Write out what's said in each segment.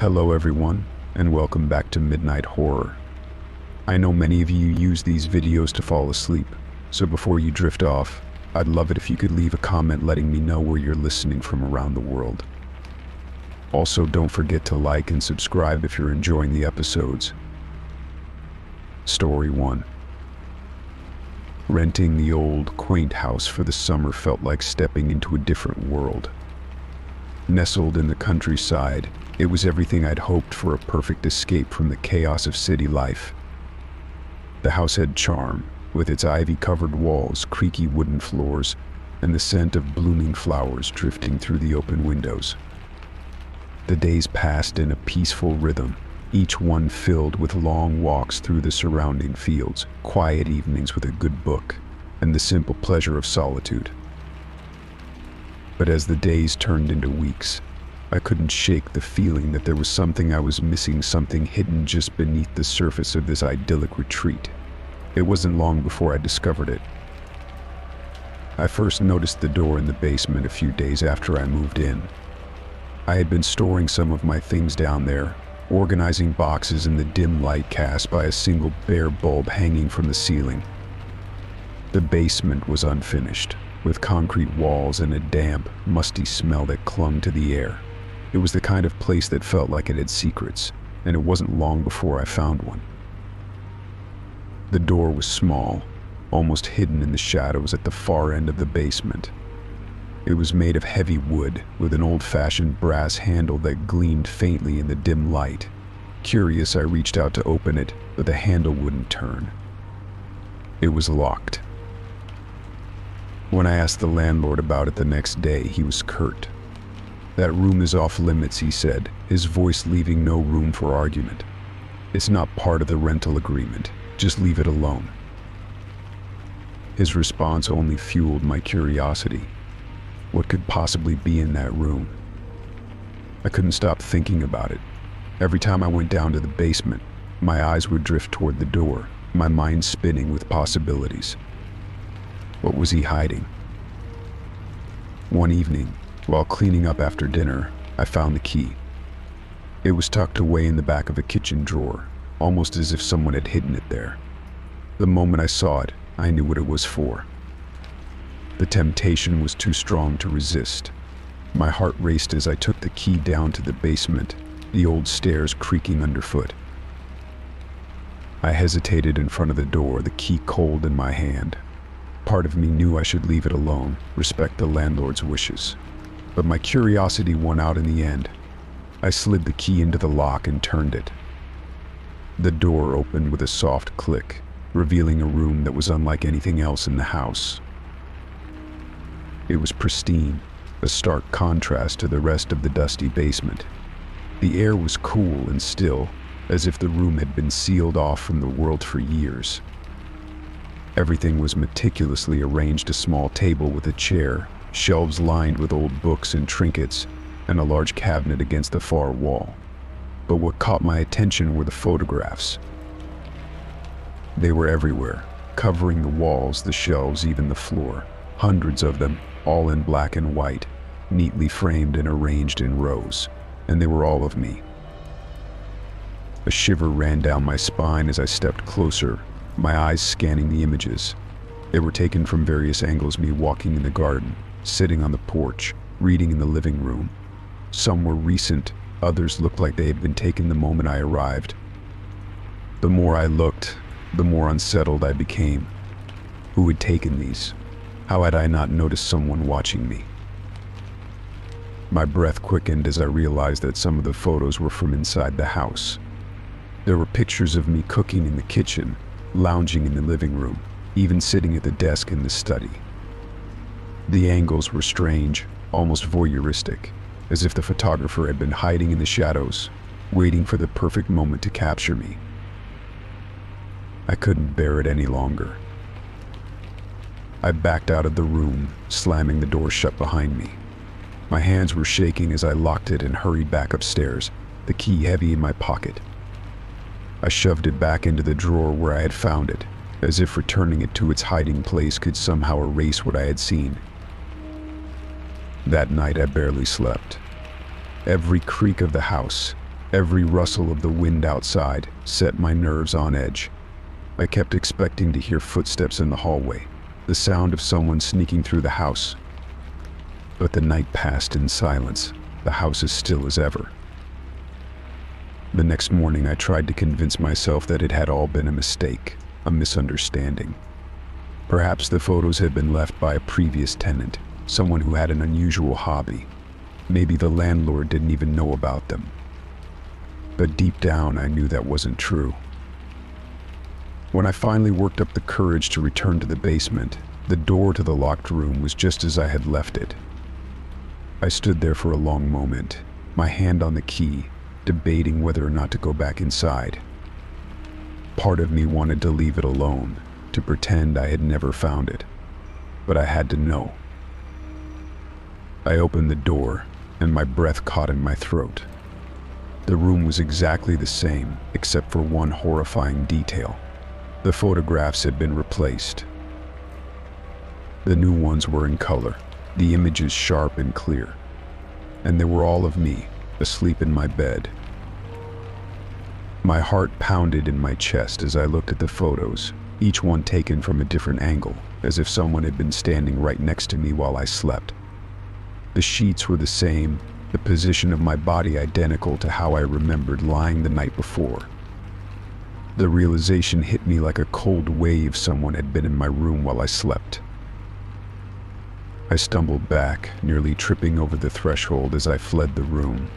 Hello everyone, and welcome back to Midnight Horror. I know many of you use these videos to fall asleep, so before you drift off, I'd love it if you could leave a comment letting me know where you're listening from around the world. Also, don't forget to like and subscribe if you're enjoying the episodes. Story 1. Renting the old, quaint house for the summer felt like stepping into a different world. Nestled in the countryside, it was everything I'd hoped for, a perfect escape from the chaos of city life. The house had charm, with its ivy-covered walls, creaky wooden floors, and the scent of blooming flowers drifting through the open windows. The days passed in a peaceful rhythm, each one filled with long walks through the surrounding fields, quiet evenings with a good book, and the simple pleasure of solitude. But as the days turned into weeks, I couldn't shake the feeling that there was something I was missing, something hidden just beneath the surface of this idyllic retreat. It wasn't long before I discovered it. I first noticed the door in the basement a few days after I moved in. I had been storing some of my things down there, organizing boxes in the dim light cast by a single bare bulb hanging from the ceiling. The basement was unfinished, with concrete walls and a damp, musty smell that clung to the air. It was the kind of place that felt like it had secrets, and it wasn't long before I found one. The door was small, almost hidden in the shadows at the far end of the basement. It was made of heavy wood, with an old-fashioned brass handle that gleamed faintly in the dim light. Curious, I reached out to open it, but the handle wouldn't turn. It was locked. When I asked the landlord about it the next day, he was curt. "That room is off limits," he said, his voice leaving no room for argument. "It's not part of the rental agreement. Just leave it alone." His response only fueled my curiosity. What could possibly be in that room? I couldn't stop thinking about it. Every time I went down to the basement, my eyes would drift toward the door, my mind spinning with possibilities. What was he hiding? One evening, while cleaning up after dinner, I found the key. It was tucked away in the back of a kitchen drawer, almost as if someone had hidden it there. The moment I saw it, I knew what it was for. The temptation was too strong to resist. My heart raced as I took the key down to the basement, the old stairs creaking underfoot. I hesitated in front of the door, the key cold in my hand. Part of me knew I should leave it alone, respect the landlord's wishes. But my curiosity won out in the end. I slid the key into the lock and turned it. The door opened with a soft click, revealing a room that was unlike anything else in the house. It was pristine, a stark contrast to the rest of the dusty basement. The air was cool and still, as if the room had been sealed off from the world for years. Everything was meticulously arranged: a small table with a chair, shelves lined with old books and trinkets, and a large cabinet against the far wall. But what caught my attention were the photographs. They were everywhere, covering the walls, the shelves, even the floor. Hundreds of them, all in black and white, neatly framed and arranged in rows, and they were all of me. A shiver ran down my spine as I stepped closer, my eyes scanning the images. They were taken from various angles: me walking in the garden, sitting on the porch, reading in the living room. Some were recent, others looked like they had been taken the moment I arrived. The more I looked, the more unsettled I became. Who had taken these? How had I not noticed someone watching me? My breath quickened as I realized that some of the photos were from inside the house. There were pictures of me cooking in the kitchen, lounging in the living room, even sitting at the desk in the study. The angles were strange, almost voyeuristic, as if the photographer had been hiding in the shadows, waiting for the perfect moment to capture me. I couldn't bear it any longer. I backed out of the room, slamming the door shut behind me. My hands were shaking as I locked it and hurried back upstairs, the key heavy in my pocket. I shoved it back into the drawer where I had found it, as if returning it to its hiding place could somehow erase what I had seen. That night I barely slept. Every creak of the house, Every rustle of the wind outside set my nerves on edge. I kept expecting to hear footsteps in the hallway, the sound of someone sneaking through the house. But the night passed in silence, the house as still as ever. The next morning I tried to convince myself that it had all been a mistake, a misunderstanding. Perhaps the photos had been left by a previous tenant, someone who had an unusual hobby. Maybe the landlord didn't even know about them. But deep down I knew that wasn't true. When I finally worked up the courage to return to the basement, the door to the locked room was just as I had left it. I stood there for a long moment, my hand on the key, debating whether or not to go back inside. Part of me wanted to leave it alone, to pretend I had never found it, but I had to know. I opened the door, and my breath caught in my throat. The room was exactly the same, except for one horrifying detail. The photographs had been replaced. The new ones were in color, the images sharp and clear, and they were all of me, asleep in my bed. My heart pounded in my chest as I looked at the photos, each one taken from a different angle, as if someone had been standing right next to me while I slept. The sheets were the same, the position of my body identical to how I remembered lying the night before. The realization hit me like a cold wave. Someone had been in my room while I slept. I stumbled back, nearly tripping over the threshold as I fled the room.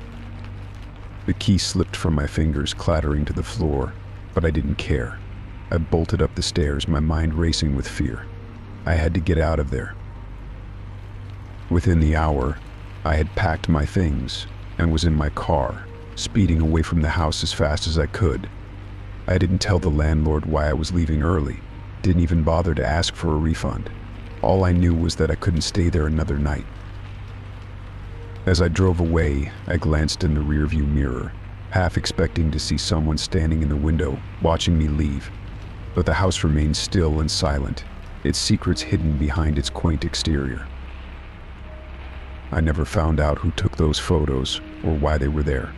The key slipped from my fingers, clattering to the floor, but I didn't care. I bolted up the stairs, my mind racing with fear. I had to get out of there. Within the hour, I had packed my things and was in my car, speeding away from the house as fast as I could. I didn't tell the landlord why I was leaving early, didn't even bother to ask for a refund. All I knew was that I couldn't stay there another night. As I drove away, I glanced in the rearview mirror, half expecting to see someone standing in the window, watching me leave. But the house remained still and silent, its secrets hidden behind its quaint exterior. I never found out who took those photos or why they were there.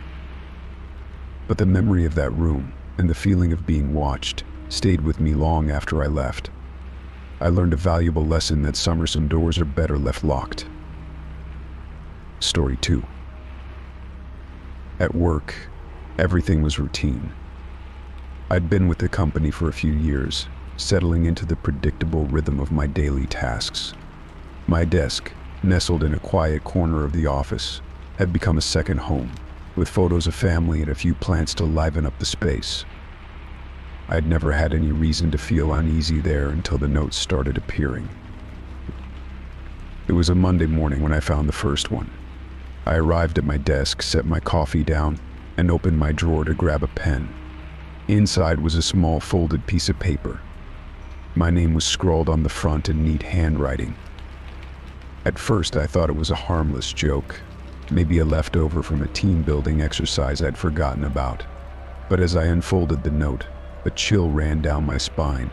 But the memory of that room and the feeling of being watched stayed with me long after I left. I learned a valuable lesson that some doors are better left locked. Story 2. At work, everything was routine. I'd been with the company for a few years, settling into the predictable rhythm of my daily tasks. My desk, nestled in a quiet corner of the office, had become a second home, with photos of family and a few plants to liven up the space. I'd never had any reason to feel uneasy there until the notes started appearing. It was a Monday morning when I found the first one. I arrived at my desk, set my coffee down, and opened my drawer to grab a pen. Inside was a small folded piece of paper. My name was scrawled on the front in neat handwriting. At first I thought it was a harmless joke, maybe a leftover from a team building exercise I'd forgotten about. But as I unfolded the note, a chill ran down my spine.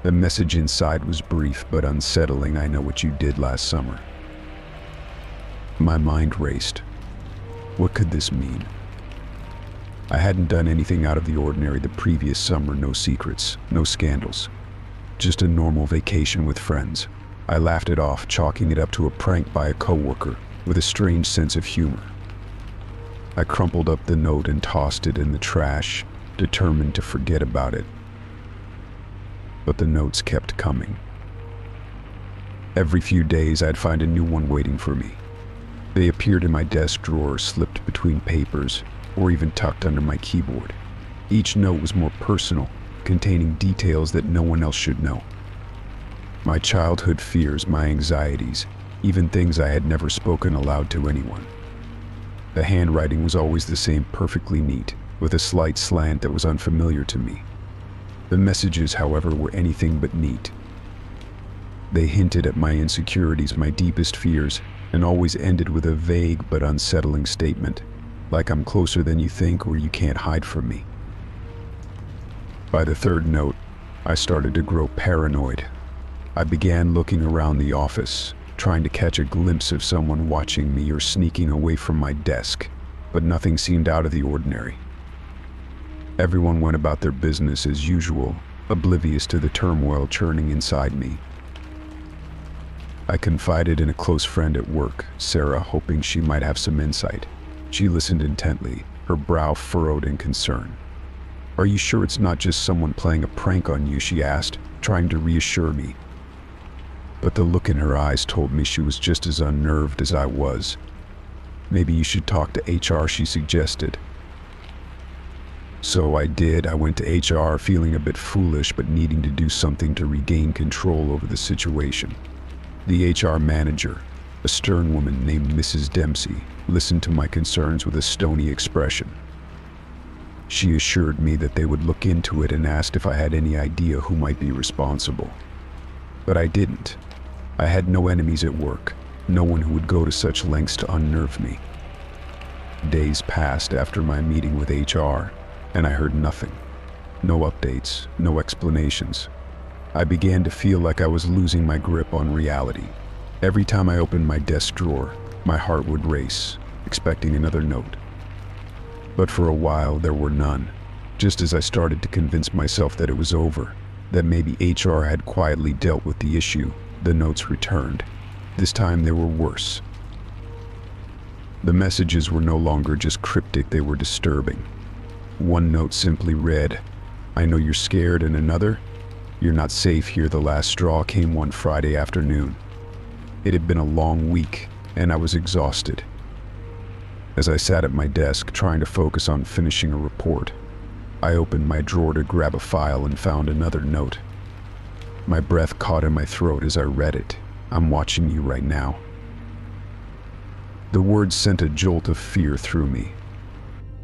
The message inside was brief but unsettling. I know what you did last summer. My mind raced. What could this mean? I hadn't done anything out of the ordinary the previous summer, no secrets, no scandals. Just a normal vacation with friends. I laughed it off, chalking it up to a prank by a coworker with a strange sense of humor. I crumpled up the note and tossed it in the trash, determined to forget about it. But the notes kept coming. Every few days I'd find a new one waiting for me. They appeared in my desk drawer, slipped between papers, or even tucked under my keyboard. Each note was more personal, containing details that no one else should know. My childhood fears, my anxieties, even things I had never spoken aloud to anyone. The handwriting was always the same, perfectly neat, with a slight slant that was unfamiliar to me. The messages, however, were anything but neat. They hinted at my insecurities, my deepest fears, and always ended with a vague but unsettling statement, like I'm closer than you think or you can't hide from me. By the third note, I started to grow paranoid. I began looking around the office, trying to catch a glimpse of someone watching me or sneaking away from my desk. but nothing seemed out of the ordinary. Everyone went about their business as usual, oblivious to the turmoil churning inside me. I confided in a close friend at work, Sarah, hoping she might have some insight. She listened intently, her brow furrowed in concern. "Are you sure it's not just someone playing a prank on you?" she asked, trying to reassure me. But the look in her eyes told me she was just as unnerved as I was. "Maybe you should talk to HR," she suggested. So I did. I went to HR, feeling a bit foolish but needing to do something to regain control over the situation. The HR manager, a stern woman named Mrs. Dempsey, listened to my concerns with a stony expression. She assured me that they would look into it and asked if I had any idea who might be responsible. But I didn't. I had no enemies at work, no one who would go to such lengths to unnerve me. Days passed after my meeting with HR, and I heard nothing. No updates, no explanations. I began to feel like I was losing my grip on reality. Every time I opened my desk drawer, my heart would race, expecting another note. But for a while, there were none. Just as I started to convince myself that it was over, that maybe HR had quietly dealt with the issue, the notes returned. This time they were worse. The messages were no longer just cryptic, they were disturbing. One note simply read, "I know you're scared," and another, "You're not safe here." The last straw came one Friday afternoon. It had been a long week, and I was exhausted. As I sat at my desk trying to focus on finishing a report, I opened my drawer to grab a file and found another note. My breath caught in my throat as I read it. "I'm watching you right now." The words sent a jolt of fear through me.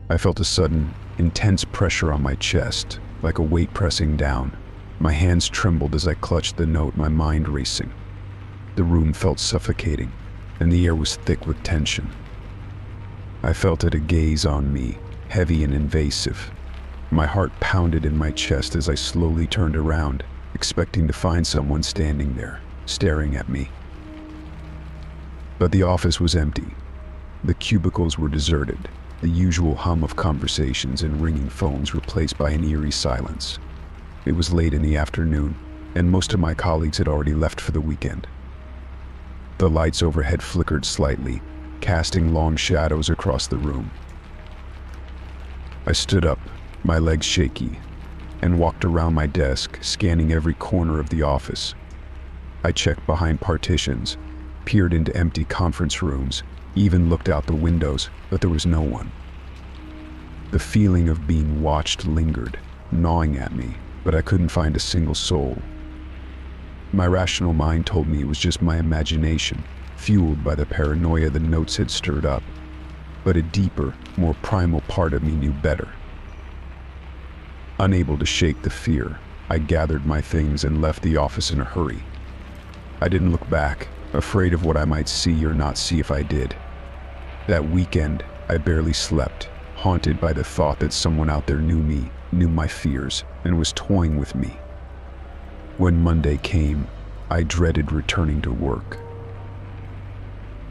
I felt a sudden, intense pressure on my chest, like a weight pressing down. My hands trembled as I clutched the note, my mind racing. The room felt suffocating, and the air was thick with tension. I felt it, a gaze on me, heavy and invasive. My heart pounded in my chest as I slowly turned around, expecting to find someone standing there, staring at me. But the office was empty. The cubicles were deserted, the usual hum of conversations and ringing phones replaced by an eerie silence. It was late in the afternoon, and most of my colleagues had already left for the weekend. The lights overhead flickered slightly, casting long shadows across the room. I stood up, my legs shaky, and walked around my desk, scanning every corner of the office. I checked behind partitions, peered into empty conference rooms, even looked out the windows, but there was no one. The feeling of being watched lingered, gnawing at me, but I couldn't find a single soul. My rational mind told me it was just my imagination, fueled by the paranoia the notes had stirred up. But a deeper, more primal part of me knew better. Unable to shake the fear, I gathered my things and left the office in a hurry. I didn't look back, afraid of what I might see or not see if I did. That weekend, I barely slept, haunted by the thought that someone out there knew me, knew my fears, and was toying with me. When Monday came, I dreaded returning to work.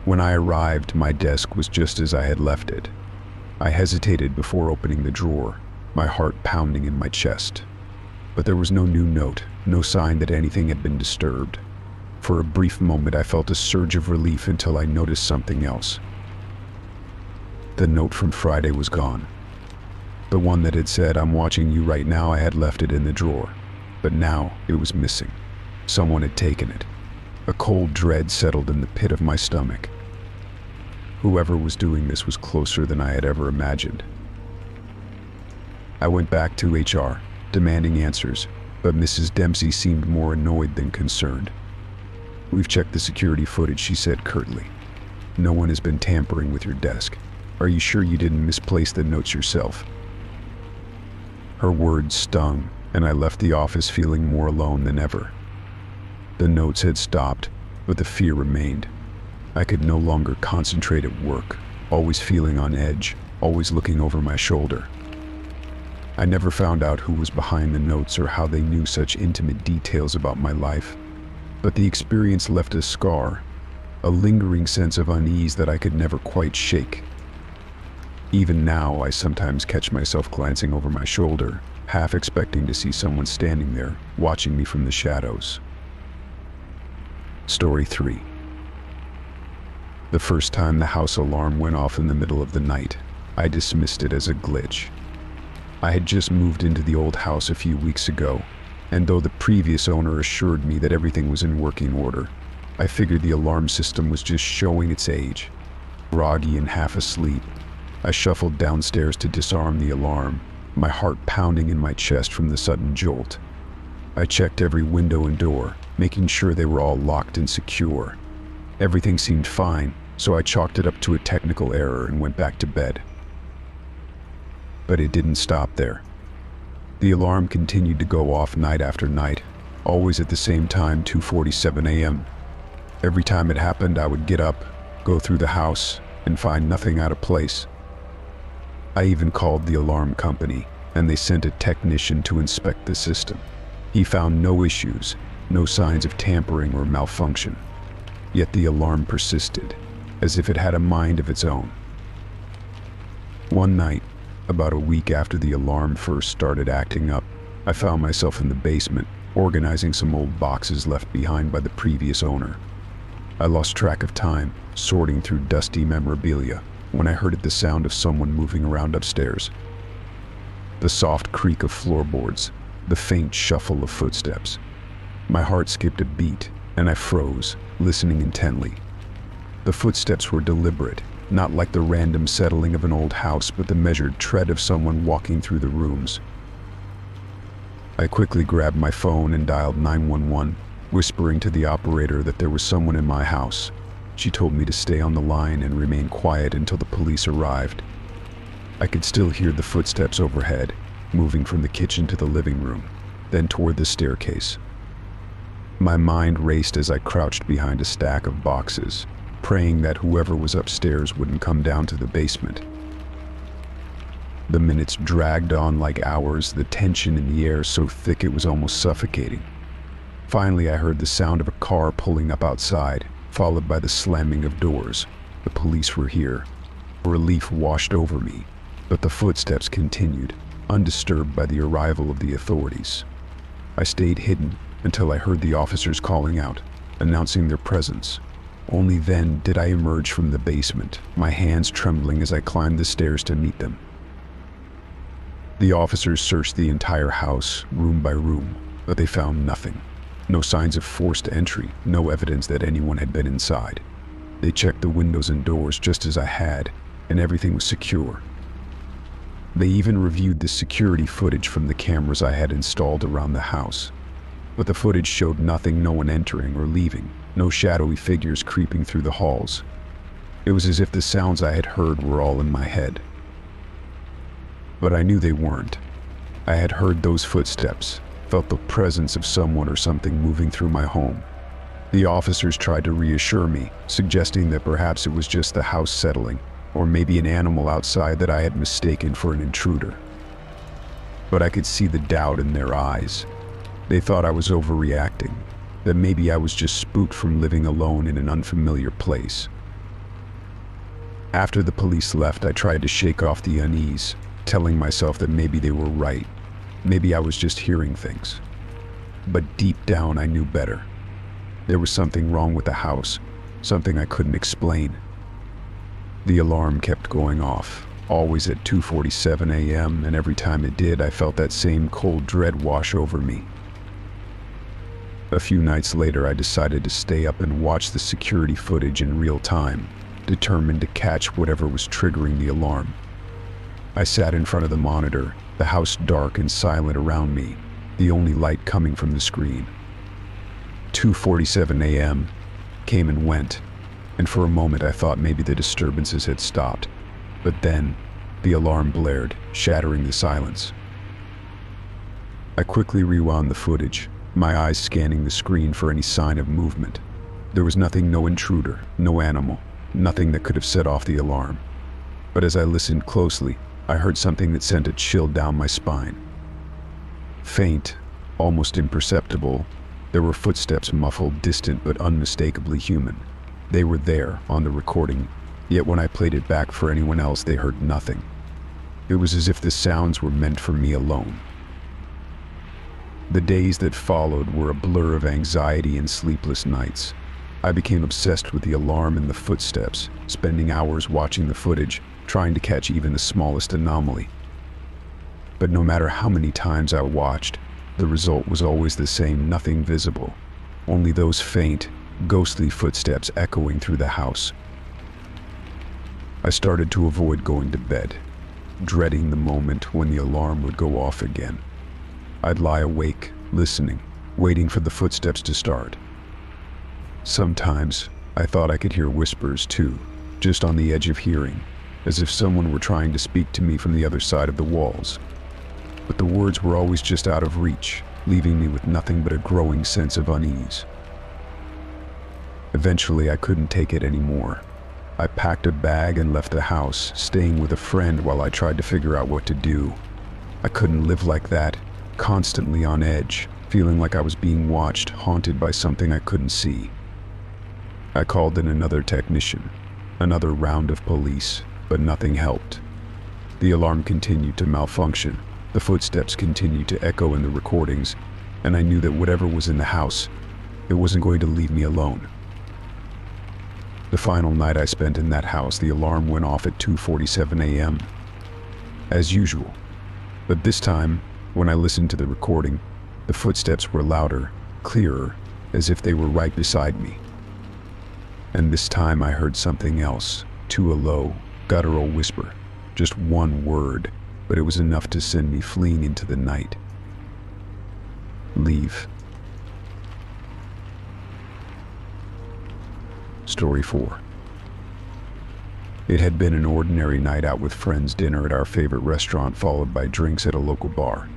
When I arrived, my desk was just as I had left it. I hesitated before opening the drawer, my heart pounding in my chest. But there was no new note, no sign that anything had been disturbed. For a brief moment, I felt a surge of relief until I noticed something else. The note from Friday was gone. The one that had said, "I'm watching you right now," I had left it in the drawer. But now it was missing. Someone had taken it. A cold dread settled in the pit of my stomach. Whoever was doing this was closer than I had ever imagined. I went back to HR, demanding answers, but Mrs. Dempsey seemed more annoyed than concerned. "We've checked the security footage," she said curtly. "No one has been tampering with your desk. Are you sure you didn't misplace the notes yourself?" Her words stung, and I left the office feeling more alone than ever. The notes had stopped, but the fear remained. I could no longer concentrate at work, always feeling on edge, always looking over my shoulder. I never found out who was behind the notes or how they knew such intimate details about my life, but the experience left a scar, a lingering sense of unease that I could never quite shake. Even now, I sometimes catch myself glancing over my shoulder, half expecting to see someone standing there, watching me from the shadows. Story 3. The first time the house alarm went off in the middle of the night, I dismissed it as a glitch. I had just moved into the old house a few weeks ago, and though the previous owner assured me that everything was in working order, I figured the alarm system was just showing its age. Groggy and half asleep, I shuffled downstairs to disarm the alarm, my heart pounding in my chest from the sudden jolt. I checked every window and door, making sure they were all locked and secure. Everything seemed fine, so I chalked it up to a technical error and went back to bed. But it didn't stop there. The alarm continued to go off night after night, always at the same time, 2:47 a.m. Every time it happened, I would get up, go through the house, and find nothing out of place. I even called the alarm company, and they sent a technician to inspect the system. He found no issues, no signs of tampering or malfunction. Yet the alarm persisted, as if it had a mind of its own. One night, about a week after the alarm first started acting up, I found myself in the basement, organizing some old boxes left behind by the previous owner. I lost track of time, sorting through dusty memorabilia, when I heard the sound of someone moving around upstairs. The soft creak of floorboards, the faint shuffle of footsteps. My heart skipped a beat, and I froze, listening intently. The footsteps were deliberate, not like the random settling of an old house, but the measured tread of someone walking through the rooms. I quickly grabbed my phone and dialed 911, whispering to the operator that there was someone in my house. She told me to stay on the line and remain quiet until the police arrived. I could still hear the footsteps overhead, moving from the kitchen to the living room, then toward the staircase. My mind raced as I crouched behind a stack of boxes, praying that whoever was upstairs wouldn't come down to the basement. The minutes dragged on like hours, the tension in the air so thick it was almost suffocating. Finally, I heard the sound of a car pulling up outside, followed by the slamming of doors. The police were here. Relief washed over me, but the footsteps continued, undisturbed by the arrival of the authorities. I stayed hidden until I heard the officers calling out, announcing their presence. Only then did I emerge from the basement, my hands trembling as I climbed the stairs to meet them. The officers searched the entire house, room by room, but they found nothing. No signs of forced entry, no evidence that anyone had been inside. They checked the windows and doors just as I had, and everything was secure. They even reviewed the security footage from the cameras I had installed around the house. But the footage showed nothing, no one entering or leaving, no shadowy figures creeping through the halls. It was as if the sounds I had heard were all in my head. But I knew they weren't. I had heard those footsteps, felt the presence of someone or something moving through my home. The officers tried to reassure me, suggesting that perhaps it was just the house settling, or maybe an animal outside that I had mistaken for an intruder. But I could see the doubt in their eyes. They thought I was overreacting, that maybe I was just spooked from living alone in an unfamiliar place. After the police left, I tried to shake off the unease, telling myself that maybe they were right. Maybe I was just hearing things. But deep down, I knew better. There was something wrong with the house, something I couldn't explain. The alarm kept going off, always at 2:47 a.m., and every time it did, I felt that same cold dread wash over me. A few nights later, I decided to stay up and watch the security footage in real time, determined to catch whatever was triggering the alarm. I sat in front of the monitor, the house dark and silent around me, the only light coming from the screen. 2:47 a.m. came and went, and for a moment I thought maybe the disturbances had stopped. But then, the alarm blared, shattering the silence. I quickly rewound the footage, my eyes scanning the screen for any sign of movement. There was nothing, no intruder, no animal, nothing that could have set off the alarm. But as I listened closely, I heard something that sent a chill down my spine. Faint, almost imperceptible, there were footsteps, muffled, distant, but unmistakably human. They were there, on the recording, Yet when I played it back for anyone else, they heard nothing. It was as if the sounds were meant for me alone. The days that followed were a blur of anxiety and sleepless nights. I became obsessed with the alarm and the footsteps, spending hours watching the footage, trying to catch even the smallest anomaly. But no matter how many times I watched, the result was always the same: nothing visible. Only those faint, ghostly footsteps echoing through the house. I started to avoid going to bed, dreading the moment when the alarm would go off again. I'd lie awake, listening, waiting for the footsteps to start. Sometimes, I thought I could hear whispers too, just on the edge of hearing, as if someone were trying to speak to me from the other side of the walls. But the words were always just out of reach, leaving me with nothing but a growing sense of unease. Eventually, I couldn't take it anymore. I packed a bag and left the house, staying with a friend while I tried to figure out what to do. I couldn't live like that, constantly on edge, feeling like I was being watched, haunted by something I couldn't see. I called in another technician, another round of police, but nothing helped. The alarm continued to malfunction, the footsteps continued to echo in the recordings, and I knew that whatever was in the house, it wasn't going to leave me alone. The final night I spent in that house, the alarm went off at 2:47 a.m. as usual. But this time, when I listened to the recording, the footsteps were louder, clearer, as if they were right beside me. And this time I heard something else, too, a low, guttural whisper, just one word, but it was enough to send me fleeing into the night. Leave. Story 4. It had been an ordinary night out with friends, dinner at our favorite restaurant followed by drinks at a local bar.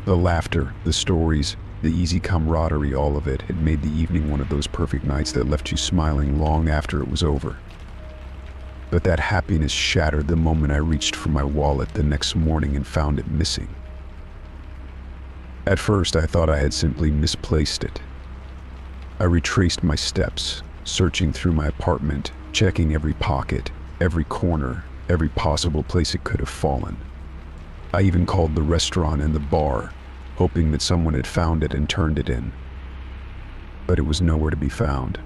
The laughter, the stories, the easy camaraderie, all of it had made the evening one of those perfect nights that left you smiling long after it was over. But that happiness shattered the moment I reached for my wallet the next morning and found it missing. At first, I thought I had simply misplaced it. I retraced my steps, searching through my apartment, checking every pocket, every corner, every possible place it could have fallen. I even called the restaurant and the bar, hoping that someone had found it and turned it in. But it was nowhere to be found.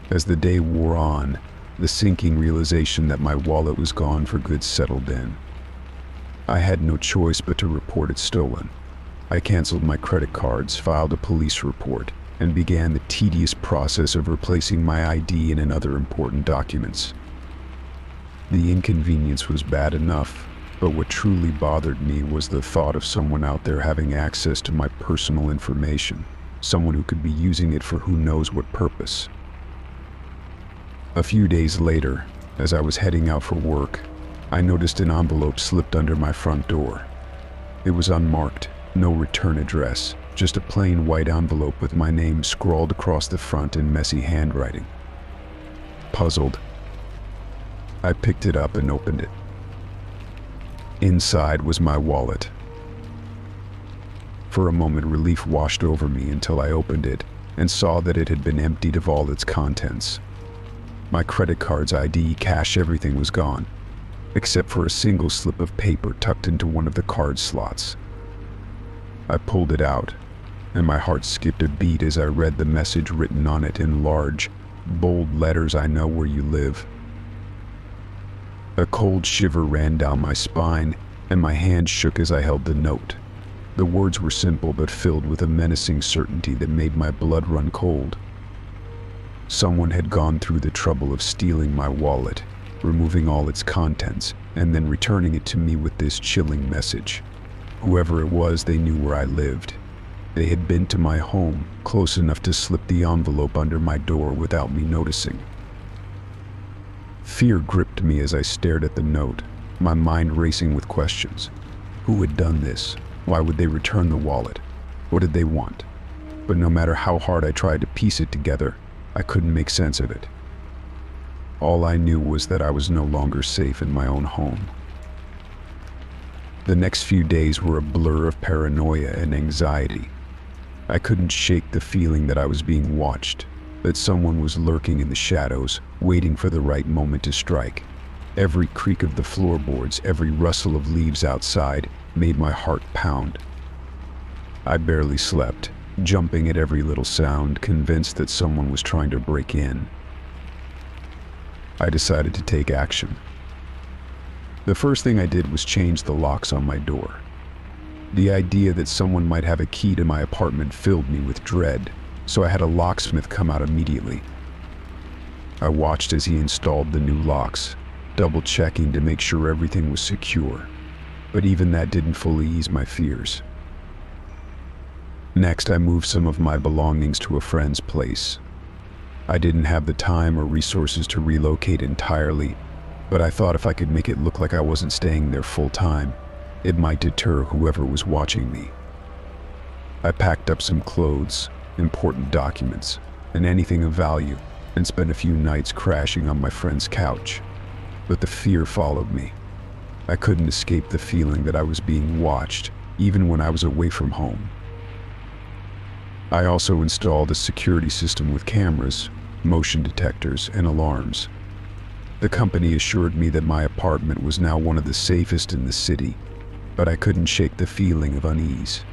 As the day wore on, the sinking realization that my wallet was gone for good settled in. I had no choice but to report it stolen. I canceled my credit cards, filed a police report, and began the tedious process of replacing my ID and other important documents. The inconvenience was bad enough, but what truly bothered me was the thought of someone out there having access to my personal information, someone who could be using it for who knows what purpose. A few days later, as I was heading out for work, I noticed an envelope slipped under my front door. It was unmarked, no return address, just a plain white envelope with my name scrawled across the front in messy handwriting. Puzzled, I picked it up and opened it. Inside was my wallet. For a moment, relief washed over me until I opened it and saw that it had been emptied of all its contents. My credit cards, ID, cash, everything was gone, except for a single slip of paper tucked into one of the card slots. I pulled it out, and my heart skipped a beat as I read the message written on it in large, bold letters: "I know where you live." A cold shiver ran down my spine, and my hand shook as I held the note. The words were simple but filled with a menacing certainty that made my blood run cold. Someone had gone through the trouble of stealing my wallet, removing all its contents, and then returning it to me with this chilling message. Whoever it was, they knew where I lived. They had been to my home, close enough to slip the envelope under my door without me noticing. Fear gripped me as I stared at the note, my mind racing with questions. Who had done this? Why would they return the wallet? What did they want? But no matter how hard I tried to piece it together, I couldn't make sense of it. All I knew was that I was no longer safe in my own home. The next few days were a blur of paranoia and anxiety. I couldn't shake the feeling that I was being watched, that someone was lurking in the shadows, waiting for the right moment to strike. Every creak of the floorboards, every rustle of leaves outside, made my heart pound. I barely slept, jumping at every little sound, convinced that someone was trying to break in. I decided to take action. The first thing I did was change the locks on my door. The idea that someone might have a key to my apartment filled me with dread, so I had a locksmith come out immediately. I watched as he installed the new locks, double-checking to make sure everything was secure, but even that didn't fully ease my fears. Next, I moved some of my belongings to a friend's place. I didn't have the time or resources to relocate entirely, but I thought if I could make it look like I wasn't staying there full-time, it might deter whoever was watching me. I packed up some clothes, important documents, and anything of value, and spent a few nights crashing on my friend's couch. But the fear followed me. I couldn't escape the feeling that I was being watched, even when I was away from home. I also installed a security system with cameras, motion detectors, and alarms. The company assured me that my apartment was now one of the safest in the city, but I couldn't shake the feeling of unease.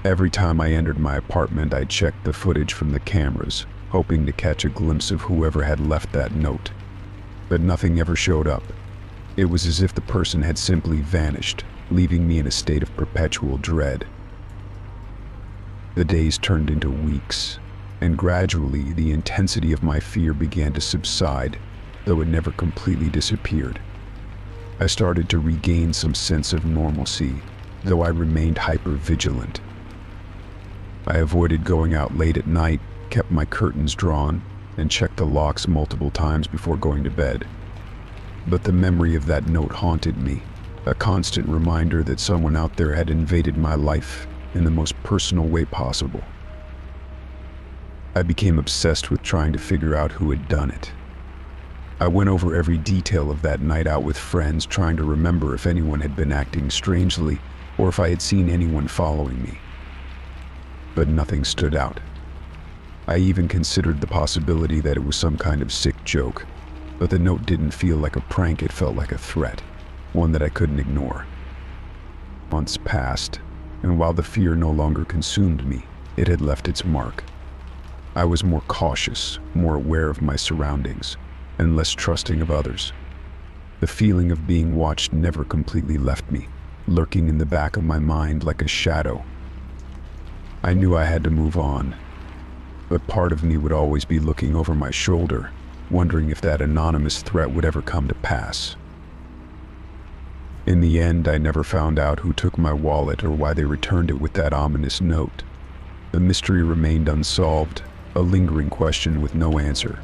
Every time I entered my apartment, I checked the footage from the cameras, hoping to catch a glimpse of whoever had left that note. But nothing ever showed up. It was as if the person had simply vanished, leaving me in a state of perpetual dread. The days turned into weeks, and gradually the intensity of my fear began to subside, though it never completely disappeared. I started to regain some sense of normalcy, though I remained hyper-vigilant. I avoided going out late at night, kept my curtains drawn, and checked the locks multiple times before going to bed. But the memory of that note haunted me, a constant reminder that someone out there had invaded my life in the most personal way possible. I became obsessed with trying to figure out who had done it. I went over every detail of that night out with friends, trying to remember if anyone had been acting strangely or if I had seen anyone following me. But nothing stood out. I even considered the possibility that it was some kind of sick joke, but the note didn't feel like a prank, it felt like a threat, one that I couldn't ignore. Months passed, and while the fear no longer consumed me, it had left its mark. I was more cautious, more aware of my surroundings, and less trusting of others. The feeling of being watched never completely left me, lurking in the back of my mind like a shadow. I knew I had to move on, but part of me would always be looking over my shoulder, wondering if that anonymous threat would ever come to pass. In the end, I never found out who took my wallet or why they returned it with that ominous note. The mystery remained unsolved, a lingering question with no answer.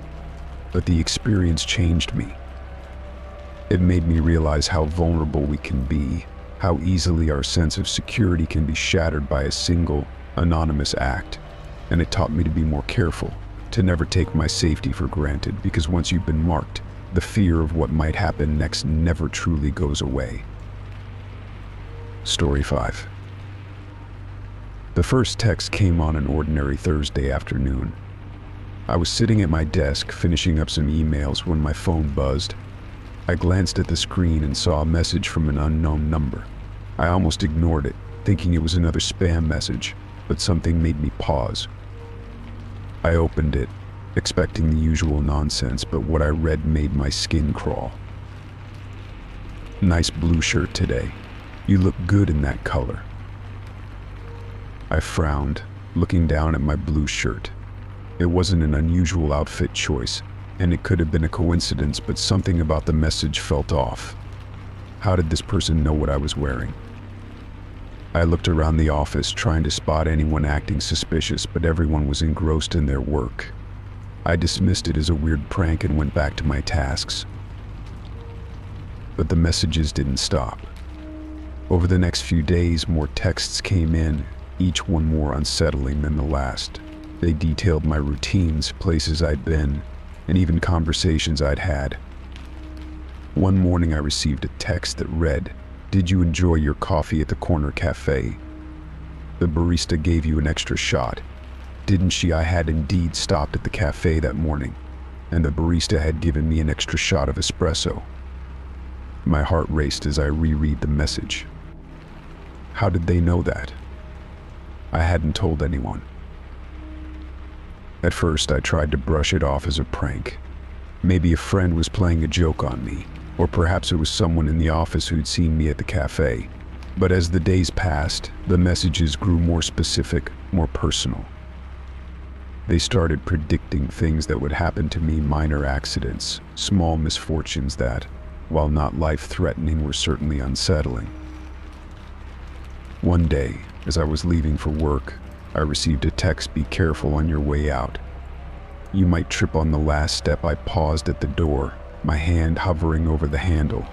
But the experience changed me. It made me realize how vulnerable we can be, how easily our sense of security can be shattered by a single, anonymous act. And it taught me to be more careful, to never take my safety for granted, because once you've been marked, the fear of what might happen next never truly goes away. Story 5. The first text came on an ordinary Thursday afternoon. I was sitting at my desk finishing up some emails when my phone buzzed. I glanced at the screen and saw a message from an unknown number. I almost ignored it, thinking it was another spam message, but something made me pause. I opened it, expecting the usual nonsense, but what I read made my skin crawl. "Nice blue shirt today. You look good in that color." I frowned, looking down at my blue shirt. It wasn't an unusual outfit choice, and it could have been a coincidence, but something about the message felt off. How did this person know what I was wearing? I looked around the office, trying to spot anyone acting suspicious, but everyone was engrossed in their work. I dismissed it as a weird prank and went back to my tasks. But the messages didn't stop. Over the next few days, more texts came in, each one more unsettling than the last. They detailed my routines, places I'd been, and even conversations I'd had. One morning I received a text that read, "Did you enjoy your coffee at the corner cafe? The barista gave you an extra shot." Didn't she? I had indeed stopped at the cafe that morning, and the barista had given me an extra shot of espresso. My heart raced as I reread the message. How did they know that? I hadn't told anyone. At first, I tried to brush it off as a prank. Maybe a friend was playing a joke on me, or perhaps it was someone in the office who'd seen me at the cafe. But as the days passed, the messages grew more specific, more personal. They started predicting things that would happen to me, minor accidents, small misfortunes that, while not life-threatening, were certainly unsettling. One day, as I was leaving for work, I received a text: "Be careful on your way out. You might trip on the last step." I paused at the door, my hand hovering over the handle.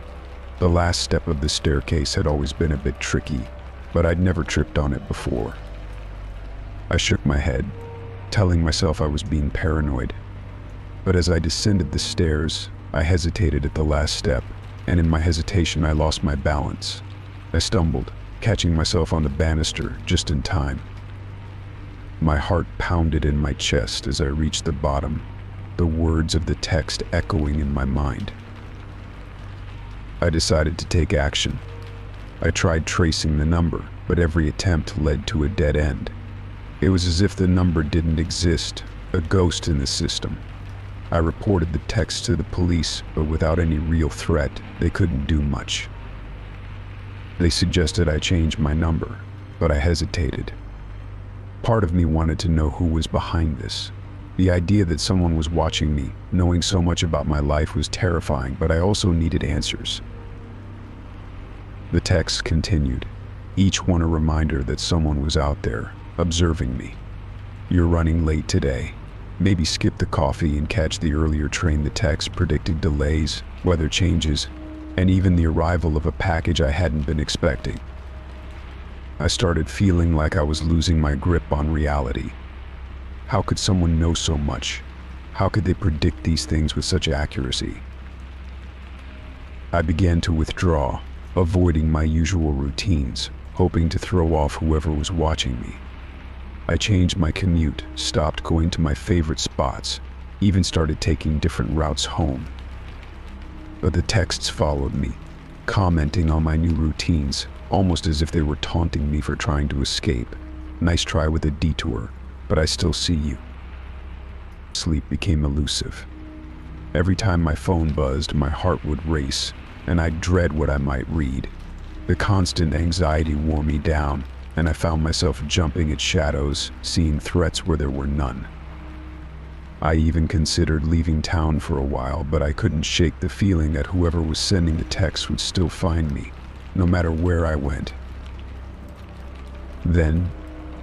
The last step of the staircase had always been a bit tricky, but I'd never tripped on it before. I shook my head, telling myself I was being paranoid. But as I descended the stairs, I hesitated at the last step, and in my hesitation I lost my balance. I stumbled, catching myself on the banister just in time. My heart pounded in my chest as I reached the bottom, the words of the text echoing in my mind. I decided to take action. I tried tracing the number, but every attempt led to a dead end. It was as if the number didn't exist, a ghost in the system. I reported the text to the police, but without any real threat, they couldn't do much. They suggested I change my number, but I hesitated. Part of me wanted to know who was behind this. The idea that someone was watching me, knowing so much about my life, was terrifying, but I also needed answers. The texts continued, each one a reminder that someone was out there, observing me. "You're running late today. Maybe skip the coffee and catch the earlier train." The text predicted delays, weather changes, and even the arrival of a package I hadn't been expecting. I started feeling like I was losing my grip on reality. How could someone know so much? How could they predict these things with such accuracy? I began to withdraw, avoiding my usual routines, hoping to throw off whoever was watching me. I changed my commute, stopped going to my favorite spots, even started taking different routes home. But the texts followed me, commenting on my new routines, almost as if they were taunting me for trying to escape. "Nice try with a detour, but I still see you." Sleep became elusive. Every time my phone buzzed, my heart would race, and I'd dread what I might read. The constant anxiety wore me down, and I found myself jumping at shadows, seeing threats where there were none. I even considered leaving town for a while, but I couldn't shake the feeling that whoever was sending the texts would still find me, no matter where I went. Then,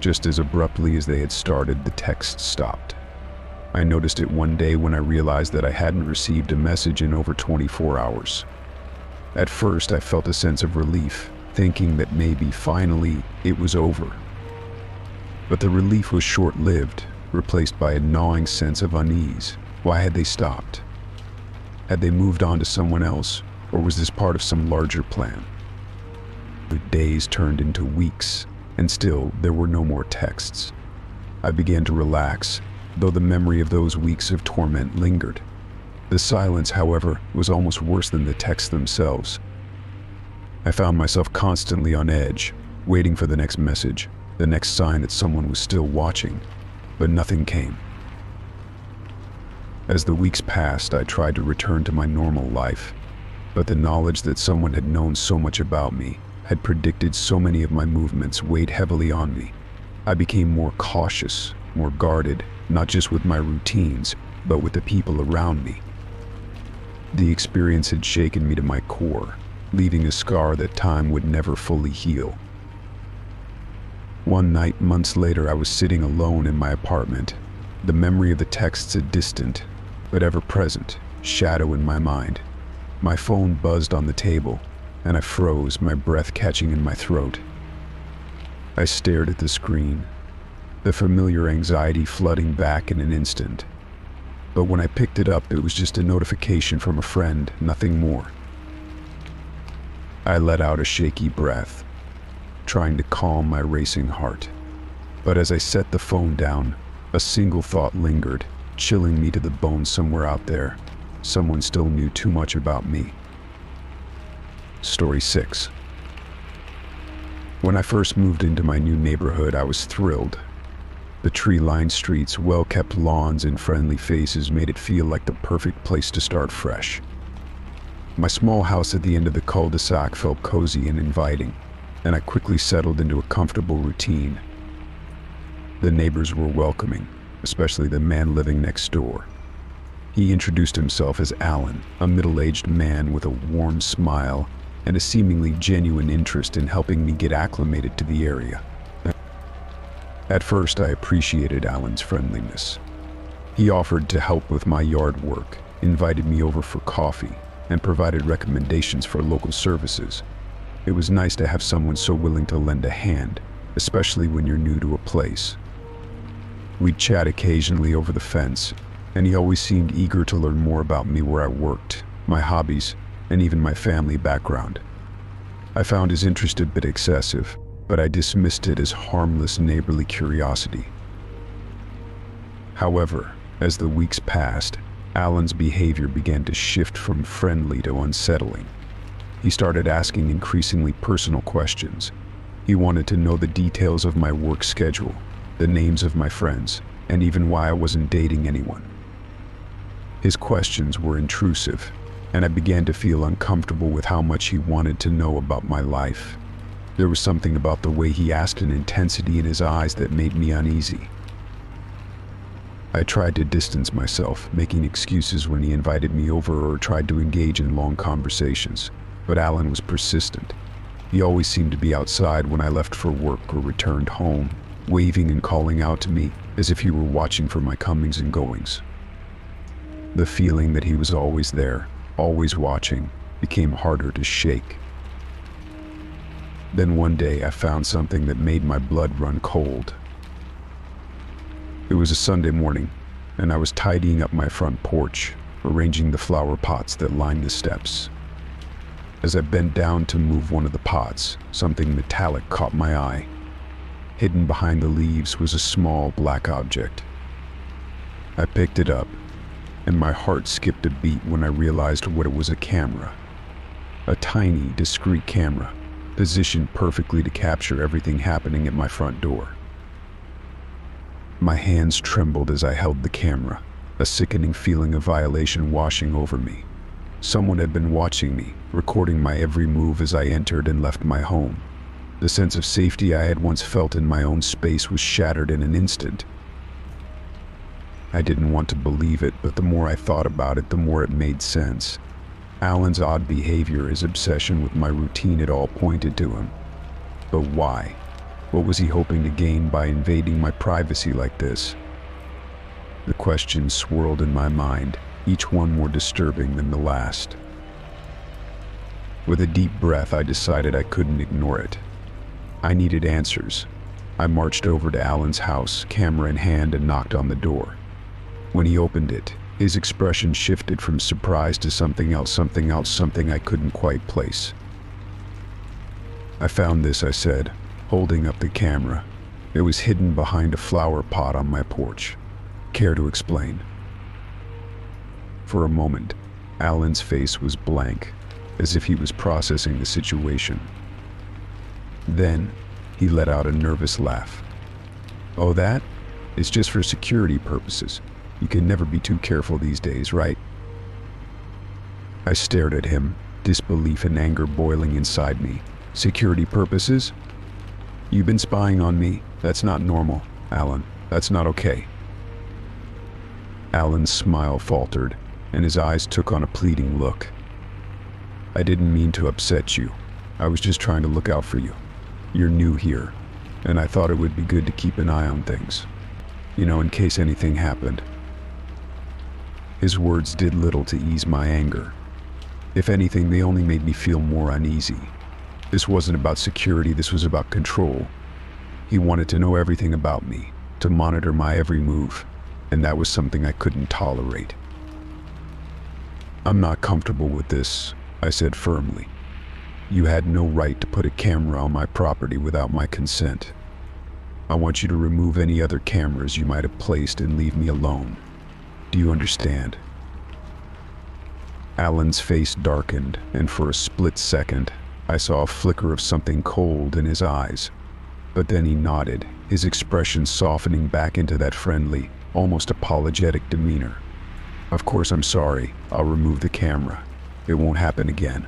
just as abruptly as they had started, the texts stopped. I noticed it one day when I realized that I hadn't received a message in over 24 hours. At first, I felt a sense of relief, thinking that maybe finally it was over. But the relief was short-lived, replaced by a gnawing sense of unease. Why had they stopped? Had they moved on to someone else, or was this part of some larger plan? The days turned into weeks, and still there were no more texts. I began to relax, though the memory of those weeks of torment lingered. The silence, however, was almost worse than the texts themselves. I found myself constantly on edge, waiting for the next message, the next sign that someone was still watching, but nothing came. As the weeks passed, I tried to return to my normal life, but the knowledge that someone had known so much about me, had predicted so many of my movements, weighed heavily on me. I became more cautious, more guarded, not just with my routines, but with the people around me. The experience had shaken me to my core, leaving a scar that time would never fully heal. One night, months later, I was sitting alone in my apartment, the memory of the texts a distant, but ever-present, shadow in my mind. My phone buzzed on the table, and I froze, my breath catching in my throat. I stared at the screen, the familiar anxiety flooding back in an instant. But when I picked it up, it was just a notification from a friend, nothing more. I let out a shaky breath, trying to calm my racing heart. But as I set the phone down, A single thought lingered, chilling me to the bone. Somewhere out there, someone still knew too much about me. Story 6. When I first moved into my new neighborhood, I was thrilled. The tree-lined streets, well-kept lawns, and friendly faces made it feel like the perfect place to start fresh. My small house at the end of the cul-de-sac felt cozy and inviting, and I quickly settled into a comfortable routine. The neighbors were welcoming, especially the man living next door. He introduced himself as Alan, a middle-aged man with a warm smile and a seemingly genuine interest in helping me get acclimated to the area. At first, I appreciated Alan's friendliness. He offered to help with my yard work, invited me over for coffee, and provided recommendations for local services. It was nice to have someone so willing to lend a hand, especially when you're new to a place. We'd chat occasionally over the fence, and he always seemed eager to learn more about me, where I worked, my hobbies, and even my family background. I found his interest a bit excessive, but I dismissed it as harmless neighborly curiosity. However, as the weeks passed, Alan's behavior began to shift from friendly to unsettling. He started asking increasingly personal questions. He wanted to know the details of my work schedule, the names of my friends, and even why I wasn't dating anyone. His questions were intrusive, and I began to feel uncomfortable with how much he wanted to know about my life. There was something about the way he asked, an intensity in his eyes that made me uneasy. I tried to distance myself, making excuses when he invited me over or tried to engage in long conversations, but Alan was persistent. He always seemed to be outside when I left for work or returned home, waving and calling out to me as if he were watching for my comings and goings. The feeling that he was always there, always watching, became harder to shake. Then one day I found something that made my blood run cold. It was a Sunday morning, and I was tidying up my front porch, arranging the flower pots that lined the steps. As I bent down to move one of the pots, something metallic caught my eye. Hidden behind the leaves was a small black object. I picked it up, and my heart skipped a beat when I realized what it was: a camera. A tiny, discreet camera, positioned perfectly to capture everything happening at my front door. My hands trembled as I held the camera, a sickening feeling of violation washing over me. Someone had been watching me, recording my every move as I entered and left my home. The sense of safety I had once felt in my own space was shattered in an instant. I didn't want to believe it, but the more I thought about it, the more it made sense. Alan's odd behavior, his obsession with my routine, it all pointed to him. But why? What was he hoping to gain by invading my privacy like this? The questions swirled in my mind, each one more disturbing than the last. With a deep breath, I decided I couldn't ignore it. I needed answers. I marched over to Alan's house, camera in hand, and knocked on the door. When he opened it, his expression shifted from surprise to something else, something I couldn't quite place. "I found this," I said, holding up the camera. It was hidden behind a flower pot on my porch. "Care to explain?" For a moment, Alan's face was blank, as if he was processing the situation. Then, he let out a nervous laugh. "Oh, that? It's just for security purposes. You can never be too careful these days, right?" I stared at him, disbelief and anger boiling inside me. "Security purposes? You've been spying on me? That's not normal, Alan. That's not okay." Alan's smile faltered, and his eyes took on a pleading look. "I didn't mean to upset you. I was just trying to look out for you. You're new here, and I thought it would be good to keep an eye on things. You know, in case anything happened." His words did little to ease my anger. If anything, they only made me feel more uneasy. This wasn't about security, this was about control. He wanted to know everything about me, to monitor my every move, and that was something I couldn't tolerate. "I'm not comfortable with this," I said firmly. "You had no right to put a camera on my property without my consent." I want you to remove any other cameras you might have placed and leave me alone. Do you understand?" Alan's face darkened, and for a split second, I saw a flicker of something cold in his eyes. But then he nodded, his expression softening back into that friendly, almost apologetic demeanor. "Of course I'm sorry. I'll remove the camera. It won't happen again."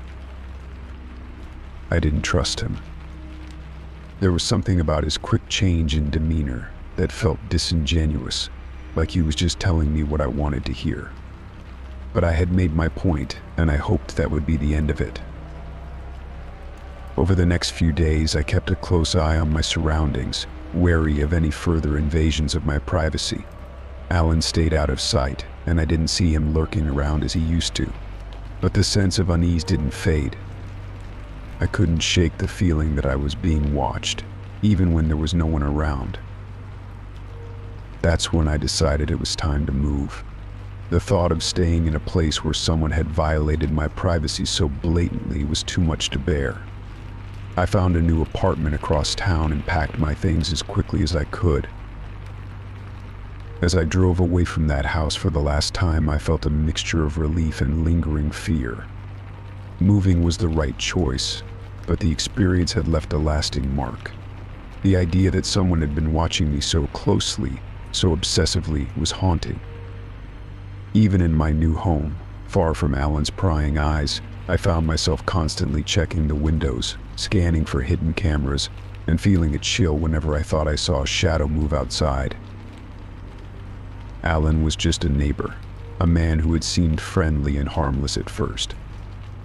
I didn't trust him. There was something about his quick change in demeanor that felt disingenuous, like he was just telling me what I wanted to hear. But I had made my point, and I hoped that would be the end of it. Over the next few days, I kept a close eye on my surroundings, wary of any further invasions of my privacy. Alan stayed out of sight, and I didn't see him lurking around as he used to. But the sense of unease didn't fade. I couldn't shake the feeling that I was being watched, even when there was no one around. That's when I decided it was time to move. The thought of staying in a place where someone had violated my privacy so blatantly was too much to bear. I found a new apartment across town and packed my things as quickly as I could. As I drove away from that house for the last time, I felt a mixture of relief and lingering fear. Moving was the right choice, but the experience had left a lasting mark. The idea that someone had been watching me so closely, so obsessively, was haunting. Even in my new home, far from Alan's prying eyes, I found myself constantly checking the windows, scanning for hidden cameras, and feeling a chill whenever I thought I saw a shadow move outside. Alan was just a neighbor, a man who had seemed friendly and harmless at first.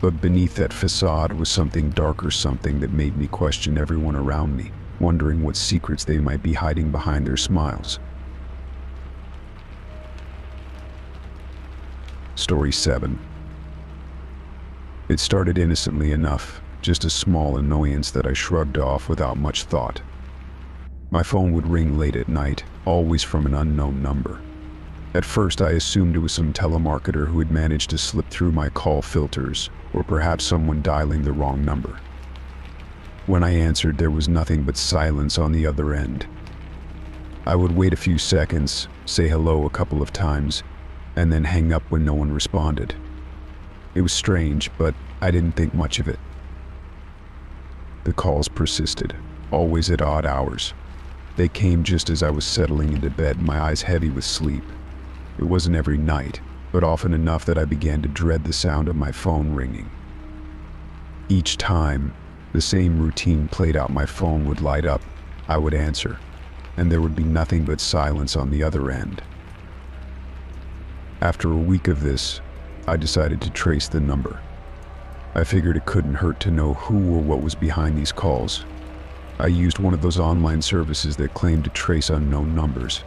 But beneath that facade was something darker, something that made me question everyone around me, wondering what secrets they might be hiding behind their smiles. Story 7. It started innocently enough, just a small annoyance that I shrugged off without much thought. My phone would ring late at night, always from an unknown number. At first I assumed it was some telemarketer who had managed to slip through my call filters, or perhaps someone dialing the wrong number. When I answered, there was nothing but silence on the other end. I would wait a few seconds, say hello a couple of times, and then hang up when no one responded. It was strange, but I didn't think much of it. The calls persisted, always at odd hours. They came just as I was settling into bed, my eyes heavy with sleep. It wasn't every night, but often enough that I began to dread the sound of my phone ringing. Each time, the same routine played out. My phone would light up, I would answer, and there would be nothing but silence on the other end. After a week of this, I decided to trace the number. I figured it couldn't hurt to know who or what was behind these calls. I used one of those online services that claimed to trace unknown numbers,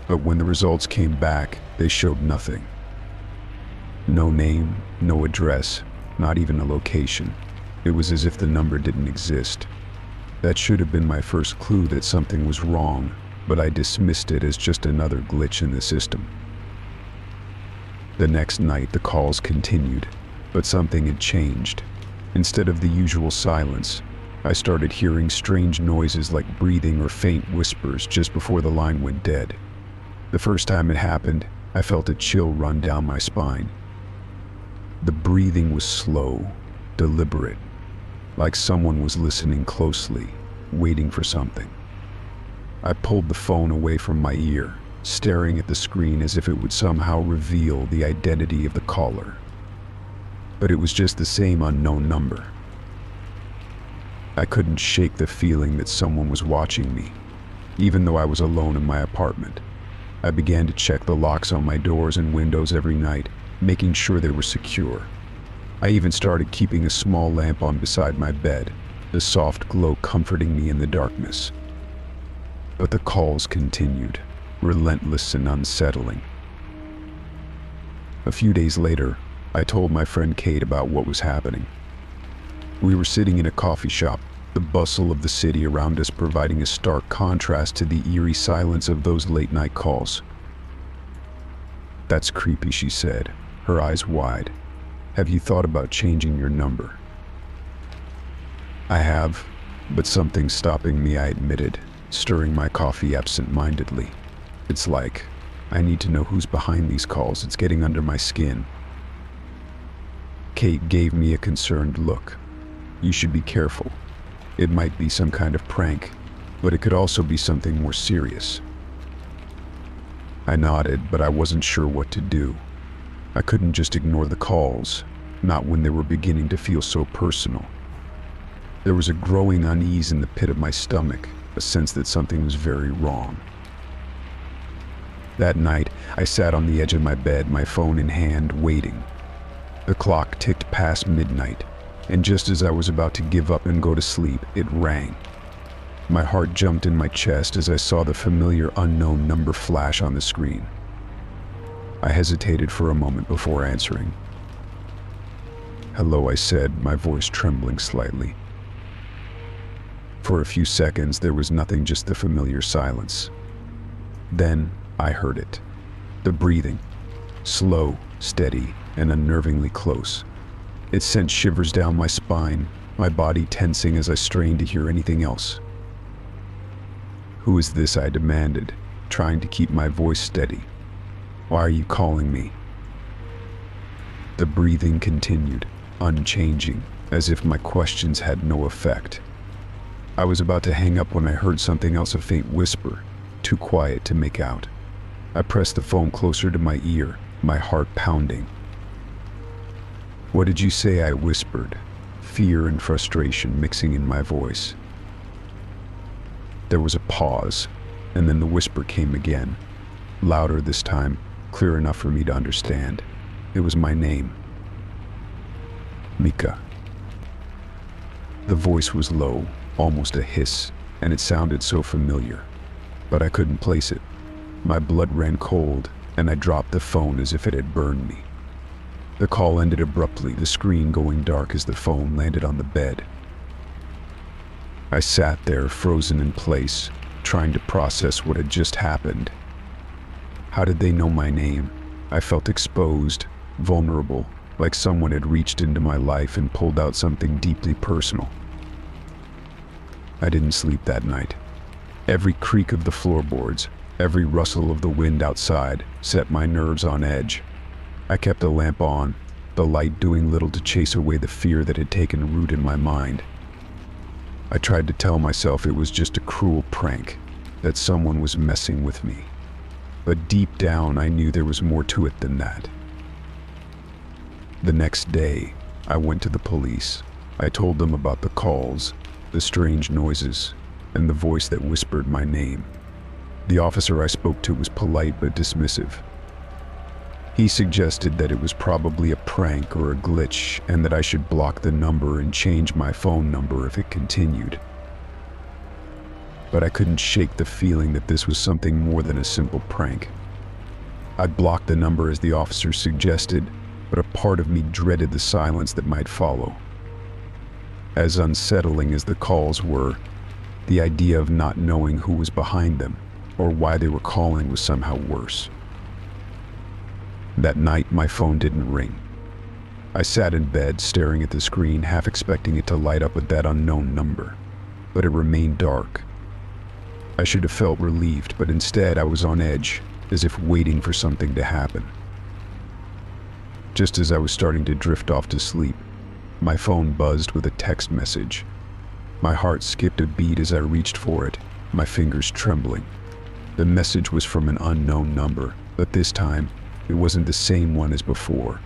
but when the results came back, they showed nothing. No name, no address, not even a location. It was as if the number didn't exist. That should have been my first clue that something was wrong, but I dismissed it as just another glitch in the system. The next night, the calls continued, but something had changed. Instead of the usual silence, I started hearing strange noises like breathing or faint whispers just before the line went dead. The first time it happened, I felt a chill run down my spine. The breathing was slow, deliberate, like someone was listening closely, waiting for something. I pulled the phone away from my ear, staring at the screen as if it would somehow reveal the identity of the caller. But it was just the same unknown number. I couldn't shake the feeling that someone was watching me, even though I was alone in my apartment. I began to check the locks on my doors and windows every night, making sure they were secure. I even started keeping a small lamp on beside my bed, the soft glow comforting me in the darkness. But the calls continued, relentless and unsettling. A few days later, I told my friend Kate about what was happening. We were sitting in a coffee shop, the bustle of the city around us providing a stark contrast to the eerie silence of those late-night calls. "That's creepy," she said, her eyes wide. "Have you thought about changing your number?" "I have, but something's stopping me," I admitted. stirring my coffee absent-mindedly. It's like, I need to know who's behind these calls. It's getting under my skin. Kate gave me a concerned look. You should be careful. It might be some kind of prank, but it could also be something more serious. I nodded, but I wasn't sure what to do. I couldn't just ignore the calls, not when they were beginning to feel so personal. There was a growing unease in the pit of my stomach, a sense that something was very wrong. That night, I sat on the edge of my bed, my phone in hand, waiting. The clock ticked past midnight, and just as I was about to give up and go to sleep, it rang. My heart jumped in my chest as I saw the familiar unknown number flash on the screen. I hesitated for a moment before answering. "Hello," I said, my voice trembling slightly. For a few seconds, there was nothing, just the familiar silence. Then I heard it. The breathing. Slow, steady, and unnervingly close. It sent shivers down my spine, my body tensing as I strained to hear anything else. "Who is this?" I demanded, trying to keep my voice steady. "Why are you calling me?" The breathing continued, unchanging, as if my questions had no effect. I was about to hang up when I heard something else, a faint whisper, too quiet to make out. I pressed the phone closer to my ear, my heart pounding. "What did you say?" I whispered, fear and frustration mixing in my voice. There was a pause, and then the whisper came again, louder this time, clear enough for me to understand. It was my name. "Mika." The voice was low, almost a hiss, and it sounded so familiar, but I couldn't place it. My blood ran cold, and I dropped the phone as if it had burned me. The call ended abruptly, the screen going dark as the phone landed on the bed. I sat there, frozen in place, trying to process what had just happened. How did they know my name? I felt exposed, vulnerable, like someone had reached into my life and pulled out something deeply personal. I didn't sleep that night. Every creak of the floorboards, every rustle of the wind outside set my nerves on edge. I kept the lamp on, the light doing little to chase away the fear that had taken root in my mind. I tried to tell myself it was just a cruel prank, that someone was messing with me. But deep down, I knew there was more to it than that. The next day, I went to the police. I told them about the calls, the strange noises, and the voice that whispered my name. The officer I spoke to was polite but dismissive. He suggested that it was probably a prank or a glitch, and that I should block the number and change my phone number if it continued. But I couldn't shake the feeling that this was something more than a simple prank. I'd blocked the number as the officer suggested, but a part of me dreaded the silence that might follow. As unsettling as the calls were, the idea of not knowing who was behind them or why they were calling was somehow worse. That night, my phone didn't ring. I sat in bed, staring at the screen, half expecting it to light up with that unknown number, but it remained dark. I should have felt relieved, but instead I was on edge, as if waiting for something to happen. Just as I was starting to drift off to sleep, my phone buzzed with a text message. My heart skipped a beat as I reached for it, my fingers trembling. The message was from an unknown number, but this time, it wasn't the same one as before.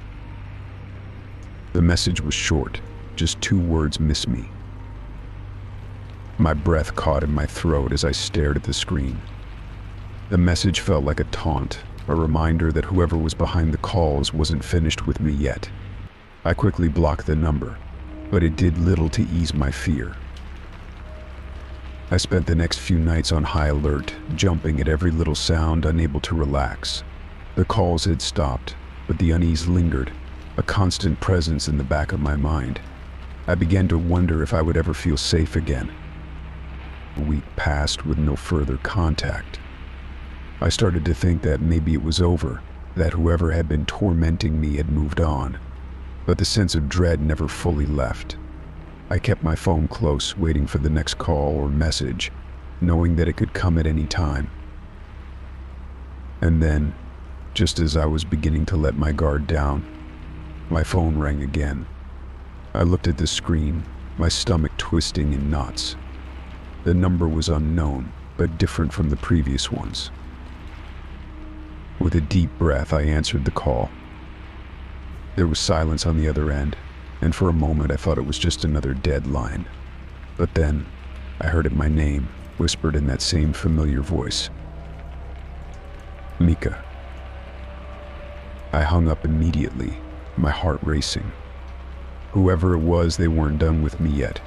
The message was short, just 2 words: "Miss me." My breath caught in my throat as I stared at the screen. The message felt like a taunt, a reminder that whoever was behind the calls wasn't finished with me yet. I quickly blocked the number, but it did little to ease my fear. I spent the next few nights on high alert, jumping at every little sound, unable to relax. The calls had stopped, but the unease lingered, a constant presence in the back of my mind. I began to wonder if I would ever feel safe again. A week passed with no further contact. I started to think that maybe it was over, that whoever had been tormenting me had moved on. But the sense of dread never fully left. I kept my phone close, waiting for the next call or message, knowing that it could come at any time. And then, just as I was beginning to let my guard down, my phone rang again. I looked at the screen, my stomach twisting in knots. The number was unknown, but different from the previous ones. With a deep breath, I answered the call. There was silence on the other end, and for a moment I thought it was just another dead line. But then, I heard my name, whispered in that same familiar voice. Mika. I hung up immediately, my heart racing. Whoever it was, they weren't done with me yet.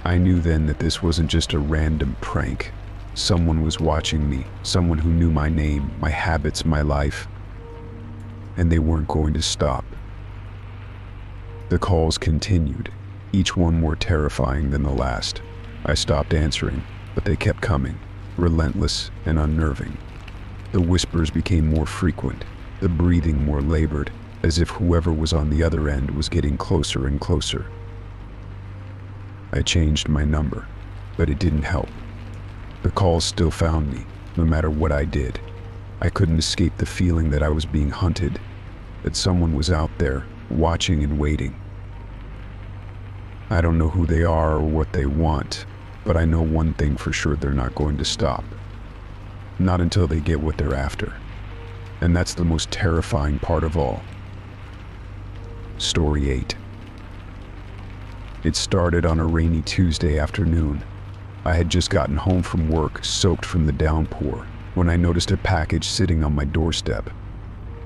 I knew then that this wasn't just a random prank. Someone was watching me, someone who knew my name, my habits, my life. And they weren't going to stop. The calls continued, each one more terrifying than the last. I stopped answering, but they kept coming, relentless and unnerving. The whispers became more frequent, the breathing more labored, as if whoever was on the other end was getting closer and closer. I changed my number, but it didn't help. The calls still found me, no matter what I did. I couldn't escape the feeling that I was being hunted, that someone was out there, watching and waiting. I don't know who they are or what they want, but I know one thing for sure: they're not going to stop. Not until they get what they're after. And that's the most terrifying part of all. Story 8. It started on a rainy Tuesday afternoon. I had just gotten home from work, soaked from the downpour, when I noticed a package sitting on my doorstep.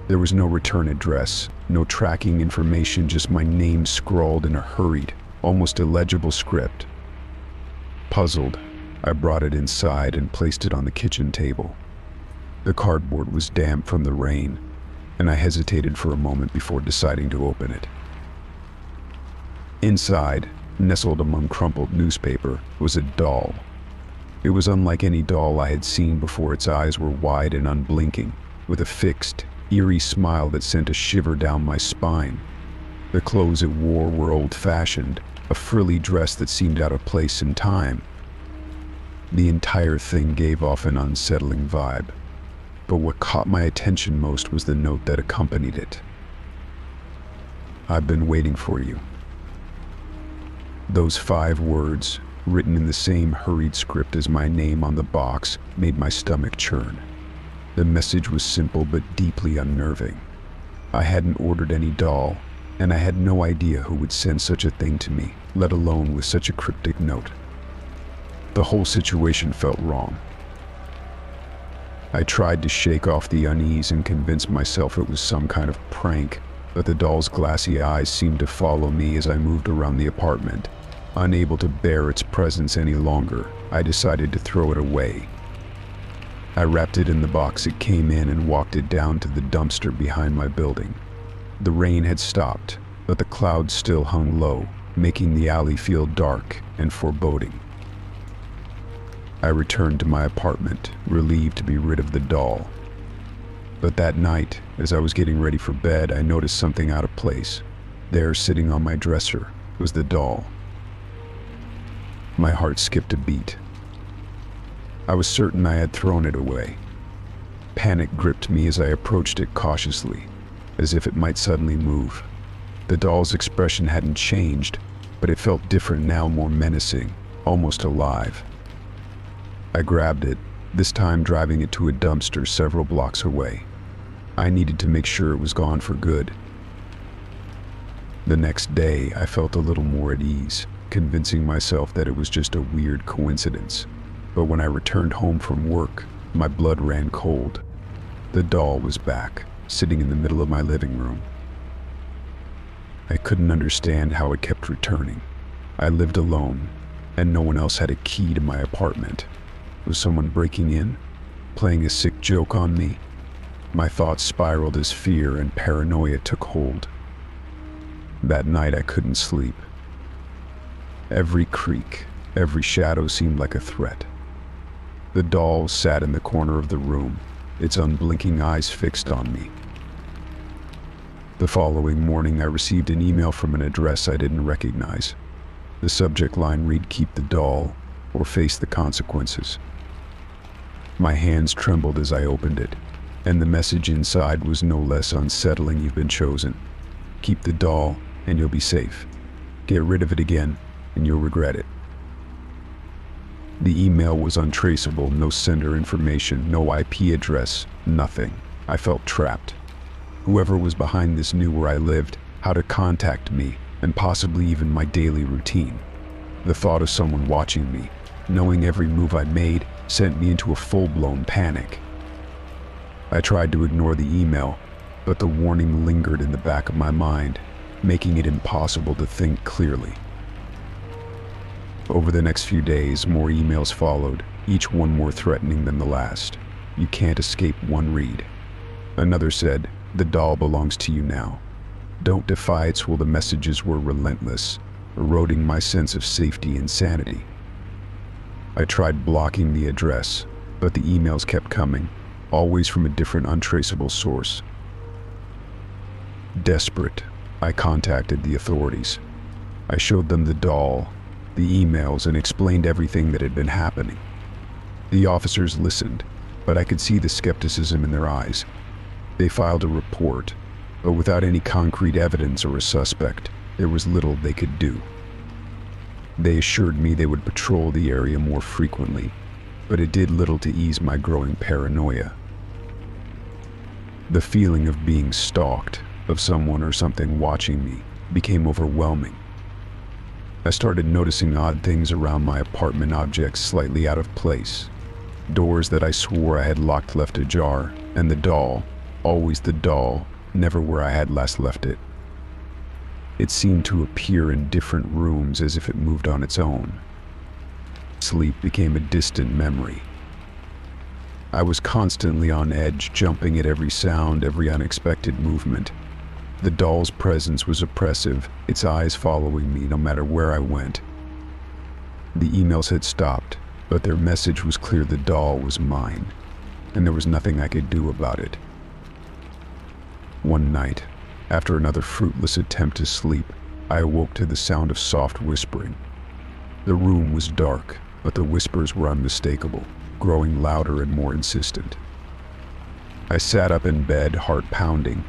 There was no return address, no tracking information, just my name scrawled in a hurried, almost illegible script. Puzzled, I brought it inside and placed it on the kitchen table. The cardboard was damp from the rain, and I hesitated for a moment before deciding to open it. Inside, nestled among crumpled newspaper, was a doll. It was unlike any doll I had seen before. Its eyes were wide and unblinking, with a fixed, eerie smile that sent a shiver down my spine. The clothes it wore were old-fashioned, a frilly dress that seemed out of place in time. The entire thing gave off an unsettling vibe, but what caught my attention most was the note that accompanied it. "I've been waiting for you." Those 5 words, written in the same hurried script as my name on the box, made my stomach churn. The message was simple but deeply unnerving. I hadn't ordered any doll, and I had no idea who would send such a thing to me, let alone with such a cryptic note. The whole situation felt wrong. I tried to shake off the unease and convince myself it was some kind of prank, but the doll's glassy eyes seemed to follow me as I moved around the apartment. Unable to bear its presence any longer, I decided to throw it away. I wrapped it in the box it came in and walked it down to the dumpster behind my building. The rain had stopped, but the clouds still hung low, making the alley feel dark and foreboding. I returned to my apartment, relieved to be rid of the doll. But that night, as I was getting ready for bed, I noticed something out of place. There, sitting on my dresser, was the doll. My heart skipped a beat. I was certain I had thrown it away. Panic gripped me as I approached it cautiously, as if it might suddenly move. The doll's expression hadn't changed, but it felt different now, more menacing, almost alive. I grabbed it, this time driving it to a dumpster several blocks away. I needed to make sure it was gone for good. The next day, I felt a little more at ease, convincing myself that it was just a weird coincidence. But when I returned home from work, my blood ran cold. The doll was back, sitting in the middle of my living room. I couldn't understand how it kept returning. I lived alone, and no one else had a key to my apartment. Was someone breaking in, playing a sick joke on me? My thoughts spiraled as fear and paranoia took hold. That night I couldn't sleep. Every creak, every shadow seemed like a threat. The doll sat in the corner of the room, its unblinking eyes fixed on me. The following morning I received an email from an address I didn't recognize. The subject line read, "Keep the doll or face the consequences." My hands trembled as I opened it, and the message inside was no less unsettling. You've been chosen. Keep the doll, and you'll be safe. Get rid of it again, and you'll regret it. The email was untraceable, no sender information, no IP address, nothing. I felt trapped. Whoever was behind this knew where I lived, how to contact me, and possibly even my daily routine. The thought of someone watching me, knowing every move I made, sent me into a full-blown panic. I tried to ignore the email, but the warning lingered in the back of my mind, making it impossible to think clearly. Over the next few days, more emails followed, each one more threatening than the last. You can't escape one read. Another said, the doll belongs to you now. Don't defy its will. The messages were relentless, eroding my sense of safety and sanity. I tried blocking the address, but the emails kept coming, always from a different untraceable source. Desperate, I contacted the authorities. I showed them the doll, the emails, and explained everything that had been happening. The officers listened, but I could see the skepticism in their eyes. They filed a report, but without any concrete evidence or a suspect, there was little they could do. They assured me they would patrol the area more frequently, but it did little to ease my growing paranoia. The feeling of being stalked, of someone or something watching me, became overwhelming. I started noticing odd things around my apartment, objects slightly out of place, doors that I swore I had locked left ajar, and the doll, always the doll, never where I had last left it. It seemed to appear in different rooms as if it moved on its own. Sleep became a distant memory. I was constantly on edge, jumping at every sound, every unexpected movement. The doll's presence was oppressive, its eyes following me no matter where I went. The emails had stopped, but their message was clear: the doll was mine, and there was nothing I could do about it. One night, after another fruitless attempt to sleep, I awoke to the sound of soft whispering. The room was dark, but the whispers were unmistakable, growing louder and more insistent. I sat up in bed, heart pounding,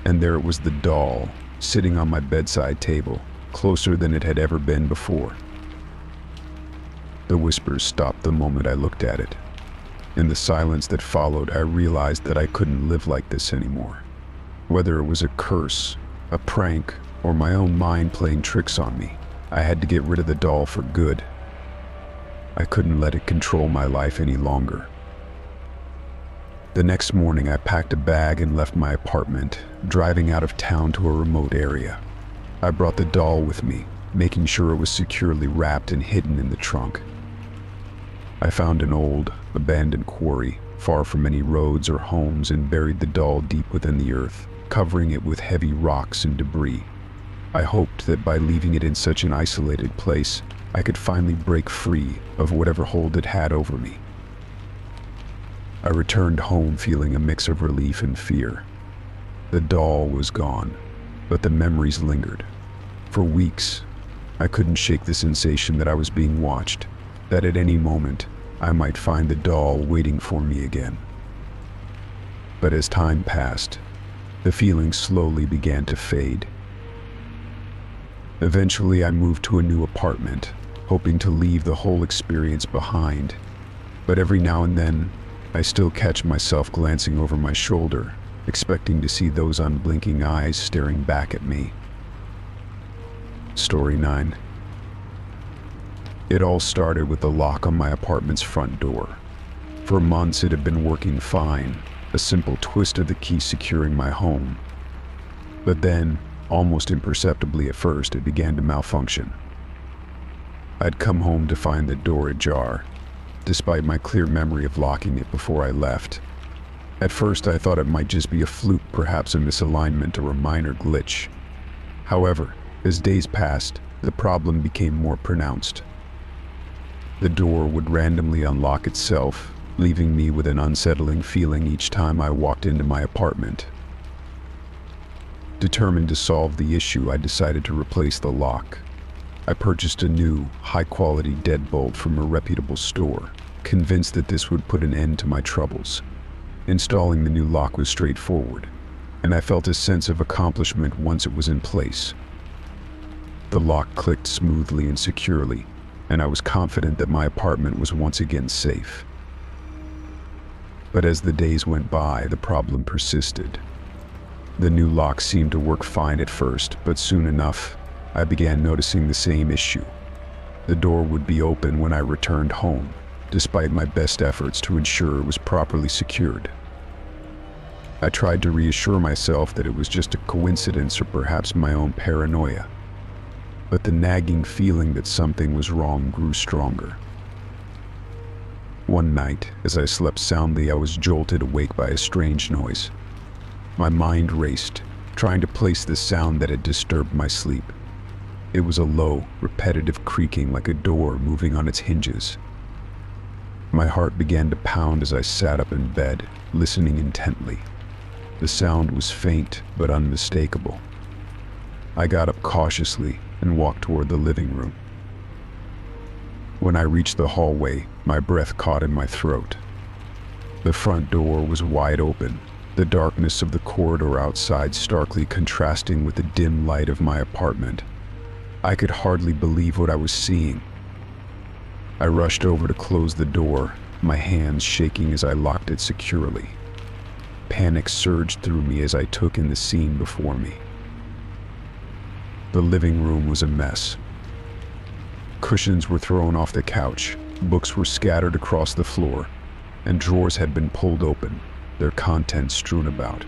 and there it was, the doll, sitting on my bedside table, closer than it had ever been before. The whispers stopped the moment I looked at it. In the silence that followed, I realized that I couldn't live like this anymore. Whether it was a curse, a prank, or my own mind playing tricks on me, I had to get rid of the doll for good. I couldn't let it control my life any longer. The next morning, I packed a bag and left my apartment, driving out of town to a remote area. I brought the doll with me, making sure it was securely wrapped and hidden in the trunk. I found an old, abandoned quarry, far from any roads or homes, and buried the doll deep within the earth, covering it with heavy rocks and debris. I hoped that by leaving it in such an isolated place, I could finally break free of whatever hold it had over me. I returned home feeling a mix of relief and fear. The doll was gone, but the memories lingered. For weeks, I couldn't shake the sensation that I was being watched, that at any moment, I might find the doll waiting for me again. But as time passed, the feeling slowly began to fade. Eventually, I moved to a new apartment, hoping to leave the whole experience behind. But every now and then, I still catch myself glancing over my shoulder, expecting to see those unblinking eyes staring back at me. Story 9. It all started with the lock on my apartment's front door. For months it had been working fine, a simple twist of the key securing my home. But then, almost imperceptibly at first, it began to malfunction. I'd come home to find the door ajar, despite my clear memory of locking it before I left. At first I thought it might just be a fluke, perhaps a misalignment or a minor glitch. However, as days passed, the problem became more pronounced. The door would randomly unlock itself, leaving me with an unsettling feeling each time I walked into my apartment. Determined to solve the issue, I decided to replace the lock. I purchased a new, high-quality deadbolt from a reputable store, convinced that this would put an end to my troubles. Installing the new lock was straightforward, and I felt a sense of accomplishment once it was in place. The lock clicked smoothly and securely, and I was confident that my apartment was once again safe. But as the days went by, the problem persisted. The new lock seemed to work fine at first, but soon enough, I began noticing the same issue. The door would be open when I returned home, despite my best efforts to ensure it was properly secured. I tried to reassure myself that it was just a coincidence or perhaps my own paranoia, but the nagging feeling that something was wrong grew stronger. One night, as I slept soundly, I was jolted awake by a strange noise. My mind raced, trying to place the sound that had disturbed my sleep. It was a low, repetitive creaking like a door moving on its hinges. My heart began to pound as I sat up in bed, listening intently. The sound was faint but unmistakable. I got up cautiously and walked toward the living room. When I reached the hallway, my breath caught in my throat. The front door was wide open, the darkness of the corridor outside starkly contrasting with the dim light of my apartment. I could hardly believe what I was seeing. I rushed over to close the door, my hands shaking as I locked it securely. Panic surged through me as I took in the scene before me. The living room was a mess. Cushions were thrown off the couch, books were scattered across the floor, and drawers had been pulled open, their contents strewn about.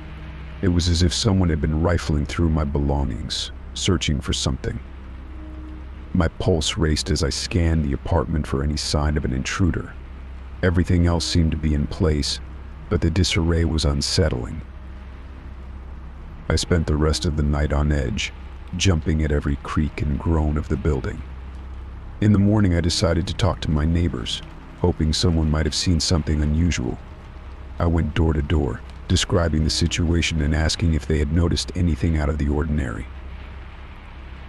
It was as if someone had been rifling through my belongings, searching for something. My pulse raced as I scanned the apartment for any sign of an intruder. Everything else seemed to be in place, but the disarray was unsettling. I spent the rest of the night on edge, jumping at every creak and groan of the building. In the morning, I decided to talk to my neighbors, hoping someone might have seen something unusual. I went door to door, describing the situation and asking if they had noticed anything out of the ordinary.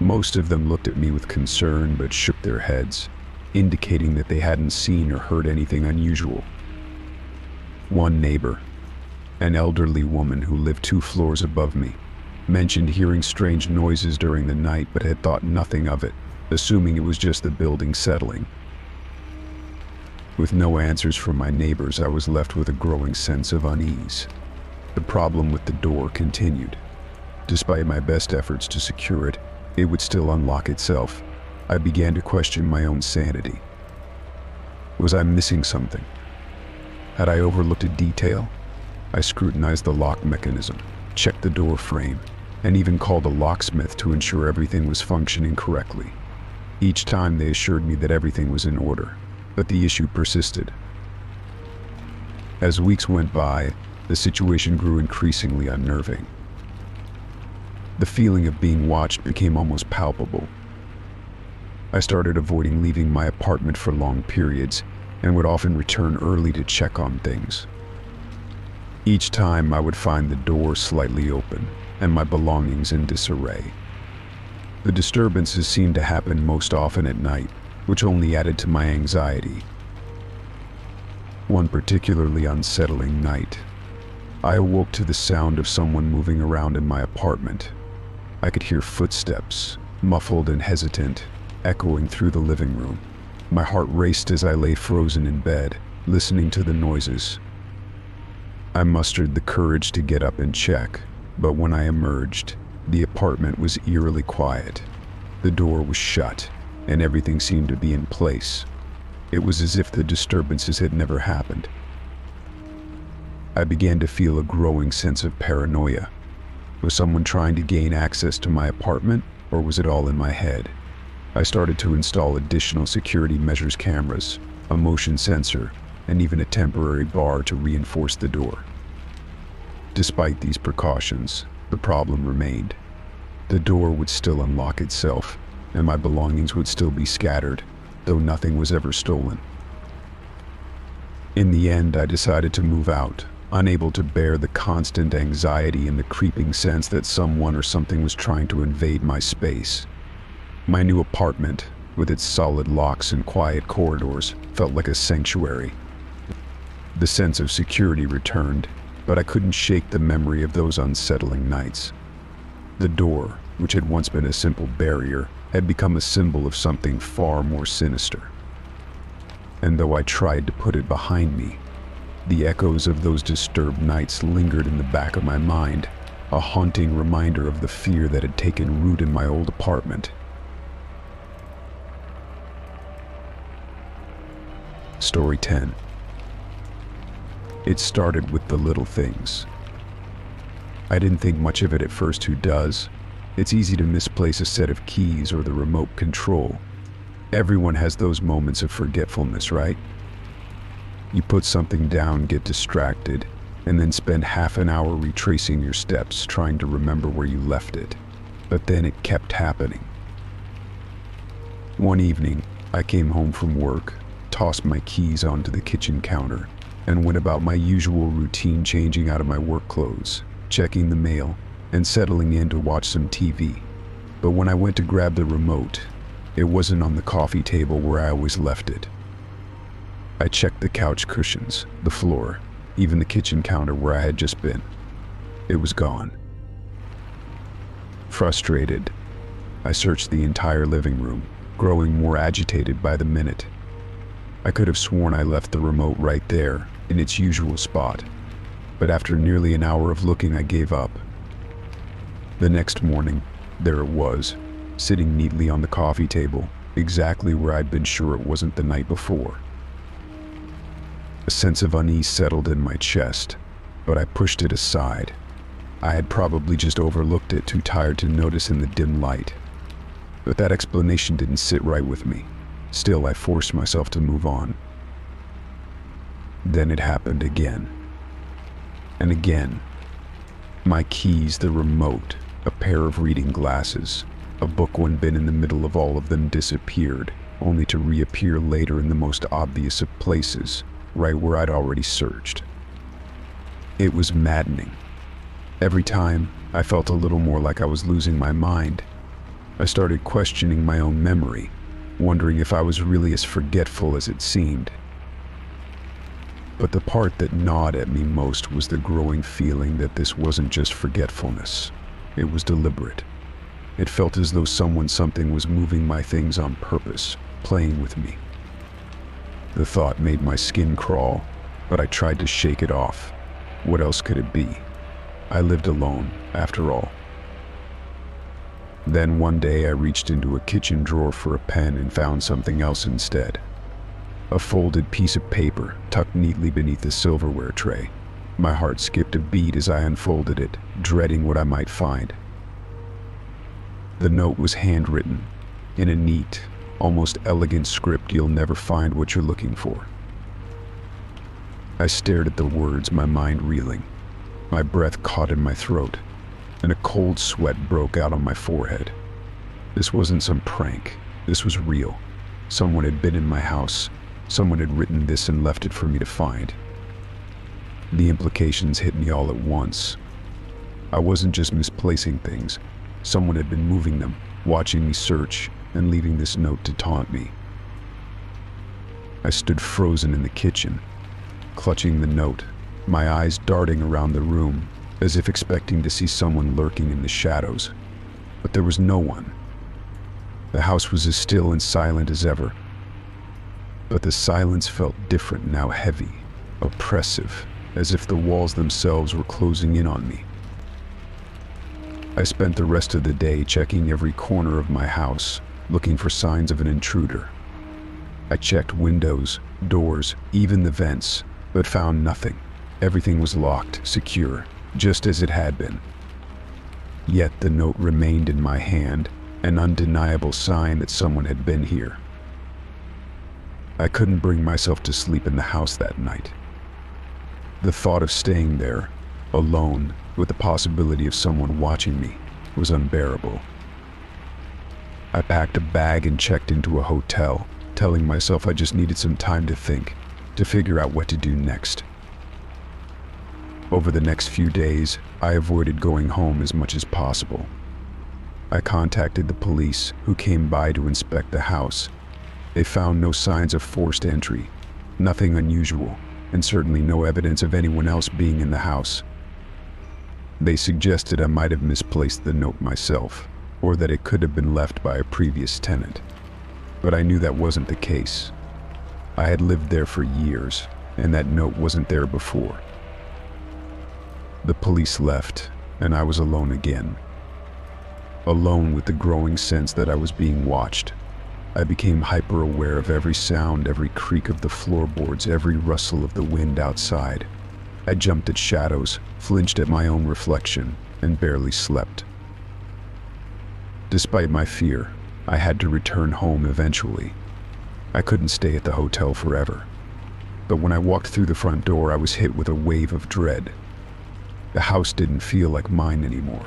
Most of them looked at me with concern but shook their heads, indicating that they hadn't seen or heard anything unusual. One neighbor, an elderly woman who lived 2 floors above me, mentioned hearing strange noises during the night but had thought nothing of it, assuming it was just the building settling. With no answers from my neighbors, I was left with a growing sense of unease. The problem with the door continued. Despite my best efforts to secure it, it would still unlock itself. I began to question my own sanity. Was I missing something? Had I overlooked a detail? I scrutinized the lock mechanism, checked the door frame, and even called a locksmith to ensure everything was functioning correctly. Each time they assured me that everything was in order, but the issue persisted. As weeks went by, the situation grew increasingly unnerving. The feeling of being watched became almost palpable. I started avoiding leaving my apartment for long periods and would often return early to check on things. Each time I would find the door slightly open and my belongings in disarray. The disturbances seemed to happen most often at night, which only added to my anxiety. One particularly unsettling night, I awoke to the sound of someone moving around in my apartment. I could hear footsteps, muffled and hesitant, echoing through the living room. My heart raced as I lay frozen in bed, listening to the noises. I mustered the courage to get up and check, but when I emerged, the apartment was eerily quiet. The door was shut, and everything seemed to be in place. It was as if the disturbances had never happened. I began to feel a growing sense of paranoia. Was someone trying to gain access to my apartment, or was it all in my head? I started to install additional security measures, cameras, a motion sensor, and even a temporary bar to reinforce the door. Despite these precautions, the problem remained. The door would still unlock itself, and my belongings would still be scattered, though nothing was ever stolen. In the end, I decided to move out, unable to bear the constant anxiety and the creeping sense that someone or something was trying to invade my space. My new apartment, with its solid locks and quiet corridors, felt like a sanctuary. The sense of security returned, but I couldn't shake the memory of those unsettling nights. The door, which had once been a simple barrier, had become a symbol of something far more sinister. And though I tried to put it behind me, the echoes of those disturbed nights lingered in the back of my mind, a haunting reminder of the fear that had taken root in my old apartment. Story 10. It started with the little things. I didn't think much of it at first. Who does? It's easy to misplace a set of keys or the remote control. Everyone has those moments of forgetfulness, right? You put something down, get distracted, and then spend half an hour retracing your steps, trying to remember where you left it. But then it kept happening. One evening, I came home from work, tossed my keys onto the kitchen counter, and went about my usual routine, changing out of my work clothes, checking the mail, and settling in to watch some TV. But when I went to grab the remote, it wasn't on the coffee table where I always left it. I checked the couch cushions, the floor, even the kitchen counter where I had just been. It was gone. Frustrated, I searched the entire living room, growing more agitated by the minute. I could have sworn I left the remote right there, in its usual spot, but after nearly an hour of looking, I gave up. The next morning, there it was, sitting neatly on the coffee table, exactly where I'd been sure it wasn't the night before. A sense of unease settled in my chest, but I pushed it aside. I had probably just overlooked it, too tired to notice in the dim light. But that explanation didn't sit right with me. Still, I forced myself to move on. Then it happened again. And again. My keys, the remote, a pair of reading glasses, a book when been in the middle of all of them disappeared, only to reappear later in the most obvious of places, right where I'd already searched. It was maddening. Every time, I felt a little more like I was losing my mind. I started questioning my own memory, wondering if I was really as forgetful as it seemed. But the part that gnawed at me most was the growing feeling that this wasn't just forgetfulness. It was deliberate. It felt as though something was moving my things on purpose, playing with me. The thought made my skin crawl, but I tried to shake it off. What else could it be? I lived alone, after all. Then one day I reached into a kitchen drawer for a pen and found something else instead. A folded piece of paper tucked neatly beneath the silverware tray. My heart skipped a beat as I unfolded it, dreading what I might find. The note was handwritten, in a neat, almost elegant script you'll never find what you're looking for. I stared at the words, my mind reeling. My breath caught in my throat, and a cold sweat broke out on my forehead. This wasn't some prank. This was real. Someone had been in my house. Someone had written this and left it for me to find. The implications hit me all at once. I wasn't just misplacing things. Someone had been moving them, watching me search, and leaving this note to taunt me. I stood frozen in the kitchen, clutching the note, my eyes darting around the room, as if expecting to see someone lurking in the shadows. But there was no one. The house was as still and silent as ever. But the silence felt different now, heavy, oppressive, as if the walls themselves were closing in on me. I spent the rest of the day checking every corner of my house, looking for signs of an intruder. I checked windows, doors, even the vents, but found nothing. Everything was locked, secure, just as it had been. Yet the note remained in my hand, an undeniable sign that someone had been here. I couldn't bring myself to sleep in the house that night. The thought of staying there, alone, with the possibility of someone watching me, was unbearable. I packed a bag and checked into a hotel, telling myself I just needed some time to think, to figure out what to do next. Over the next few days, I avoided going home as much as possible. I contacted the police, who came by to inspect the house, They found no signs of forced entry, nothing unusual, and certainly no evidence of anyone else being in the house. They suggested I might have misplaced the note myself, or that it could have been left by a previous tenant. But I knew that wasn't the case. I had lived there for years, and that note wasn't there before. The police left, and I was alone again. Alone with the growing sense that I was being watched. I became hyper-aware of every sound, every creak of the floorboards, every rustle of the wind outside. I jumped at shadows, flinched at my own reflection, and barely slept. Despite my fear, I had to return home eventually. I couldn't stay at the hotel forever. But when I walked through the front door, I was hit with a wave of dread. The house didn't feel like mine anymore.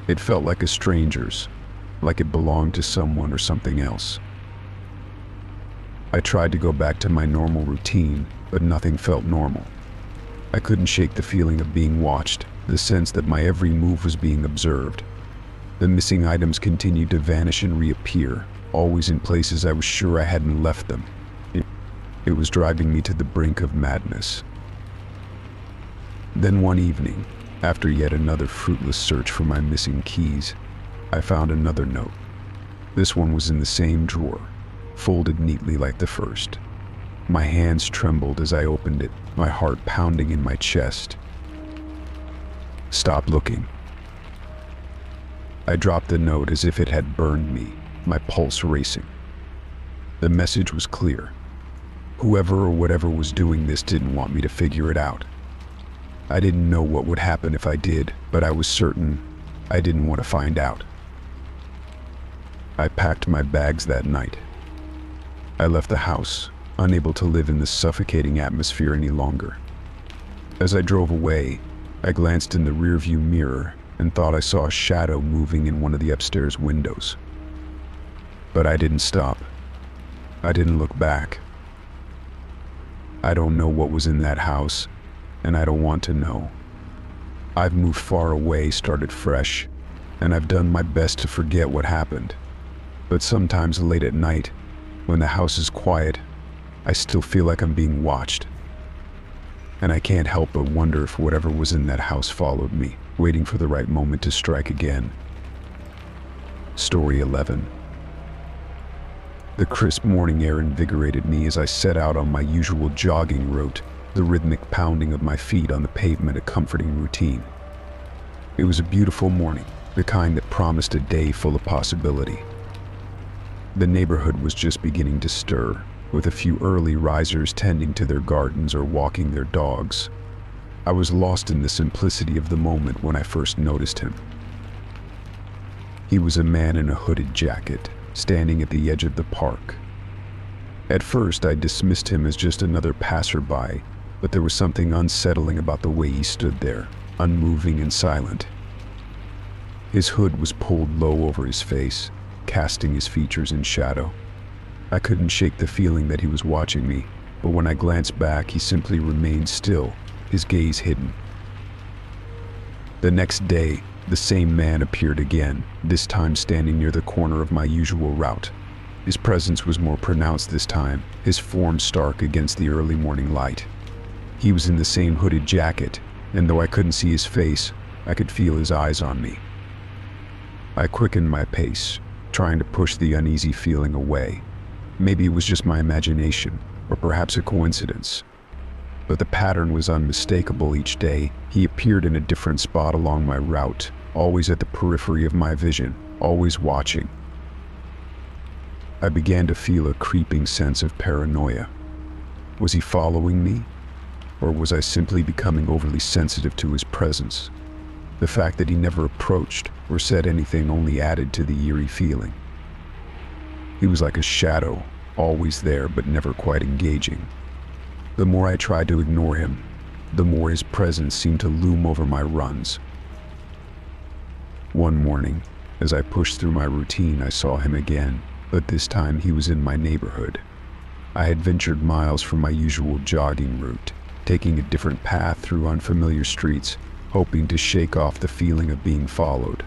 It felt like a stranger's, like it belonged to someone or something else. I tried to go back to my normal routine, but nothing felt normal. I couldn't shake the feeling of being watched, the sense that my every move was being observed. The missing items continued to vanish and reappear, always in places I was sure I hadn't left them. It was driving me to the brink of madness. Then one evening, after yet another fruitless search for my missing keys, I found another note. This one was in the same drawer, folded neatly like the first. My hands trembled as I opened it, my heart pounding in my chest. "Stop looking." I dropped the note as if it had burned me, my pulse racing. The message was clear. Whoever or whatever was doing this didn't want me to figure it out. I didn't know what would happen if I did, but I was certain I didn't want to find out. I packed my bags that night. I left the house, unable to live in this suffocating atmosphere any longer. As I drove away, I glanced in the rearview mirror and thought I saw a shadow moving in one of the upstairs windows. But I didn't stop. I didn't look back. I don't know what was in that house, and I don't want to know. I've moved far away, started fresh, and I've done my best to forget what happened. But sometimes late at night, when the house is quiet, I still feel like I'm being watched. And I can't help but wonder if whatever was in that house followed me, waiting for the right moment to strike again. Story 11. The crisp morning air invigorated me as I set out on my usual jogging route, the rhythmic pounding of my feet on the pavement a comforting routine. It was a beautiful morning, the kind that promised a day full of possibility. The neighborhood was just beginning to stir, with a few early risers tending to their gardens or walking their dogs. I was lost in the simplicity of the moment when I first noticed him. He was a man in a hooded jacket, standing at the edge of the park. At first, I dismissed him as just another passerby, but there was something unsettling about the way he stood there, unmoving and silent. His hood was pulled low over his face, casting his features in shadow. I couldn't shake the feeling that he was watching me, but when I glanced back, he simply remained still, his gaze hidden. The next day, the same man appeared again, this time standing near the corner of my usual route. His presence was more pronounced this time, his form stark against the early morning light. He was in the same hooded jacket, and though I couldn't see his face, I could feel his eyes on me. I quickened my pace, trying to push the uneasy feeling away. Maybe it was just my imagination, or perhaps a coincidence. But the pattern was unmistakable each day. He appeared in a different spot along my route, always at the periphery of my vision, always watching. I began to feel a creeping sense of paranoia. Was he following me? Or was I simply becoming overly sensitive to his presence? The fact that he never approached or said anything only added to the eerie feeling. He was like a shadow, always there but never quite engaging. The more I tried to ignore him, the more his presence seemed to loom over my runs. One morning, as I pushed through my routine, I saw him again, but this time he was in my neighborhood. I had ventured miles from my usual jogging route, taking a different path through unfamiliar streets, hoping to shake off the feeling of being followed.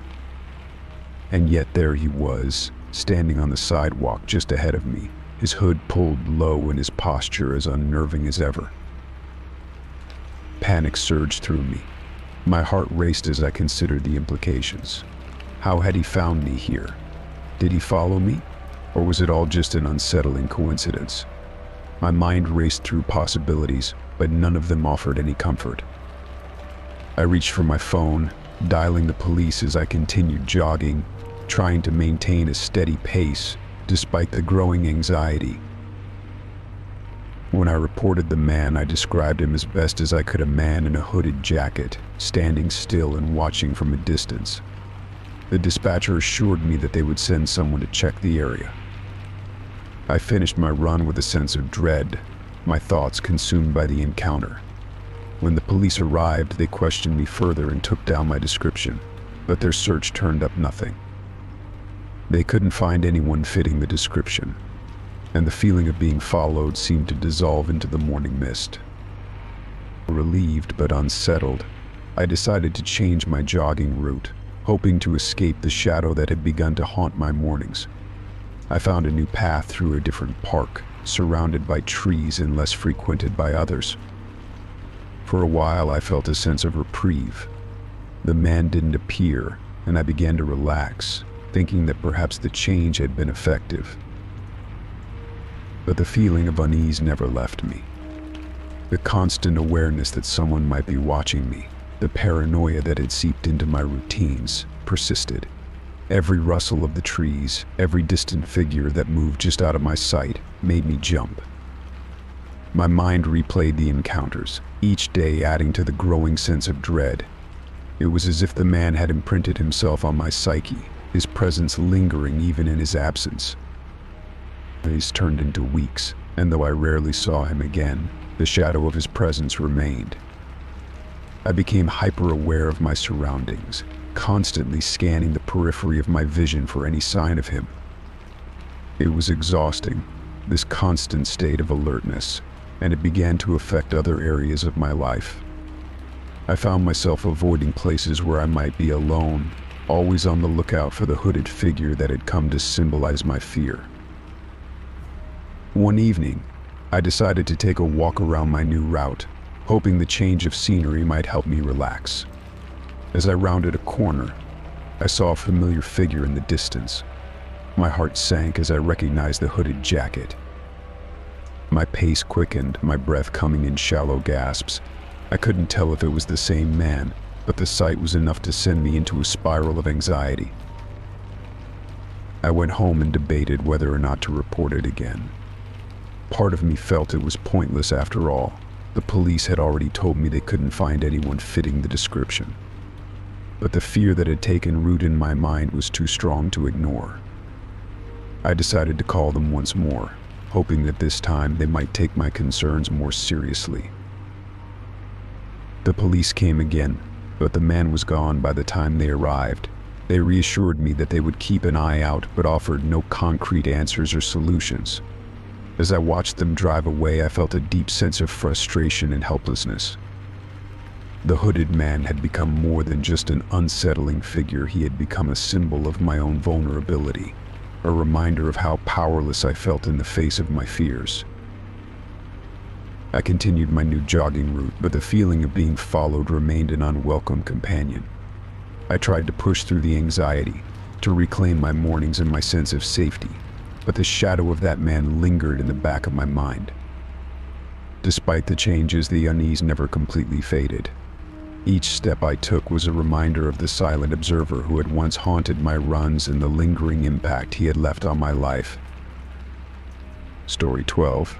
And yet there he was, standing on the sidewalk just ahead of me, his hood pulled low and his posture as unnerving as ever. Panic surged through me. My heart raced as I considered the implications. How had he found me here? Did he follow me? Or was it all just an unsettling coincidence? My mind raced through possibilities, but none of them offered any comfort. I reached for my phone, dialing the police as I continued jogging, trying to maintain a steady pace despite the growing anxiety. When I reported the man, I described him as best as I could: a man in a hooded jacket, standing still and watching from a distance. The dispatcher assured me that they would send someone to check the area. I finished my run with a sense of dread, my thoughts consumed by the encounter. When the police arrived, they questioned me further and took down my description, but their search turned up nothing. They couldn't find anyone fitting the description, and the feeling of being followed seemed to dissolve into the morning mist. Relieved but unsettled, I decided to change my jogging route, hoping to escape the shadow that had begun to haunt my mornings. I found a new path through a different park, surrounded by trees and less frequented by others. For a while, I felt a sense of reprieve. The man didn't appear, and I began to relax, thinking that perhaps the change had been effective. But the feeling of unease never left me. The constant awareness that someone might be watching me, the paranoia that had seeped into my routines, persisted. Every rustle of the trees, every distant figure that moved just out of my sight, made me jump. My mind replayed the encounters, each day adding to the growing sense of dread. It was as if the man had imprinted himself on my psyche, his presence lingering even in his absence. Days turned into weeks, and though I rarely saw him again, the shadow of his presence remained. I became hyper-aware of my surroundings, constantly scanning the periphery of my vision for any sign of him. It was exhausting, this constant state of alertness, and it began to affect other areas of my life. I found myself avoiding places where I might be alone, always on the lookout for the hooded figure that had come to symbolize my fear. One evening, I decided to take a walk around my new route, hoping the change of scenery might help me relax. As I rounded a corner, I saw a familiar figure in the distance. My heart sank as I recognized the hooded jacket. My pace quickened, my breath coming in shallow gasps. I couldn't tell if it was the same man, but the sight was enough to send me into a spiral of anxiety. I went home and debated whether or not to report it again. Part of me felt it was pointless after all. The police had already told me they couldn't find anyone fitting the description. But the fear that had taken root in my mind was too strong to ignore. I decided to call them once more, hoping that this time they might take my concerns more seriously. The police came again, but the man was gone by the time they arrived. They reassured me that they would keep an eye out, but offered no concrete answers or solutions. As I watched them drive away, I felt a deep sense of frustration and helplessness. The hooded man had become more than just an unsettling figure. He had become a symbol of my own vulnerability, a reminder of how powerless I felt in the face of my fears. I continued my new jogging route, but the feeling of being followed remained an unwelcome companion. I tried to push through the anxiety, to reclaim my mornings and my sense of safety, but the shadow of that man lingered in the back of my mind. Despite the changes, the unease never completely faded. Each step I took was a reminder of the silent observer who had once haunted my runs and the lingering impact he had left on my life. Story 12.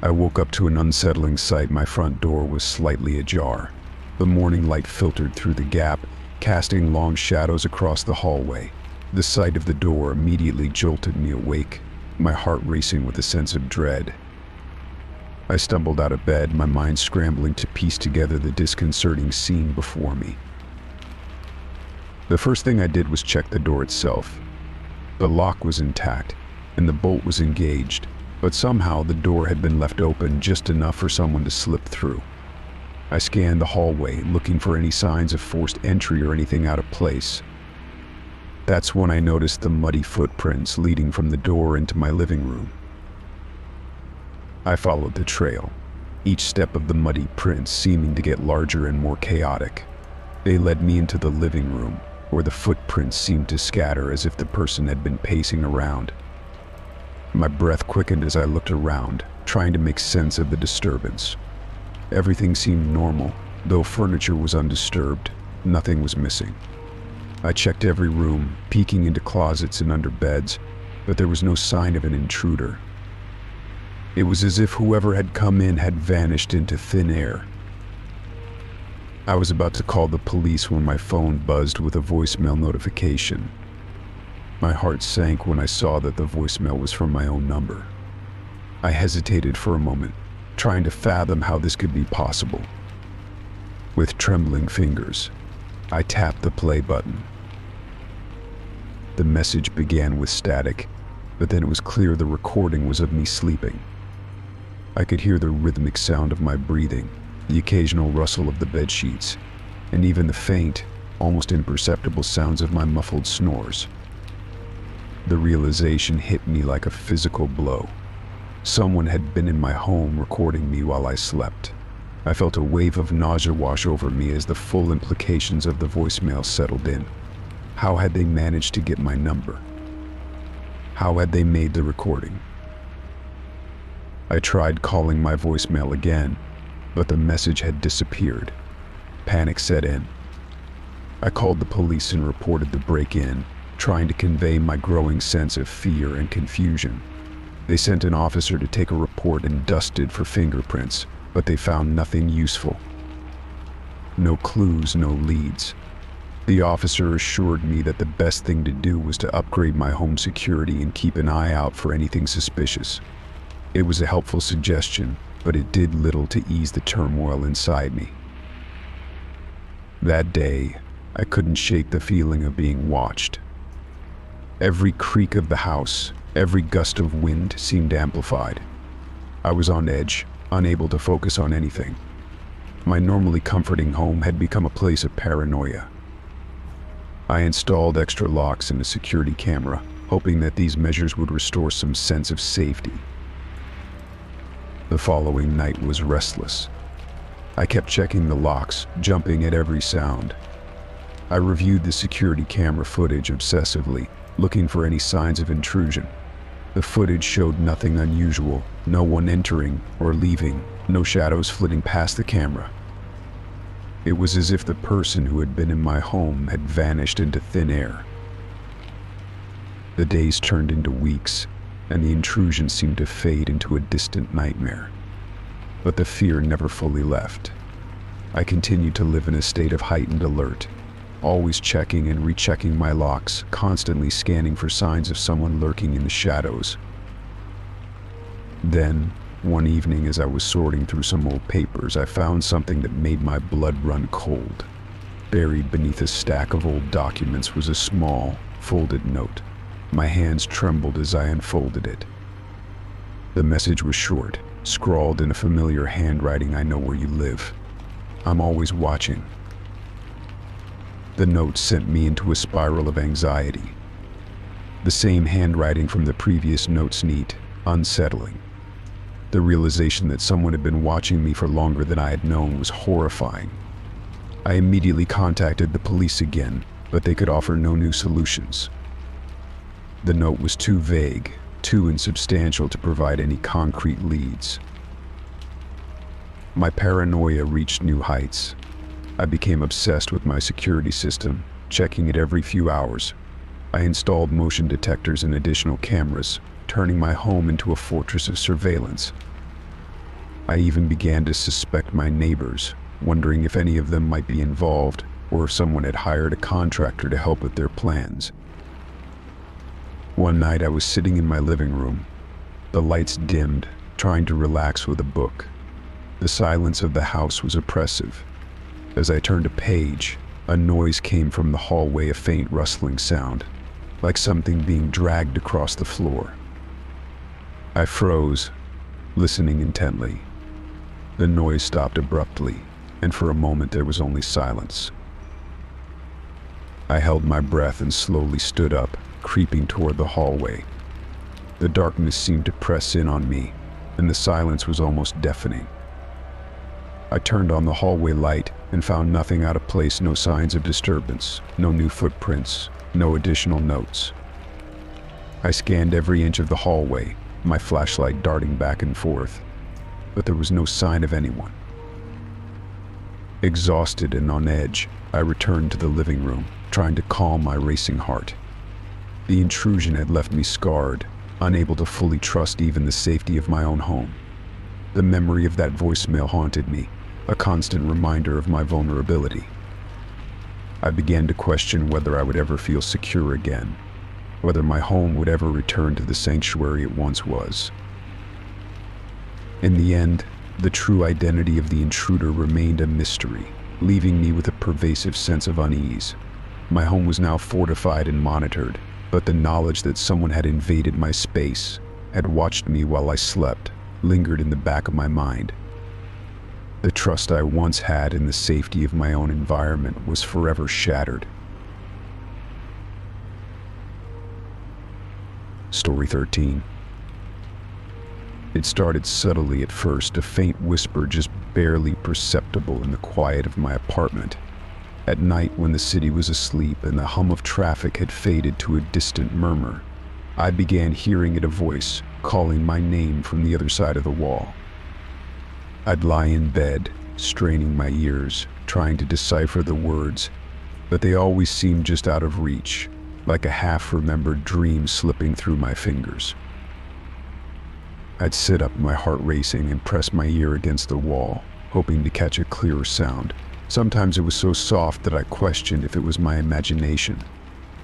I woke up to an unsettling sight. My front door was slightly ajar. The morning light filtered through the gap, casting long shadows across the hallway. The sight of the door immediately jolted me awake, my heart racing with a sense of dread. I stumbled out of bed, my mind scrambling to piece together the disconcerting scene before me. The first thing I did was check the door itself. The lock was intact, and the bolt was engaged, but somehow the door had been left open just enough for someone to slip through. I scanned the hallway, looking for any signs of forced entry or anything out of place. That's when I noticed the muddy footprints leading from the door into my living room. I followed the trail, each step of the muddy prints seeming to get larger and more chaotic. They led me into the living room, where the footprints seemed to scatter as if the person had been pacing around. My breath quickened as I looked around, trying to make sense of the disturbance. Everything seemed normal, though furniture was undisturbed. Nothing was missing. I checked every room, peeking into closets and under beds, but there was no sign of an intruder. It was as if whoever had come in had vanished into thin air. I was about to call the police when my phone buzzed with a voicemail notification. My heart sank when I saw that the voicemail was from my own number. I hesitated for a moment, trying to fathom how this could be possible. With trembling fingers, I tapped the play button. The message began with static, but then it was clear the recording was of me sleeping. I could hear the rhythmic sound of my breathing, the occasional rustle of the bedsheets, and even the faint, almost imperceptible sounds of my muffled snores. The realization hit me like a physical blow. Someone had been in my home recording me while I slept. I felt a wave of nausea wash over me as the full implications of the voicemail settled in. How had they managed to get my number? How had they made the recording? I tried calling my voicemail again, but the message had disappeared. Panic set in. I called the police and reported the break-in, trying to convey my growing sense of fear and confusion. They sent an officer to take a report and dusted for fingerprints, but they found nothing useful. No clues, no leads. The officer assured me that the best thing to do was to upgrade my home security and keep an eye out for anything suspicious. It was a helpful suggestion, but it did little to ease the turmoil inside me. That day, I couldn't shake the feeling of being watched. Every creak of the house, every gust of wind seemed amplified. I was on edge, unable to focus on anything. My normally comforting home had become a place of paranoia. I installed extra locks and a security camera, hoping that these measures would restore some sense of safety. The following night was restless. I kept checking the locks, jumping at every sound. I reviewed the security camera footage obsessively, looking for any signs of intrusion. The footage showed nothing unusual, no one entering or leaving, no shadows flitting past the camera. It was as if the person who had been in my home had vanished into thin air. The days turned into weeks, and the intrusion seemed to fade into a distant nightmare. But the fear never fully left. I continued to live in a state of heightened alert, always checking and rechecking my locks, constantly scanning for signs of someone lurking in the shadows. Then, one evening as I was sorting through some old papers, I found something that made my blood run cold. Buried beneath a stack of old documents was a small, folded note. My hands trembled as I unfolded it. The message was short, scrawled in a familiar handwriting. "I know where you live. I'm always watching." The note sent me into a spiral of anxiety. The same handwriting from the previous notes, neat, unsettling. The realization that someone had been watching me for longer than I had known was horrifying. I immediately contacted the police again, but they could offer no new solutions. The note was too vague, too insubstantial to provide any concrete leads. My paranoia reached new heights. I became obsessed with my security system, checking it every few hours. I installed motion detectors and additional cameras, turning my home into a fortress of surveillance. I even began to suspect my neighbors, wondering if any of them might be involved, or if someone had hired a contractor to help with their plans. One night I was sitting in my living room, the lights dimmed, trying to relax with a book. The silence of the house was oppressive. As I turned a page, a noise came from the hallway, a faint rustling sound, like something being dragged across the floor. I froze, listening intently. The noise stopped abruptly, and for a moment there was only silence. I held my breath and slowly stood up, creeping toward the hallway. The darkness seemed to press in on me, and the silence was almost deafening. I turned on the hallway light and found nothing out of place, no signs of disturbance, no new footprints, no additional notes. I scanned every inch of the hallway, my flashlight darting back and forth, but there was no sign of anyone. Exhausted and on edge, I returned to the living room, trying to calm my racing heart. The intrusion had left me scarred, unable to fully trust even the safety of my own home. The memory of that voicemail haunted me, a constant reminder of my vulnerability. I began to question whether I would ever feel secure again, whether my home would ever return to the sanctuary it once was. In the end, the true identity of the intruder remained a mystery, leaving me with a pervasive sense of unease. My home was now fortified and monitored, but the knowledge that someone had invaded my space, had watched me while I slept, lingered in the back of my mind. The trust I once had in the safety of my own environment was forever shattered. Story 13. It started subtly at first, a faint whisper just barely perceptible in the quiet of my apartment. At night, when the city was asleep and the hum of traffic had faded to a distant murmur, I began hearing it, a voice calling my name from the other side of the wall. I'd lie in bed, straining my ears, trying to decipher the words, but they always seemed just out of reach, like a half-remembered dream slipping through my fingers. I'd sit up, my heart racing, and press my ear against the wall, hoping to catch a clearer sound. Sometimes it was so soft that I questioned if it was my imagination.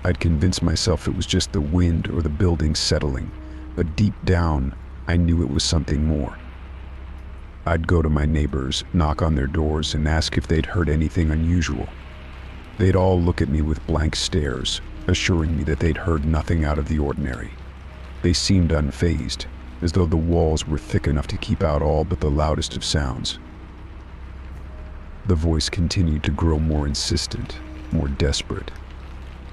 I'd convince myself it was just the wind or the building settling, but deep down, I knew it was something more. I'd go to my neighbors, knock on their doors, and ask if they'd heard anything unusual. They'd all look at me with blank stares, assuring me that they'd heard nothing out of the ordinary. They seemed unfazed, as though the walls were thick enough to keep out all but the loudest of sounds. The voice continued to grow more insistent, more desperate.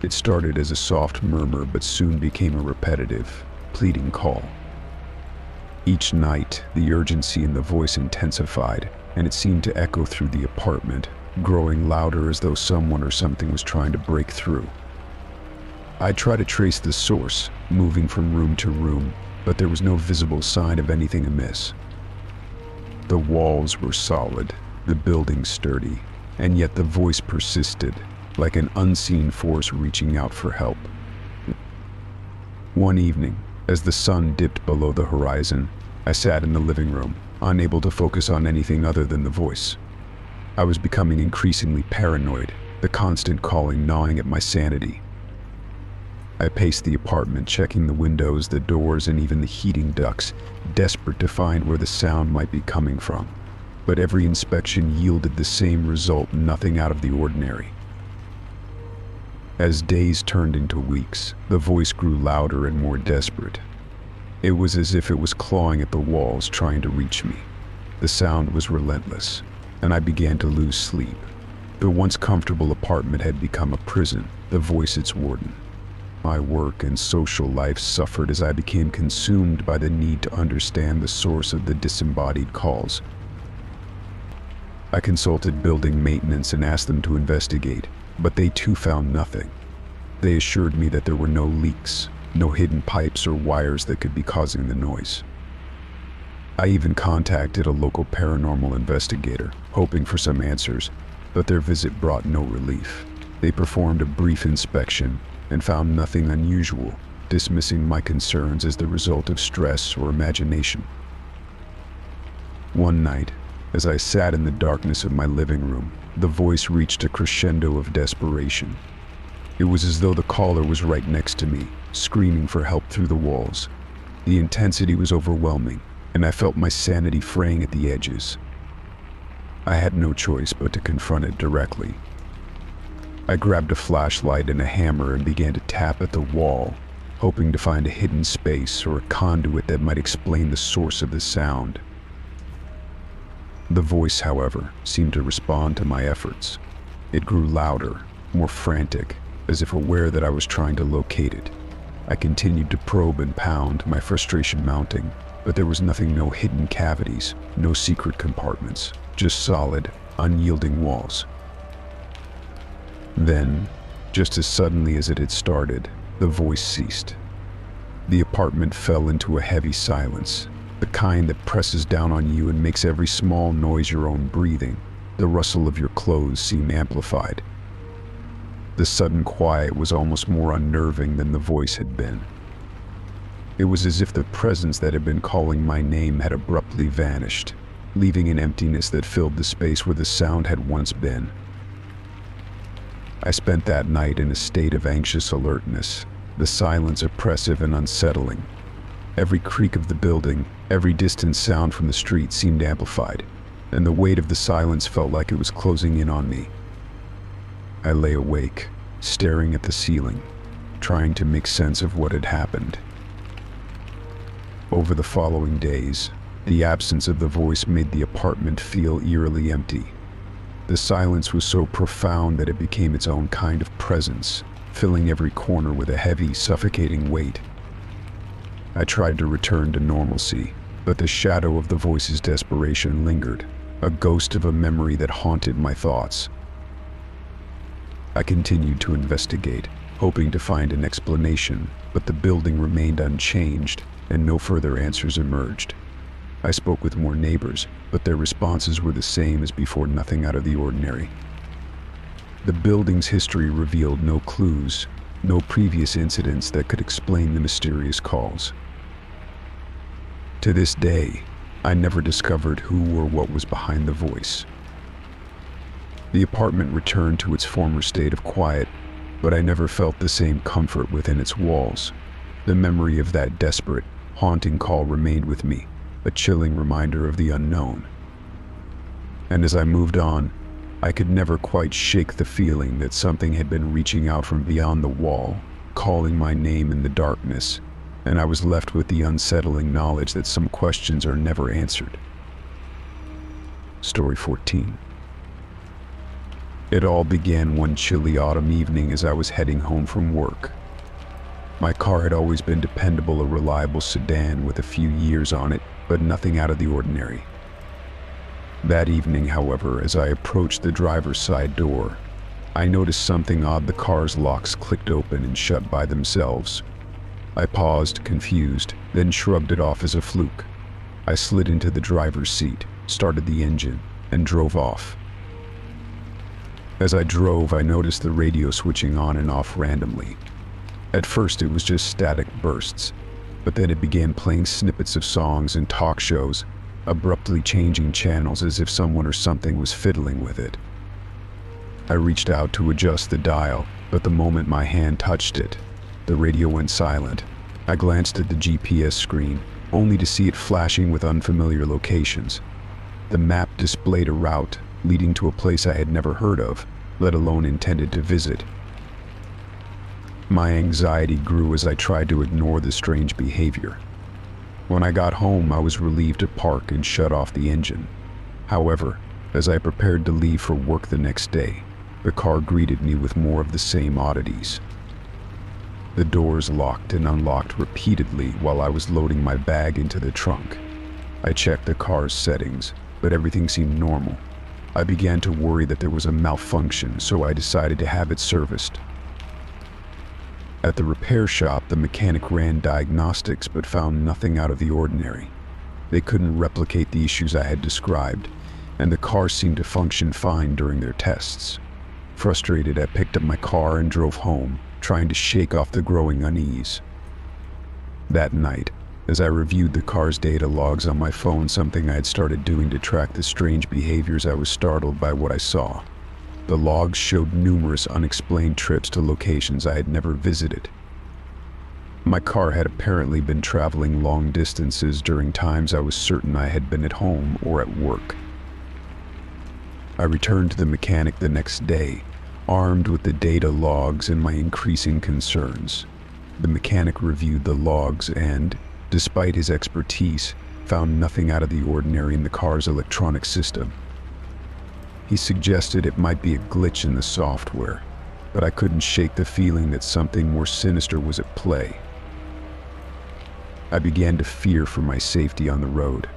It started as a soft murmur, but soon became a repetitive, pleading call. Each night, the urgency in the voice intensified, and it seemed to echo through the apartment, growing louder as though someone or something was trying to break through. I'd try to trace the source, moving from room to room, but there was no visible sign of anything amiss. The walls were solid, the building sturdy, and yet the voice persisted, like an unseen force reaching out for help. One evening, as the sun dipped below the horizon, I sat in the living room, unable to focus on anything other than the voice. I was becoming increasingly paranoid, the constant calling gnawing at my sanity. I paced the apartment, checking the windows, the doors, and even the heating ducts, desperate to find where the sound might be coming from. But every inspection yielded the same result, nothing out of the ordinary. As days turned into weeks, the voice grew louder and more desperate. It was as if it was clawing at the walls, trying to reach me. The sound was relentless, and I began to lose sleep. The once comfortable apartment had become a prison, the voice its warden. My work and social life suffered as I became consumed by the need to understand the source of the disembodied calls. I consulted building maintenance and asked them to investigate, but they too found nothing. They assured me that there were no leaks, no hidden pipes or wires that could be causing the noise. I even contacted a local paranormal investigator, hoping for some answers, but their visit brought no relief. They performed a brief inspection and found nothing unusual, dismissing my concerns as the result of stress or imagination. One night, as I sat in the darkness of my living room, the voice reached a crescendo of desperation. It was as though the caller was right next to me, screaming for help through the walls. The intensity was overwhelming, and I felt my sanity fraying at the edges. I had no choice but to confront it directly. I grabbed a flashlight and a hammer and began to tap at the wall, hoping to find a hidden space or a conduit that might explain the source of the sound. The voice, however, seemed to respond to my efforts. It grew louder, more frantic, as if aware that I was trying to locate it. I continued to probe and pound, my frustration mounting, but there was nothing, no hidden cavities, no secret compartments, just solid, unyielding walls. Then, just as suddenly as it had started, the voice ceased. The apartment fell into a heavy silence, the kind that presses down on you and makes every small noise your own breathing. The rustle of your clothes seemed amplified. The sudden quiet was almost more unnerving than the voice had been. It was as if the presence that had been calling my name had abruptly vanished, leaving an emptiness that filled the space where the sound had once been. I spent that night in a state of anxious alertness, the silence oppressive and unsettling. Every creak of the building, every distant sound from the street seemed amplified, and the weight of the silence felt like it was closing in on me. I lay awake, staring at the ceiling, trying to make sense of what had happened. Over the following days, the absence of the voice made the apartment feel eerily empty. The silence was so profound that it became its own kind of presence, filling every corner with a heavy, suffocating weight. I tried to return to normalcy, but the shadow of the voice's desperation lingered, a ghost of a memory that haunted my thoughts. I continued to investigate, hoping to find an explanation, but the building remained unchanged, and no further answers emerged. I spoke with more neighbors, but their responses were the same as before, nothing out of the ordinary. The building's history revealed no clues, no previous incidents that could explain the mysterious calls. To this day, I never discovered who or what was behind the voice. The apartment returned to its former state of quiet, but I never felt the same comfort within its walls. The memory of that desperate, haunting call remained with me, a chilling reminder of the unknown. And as I moved on, I could never quite shake the feeling that something had been reaching out from beyond the wall, calling my name in the darkness, and I was left with the unsettling knowledge that some questions are never answered. Story 14. It all began one chilly autumn evening as I was heading home from work. My car had always been dependable, a reliable sedan with a few years on it, but nothing out of the ordinary. That evening, however, as I approached the driver's side door, I noticed something odd. The car's locks clicked open and shut by themselves. I paused, confused, then shrugged it off as a fluke. I slid into the driver's seat, started the engine, and drove off. As I drove, I noticed the radio switching on and off randomly. At first it was just static bursts, but then it began playing snippets of songs and talk shows, abruptly changing channels as if someone or something was fiddling with it. I reached out to adjust the dial, but the moment my hand touched it, the radio went silent. I glanced at the GPS screen, only to see it flashing with unfamiliar locations. The map displayed a route leading to a place I had never heard of, let alone intended to visit. My anxiety grew as I tried to ignore the strange behavior. When I got home, I was relieved to park and shut off the engine. However, as I prepared to leave for work the next day, the car greeted me with more of the same oddities. The doors locked and unlocked repeatedly while I was loading my bag into the trunk. I checked the car's settings, but everything seemed normal. I began to worry that there was a malfunction, so I decided to have it serviced. At the repair shop, the mechanic ran diagnostics but found nothing out of the ordinary. They couldn't replicate the issues I had described, and the car seemed to function fine during their tests. Frustrated, I picked up my car and drove home, trying to shake off the growing unease. That night, as I reviewed the car's data logs on my phone, something I had started doing to track the strange behaviors, I was startled by what I saw. The logs showed numerous unexplained trips to locations I had never visited. My car had apparently been traveling long distances during times I was certain I had been at home or at work. I returned to the mechanic the next day, armed with the data logs and my increasing concerns. The mechanic reviewed the logs and, despite his expertise, found nothing out of the ordinary in the car's electronic system. He suggested it might be a glitch in the software, but I couldn't shake the feeling that something more sinister was at play. I began to fear for my safety on the road.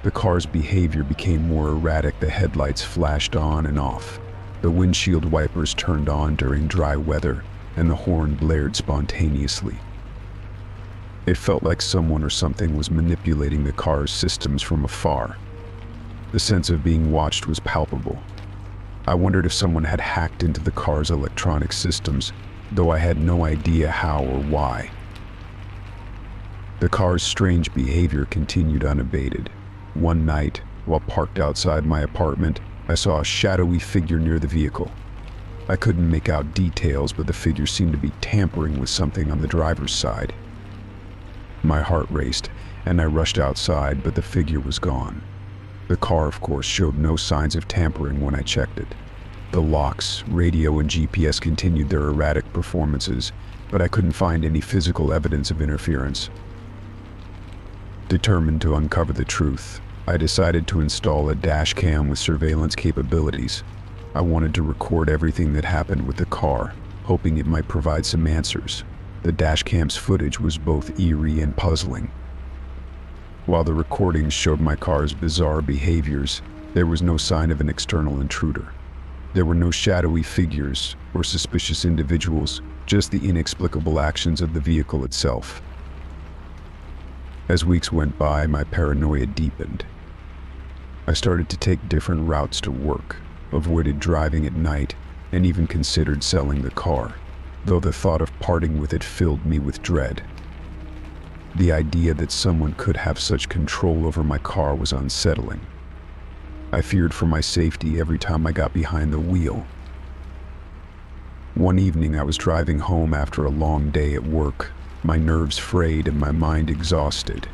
The car's behavior became more erratic. The headlights flashed on and off. The windshield wipers turned on during dry weather, and the horn blared spontaneously. It felt like someone or something was manipulating the car's systems from afar. The sense of being watched was palpable. I wondered if someone had hacked into the car's electronic systems, though I had no idea how or why. The car's strange behavior continued unabated. One night, while parked outside my apartment, I saw a shadowy figure near the vehicle. I couldn't make out details, but the figure seemed to be tampering with something on the driver's side. My heart raced, and I rushed outside, but the figure was gone. The car, of course, showed no signs of tampering when I checked it. The locks, radio, and GPS continued their erratic performances, but I couldn't find any physical evidence of interference. Determined to uncover the truth, I decided to install a dash cam with surveillance capabilities. I wanted to record everything that happened with the car, hoping it might provide some answers. The dash cam's footage was both eerie and puzzling. While the recordings showed my car's bizarre behaviors, there was no sign of an external intruder. There were no shadowy figures or suspicious individuals, just the inexplicable actions of the vehicle itself. As weeks went by, my paranoia deepened. I started to take different routes to work, avoided driving at night, and even considered selling the car, though the thought of parting with it filled me with dread. The idea that someone could have such control over my car was unsettling. I feared for my safety every time I got behind the wheel. One evening I was driving home after a long day at work, my nerves frayed and my mind exhausted.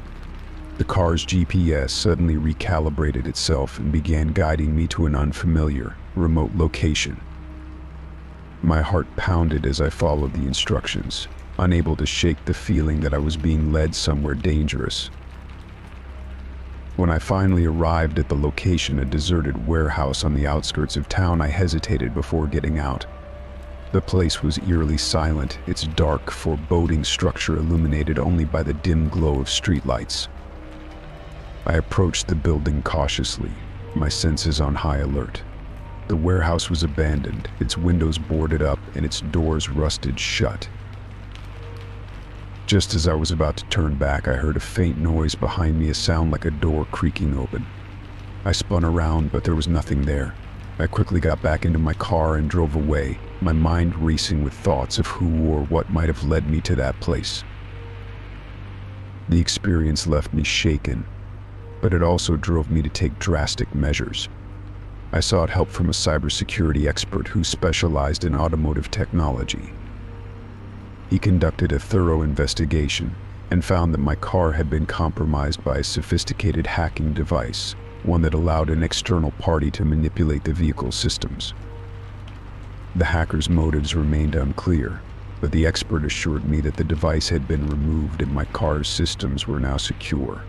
The car's GPS suddenly recalibrated itself and began guiding me to an unfamiliar, remote location. My heart pounded as I followed the instructions, unable to shake the feeling that I was being led somewhere dangerous. When I finally arrived at the location, a deserted warehouse on the outskirts of town, I hesitated before getting out. The place was eerily silent, its dark, foreboding structure illuminated only by the dim glow of streetlights. I approached the building cautiously, my senses on high alert. The warehouse was abandoned, its windows boarded up and its doors rusted shut. Just as I was about to turn back, I heard a faint noise behind me, a sound like a door creaking open. I spun around, but there was nothing there. I quickly got back into my car and drove away, my mind racing with thoughts of who or what might have led me to that place. The experience left me shaken, but it also drove me to take drastic measures. I sought help from a cybersecurity expert who specialized in automotive technology. He conducted a thorough investigation and found that my car had been compromised by a sophisticated hacking device, one that allowed an external party to manipulate the vehicle's systems. The hacker's motives remained unclear, but the expert assured me that the device had been removed and my car's systems were now secure.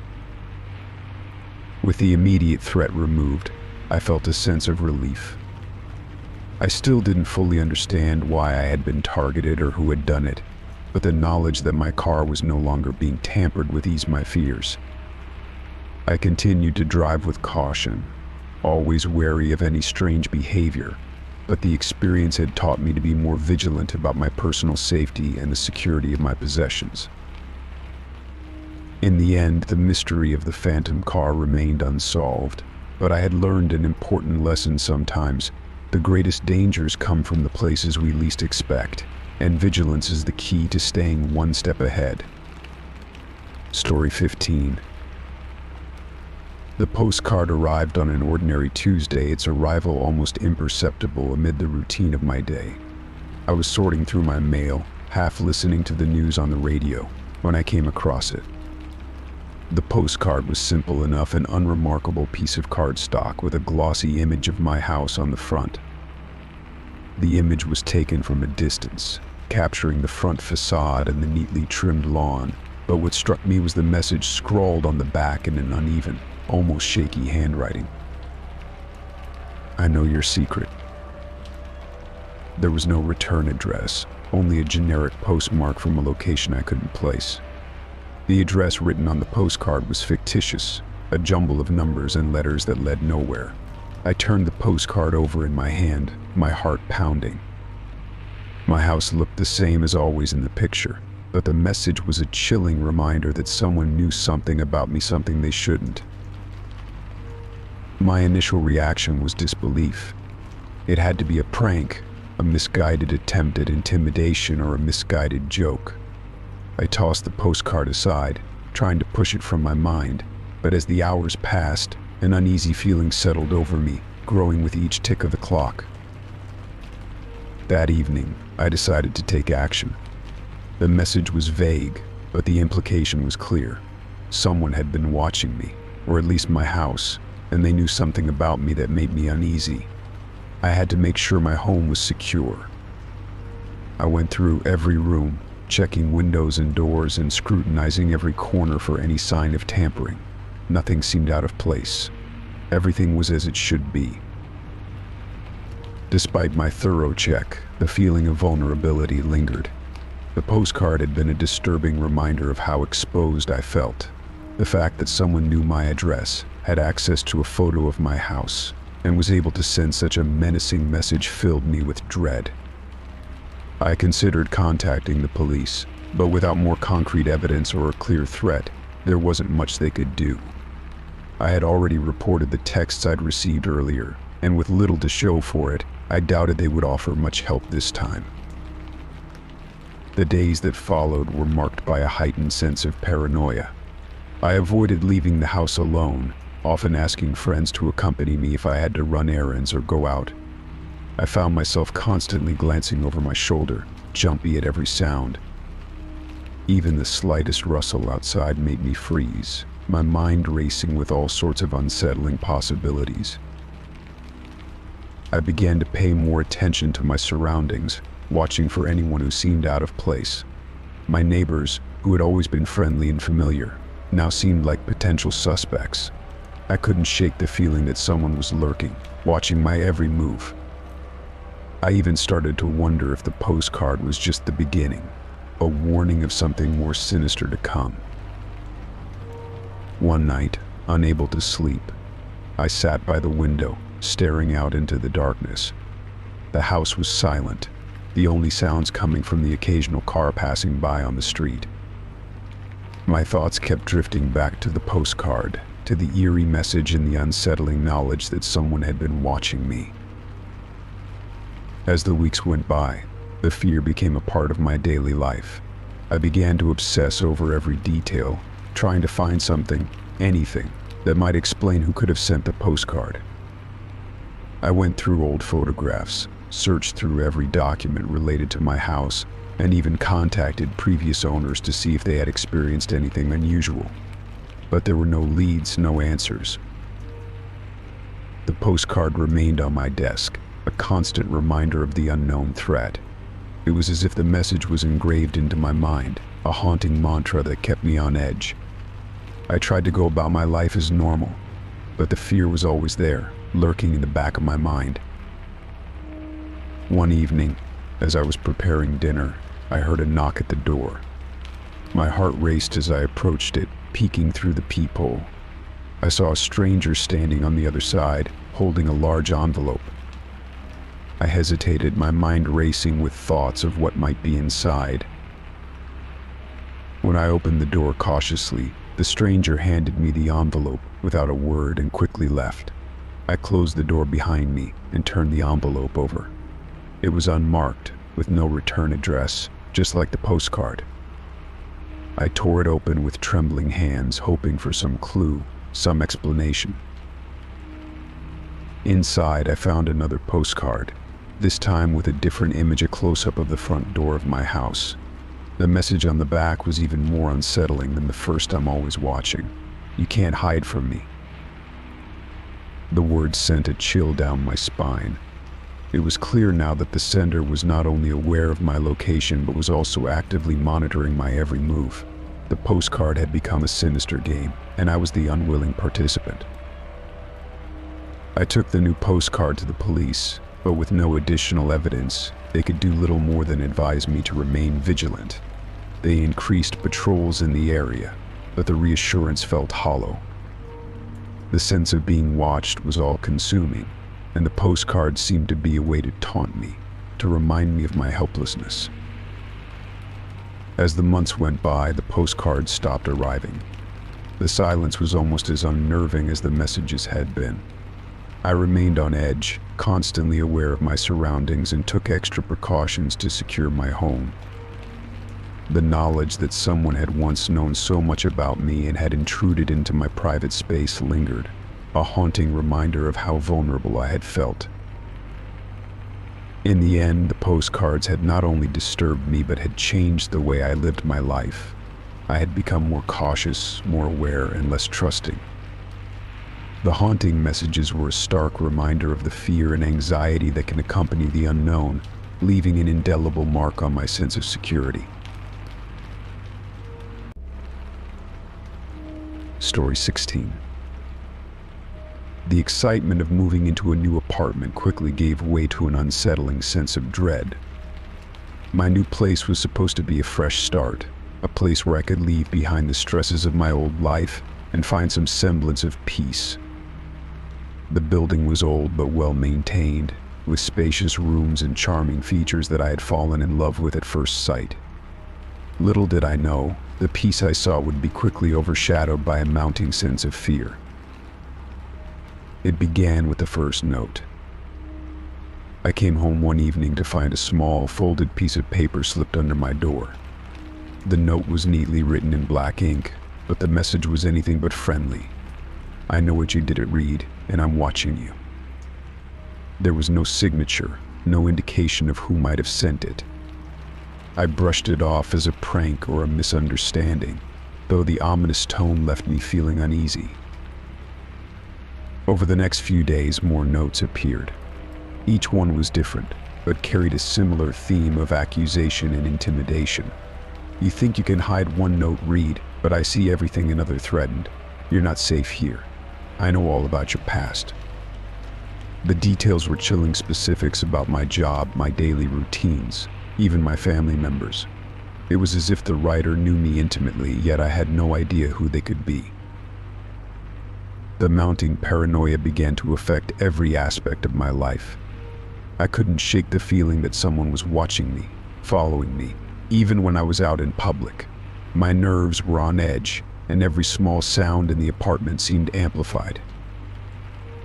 With the immediate threat removed, I felt a sense of relief. I still didn't fully understand why I had been targeted or who had done it, but the knowledge that my car was no longer being tampered with eased my fears. I continued to drive with caution, always wary of any strange behavior, but the experience had taught me to be more vigilant about my personal safety and the security of my possessions. In the end, the mystery of the phantom car remained unsolved, but I had learned an important lesson. Sometimes the greatest dangers come from the places we least expect, and vigilance is the key to staying one step ahead. Story 15. The postcard arrived on an ordinary Tuesday, its arrival almost imperceptible amid the routine of my day. I was sorting through my mail, half listening to the news on the radio, when I came across it. The postcard was simple enough, an unremarkable piece of cardstock with a glossy image of my house on the front. The image was taken from a distance, capturing the front facade and the neatly trimmed lawn, but what struck me was the message scrawled on the back in an uneven, almost shaky handwriting. I know your secret. There was no return address, only a generic postmark from a location I couldn't place. The address written on the postcard was fictitious, a jumble of numbers and letters that led nowhere. I turned the postcard over in my hand, my heart pounding. My house looked the same as always in the picture, but the message was a chilling reminder that someone knew something about me, something they shouldn't. My initial reaction was disbelief. It had to be a prank, a misguided attempt at intimidation, or a misguided joke. I tossed the postcard aside, trying to push it from my mind, but as the hours passed, an uneasy feeling settled over me, growing with each tick of the clock. That evening, I decided to take action. The message was vague, but the implication was clear. Someone had been watching me, or at least my house, and they knew something about me that made me uneasy. I had to make sure my home was secure. I went through every room, checking windows and doors and scrutinizing every corner for any sign of tampering. Nothing seemed out of place. Everything was as it should be. Despite my thorough check, the feeling of vulnerability lingered. The postcard had been a disturbing reminder of how exposed I felt. The fact that someone knew my address, had access to a photo of my house, and was able to send such a menacing message filled me with dread. I considered contacting the police, but without more concrete evidence or a clear threat, there wasn't much they could do. I had already reported the texts I'd received earlier, and with little to show for it, I doubted they would offer much help this time. The days that followed were marked by a heightened sense of paranoia. I avoided leaving the house alone, often asking friends to accompany me if I had to run errands or go out. I found myself constantly glancing over my shoulder, jumpy at every sound. Even the slightest rustle outside made me freeze, my mind racing with all sorts of unsettling possibilities. I began to pay more attention to my surroundings, watching for anyone who seemed out of place. My neighbors, who had always been friendly and familiar, now seemed like potential suspects. I couldn't shake the feeling that someone was lurking, watching my every move. I even started to wonder if the postcard was just the beginning, a warning of something more sinister to come. One night, unable to sleep, I sat by the window, staring out into the darkness. The house was silent, the only sounds coming from the occasional car passing by on the street. My thoughts kept drifting back to the postcard, to the eerie message and the unsettling knowledge that someone had been watching me. As the weeks went by, the fear became a part of my daily life. I began to obsess over every detail, trying to find something, anything, that might explain who could have sent the postcard. I went through old photographs, searched through every document related to my house, and even contacted previous owners to see if they had experienced anything unusual. But there were no leads, no answers. The postcard remained on my desk, a constant reminder of the unknown threat. It was as if the message was engraved into my mind, a haunting mantra that kept me on edge. I tried to go about my life as normal, but the fear was always there, lurking in the back of my mind. One evening, as I was preparing dinner, I heard a knock at the door. My heart raced as I approached it, peeking through the peephole. I saw a stranger standing on the other side, holding a large envelope. I hesitated, my mind racing with thoughts of what might be inside. When I opened the door cautiously, the stranger handed me the envelope without a word and quickly left. I closed the door behind me and turned the envelope over. It was unmarked, with no return address, just like the postcard. I tore it open with trembling hands, hoping for some clue, some explanation. Inside, I found another postcard, this time with a different image, a close-up of the front door of my house. The message on the back was even more unsettling than the first. I'm always watching. You can't hide from me. The words sent a chill down my spine. It was clear now that the sender was not only aware of my location but was also actively monitoring my every move. The postcard had become a sinister game, and I was the unwilling participant. I took the new postcard to the police, but with no additional evidence, they could do little more than advise me to remain vigilant. They increased patrols in the area, but the reassurance felt hollow. The sense of being watched was all-consuming, and the postcards seemed to be a way to taunt me, to remind me of my helplessness. As the months went by, the postcards stopped arriving. The silence was almost as unnerving as the messages had been. I remained on edge, constantly aware of my surroundings, and took extra precautions to secure my home. The knowledge that someone had once known so much about me and had intruded into my private space lingered, a haunting reminder of how vulnerable I had felt. In the end, the postcards had not only disturbed me but had changed the way I lived my life. I had become more cautious, more aware, and less trusting. The haunting messages were a stark reminder of the fear and anxiety that can accompany the unknown, leaving an indelible mark on my sense of security. Story 16. The excitement of moving into a new apartment quickly gave way to an unsettling sense of dread. My new place was supposed to be a fresh start, a place where I could leave behind the stresses of my old life and find some semblance of peace. The building was old but well maintained, with spacious rooms and charming features that I had fallen in love with at first sight. Little did I know, the peace I saw would be quickly overshadowed by a mounting sense of fear. It began with the first note. I came home one evening to find a small, folded piece of paper slipped under my door. The note was neatly written in black ink, but the message was anything but friendly. "I know what you did it read, and I'm watching you." There was no signature, no indication of who might have sent it. I brushed it off as a prank or a misunderstanding, though the ominous tone left me feeling uneasy. Over the next few days, more notes appeared. Each one was different, but carried a similar theme of accusation and intimidation. "You think you can hide one note read, but I see everything another threatened. You're not safe here. I know all about your past." The details were chilling specifics about my job, my daily routines, even my family members. It was as if the writer knew me intimately, yet I had no idea who they could be. The mounting paranoia began to affect every aspect of my life. I couldn't shake the feeling that someone was watching me, following me, even when I was out in public. My nerves were on edge, and every small sound in the apartment seemed amplified.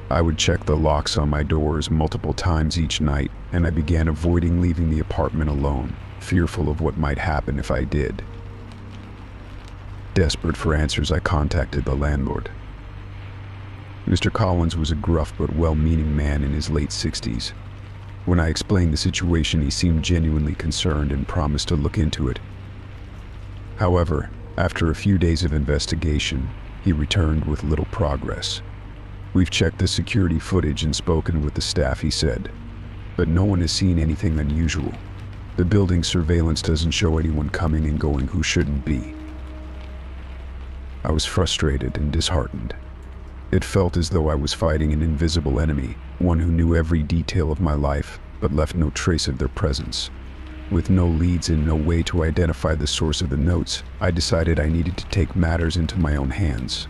I would check the locks on my doors multiple times each night, and I began avoiding leaving the apartment alone, fearful of what might happen if I did. Desperate for answers, I contacted the landlord. Mr. Collins was a gruff but well-meaning man in his late 60s. When I explained the situation, he seemed genuinely concerned and promised to look into it. However, after a few days of investigation, he returned with little progress. "We've checked the security footage and spoken with the staff," he said, "but no one has seen anything unusual. The building surveillance doesn't show anyone coming and going who shouldn't be." I was frustrated and disheartened. It felt as though I was fighting an invisible enemy, one who knew every detail of my life, but left no trace of their presence. With no leads and no way to identify the source of the notes, I decided I needed to take matters into my own hands.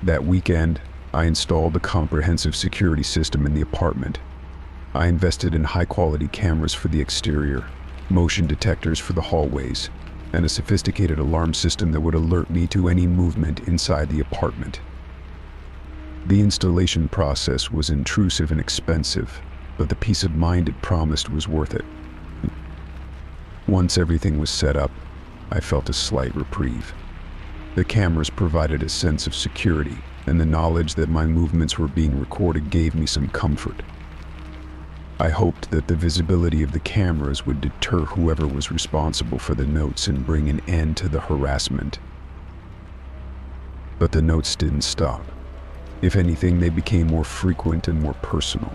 That weekend, I installed a comprehensive security system in the apartment. I invested in high-quality cameras for the exterior, motion detectors for the hallways, and a sophisticated alarm system that would alert me to any movement inside the apartment. The installation process was intrusive and expensive, but the peace of mind it promised was worth it. Once everything was set up, I felt a slight reprieve. The cameras provided a sense of security, and the knowledge that my movements were being recorded gave me some comfort. I hoped that the visibility of the cameras would deter whoever was responsible for the notes and bring an end to the harassment. But the notes didn't stop. If anything, they became more frequent and more personal.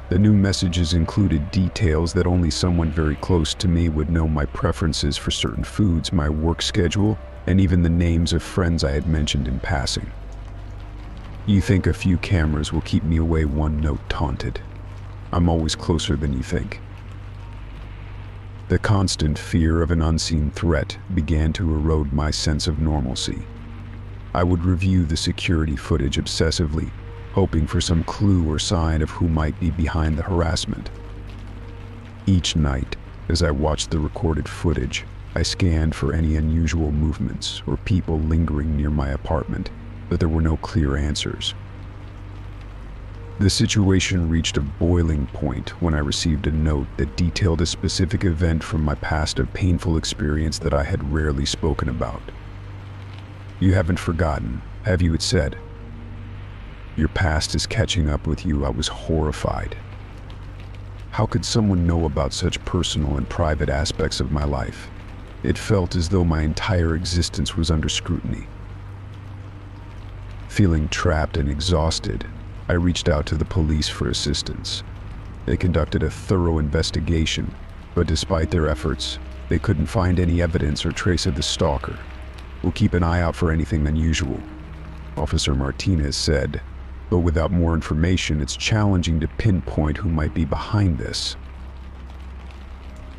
The new messages included details that only someone very close to me would know: my preferences for certain foods, my work schedule, and even the names of friends I had mentioned in passing. "You think a few cameras will keep me away?" one note taunted. I'm always closer than you think. The constant fear of an unseen threat began to erode my sense of normalcy. I would review the security footage obsessively, hoping for some clue or sign of who might be behind the harassment. Each night, as I watched the recorded footage, I scanned for any unusual movements or people lingering near my apartment, but there were no clear answers. The situation reached a boiling point when I received a note that detailed a specific event from my past, a painful experience that I had rarely spoken about. "You haven't forgotten, have you?" it said. "Your past is catching up with you." I was horrified. How could someone know about such personal and private aspects of my life? It felt as though my entire existence was under scrutiny. Feeling trapped and exhausted, I reached out to the police for assistance. They conducted a thorough investigation, but despite their efforts, they couldn't find any evidence or trace of the stalker. "We'll keep an eye out for anything unusual," Officer Martinez said, "but without more information, it's challenging to pinpoint who might be behind this."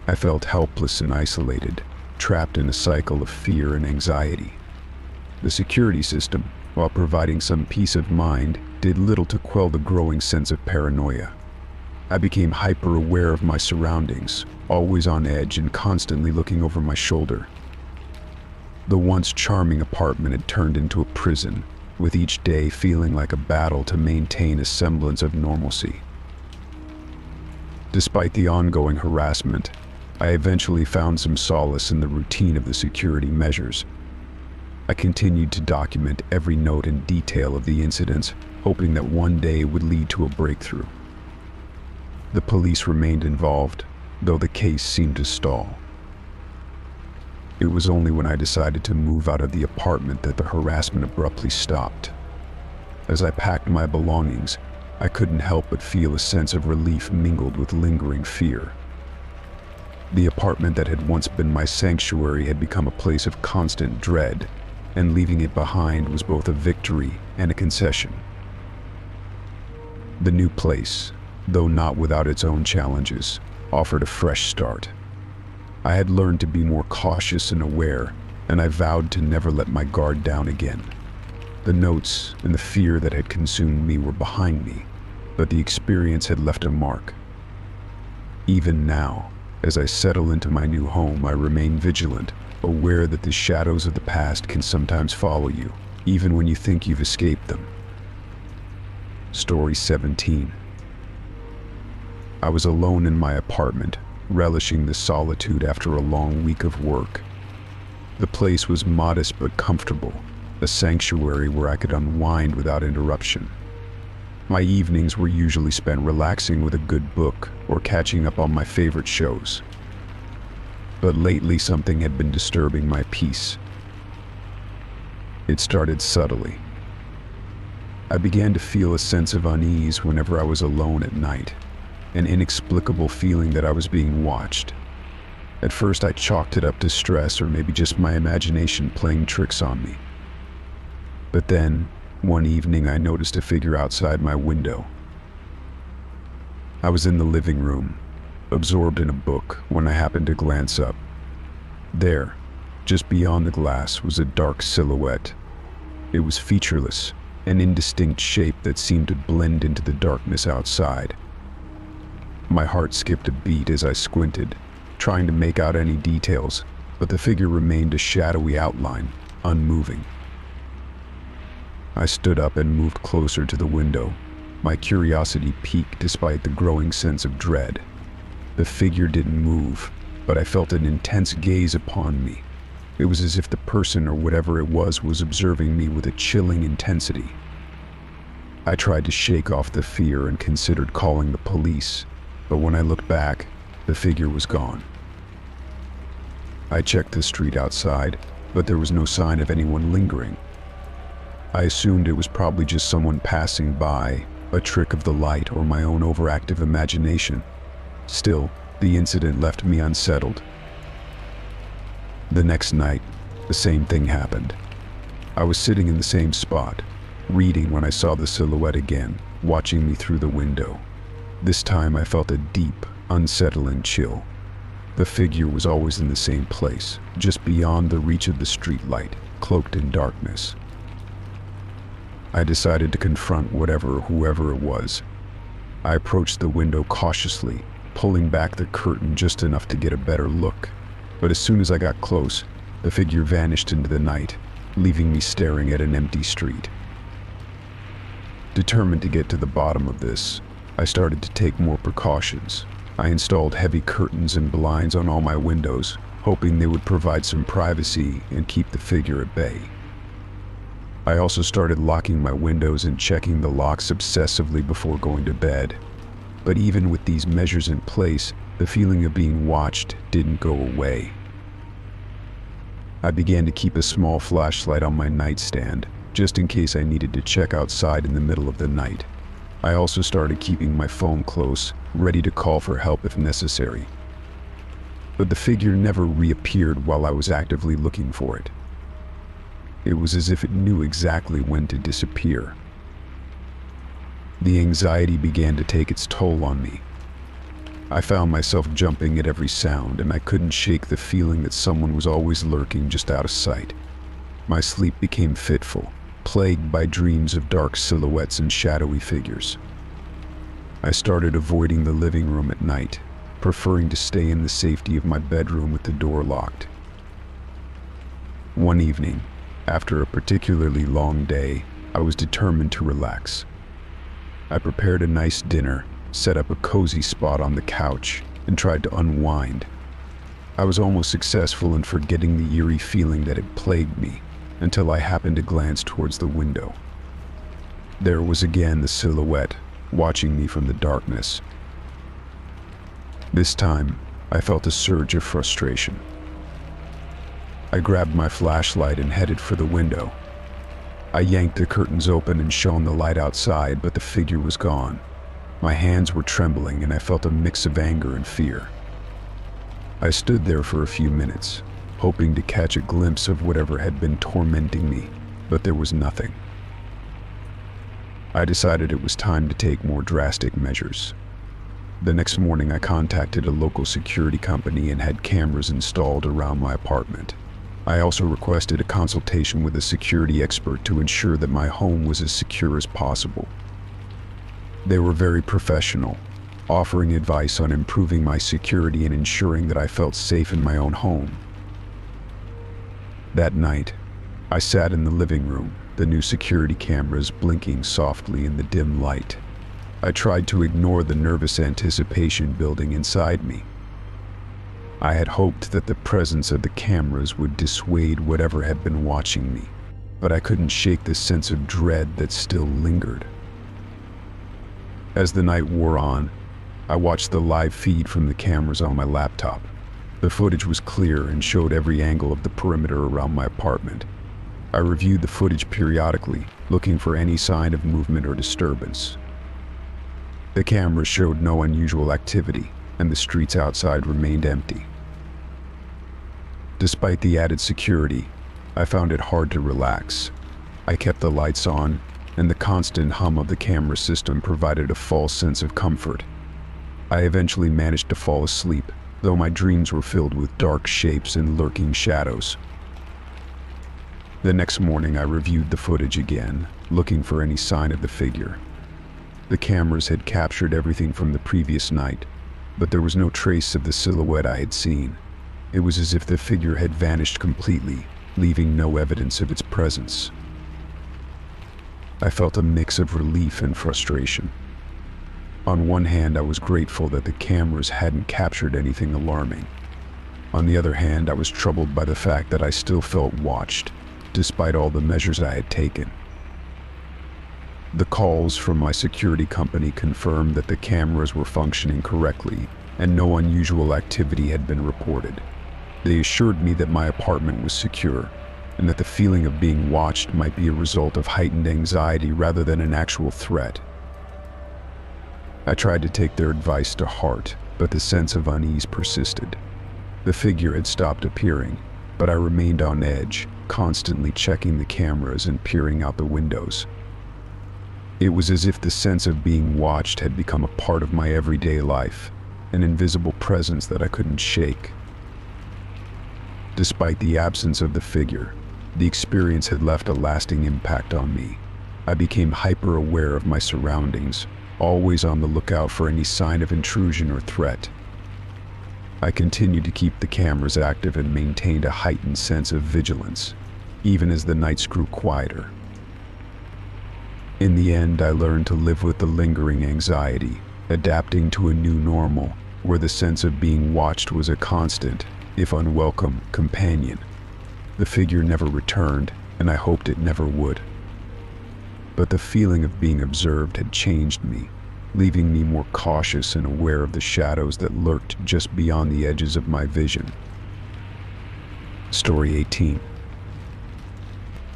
I felt helpless and isolated, trapped in a cycle of fear and anxiety. The security system, while providing some peace of mind, did little to quell the growing sense of paranoia. I became hyper-aware of my surroundings, always on edge and constantly looking over my shoulder. The once charming apartment had turned into a prison, with each day feeling like a battle to maintain a semblance of normalcy. Despite the ongoing harassment, I eventually found some solace in the routine of the security measures. I continued to document every note and detail of the incidents, hoping that one day would lead to a breakthrough. The police remained involved, though the case seemed to stall. It was only when I decided to move out of the apartment that the harassment abruptly stopped. As I packed my belongings, I couldn't help but feel a sense of relief mingled with lingering fear. The apartment that had once been my sanctuary had become a place of constant dread, and leaving it behind was both a victory and a concession. The new place, though not without its own challenges, offered a fresh start. I had learned to be more cautious and aware, and I vowed to never let my guard down again. The notes and the fear that had consumed me were behind me, but the experience had left a mark. Even now, as I settle into my new home, I remain vigilant, aware that the shadows of the past can sometimes follow you, even when you think you've escaped them. Story 17. I was alone in my apartment, relishing the solitude after a long week of work. The place was modest but comfortable, a sanctuary where I could unwind without interruption. My evenings were usually spent relaxing with a good book or catching up on my favorite shows. But lately something had been disturbing my peace. It started subtly. I began to feel a sense of unease whenever I was alone at night, an inexplicable feeling that I was being watched. At first I chalked it up to stress or maybe just my imagination playing tricks on me. But then, one evening I noticed a figure outside my window. I was in the living room, absorbed in a book, when I happened to glance up. There, just beyond the glass, was a dark silhouette. It was featureless, an indistinct shape that seemed to blend into the darkness outside. My heart skipped a beat as I squinted, trying to make out any details, but the figure remained a shadowy outline, unmoving. I stood up and moved closer to the window, my curiosity piqued despite the growing sense of dread. The figure didn't move, but I felt an intense gaze upon me. It was as if the person or whatever it was observing me with a chilling intensity. I tried to shake off the fear and considered calling the police, but when I looked back, the figure was gone. I checked the street outside, but there was no sign of anyone lingering. I assumed it was probably just someone passing by, a trick of the light or my own overactive imagination. Still, the incident left me unsettled. The next night, the same thing happened. I was sitting in the same spot, reading when I saw the silhouette again, watching me through the window. This time I felt a deep, unsettling chill. The figure was always in the same place, just beyond the reach of the streetlight, cloaked in darkness. I decided to confront whatever or whoever it was. I approached the window cautiously, pulling back the curtain just enough to get a better look. But as soon as I got close, the figure vanished into the night, leaving me staring at an empty street. Determined to get to the bottom of this, I started to take more precautions. I installed heavy curtains and blinds on all my windows, hoping they would provide some privacy and keep the figure at bay. I also started locking my windows and checking the locks obsessively before going to bed. But even with these measures in place, the feeling of being watched didn't go away. I began to keep a small flashlight on my nightstand, just in case I needed to check outside in the middle of the night. I also started keeping my phone close, ready to call for help if necessary. But the figure never reappeared while I was actively looking for it. It was as if it knew exactly when to disappear. The anxiety began to take its toll on me. I found myself jumping at every sound, and I couldn't shake the feeling that someone was always lurking just out of sight. My sleep became fitful, plagued by dreams of dark silhouettes and shadowy figures. I started avoiding the living room at night, preferring to stay in the safety of my bedroom with the door locked. One evening, after a particularly long day, I was determined to relax. I prepared a nice dinner, set up a cozy spot on the couch, and tried to unwind. I was almost successful in forgetting the eerie feeling that had plagued me, until I happened to glance towards the window. There was again the silhouette, watching me from the darkness. This time, I felt a surge of frustration. I grabbed my flashlight and headed for the window. I yanked the curtains open and shone the light outside, but the figure was gone. My hands were trembling and I felt a mix of anger and fear. I stood there for a few minutes, hoping to catch a glimpse of whatever had been tormenting me, but there was nothing. I decided it was time to take more drastic measures. The next morning I contacted a local security company and had cameras installed around my apartment. I also requested a consultation with a security expert to ensure that my home was as secure as possible. They were very professional, offering advice on improving my security and ensuring that I felt safe in my own home. That night, I sat in the living room, the new security cameras blinking softly in the dim light. I tried to ignore the nervous anticipation building inside me. I had hoped that the presence of the cameras would dissuade whatever had been watching me, but I couldn't shake the sense of dread that still lingered. As the night wore on, I watched the live feed from the cameras on my laptop. The footage was clear and showed every angle of the perimeter around my apartment. I reviewed the footage periodically, looking for any sign of movement or disturbance. The cameras showed no unusual activity, and the streets outside remained empty. Despite the added security, I found it hard to relax. I kept the lights on, and the constant hum of the camera system provided a false sense of comfort. I eventually managed to fall asleep, though my dreams were filled with dark shapes and lurking shadows. The next morning I reviewed the footage again, looking for any sign of the figure. The cameras had captured everything from the previous night, but there was no trace of the silhouette I had seen. It was as if the figure had vanished completely, leaving no evidence of its presence. I felt a mix of relief and frustration. On one hand, I was grateful that the cameras hadn't captured anything alarming. On the other hand, I was troubled by the fact that I still felt watched, despite all the measures I had taken. The calls from my security company confirmed that the cameras were functioning correctly, and no unusual activity had been reported. They assured me that my apartment was secure, and that the feeling of being watched might be a result of heightened anxiety rather than an actual threat. I tried to take their advice to heart, but the sense of unease persisted. The figure had stopped appearing, but I remained on edge, constantly checking the cameras and peering out the windows. It was as if the sense of being watched had become a part of my everyday life, an invisible presence that I couldn't shake. Despite the absence of the figure, the experience had left a lasting impact on me. I became hyper-aware of my surroundings, always on the lookout for any sign of intrusion or threat. I continued to keep the cameras active and maintained a heightened sense of vigilance, even as the nights grew quieter. In the end, I learned to live with the lingering anxiety, adapting to a new normal, where the sense of being watched was a constant, if unwelcome, companion. The figure never returned, and I hoped it never would. But the feeling of being observed had changed me, leaving me more cautious and aware of the shadows that lurked just beyond the edges of my vision. Story 18.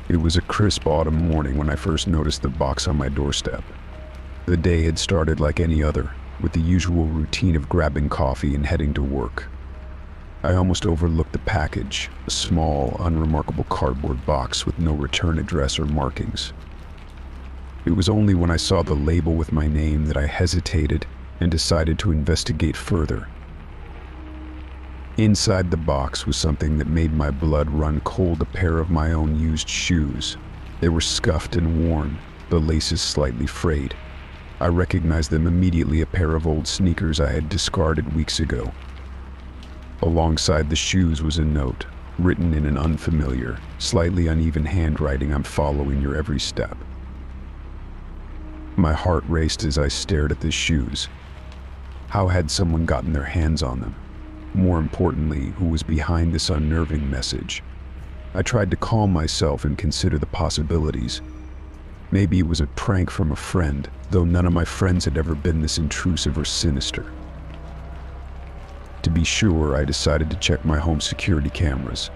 It was a crisp autumn morning when I first noticed the box on my doorstep. The day had started like any other, with the usual routine of grabbing coffee and heading to work. I almost overlooked the package, a small, unremarkable cardboard box with no return address or markings. It was only when I saw the label with my name that I hesitated and decided to investigate further. Inside the box was something that made my blood run cold: a pair of my own used shoes. They were scuffed and worn, the laces slightly frayed. I recognized them immediately, a pair of old sneakers I had discarded weeks ago. Alongside the shoes was a note, written in an unfamiliar, slightly uneven handwriting: "I'm following your every step." My heart raced as I stared at the shoes. How had someone gotten their hands on them? More importantly, who was behind this unnerving message? I tried to calm myself and consider the possibilities. Maybe it was a prank from a friend, though none of my friends had ever been this intrusive or sinister. To be sure, I decided to check my home security cameras.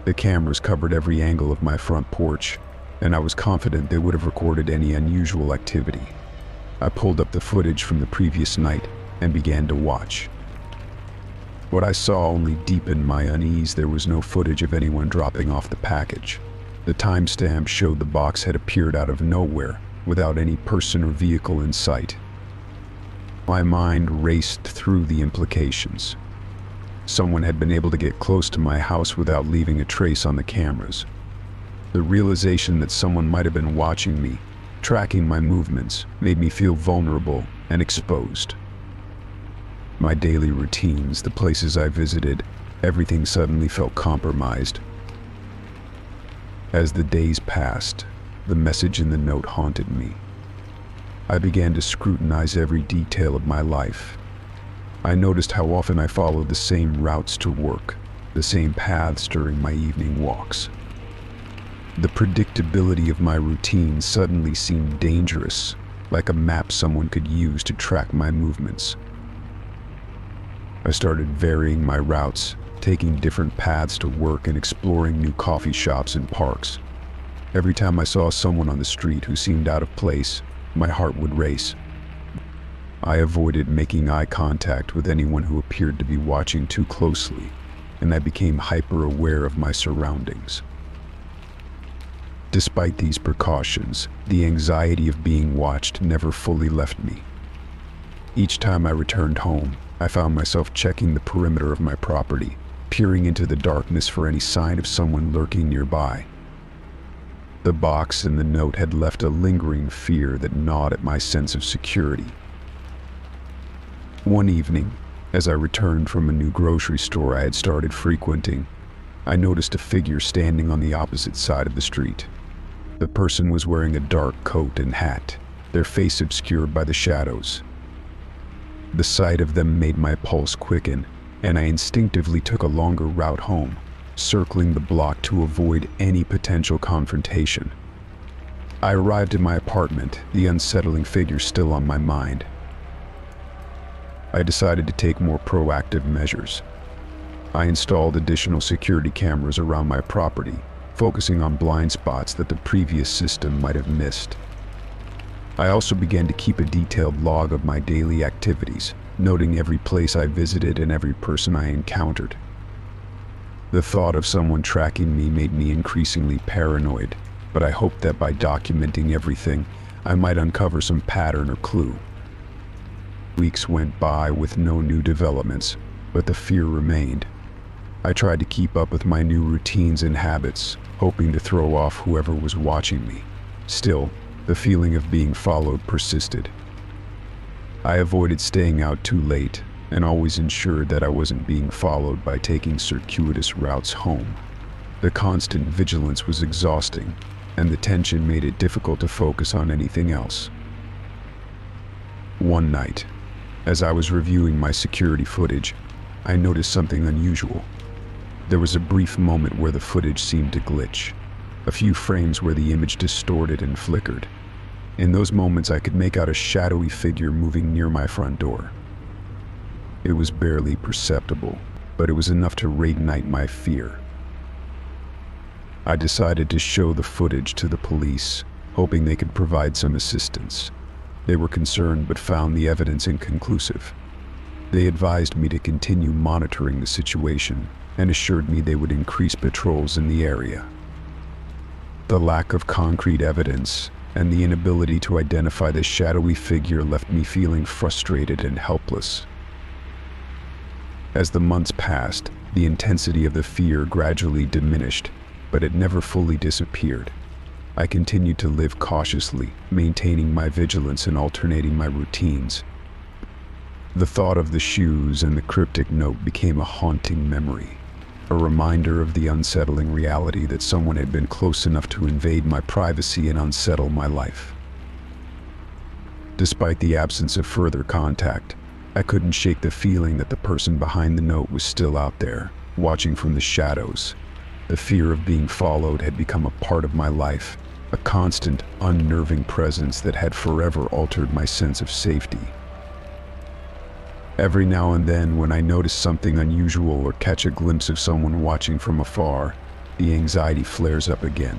The cameras covered every angle of my front porch, and I was confident they would have recorded any unusual activity. I pulled up the footage from the previous night and began to watch. What I saw only deepened my unease. There was no footage of anyone dropping off the package. The timestamp showed the box had appeared out of nowhere, without any person or vehicle in sight. My mind raced through the implications. Someone had been able to get close to my house without leaving a trace on the cameras. The realization that someone might have been watching me, tracking my movements, made me feel vulnerable and exposed. My daily routines, the places I visited, everything suddenly felt compromised. As the days passed, the message in the note haunted me. I began to scrutinize every detail of my life. I noticed how often I followed the same routes to work, the same paths during my evening walks. The predictability of my routine suddenly seemed dangerous, like a map someone could use to track my movements. I started varying my routes, taking different paths to work and exploring new coffee shops and parks. Every time I saw someone on the street who seemed out of place, my heart would race. I avoided making eye contact with anyone who appeared to be watching too closely, and I became hyper-aware of my surroundings. Despite these precautions, the anxiety of being watched never fully left me. Each time I returned home, I found myself checking the perimeter of my property, peering into the darkness for any sign of someone lurking nearby. The box and the note had left a lingering fear that gnawed at my sense of security. One evening, as I returned from a new grocery store I had started frequenting, I noticed a figure standing on the opposite side of the street. The person was wearing a dark coat and hat, their face obscured by the shadows. The sight of them made my pulse quicken, and I instinctively took a longer route home, circling the block to avoid any potential confrontation. I arrived at my apartment, the unsettling figure still on my mind. I decided to take more proactive measures. I installed additional security cameras around my property, focusing on blind spots that the previous system might have missed. I also began to keep a detailed log of my daily activities, noting every place I visited and every person I encountered. The thought of someone tracking me made me increasingly paranoid, but I hoped that by documenting everything, I might uncover some pattern or clue. Weeks went by with no new developments, but the fear remained. I tried to keep up with my new routines and habits, hoping to throw off whoever was watching me. Still, the feeling of being followed persisted. I avoided staying out too late and always ensured that I wasn't being followed by taking circuitous routes home. The constant vigilance was exhausting, and the tension made it difficult to focus on anything else. One night, as I was reviewing my security footage, I noticed something unusual. There was a brief moment where the footage seemed to glitch, a few frames where the image distorted and flickered. In those moments, I could make out a shadowy figure moving near my front door. It was barely perceptible, but it was enough to reignite my fear. I decided to show the footage to the police, hoping they could provide some assistance. They were concerned but found the evidence inconclusive. They advised me to continue monitoring the situation and assured me they would increase patrols in the area. The lack of concrete evidence and the inability to identify the shadowy figure left me feeling frustrated and helpless. As the months passed, the intensity of the fear gradually diminished, but it never fully disappeared. I continued to live cautiously, maintaining my vigilance and alternating my routines. The thought of the shoes and the cryptic note became a haunting memory, a reminder of the unsettling reality that someone had been close enough to invade my privacy and unsettle my life. Despite the absence of further contact, I couldn't shake the feeling that the person behind the note was still out there, watching from the shadows. The fear of being followed had become a part of my life, a constant, unnerving presence that had forever altered my sense of safety. Every now and then, when I notice something unusual or catch a glimpse of someone watching from afar, the anxiety flares up again.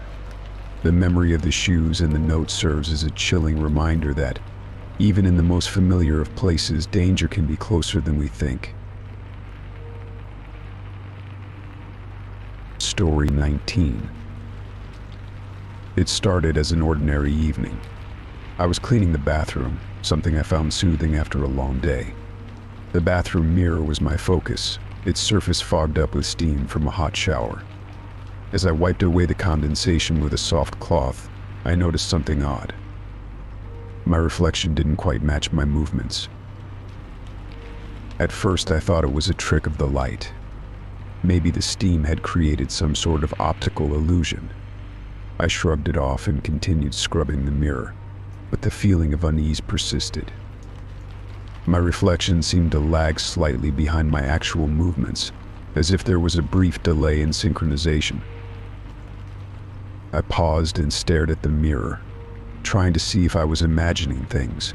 The memory of the shoes and the note serves as a chilling reminder that, even in the most familiar of places, danger can be closer than we think. Story 19. It started as an ordinary evening. I was cleaning the bathroom, something I found soothing after a long day. The bathroom mirror was my focus, its surface fogged up with steam from a hot shower. As I wiped away the condensation with a soft cloth, I noticed something odd. My reflection didn't quite match my movements. At first, I thought it was a trick of the light. Maybe the steam had created some sort of optical illusion. I shrugged it off and continued scrubbing the mirror, but the feeling of unease persisted. My reflection seemed to lag slightly behind my actual movements, as if there was a brief delay in synchronization. I paused and stared at the mirror, trying to see if I was imagining things.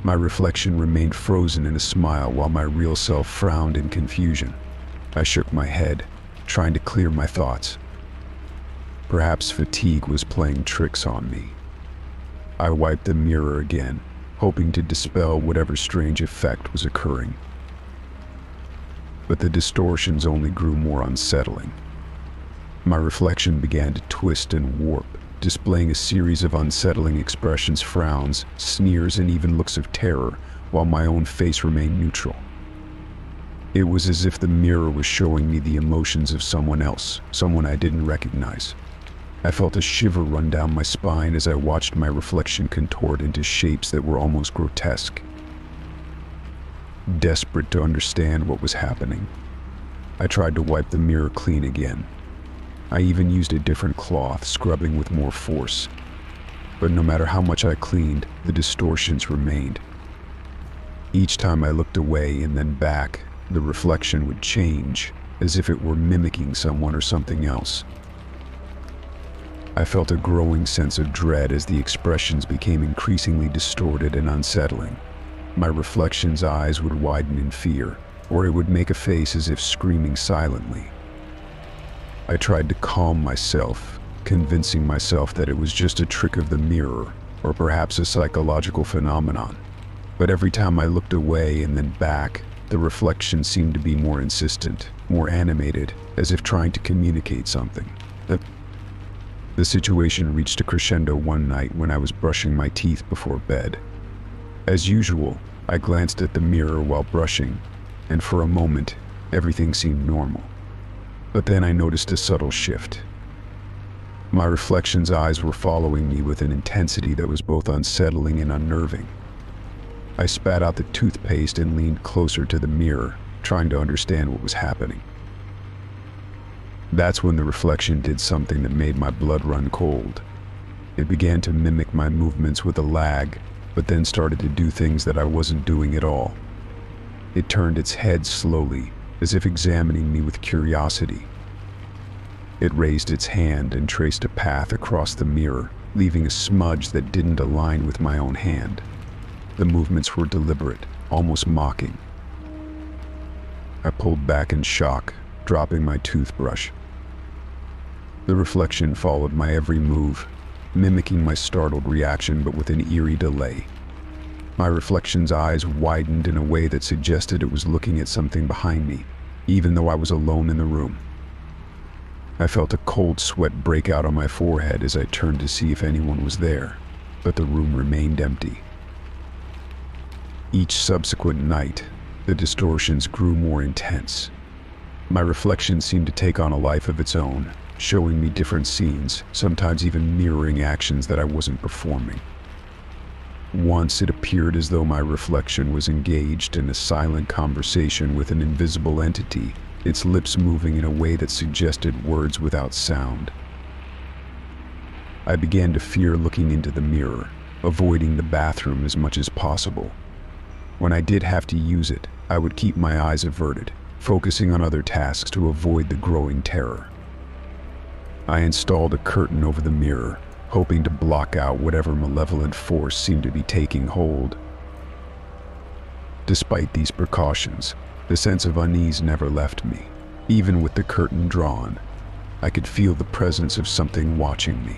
My reflection remained frozen in a smile while my real self frowned in confusion. I shook my head, trying to clear my thoughts. Perhaps fatigue was playing tricks on me. I wiped the mirror again, hoping to dispel whatever strange effect was occurring. But the distortions only grew more unsettling. My reflection began to twist and warp, displaying a series of unsettling expressions, frowns, sneers, and even looks of terror, while my own face remained neutral. It was as if the mirror was showing me the emotions of someone else, someone I didn't recognize. I felt a shiver run down my spine as I watched my reflection contort into shapes that were almost grotesque. Desperate to understand what was happening, I tried to wipe the mirror clean again. I even used a different cloth, scrubbing with more force. But no matter how much I cleaned, the distortions remained. Each time I looked away and then back, the reflection would change, as if it were mimicking someone or something else. I felt a growing sense of dread as the expressions became increasingly distorted and unsettling. My reflection's eyes would widen in fear, or it would make a face as if screaming silently. I tried to calm myself, convincing myself that it was just a trick of the mirror, or perhaps a psychological phenomenon. But every time I looked away and then back, the reflection seemed to be more insistent, more animated, as if trying to communicate something. The situation reached a crescendo one night when I was brushing my teeth before bed. As usual, I glanced at the mirror while brushing, and for a moment, everything seemed normal. But then I noticed a subtle shift. My reflection's eyes were following me with an intensity that was both unsettling and unnerving. I spat out the toothpaste and leaned closer to the mirror, trying to understand what was happening. That's when the reflection did something that made my blood run cold. It began to mimic my movements with a lag, but then started to do things that I wasn't doing at all. It turned its head slowly, as if examining me with curiosity. It raised its hand and traced a path across the mirror, leaving a smudge that didn't align with my own hand. The movements were deliberate, almost mocking. I pulled back in shock, dropping my toothbrush. The reflection followed my every move, mimicking my startled reaction but with an eerie delay. My reflection's eyes widened in a way that suggested it was looking at something behind me, even though I was alone in the room. I felt a cold sweat break out on my forehead as I turned to see if anyone was there, but the room remained empty. Each subsequent night, the distortions grew more intense. My reflection seemed to take on a life of its own, showing me different scenes, sometimes even mirroring actions that I wasn't performing. Once it appeared as though my reflection was engaged in a silent conversation with an invisible entity, its lips moving in a way that suggested words without sound. I began to fear looking into the mirror, avoiding the bathroom as much as possible. When I did have to use it, I would keep my eyes averted, focusing on other tasks to avoid the growing terror. I installed a curtain over the mirror, hoping to block out whatever malevolent force seemed to be taking hold. Despite these precautions, the sense of unease never left me. Even with the curtain drawn, I could feel the presence of something watching me.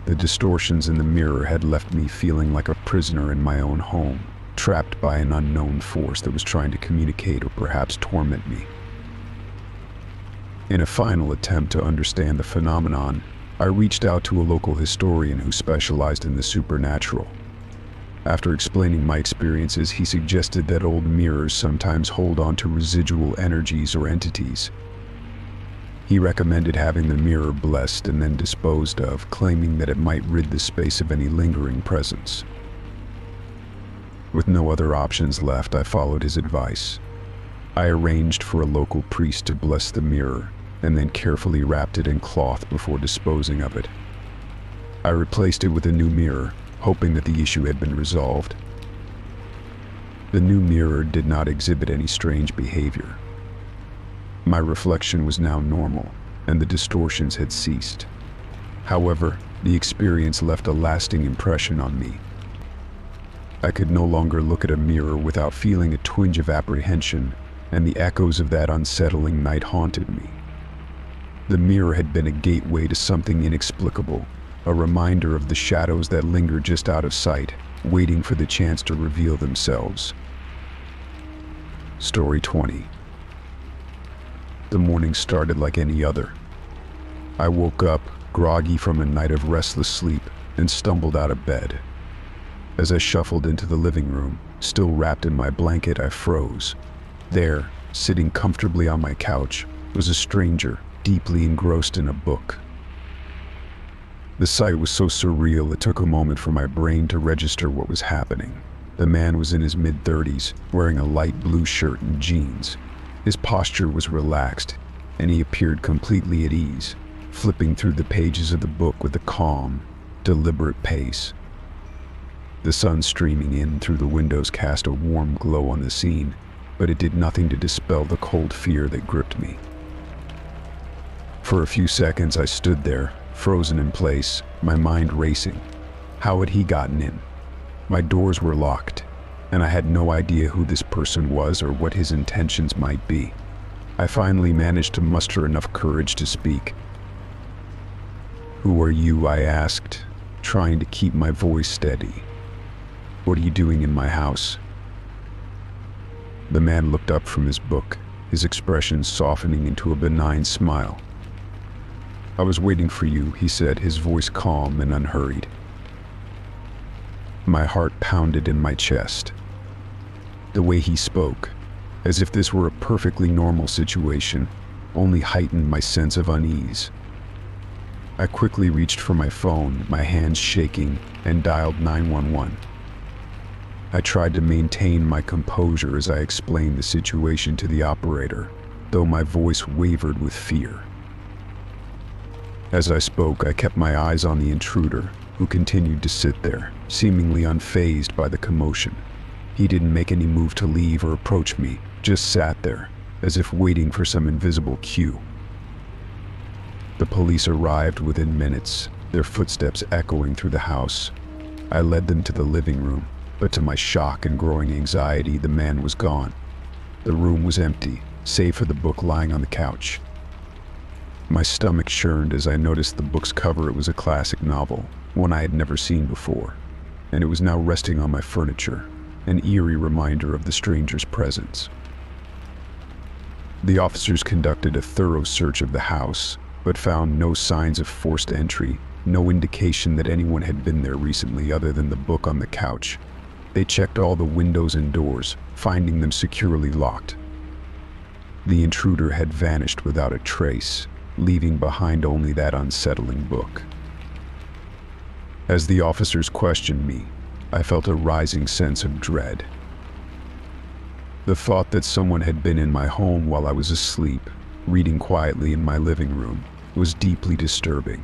The distortions in the mirror had left me feeling like a prisoner in my own home, trapped by an unknown force that was trying to communicate or perhaps torment me. In a final attempt to understand the phenomenon, I reached out to a local historian who specialized in the supernatural. After explaining my experiences, he suggested that old mirrors sometimes hold on to residual energies or entities. He recommended having the mirror blessed and then disposed of, claiming that it might rid the space of any lingering presence. With no other options left, I followed his advice. I arranged for a local priest to bless the mirror, and then carefully wrapped it in cloth before disposing of it. I replaced it with a new mirror, hoping that the issue had been resolved. The new mirror did not exhibit any strange behavior. My reflection was now normal, and the distortions had ceased. However, the experience left a lasting impression on me. I could no longer look at a mirror without feeling a twinge of apprehension, and the echoes of that unsettling night haunted me. The mirror had been a gateway to something inexplicable, a reminder of the shadows that linger just out of sight, waiting for the chance to reveal themselves. Story 20. The morning started like any other. I woke up, groggy from a night of restless sleep, and stumbled out of bed. As I shuffled into the living room, still wrapped in my blanket, I froze. There, sitting comfortably on my couch, was a stranger, deeply engrossed in a book. The sight was so surreal it took a moment for my brain to register what was happening. The man was in his mid-30s, wearing a light blue shirt and jeans. His posture was relaxed, and he appeared completely at ease, flipping through the pages of the book with a calm, deliberate pace. The sun streaming in through the windows cast a warm glow on the scene, but it did nothing to dispel the cold fear that gripped me. For a few seconds I stood there, frozen in place, my mind racing. How had he gotten in? My doors were locked, and I had no idea who this person was or what his intentions might be. I finally managed to muster enough courage to speak. "Who are you?" I asked, trying to keep my voice steady. "What are you doing in my house?" The man looked up from his book, his expression softening into a benign smile. "I was waiting for you," he said, his voice calm and unhurried. My heart pounded in my chest. The way he spoke, as if this were a perfectly normal situation, only heightened my sense of unease. I quickly reached for my phone, my hands shaking, and dialed 911. I tried to maintain my composure as I explained the situation to the operator, though my voice wavered with fear. As I spoke, I kept my eyes on the intruder, who continued to sit there, seemingly unfazed by the commotion. He didn't make any move to leave or approach me, just sat there, as if waiting for some invisible cue. The police arrived within minutes, their footsteps echoing through the house. I led them to the living room, but to my shock and growing anxiety, the man was gone. The room was empty, save for the book lying on the couch. My stomach churned as I noticed the book's cover. It was a classic novel, one I had never seen before, and it was now resting on my furniture, an eerie reminder of the stranger's presence. The officers conducted a thorough search of the house, but found no signs of forced entry, no indication that anyone had been there recently other than the book on the couch. They checked all the windows and doors, finding them securely locked. The intruder had vanished without a trace, leaving behind only that unsettling book. As the officers questioned me, I felt a rising sense of dread. The thought that someone had been in my home while I was asleep, reading quietly in my living room, was deeply disturbing.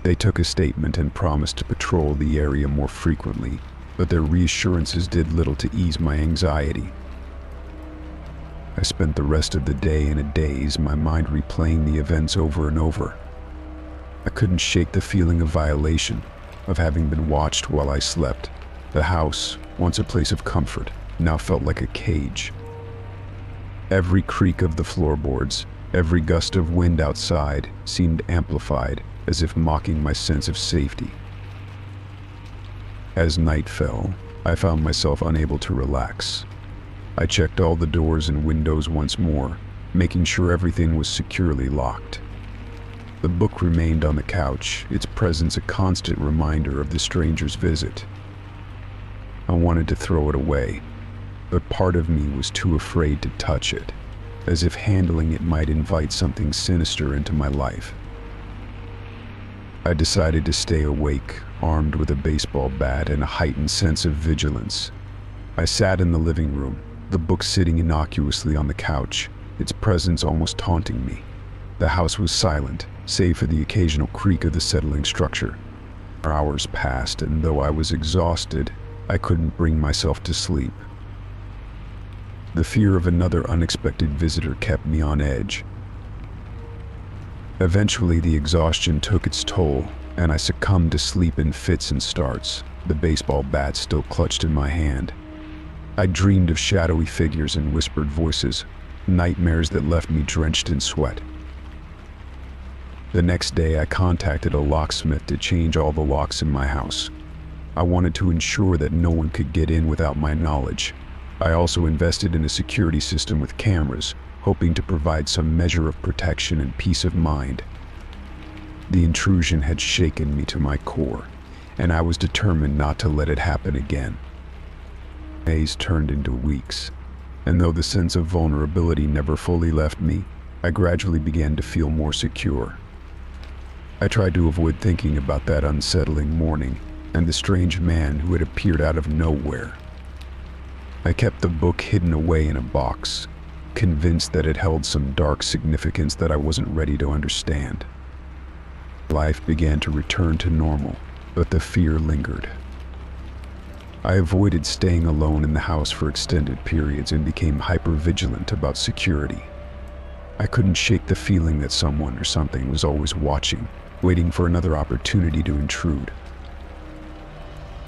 They took a statement and promised to patrol the area more frequently, but their reassurances did little to ease my anxiety. I spent the rest of the day in a daze, my mind replaying the events over and over. I couldn't shake the feeling of violation, of having been watched while I slept. The house, once a place of comfort, now felt like a cage. Every creak of the floorboards, every gust of wind outside seemed amplified, as if mocking my sense of safety. As night fell, I found myself unable to relax. I checked all the doors and windows once more, making sure everything was securely locked. The book remained on the couch, its presence a constant reminder of the stranger's visit. I wanted to throw it away, but part of me was too afraid to touch it, as if handling it might invite something sinister into my life. I decided to stay awake, armed with a baseball bat and a heightened sense of vigilance. I sat in the living room, the book sitting innocuously on the couch, its presence almost taunting me. The house was silent, save for the occasional creak of the settling structure. Hours passed, and though I was exhausted, I couldn't bring myself to sleep. The fear of another unexpected visitor kept me on edge. Eventually, the exhaustion took its toll, and I succumbed to sleep in fits and starts, the baseball bat still clutched in my hand. I dreamed of shadowy figures and whispered voices, nightmares that left me drenched in sweat. The next day, I contacted a locksmith to change all the locks in my house. I wanted to ensure that no one could get in without my knowledge. I also invested in a security system with cameras, hoping to provide some measure of protection and peace of mind. The intrusion had shaken me to my core, and I was determined not to let it happen again. Days turned into weeks, and though the sense of vulnerability never fully left me, I gradually began to feel more secure. I tried to avoid thinking about that unsettling morning and the strange man who had appeared out of nowhere. I kept the book hidden away in a box, convinced that it held some dark significance that I wasn't ready to understand. Life began to return to normal, but the fear lingered. I avoided staying alone in the house for extended periods and became hyper-vigilant about security. I couldn't shake the feeling that someone or something was always watching, waiting for another opportunity to intrude.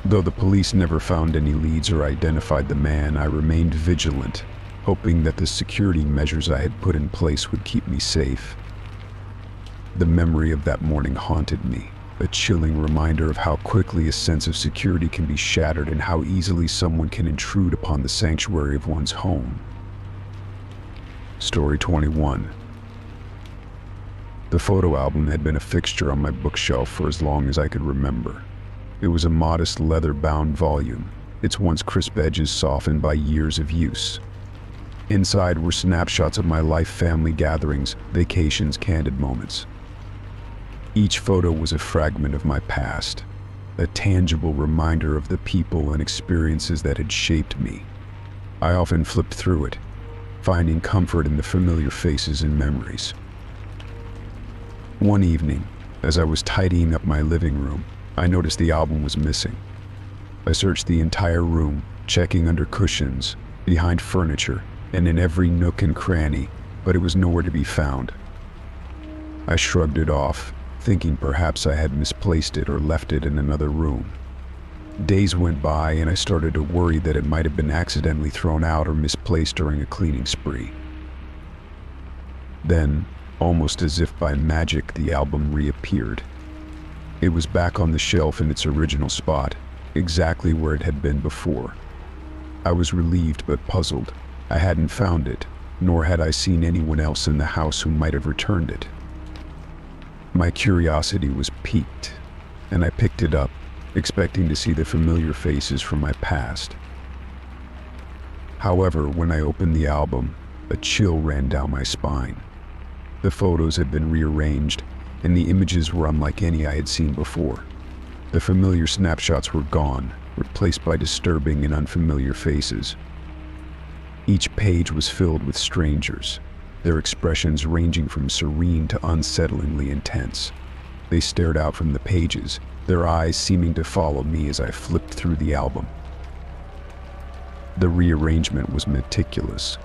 Though the police never found any leads or identified the man, I remained vigilant, hoping that the security measures I had put in place would keep me safe. The memory of that morning haunted me, a chilling reminder of how quickly a sense of security can be shattered and how easily someone can intrude upon the sanctuary of one's home. Story 21. The photo album had been a fixture on my bookshelf for as long as I could remember. It was a modest leather-bound volume, its once crisp edges softened by years of use. Inside were snapshots of my life, family gatherings, vacations, candid moments. Each photo was a fragment of my past, a tangible reminder of the people and experiences that had shaped me. I often flipped through it, finding comfort in the familiar faces and memories. One evening, as I was tidying up my living room, I noticed the album was missing. I searched the entire room, checking under cushions, behind furniture, and in every nook and cranny, but it was nowhere to be found. I shrugged it off, thinking perhaps I had misplaced it or left it in another room. Days went by and I started to worry that it might have been accidentally thrown out or misplaced during a cleaning spree. Then, almost as if by magic, the album reappeared. It was back on the shelf in its original spot, exactly where it had been before. I was relieved but puzzled. I hadn't found it, nor had I seen anyone else in the house who might have returned it. My curiosity was piqued, and I picked it up, expecting to see the familiar faces from my past. However, when I opened the album, a chill ran down my spine. The photos had been rearranged, and the images were unlike any I had seen before. The familiar snapshots were gone, replaced by disturbing and unfamiliar faces. Each page was filled with strangers, their expressions ranging from serene to unsettlingly intense. They stared out from the pages, their eyes seeming to follow me as I flipped through the album. The rearrangement was meticulous.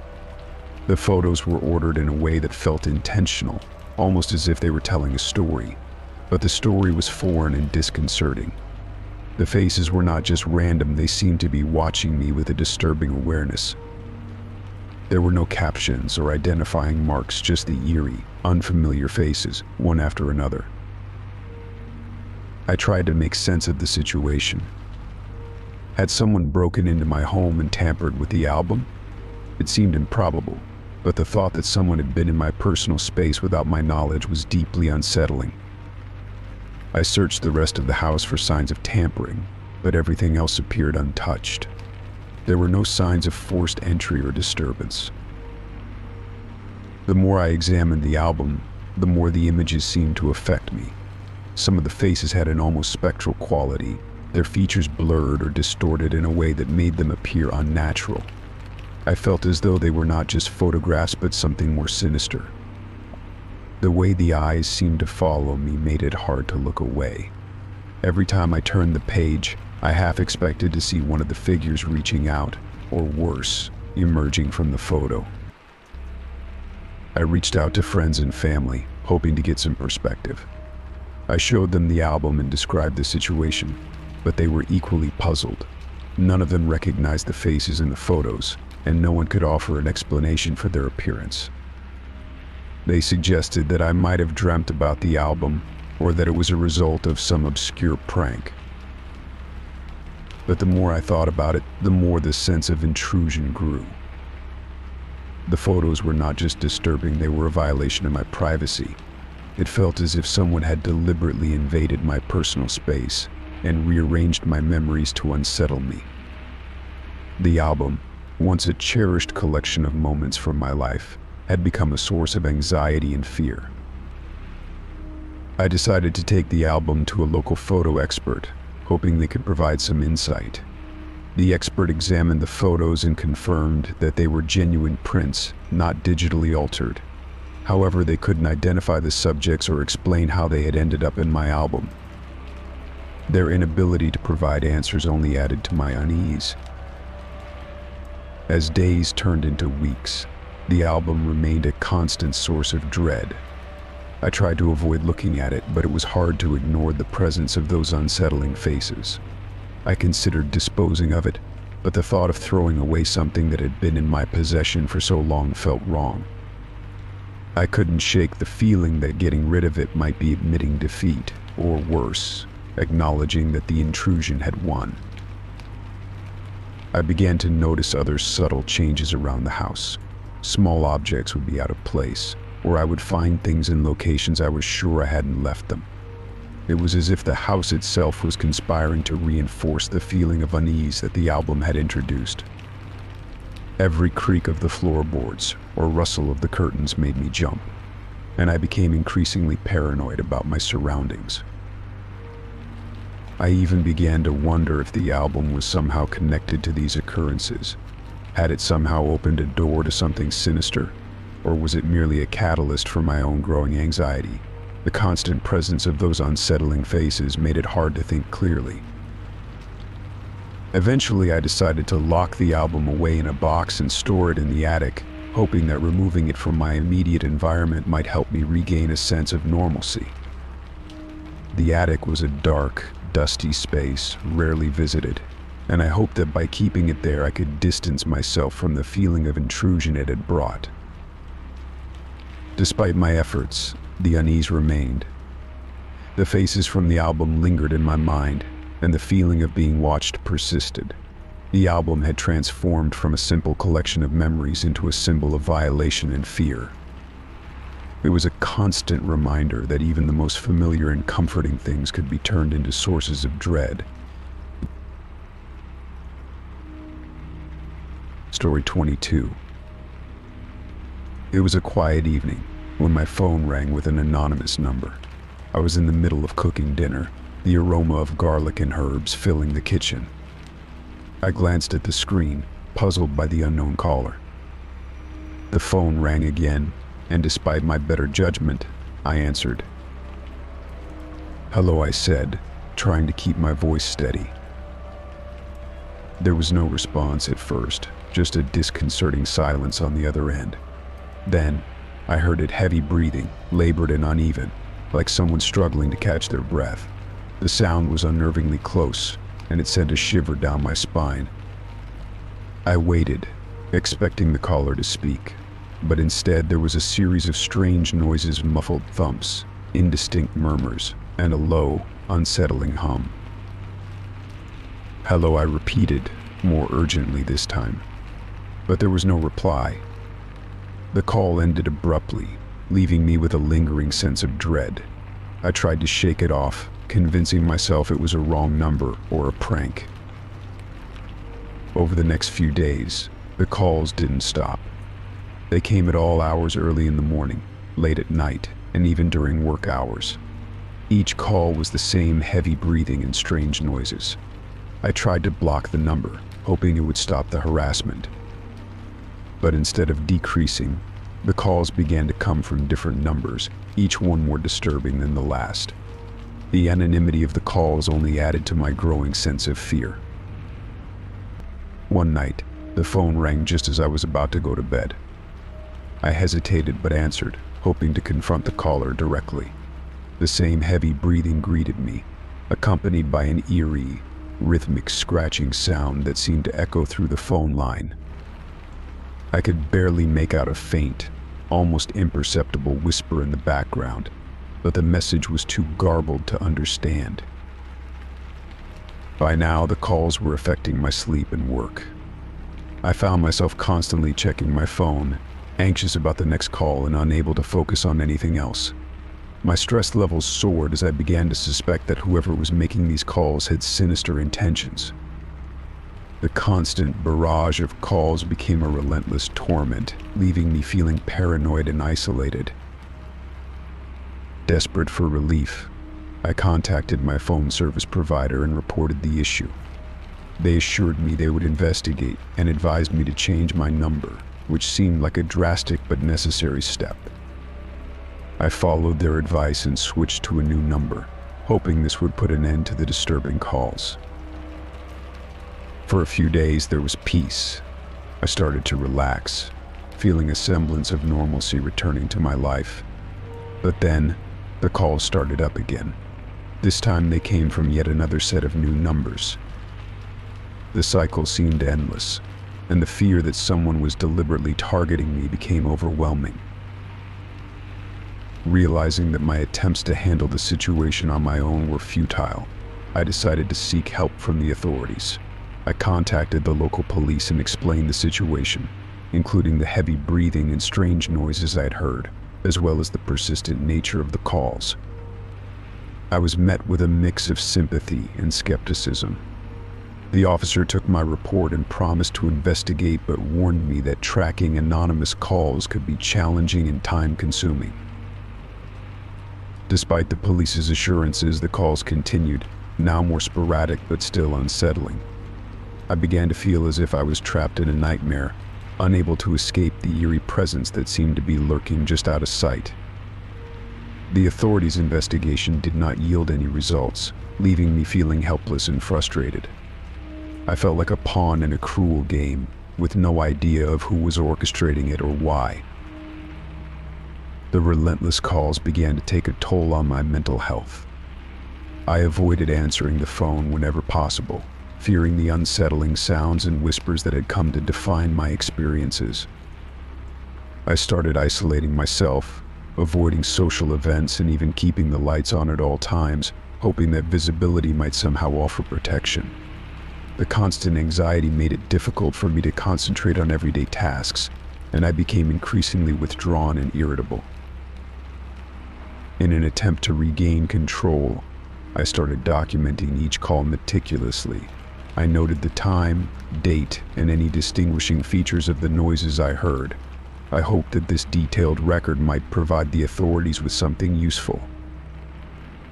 The photos were ordered in a way that felt intentional, almost as if they were telling a story. But the story was foreign and disconcerting. The faces were not just random, they seemed to be watching me with a disturbing awareness. There were no captions or identifying marks, just the eerie, unfamiliar faces, one after another. I tried to make sense of the situation. Had someone broken into my home and tampered with the album? It seemed improbable, but the thought that someone had been in my personal space without my knowledge was deeply unsettling. I searched the rest of the house for signs of tampering, but everything else appeared untouched. There were no signs of forced entry or disturbance. The more I examined the album, the more the images seemed to affect me. Some of the faces had an almost spectral quality, their features blurred or distorted in a way that made them appear unnatural. I felt as though they were not just photographs but something more sinister. The way the eyes seemed to follow me made it hard to look away. Every time I turned the page, I half expected to see one of the figures reaching out, or worse, emerging from the photo. I reached out to friends and family, hoping to get some perspective. I showed them the album and described the situation, but they were equally puzzled. None of them recognized the faces in the photos, and no one could offer an explanation for their appearance. They suggested that I might have dreamt about the album, or that it was a result of some obscure prank. But the more I thought about it, the more the sense of intrusion grew. The photos were not just disturbing, they were a violation of my privacy. It felt as if someone had deliberately invaded my personal space and rearranged my memories to unsettle me. The album, once a cherished collection of moments from my life, had become a source of anxiety and fear. I decided to take the album to a local photo expert, hoping they could provide some insight. The expert examined the photos and confirmed that they were genuine prints, not digitally altered. However, they couldn't identify the subjects or explain how they had ended up in my album. Their inability to provide answers only added to my unease. As days turned into weeks, the album remained a constant source of dread. I tried to avoid looking at it, but it was hard to ignore the presence of those unsettling faces. I considered disposing of it, but the thought of throwing away something that had been in my possession for so long felt wrong. I couldn't shake the feeling that getting rid of it might be admitting defeat, or worse, acknowledging that the intrusion had won. I began to notice other subtle changes around the house. Small objects would be out of place, or I would find things in locations I was sure I hadn't left them. It was as if the house itself was conspiring to reinforce the feeling of unease that the album had introduced. Every creak of the floorboards or rustle of the curtains made me jump, and I became increasingly paranoid about my surroundings. I even began to wonder if the album was somehow connected to these occurrences. Had it somehow opened a door to something sinister, or was it merely a catalyst for my own growing anxiety? The constant presence of those unsettling faces made it hard to think clearly. Eventually, I decided to lock the album away in a box and store it in the attic, hoping that removing it from my immediate environment might help me regain a sense of normalcy. The attic was a dark, dusty space, rarely visited, and I hoped that by keeping it there I could distance myself from the feeling of intrusion it had brought. Despite my efforts, the unease remained. The faces from the album lingered in my mind, and the feeling of being watched persisted. The album had transformed from a simple collection of memories into a symbol of violation and fear. It was a constant reminder that even the most familiar and comforting things could be turned into sources of dread. Story 22. It was a quiet evening when my phone rang with an anonymous number. I was in the middle of cooking dinner, the aroma of garlic and herbs filling the kitchen. I glanced at the screen, puzzled by the unknown caller. The phone rang again, and despite my better judgment, I answered. "Hello," I said, trying to keep my voice steady. There was no response at first, just a disconcerting silence on the other end. Then, I heard it heavy breathing, labored and uneven, like someone struggling to catch their breath. The sound was unnervingly close, and it sent a shiver down my spine. I waited, expecting the caller to speak, but instead there was a series of strange noises, muffled thumps, indistinct murmurs, and a low, unsettling hum. "Hello," I repeated, more urgently this time. But there was no reply. The call ended abruptly, leaving me with a lingering sense of dread. I tried to shake it off, convincing myself it was a wrong number or a prank. Over the next few days, the calls didn't stop. They came at all hours, early in the morning, late at night, and even during work hours. Each call was the same heavy breathing and strange noises. I tried to block the number, hoping it would stop the harassment. But instead of decreasing, the calls began to come from different numbers, each one more disturbing than the last. The anonymity of the calls only added to my growing sense of fear. One night, the phone rang just as I was about to go to bed. I hesitated but answered, hoping to confront the caller directly. The same heavy breathing greeted me, accompanied by an eerie, rhythmic scratching sound that seemed to echo through the phone line. I could barely make out a faint, almost imperceptible whisper in the background, but the message was too garbled to understand. By now, the calls were affecting my sleep and work. I found myself constantly checking my phone, anxious about the next call and unable to focus on anything else. My stress levels soared as I began to suspect that whoever was making these calls had sinister intentions. The constant barrage of calls became a relentless torment, leaving me feeling paranoid and isolated. Desperate for relief, I contacted my phone service provider and reported the issue. They assured me they would investigate and advised me to change my number, which seemed like a drastic but necessary step. I followed their advice and switched to a new number, hoping this would put an end to the disturbing calls. For a few days, there was peace. I started to relax, feeling a semblance of normalcy returning to my life. But then, the calls started up again. This time they came from yet another set of new numbers. The cycle seemed endless, and the fear that someone was deliberately targeting me became overwhelming. Realizing that my attempts to handle the situation on my own were futile, I decided to seek help from the authorities. I contacted the local police and explained the situation, including the heavy breathing and strange noises I had heard. as well as the persistent nature of the calls. I was met with a mix of sympathy and skepticism. The officer took my report and promised to investigate, but warned me that tracking anonymous calls could be challenging and time-consuming. Despite the police's assurances, the calls continued, now more sporadic but still unsettling. I began to feel as if I was trapped in a nightmare, unable to escape the eerie presence that seemed to be lurking just out of sight. The authorities' investigation did not yield any results, leaving me feeling helpless and frustrated. I felt like a pawn in a cruel game, with no idea of who was orchestrating it or why. The relentless calls began to take a toll on my mental health. I avoided answering the phone whenever possible, fearing the unsettling sounds and whispers that had come to define my experiences. I started isolating myself, avoiding social events and even keeping the lights on at all times, hoping that visibility might somehow offer protection. The constant anxiety made it difficult for me to concentrate on everyday tasks, and I became increasingly withdrawn and irritable. In an attempt to regain control, I started documenting each call meticulously. I noted the time, date, and any distinguishing features of the noises I heard. I hoped that this detailed record might provide the authorities with something useful.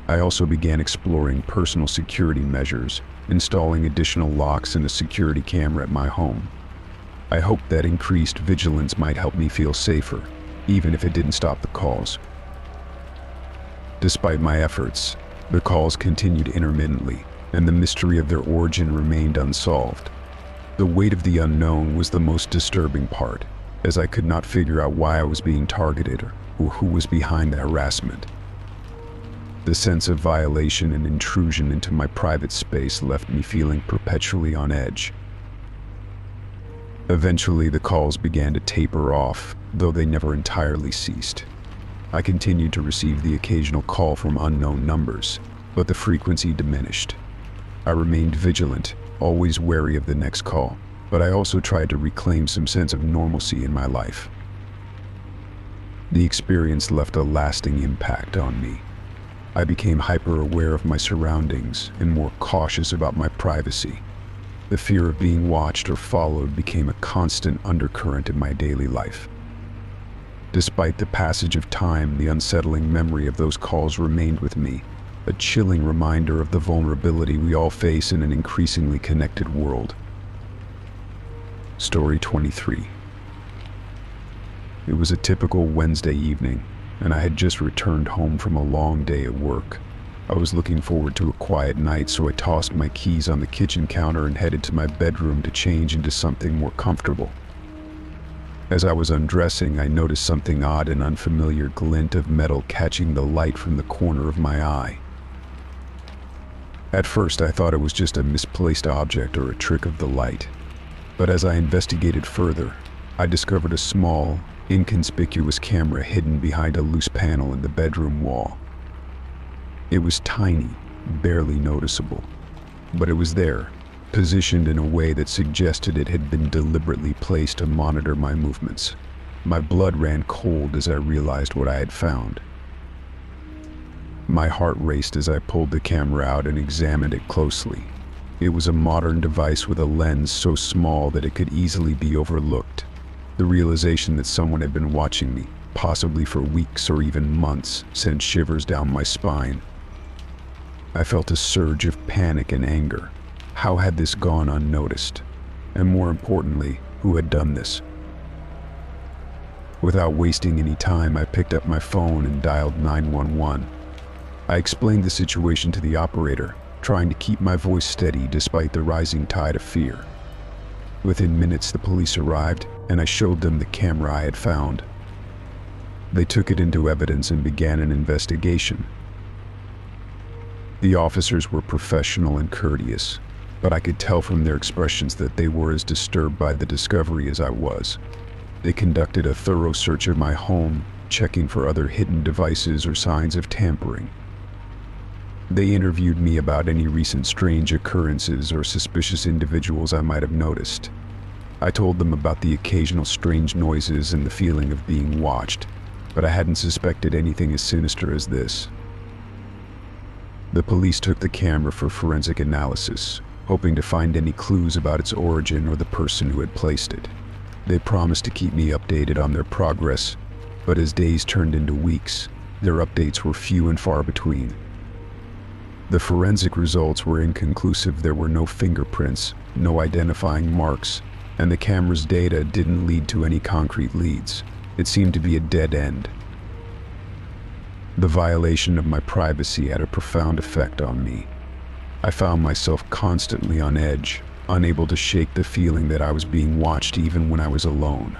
I also began exploring personal security measures, installing additional locks and a security camera at my home. I hoped that increased vigilance might help me feel safer, even if it didn't stop the calls. Despite my efforts, the calls continued intermittently, and the mystery of their origin remained unsolved. The weight of the unknown was the most disturbing part, as I could not figure out why I was being targeted or who was behind the harassment. The sense of violation and intrusion into my private space left me feeling perpetually on edge. Eventually, the calls began to taper off, though they never entirely ceased. I continued to receive the occasional call from unknown numbers, but the frequency diminished. I remained vigilant, always wary of the next call, but I also tried to reclaim some sense of normalcy in my life. The experience left a lasting impact on me. I became hyper-aware of my surroundings and more cautious about my privacy. The fear of being watched or followed became a constant undercurrent in my daily life. Despite the passage of time, the unsettling memory of those calls remained with me, a chilling reminder of the vulnerability we all face in an increasingly connected world. Story 23. It was a typical Wednesday evening, and I had just returned home from a long day at work. I was looking forward to a quiet night, so I tossed my keys on the kitchen counter and headed to my bedroom to change into something more comfortable. As I was undressing, I noticed something odd, an unfamiliar glint of metal catching the light from the corner of my eye. At first, I thought it was just a misplaced object or a trick of the light. But as I investigated further, I discovered a small, inconspicuous camera hidden behind a loose panel in the bedroom wall. It was tiny, barely noticeable, but it was there, positioned in a way that suggested it had been deliberately placed to monitor my movements. My blood ran cold as I realized what I had found. My heart raced as I pulled the camera out and examined it closely. It was a modern device with a lens so small that it could easily be overlooked. The realization that someone had been watching me, possibly for weeks or even months, sent shivers down my spine. I felt a surge of panic and anger. How had this gone unnoticed? And more importantly, who had done this? Without wasting any time, I picked up my phone and dialed 911. I explained the situation to the operator, trying to keep my voice steady despite the rising tide of fear. Within minutes, the police arrived, and I showed them the camera I had found. They took it into evidence and began an investigation. The officers were professional and courteous, but I could tell from their expressions that they were as disturbed by the discovery as I was. They conducted a thorough search of my home, checking for other hidden devices or signs of tampering. They interviewed me about any recent strange occurrences or suspicious individuals I might have noticed. I told them about the occasional strange noises and the feeling of being watched, but I hadn't suspected anything as sinister as this. The police took the camera for forensic analysis, hoping to find any clues about its origin or the person who had placed it. They promised to keep me updated on their progress, but as days turned into weeks, their updates were few and far between. The forensic results were inconclusive. There were no fingerprints, no identifying marks, and the camera's data didn't lead to any concrete leads. It seemed to be a dead end. The violation of my privacy had a profound effect on me. I found myself constantly on edge, unable to shake the feeling that I was being watched even when I was alone.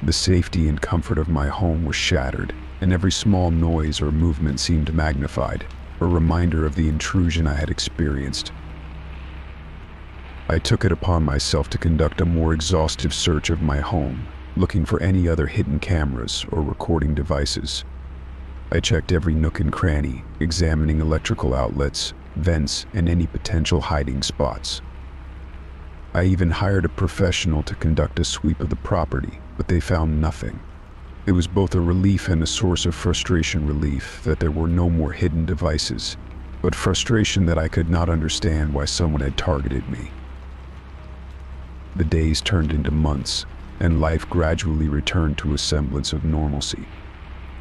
The safety and comfort of my home were shattered, and every small noise or movement seemed magnified, a reminder of the intrusion I had experienced. I took it upon myself to conduct a more exhaustive search of my home, looking for any other hidden cameras or recording devices. I checked every nook and cranny, examining electrical outlets, vents, and any potential hiding spots. I even hired a professional to conduct a sweep of the property, but they found nothing. It was both a relief and a source of frustration. Relief that there were no more hidden devices, but frustration that I could not understand why someone had targeted me. The days turned into months, and life gradually returned to a semblance of normalcy.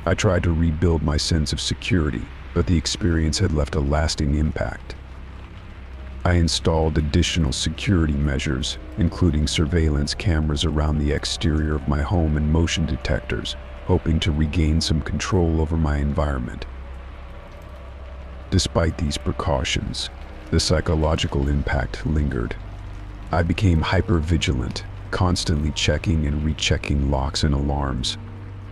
I tried to rebuild my sense of security, but the experience had left a lasting impact. I installed additional security measures, including surveillance cameras around the exterior of my home and motion detectors, hoping to regain some control over my environment. Despite these precautions, the psychological impact lingered. I became hyper-vigilant, constantly checking and rechecking locks and alarms.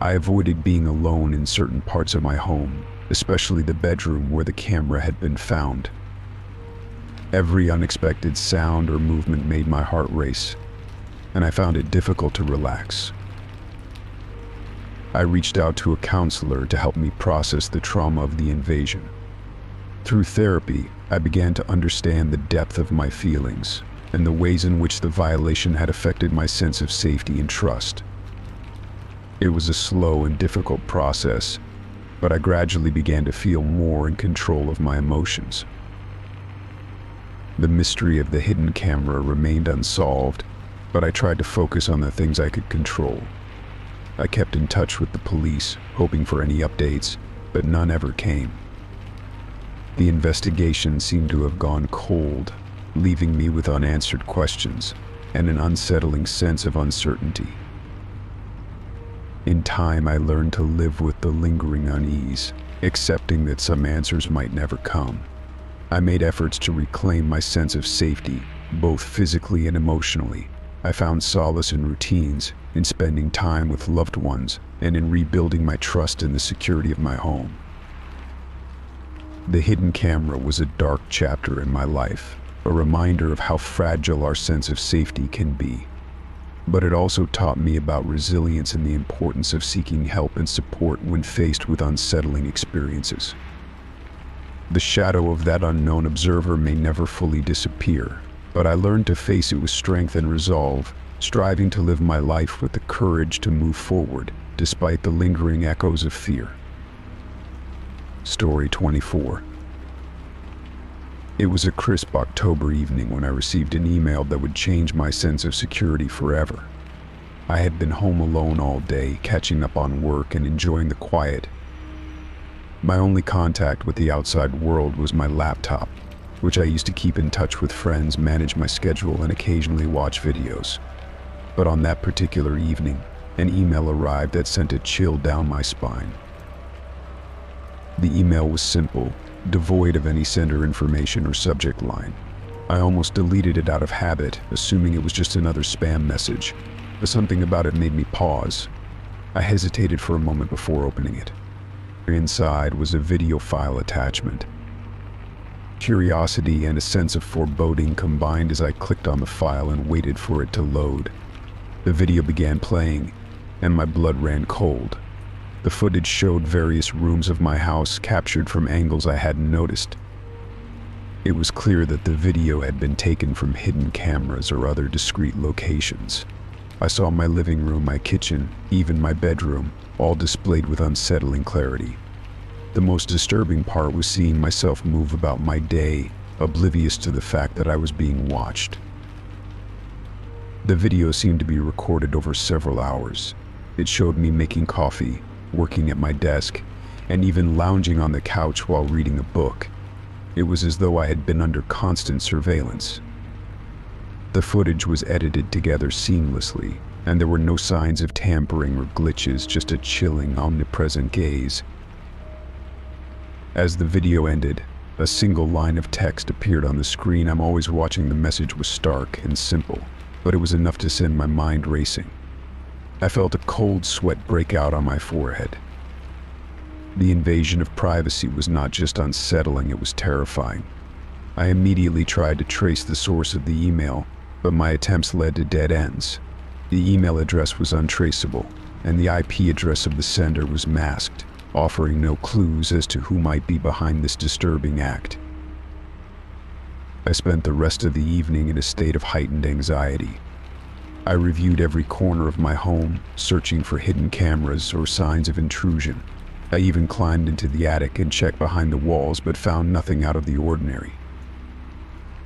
I avoided being alone in certain parts of my home, especially the bedroom where the camera had been found. Every unexpected sound or movement made my heart race, and I found it difficult to relax. I reached out to a counselor to help me process the trauma of the invasion. Through therapy, I began to understand the depth of my feelings and the ways in which the violation had affected my sense of safety and trust. It was a slow and difficult process, but I gradually began to feel more in control of my emotions. The mystery of the hidden camera remained unsolved, but I tried to focus on the things I could control. I kept in touch with the police, hoping for any updates, but none ever came. The investigation seemed to have gone cold, leaving me with unanswered questions and an unsettling sense of uncertainty. In time, I learned to live with the lingering unease, accepting that some answers might never come. I made efforts to reclaim my sense of safety, both physically and emotionally. I found solace in routines, in spending time with loved ones, and in rebuilding my trust in the security of my home. The hidden camera was a dark chapter in my life, a reminder of how fragile our sense of safety can be. But it also taught me about resilience and the importance of seeking help and support when faced with unsettling experiences. The shadow of that unknown observer may never fully disappear, but I learned to face it with strength and resolve, striving to live my life with the courage to move forward, despite the lingering echoes of fear. Story 24. It was a crisp October evening when I received an email that would change my sense of security forever. I had been home alone all day, catching up on work and enjoying the quiet. My only contact with the outside world was my laptop, which I used to keep in touch with friends, manage my schedule, and occasionally watch videos. But on that particular evening, an email arrived that sent a chill down my spine. The email was simple, devoid of any sender information or subject line. I almost deleted it out of habit, assuming it was just another spam message, but something about it made me pause. I hesitated for a moment before opening it. Inside was a video file attachment. Curiosity and a sense of foreboding combined as I clicked on the file and waited for it to load. The video began playing, and my blood ran cold. The footage showed various rooms of my house captured from angles I hadn't noticed. It was clear that the video had been taken from hidden cameras or other discreet locations. I saw my living room, my kitchen, even my bedroom, all displayed with unsettling clarity. The most disturbing part was seeing myself move about my day, oblivious to the fact that I was being watched. The video seemed to be recorded over several hours. It showed me making coffee, working at my desk, and even lounging on the couch while reading a book. It was as though I had been under constant surveillance. The footage was edited together seamlessly, and there were no signs of tampering or glitches, just a chilling, omnipresent gaze. As the video ended, a single line of text appeared on the screen. I'm always watching. The message was stark and simple, but it was enough to send my mind racing. I felt a cold sweat break out on my forehead. The invasion of privacy was not just unsettling, it was terrifying. I immediately tried to trace the source of the email, but my attempts led to dead ends. The email address was untraceable, and the IP address of the sender was masked, offering no clues as to who might be behind this disturbing act. I spent the rest of the evening in a state of heightened anxiety. I reviewed every corner of my home, searching for hidden cameras or signs of intrusion. I even climbed into the attic and checked behind the walls, but found nothing out of the ordinary.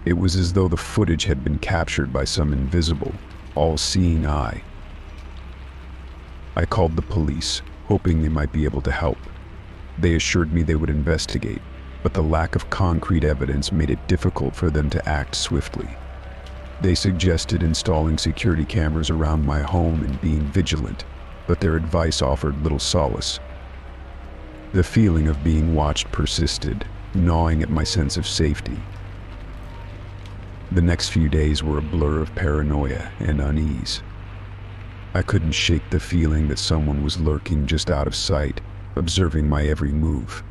It was as though the footage had been captured by some invisible, all-seeing eye. I called the police, hoping they might be able to help. They assured me they would investigate, but the lack of concrete evidence made it difficult for them to act swiftly. They suggested installing security cameras around my home and being vigilant, but their advice offered little solace. The feeling of being watched persisted, gnawing at my sense of safety. The next few days were a blur of paranoia and unease. I couldn't shake the feeling that someone was lurking just out of sight, observing my every move.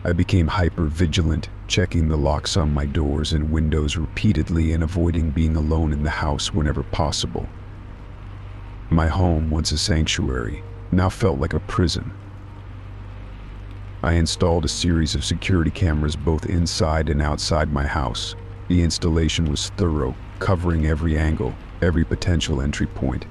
I became hyper-vigilant, checking the locks on my doors and windows repeatedly and avoiding being alone in the house whenever possible. My home, once a sanctuary, now felt like a prison. I installed a series of security cameras both inside and outside my house. The installation was thorough, covering every angle, every potential entry point.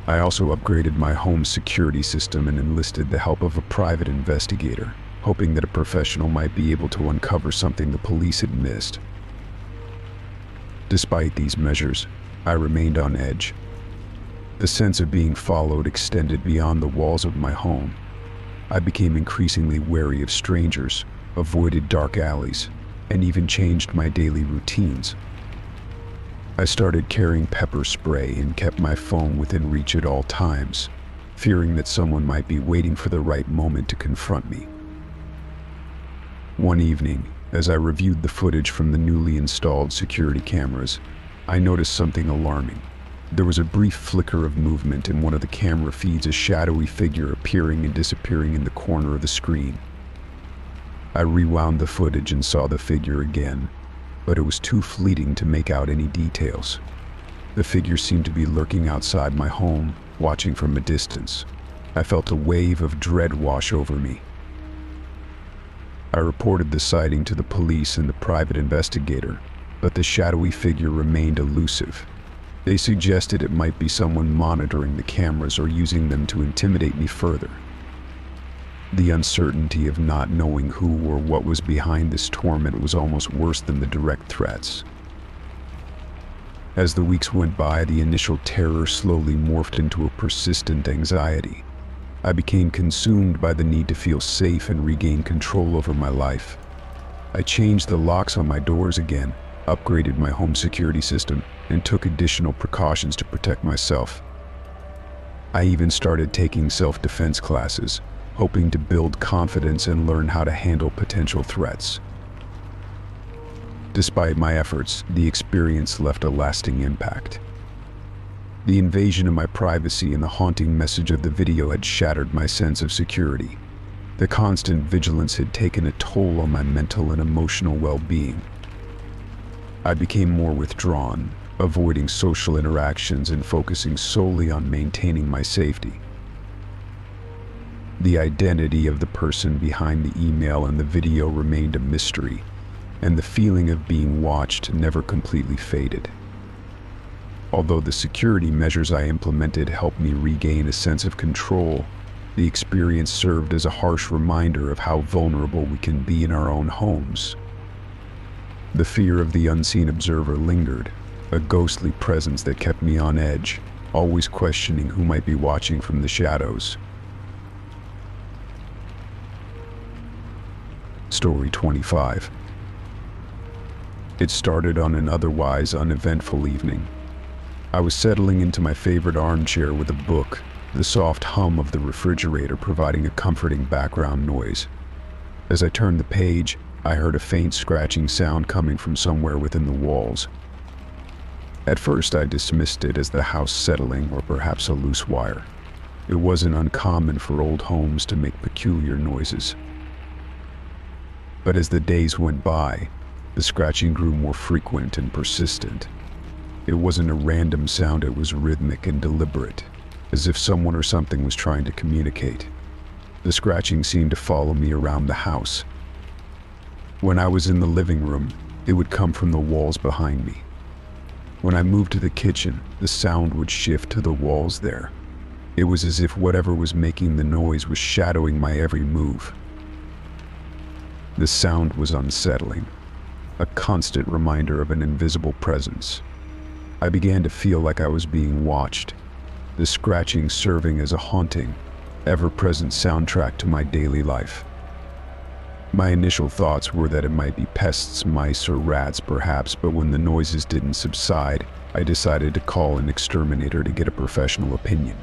I also upgraded my home security system and enlisted the help of a private investigator, hoping that a professional might be able to uncover something the police had missed. Despite these measures, I remained on edge. The sense of being followed extended beyond the walls of my home. I became increasingly wary of strangers, avoided dark alleys, and even changed my daily routines. I started carrying pepper spray and kept my phone within reach at all times, fearing that someone might be waiting for the right moment to confront me. One evening, as I reviewed the footage from the newly installed security cameras, I noticed something alarming. There was a brief flicker of movement in one of the camera feeds, a shadowy figure appearing and disappearing in the corner of the screen. I rewound the footage and saw the figure again, but it was too fleeting to make out any details. The figure seemed to be lurking outside my home, watching from a distance. I felt a wave of dread wash over me. I reported the sighting to the police and the private investigator, but the shadowy figure remained elusive. They suggested it might be someone monitoring the cameras or using them to intimidate me further. The uncertainty of not knowing who or what was behind this torment was almost worse than the direct threats. As the weeks went by, the initial terror slowly morphed into a persistent anxiety. I became consumed by the need to feel safe and regain control over my life. I changed the locks on my doors again, upgraded my home security system, and took additional precautions to protect myself. I even started taking self-defense classes, hoping to build confidence and learn how to handle potential threats. Despite my efforts, the experience left a lasting impact. The invasion of my privacy and the haunting message of the video had shattered my sense of security. The constant vigilance had taken a toll on my mental and emotional well-being. I became more withdrawn, avoiding social interactions and focusing solely on maintaining my safety. The identity of the person behind the email and the video remained a mystery, and the feeling of being watched never completely faded. Although the security measures I implemented helped me regain a sense of control, the experience served as a harsh reminder of how vulnerable we can be in our own homes. The fear of the unseen observer lingered, a ghostly presence that kept me on edge, always questioning who might be watching from the shadows. Story 25. It started on an otherwise uneventful evening. I was settling into my favorite armchair with a book, the soft hum of the refrigerator providing a comforting background noise. As I turned the page, I heard a faint scratching sound coming from somewhere within the walls. At first, I dismissed it as the house settling or perhaps a loose wire. It wasn't uncommon for old homes to make peculiar noises. But as the days went by, the scratching grew more frequent and persistent. It wasn't a random sound, it was rhythmic and deliberate, as if someone or something was trying to communicate. The scratching seemed to follow me around the house. When I was in the living room, it would come from the walls behind me. When I moved to the kitchen, the sound would shift to the walls there. It was as if whatever was making the noise was shadowing my every move. The sound was unsettling, a constant reminder of an invisible presence. I began to feel like I was being watched, the scratching serving as a haunting, ever-present soundtrack to my daily life. My initial thoughts were that it might be pests, mice, or rats perhaps, but when the noises didn't subside, I decided to call an exterminator to get a professional opinion.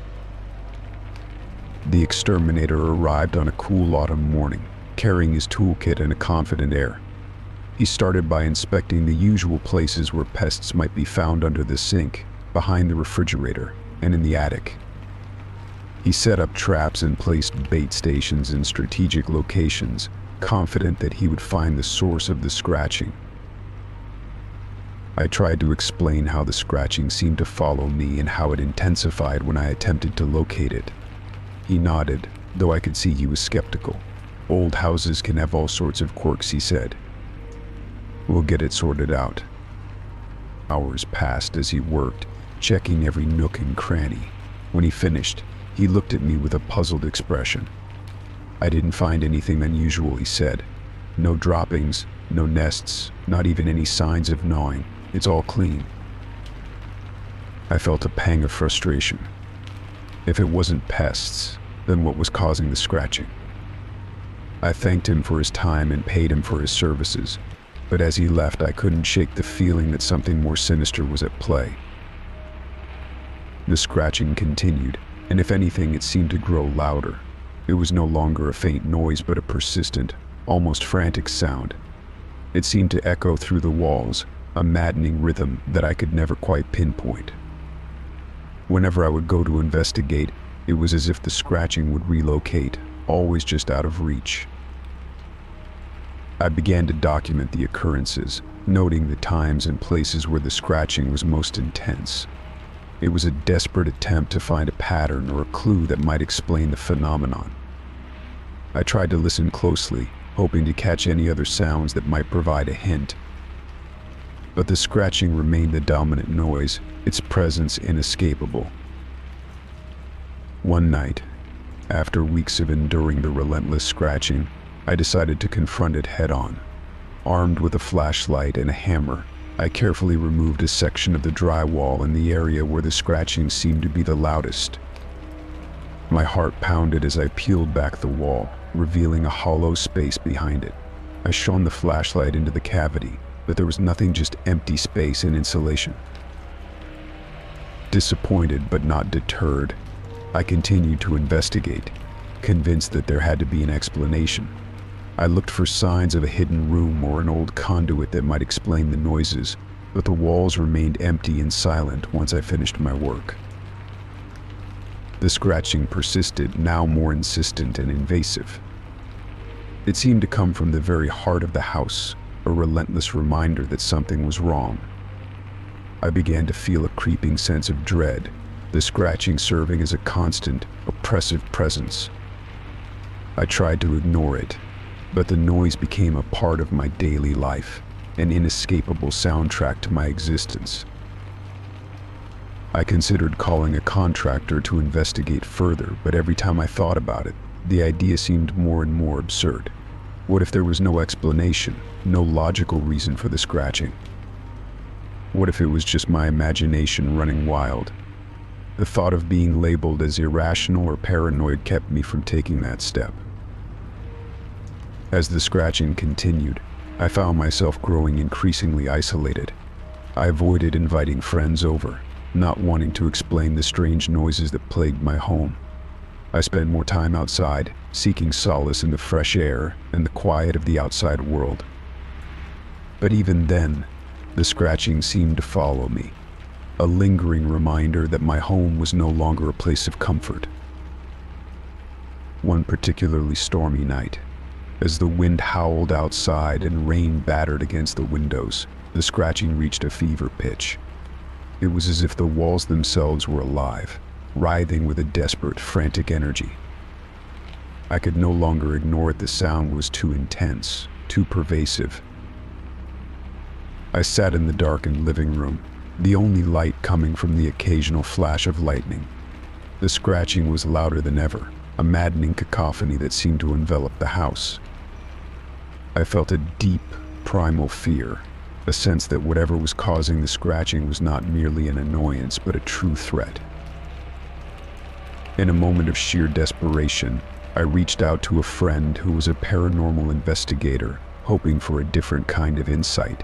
The exterminator arrived on a cool autumn morning, carrying his toolkit and a confident air. He started by inspecting the usual places where pests might be found under the sink, behind the refrigerator, and in the attic. He set up traps and placed bait stations in strategic locations, confident that he would find the source of the scratching. I tried to explain how the scratching seemed to follow me and how it intensified when I attempted to locate it. He nodded, though I could see he was skeptical. "Old houses can have all sorts of quirks," he said. "We'll get it sorted out." Hours passed as he worked, checking every nook and cranny. When he finished, he looked at me with a puzzled expression. "I didn't find anything unusual," he said. "No droppings, no nests, not even any signs of gnawing. It's all clean." I felt a pang of frustration. If it wasn't pests, then what was causing the scratching? I thanked him for his time and paid him for his services, but as he left, I couldn't shake the feeling that something more sinister was at play. The scratching continued, and if anything, it seemed to grow louder. It was no longer a faint noise, but a persistent, almost frantic sound. It seemed to echo through the walls, a maddening rhythm that I could never quite pinpoint. Whenever I would go to investigate, it was as if the scratching would relocate, always just out of reach. I began to document the occurrences, noting the times and places where the scratching was most intense. It was a desperate attempt to find a pattern or a clue that might explain the phenomenon. I tried to listen closely, hoping to catch any other sounds that might provide a hint. But the scratching remained the dominant noise, its presence inescapable. One night, after weeks of enduring the relentless scratching, I decided to confront it head-on. Armed with a flashlight and a hammer, I carefully removed a section of the drywall in the area where the scratching seemed to be the loudest. My heart pounded as I peeled back the wall, revealing a hollow space behind it. I shone the flashlight into the cavity, but there was nothing, just empty space and insulation. Disappointed but not deterred, I continued to investigate, convinced that there had to be an explanation. I looked for signs of a hidden room or an old conduit that might explain the noises, but the walls remained empty and silent once I finished my work. The scratching persisted, now more insistent and invasive. It seemed to come from the very heart of the house, a relentless reminder that something was wrong. I began to feel a creeping sense of dread, the scratching serving as a constant, oppressive presence. I tried to ignore it, but the noise became a part of my daily life, an inescapable soundtrack to my existence. I considered calling a contractor to investigate further, but every time I thought about it, the idea seemed more and more absurd. What if there was no explanation, no logical reason for the scratching? What if it was just my imagination running wild? The thought of being labeled as irrational or paranoid kept me from taking that step. As the scratching continued, I found myself growing increasingly isolated. I avoided inviting friends over, not wanting to explain the strange noises that plagued my home. I spent more time outside, seeking solace in the fresh air and the quiet of the outside world. But even then, the scratching seemed to follow me, a lingering reminder that my home was no longer a place of comfort. One particularly stormy night, as the wind howled outside and rain battered against the windows, the scratching reached a fever pitch. It was as if the walls themselves were alive, writhing with a desperate, frantic energy. I could no longer ignore it. The sound was too intense, too pervasive. I sat in the darkened living room, the only light coming from the occasional flash of lightning. The scratching was louder than ever, a maddening cacophony that seemed to envelop the house. I felt a deep, primal fear, a sense that whatever was causing the scratching was not merely an annoyance but a true threat. In a moment of sheer desperation, I reached out to a friend who was a paranormal investigator, hoping for a different kind of insight.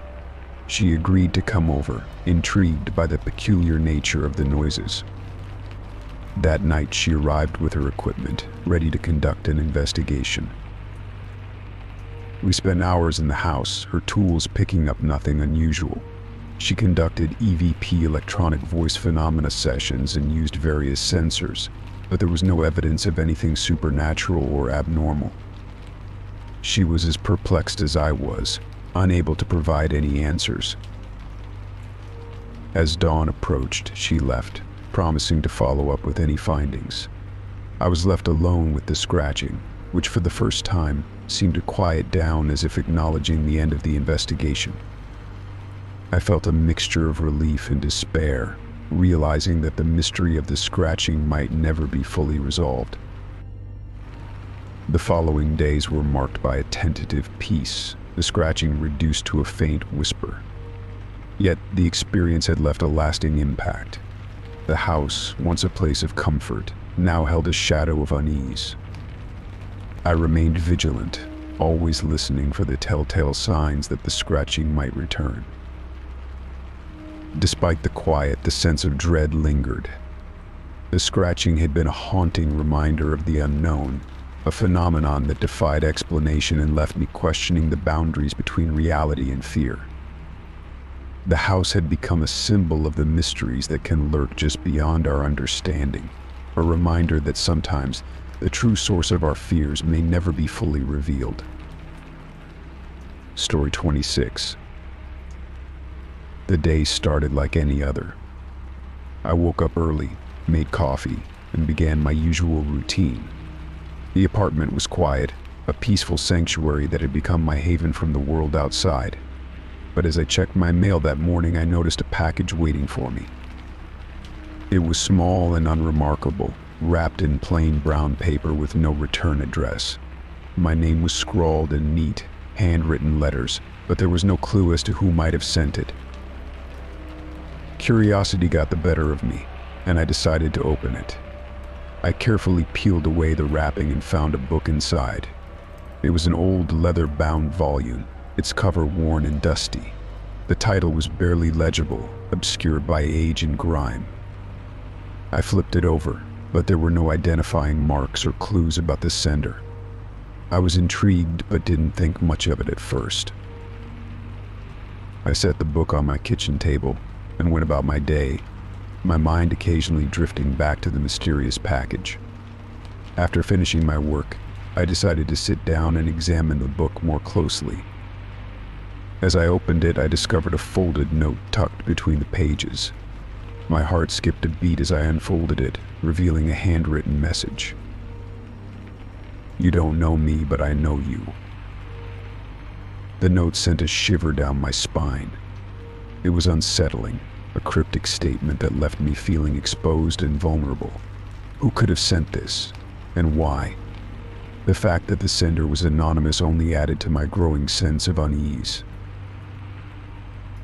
She agreed to come over, intrigued by the peculiar nature of the noises. That night she arrived with her equipment, ready to conduct an investigation. We spent hours in the house, her tools picking up nothing unusual. She conducted EVP electronic voice phenomena sessions and used various sensors, but there was no evidence of anything supernatural or abnormal. She was as perplexed as I was, unable to provide any answers. As dawn approached, she left, promising to follow up with any findings. I was left alone with the scratching, which for the first time seemed to quiet down as if acknowledging the end of the investigation. I felt a mixture of relief and despair, realizing that the mystery of the scratching might never be fully resolved. The following days were marked by a tentative peace, the scratching reduced to a faint whisper. Yet the experience had left a lasting impact. The house, once a place of comfort, now held a shadow of unease. I remained vigilant, always listening for the telltale signs that the scratching might return. Despite the quiet, the sense of dread lingered. The scratching had been a haunting reminder of the unknown, a phenomenon that defied explanation and left me questioning the boundaries between reality and fear. The house had become a symbol of the mysteries that can lurk just beyond our understanding, a reminder that sometimes the true source of our fears may never be fully revealed. Story 26. The day started like any other. I woke up early, made coffee, and began my usual routine. The apartment was quiet, a peaceful sanctuary that had become my haven from the world outside. But as I checked my mail that morning, I noticed a package waiting for me. It was small and unremarkable, wrapped in plain brown paper with no return address. My name was scrawled in neat, handwritten letters, but there was no clue as to who might have sent it. Curiosity got the better of me, and I decided to open it. I carefully peeled away the wrapping and found a book inside. It was an old leather-bound volume, its cover worn and dusty. The title was barely legible, obscured by age and grime. I flipped it over, but there were no identifying marks or clues about the sender. I was intrigued but didn't think much of it at first. I set the book on my kitchen table and went about my day, my mind occasionally drifting back to the mysterious package. After finishing my work, I decided to sit down and examine the book more closely. As I opened it, I discovered a folded note tucked between the pages. My heart skipped a beat as I unfolded it, revealing a handwritten message. "You don't know me, but I know you." The note sent a shiver down my spine. It was unsettling, a cryptic statement that left me feeling exposed and vulnerable. Who could have sent this, and why? The fact that the sender was anonymous only added to my growing sense of unease.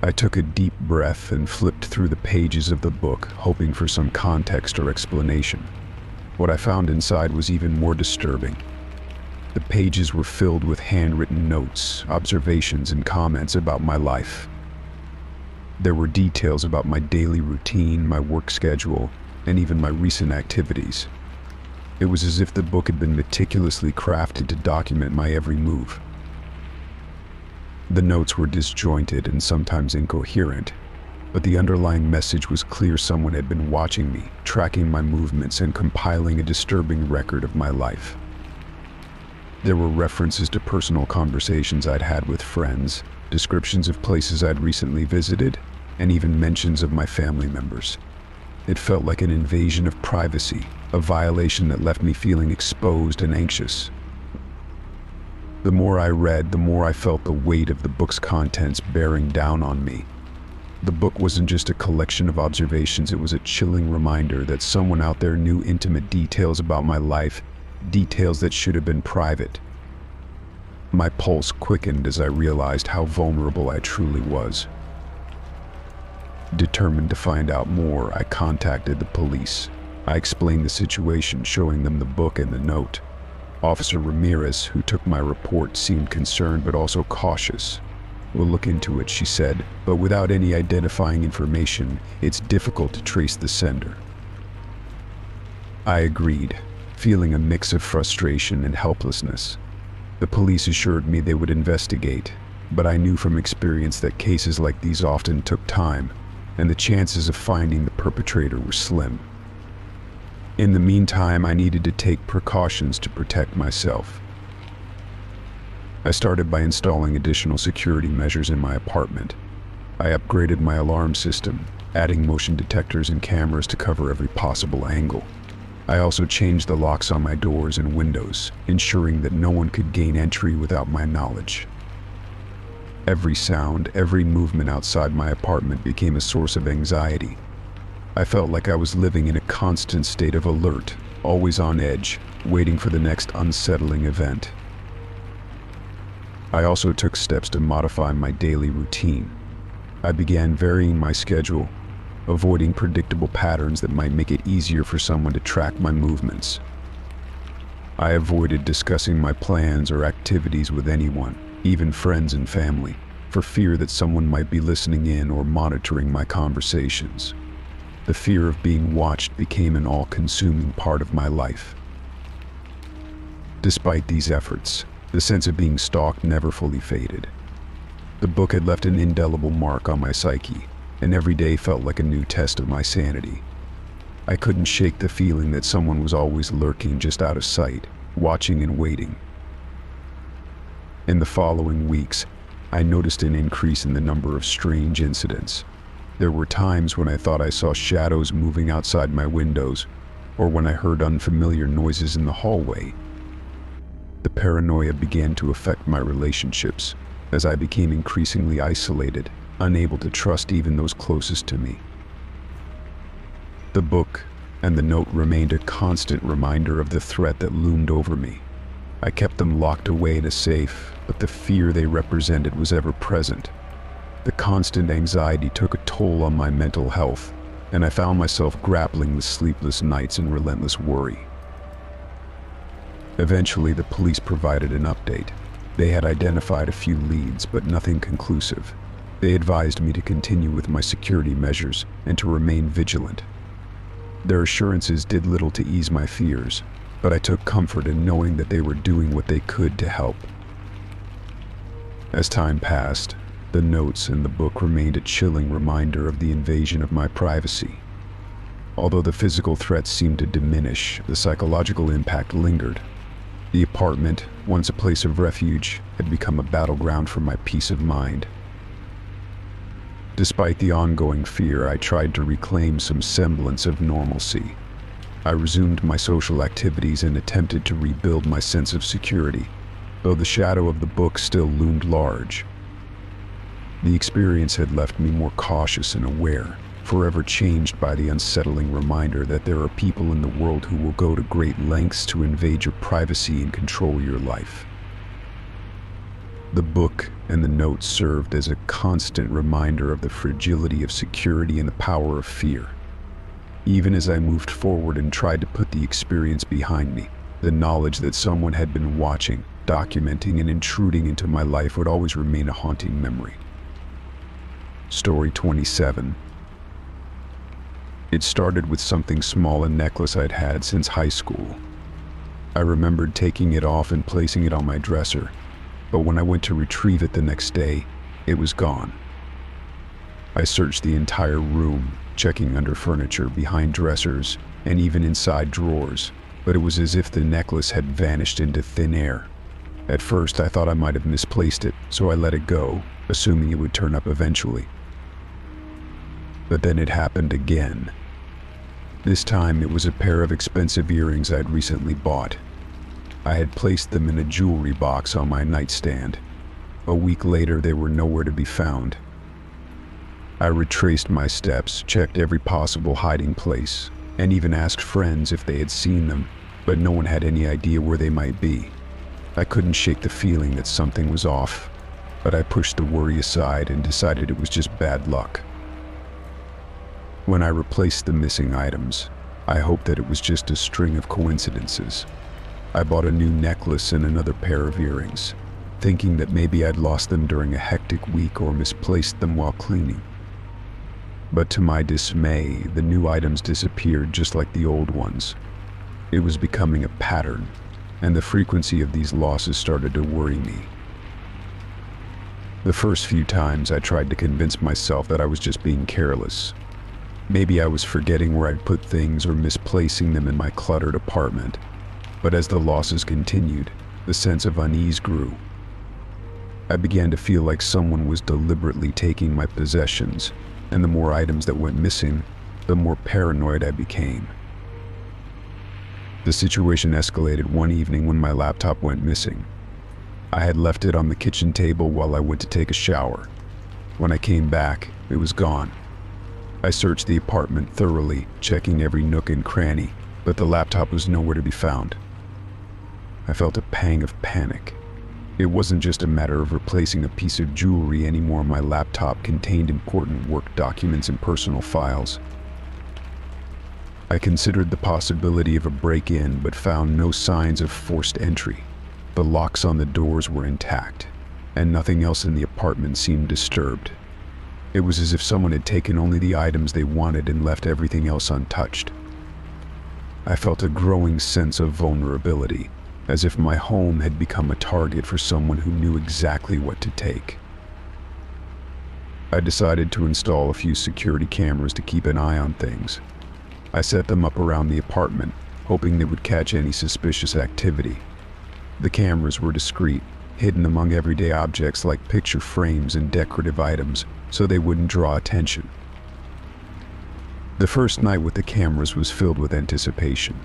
I took a deep breath and flipped through the pages of the book, hoping for some context or explanation. What I found inside was even more disturbing. The pages were filled with handwritten notes, observations, and comments about my life. There were details about my daily routine, my work schedule, and even my recent activities. It was as if the book had been meticulously crafted to document my every move. The notes were disjointed and sometimes incoherent, but the underlying message was clear. Someone had been watching me, tracking my movements, and compiling a disturbing record of my life. There were references to personal conversations I'd had with friends, descriptions of places I'd recently visited, and even mentions of my family members. It felt like an invasion of privacy, a violation that left me feeling exposed and anxious. The more I read, the more I felt the weight of the book's contents bearing down on me. The book wasn't just a collection of observations, it was a chilling reminder that someone out there knew intimate details about my life, details that should have been private. My pulse quickened as I realized how vulnerable I truly was. Determined to find out more, I contacted the police. I explained the situation, showing them the book and the note. Officer Ramirez, who took my report, seemed concerned but also cautious. "We'll look into it," she said, "but without any identifying information, it's difficult to trace the sender." I agreed, feeling a mix of frustration and helplessness. The police assured me they would investigate, but I knew from experience that cases like these often took time, and the chances of finding the perpetrator were slim. In the meantime, I needed to take precautions to protect myself. I started by installing additional security measures in my apartment. I upgraded my alarm system, adding motion detectors and cameras to cover every possible angle. I also changed the locks on my doors and windows, ensuring that no one could gain entry without my knowledge. Every sound, every movement outside my apartment became a source of anxiety. I felt like I was living in a constant state of alert, always on edge, waiting for the next unsettling event. I also took steps to modify my daily routine. I began varying my schedule, avoiding predictable patterns that might make it easier for someone to track my movements. I avoided discussing my plans or activities with anyone, even friends and family, for fear that someone might be listening in or monitoring my conversations. The fear of being watched became an all-consuming part of my life. Despite these efforts, the sense of being stalked never fully faded. The book had left an indelible mark on my psyche, and every day felt like a new test of my sanity. I couldn't shake the feeling that someone was always lurking just out of sight, watching and waiting. In the following weeks, I noticed an increase in the number of strange incidents. There were times when I thought I saw shadows moving outside my windows, or when I heard unfamiliar noises in the hallway. The paranoia began to affect my relationships, as I became increasingly isolated, unable to trust even those closest to me. The book and the note remained a constant reminder of the threat that loomed over me. I kept them locked away in a safe, but the fear they represented was ever present. The constant anxiety took a toll on my mental health, and I found myself grappling with sleepless nights and relentless worry. Eventually, the police provided an update. They had identified a few leads, but nothing conclusive. They advised me to continue with my security measures and to remain vigilant. Their assurances did little to ease my fears, but I took comfort in knowing that they were doing what they could to help. As time passed, the notes in the book remained a chilling reminder of the invasion of my privacy. Although the physical threats seemed to diminish, the psychological impact lingered. The apartment, once a place of refuge, had become a battleground for my peace of mind. Despite the ongoing fear, I tried to reclaim some semblance of normalcy. I resumed my social activities and attempted to rebuild my sense of security, though the shadow of the book still loomed large. The experience had left me more cautious and aware, forever changed by the unsettling reminder that there are people in the world who will go to great lengths to invade your privacy and control your life. The book and the notes served as a constant reminder of the fragility of security and the power of fear. Even as I moved forward and tried to put the experience behind me, the knowledge that someone had been watching, documenting, and intruding into my life would always remain a haunting memory. Story 27. It started with something small, a necklace I'd had since high school. I remembered taking it off and placing it on my dresser, but when I went to retrieve it the next day, it was gone. I searched the entire room, checking under furniture, behind dressers, and even inside drawers, but it was as if the necklace had vanished into thin air. At first, I thought I might have misplaced it, so I let it go, assuming it would turn up eventually. But then it happened again. This time, it was a pair of expensive earrings I'd recently bought. I had placed them in a jewelry box on my nightstand. A week later, they were nowhere to be found. I retraced my steps, checked every possible hiding place, and even asked friends if they had seen them, but no one had any idea where they might be. I couldn't shake the feeling that something was off, but I pushed the worry aside and decided it was just bad luck. When I replaced the missing items, I hoped that it was just a string of coincidences. I bought a new necklace and another pair of earrings, thinking that maybe I'd lost them during a hectic week or misplaced them while cleaning. But to my dismay, the new items disappeared just like the old ones. It was becoming a pattern, and the frequency of these losses started to worry me. The first few times I tried to convince myself that I was just being careless. Maybe I was forgetting where I'd put things or misplacing them in my cluttered apartment. But as the losses continued, the sense of unease grew. I began to feel like someone was deliberately taking my possessions, and the more items that went missing, the more paranoid I became. The situation escalated one evening when my laptop went missing. I had left it on the kitchen table while I went to take a shower. When I came back, it was gone. I searched the apartment thoroughly, checking every nook and cranny, but the laptop was nowhere to be found. I felt a pang of panic. It wasn't just a matter of replacing a piece of jewelry anymore. My laptop contained important work documents and personal files. I considered the possibility of a break-in, but found no signs of forced entry. The locks on the doors were intact, and nothing else in the apartment seemed disturbed. It was as if someone had taken only the items they wanted and left everything else untouched. I felt a growing sense of vulnerability, as if my home had become a target for someone who knew exactly what to take. I decided to install a few security cameras to keep an eye on things. I set them up around the apartment, hoping they would catch any suspicious activity. The cameras were discreet, hidden among everyday objects like picture frames and decorative items, so they wouldn't draw attention. The first night with the cameras was filled with anticipation.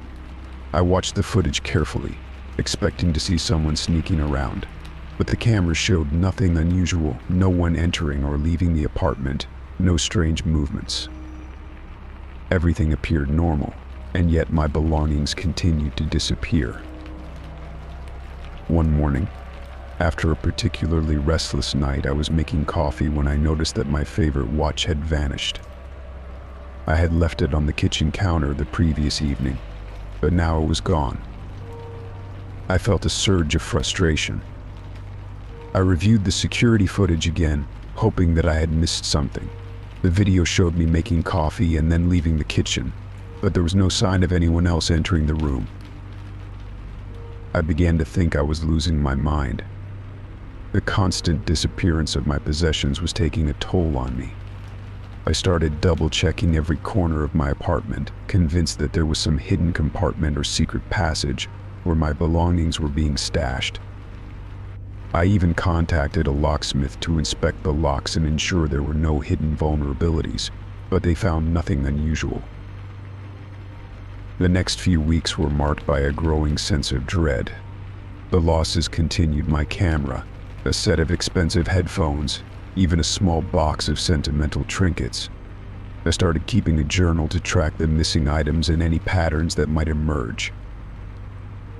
I watched the footage carefully, expecting to see someone sneaking around, but the cameras showed nothing unusual, no one entering or leaving the apartment, no strange movements. Everything appeared normal, and yet my belongings continued to disappear. One morning, after a particularly restless night, I was making coffee when I noticed that my favorite watch had vanished. I had left it on the kitchen counter the previous evening, but now it was gone. I felt a surge of frustration. I reviewed the security footage again, hoping that I had missed something. The video showed me making coffee and then leaving the kitchen, but there was no sign of anyone else entering the room. I began to think I was losing my mind. The constant disappearance of my possessions was taking a toll on me. I started double-checking every corner of my apartment, convinced that there was some hidden compartment or secret passage where my belongings were being stashed. I even contacted a locksmith to inspect the locks and ensure there were no hidden vulnerabilities, but they found nothing unusual. The next few weeks were marked by a growing sense of dread. The losses continued: my camera, a set of expensive headphones, even a small box of sentimental trinkets. I started keeping a journal to track the missing items and any patterns that might emerge.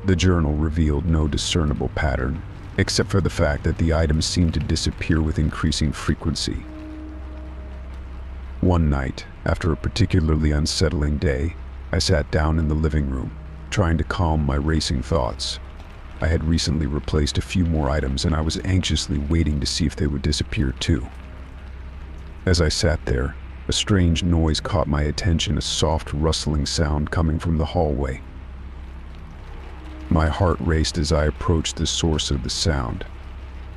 The journal revealed no discernible pattern, except for the fact that the items seemed to disappear with increasing frequency. One night, after a particularly unsettling day, I sat down in the living room, trying to calm my racing thoughts. I had recently replaced a few more items and I was anxiously waiting to see if they would disappear too. As I sat there, a strange noise caught my attention, a soft rustling sound coming from the hallway. My heart raced as I approached the source of the sound.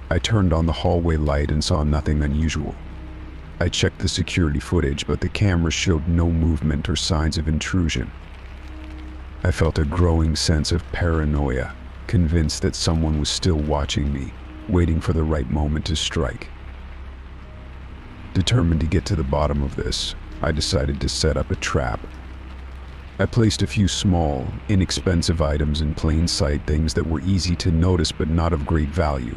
I turned on the hallway light and saw nothing unusual. I checked the security footage, but the camera showed no movement or signs of intrusion. I felt a growing sense of paranoia, convinced that someone was still watching me, waiting for the right moment to strike. Determined to get to the bottom of this, I decided to set up a trap. I placed a few small, inexpensive items in plain sight, things that were easy to notice but not of great value.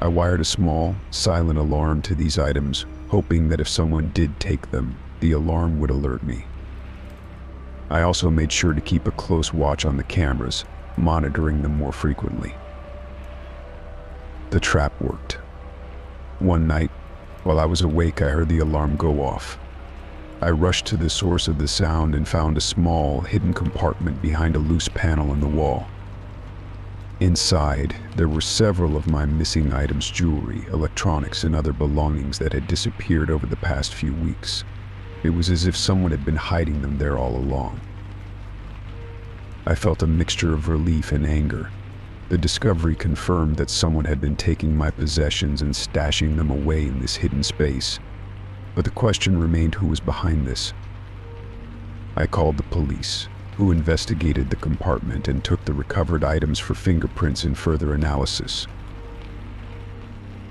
I wired a small, silent alarm to these items, hoping that if someone did take them, the alarm would alert me. I also made sure to keep a close watch on the cameras, monitoring them more frequently. The trap worked. One night, while I was awake, I heard the alarm go off. I rushed to the source of the sound and found a small, hidden compartment behind a loose panel in the wall. Inside, there were several of my missing items, jewelry, electronics, and other belongings that had disappeared over the past few weeks. It was as if someone had been hiding them there all along. I felt a mixture of relief and anger. The discovery confirmed that someone had been taking my possessions and stashing them away in this hidden space. But the question remained, who was behind this? I called the police, who investigated the compartment and took the recovered items for fingerprints and further analysis.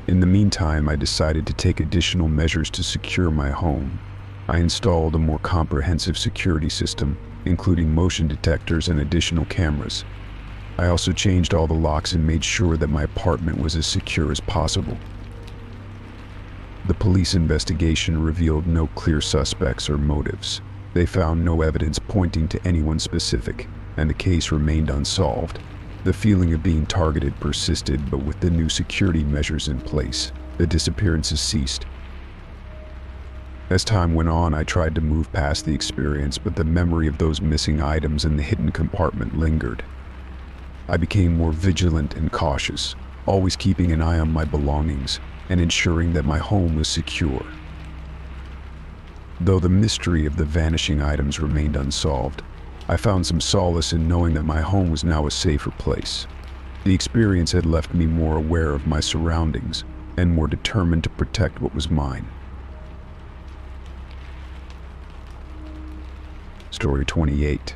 In the meantime, I decided to take additional measures to secure my home. I installed a more comprehensive security system, including motion detectors and additional cameras. I also changed all the locks and made sure that my apartment was as secure as possible. The police investigation revealed no clear suspects or motives. They found no evidence pointing to anyone specific, and the case remained unsolved. The feeling of being targeted persisted, but with the new security measures in place, the disappearances ceased. As time went on, I tried to move past the experience, but the memory of those missing items in the hidden compartment lingered. I became more vigilant and cautious, always keeping an eye on my belongings and ensuring that my home was secure. Though the mystery of the vanishing items remained unsolved, I found some solace in knowing that my home was now a safer place. The experience had left me more aware of my surroundings and more determined to protect what was mine. Story 28.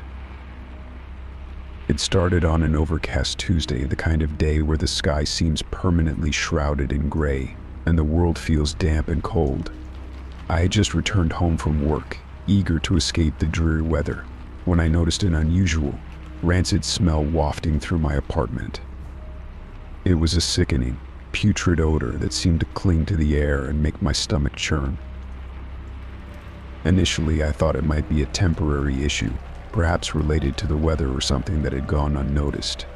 It started on an overcast Tuesday, the kind of day where the sky seems permanently shrouded in gray and the world feels damp and cold. I had just returned home from work, eager to escape the dreary weather, when I noticed an unusual, rancid smell wafting through my apartment. It was a sickening, putrid odor that seemed to cling to the air and make my stomach churn. Initially, I thought it might be a temporary issue, perhaps related to the weather or something that had gone unnoticed.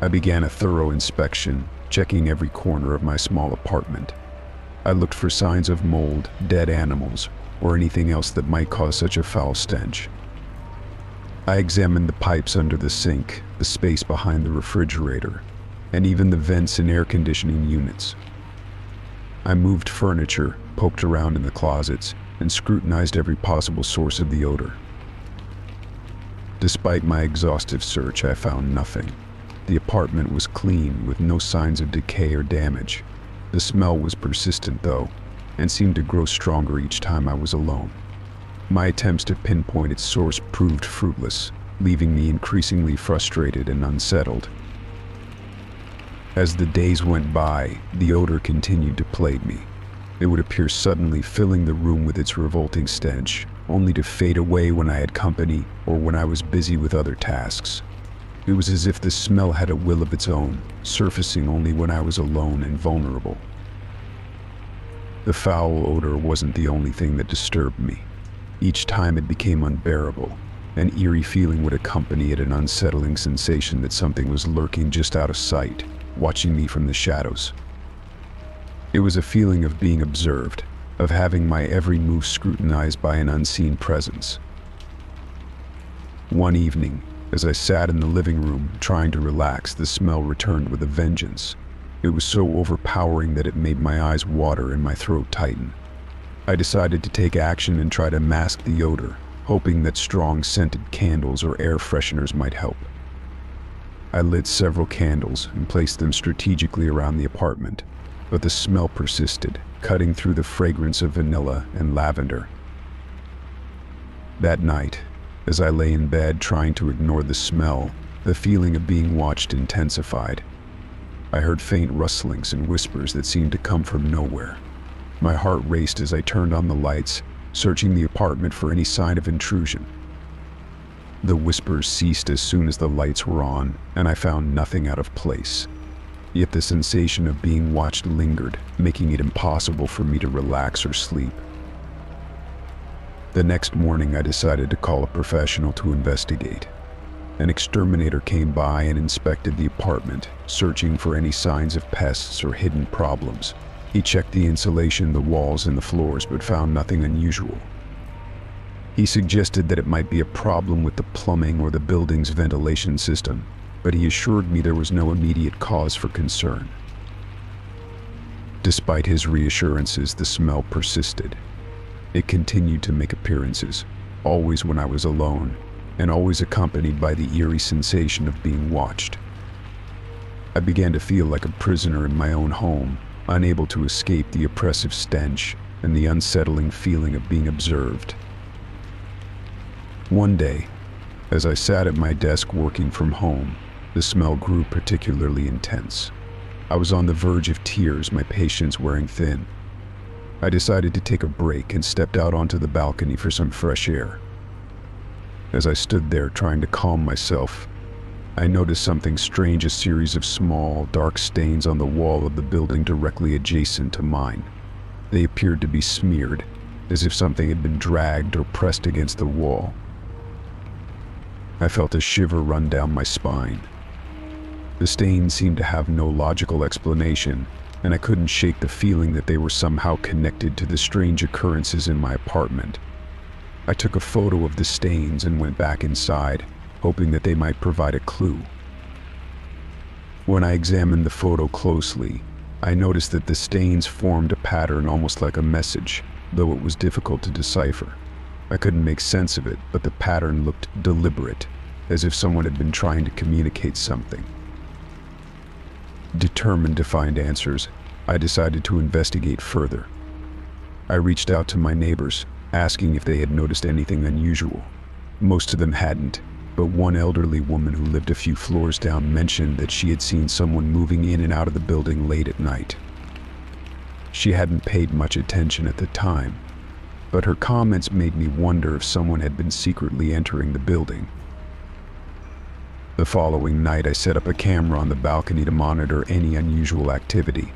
I began a thorough inspection, checking every corner of my small apartment. I looked for signs of mold, dead animals, or anything else that might cause such a foul stench. I examined the pipes under the sink, the space behind the refrigerator, and even the vents and air conditioning units. I moved furniture, poked around in the closets, and scrutinized every possible source of the odor. Despite my exhaustive search, I found nothing. The apartment was clean, with no signs of decay or damage. The smell was persistent, though, and seemed to grow stronger each time I was alone. My attempts to pinpoint its source proved fruitless, leaving me increasingly frustrated and unsettled. As the days went by, the odor continued to plague me. It would appear suddenly, filling the room with its revolting stench, only to fade away when I had company or when I was busy with other tasks. It was as if the smell had a will of its own, surfacing only when I was alone and vulnerable. The foul odor wasn't the only thing that disturbed me. Each time it became unbearable, an eerie feeling would accompany it, an unsettling sensation that something was lurking just out of sight, watching me from the shadows. It was a feeling of being observed, of having my every move scrutinized by an unseen presence. One evening, as I sat in the living room trying to relax, the smell returned with a vengeance. It was so overpowering that it made my eyes water and my throat tighten. I decided to take action and try to mask the odor, hoping that strong scented candles or air fresheners might help. I lit several candles and placed them strategically around the apartment, but the smell persisted, cutting through the fragrance of vanilla and lavender. That night, as I lay in bed trying to ignore the smell, the feeling of being watched intensified. I heard faint rustlings and whispers that seemed to come from nowhere. My heart raced as I turned on the lights, searching the apartment for any sign of intrusion. The whispers ceased as soon as the lights were on, and I found nothing out of place. Yet the sensation of being watched lingered, making it impossible for me to relax or sleep. The next morning, I decided to call a professional to investigate. An exterminator came by and inspected the apartment, searching for any signs of pests or hidden problems. He checked the insulation, the walls, and the floors, but found nothing unusual. He suggested that it might be a problem with the plumbing or the building's ventilation system, but he assured me there was no immediate cause for concern. Despite his reassurances, the smell persisted. It continued to make appearances, always when I was alone, and always accompanied by the eerie sensation of being watched. I began to feel like a prisoner in my own home, unable to escape the oppressive stench and the unsettling feeling of being observed. One day, as I sat at my desk working from home, the smell grew particularly intense. I was on the verge of tears, my patience wearing thin. I decided to take a break and stepped out onto the balcony for some fresh air. As I stood there trying to calm myself, I noticed something strange, a series of small, dark stains on the wall of the building directly adjacent to mine. They appeared to be smeared, as if something had been dragged or pressed against the wall. I felt a shiver run down my spine. The stains seemed to have no logical explanation, and I couldn't shake the feeling that they were somehow connected to the strange occurrences in my apartment. I took a photo of the stains and went back inside, hoping that they might provide a clue. When I examined the photo closely, I noticed that the stains formed a pattern almost like a message, though it was difficult to decipher. I couldn't make sense of it, but the pattern looked deliberate, as if someone had been trying to communicate something. Determined to find answers, I decided to investigate further. I reached out to my neighbors, asking if they had noticed anything unusual. Most of them hadn't, but one elderly woman who lived a few floors down mentioned that she had seen someone moving in and out of the building late at night. She hadn't paid much attention at the time, but her comments made me wonder if someone had been secretly entering the building. The following night, I set up a camera on the balcony to monitor any unusual activity.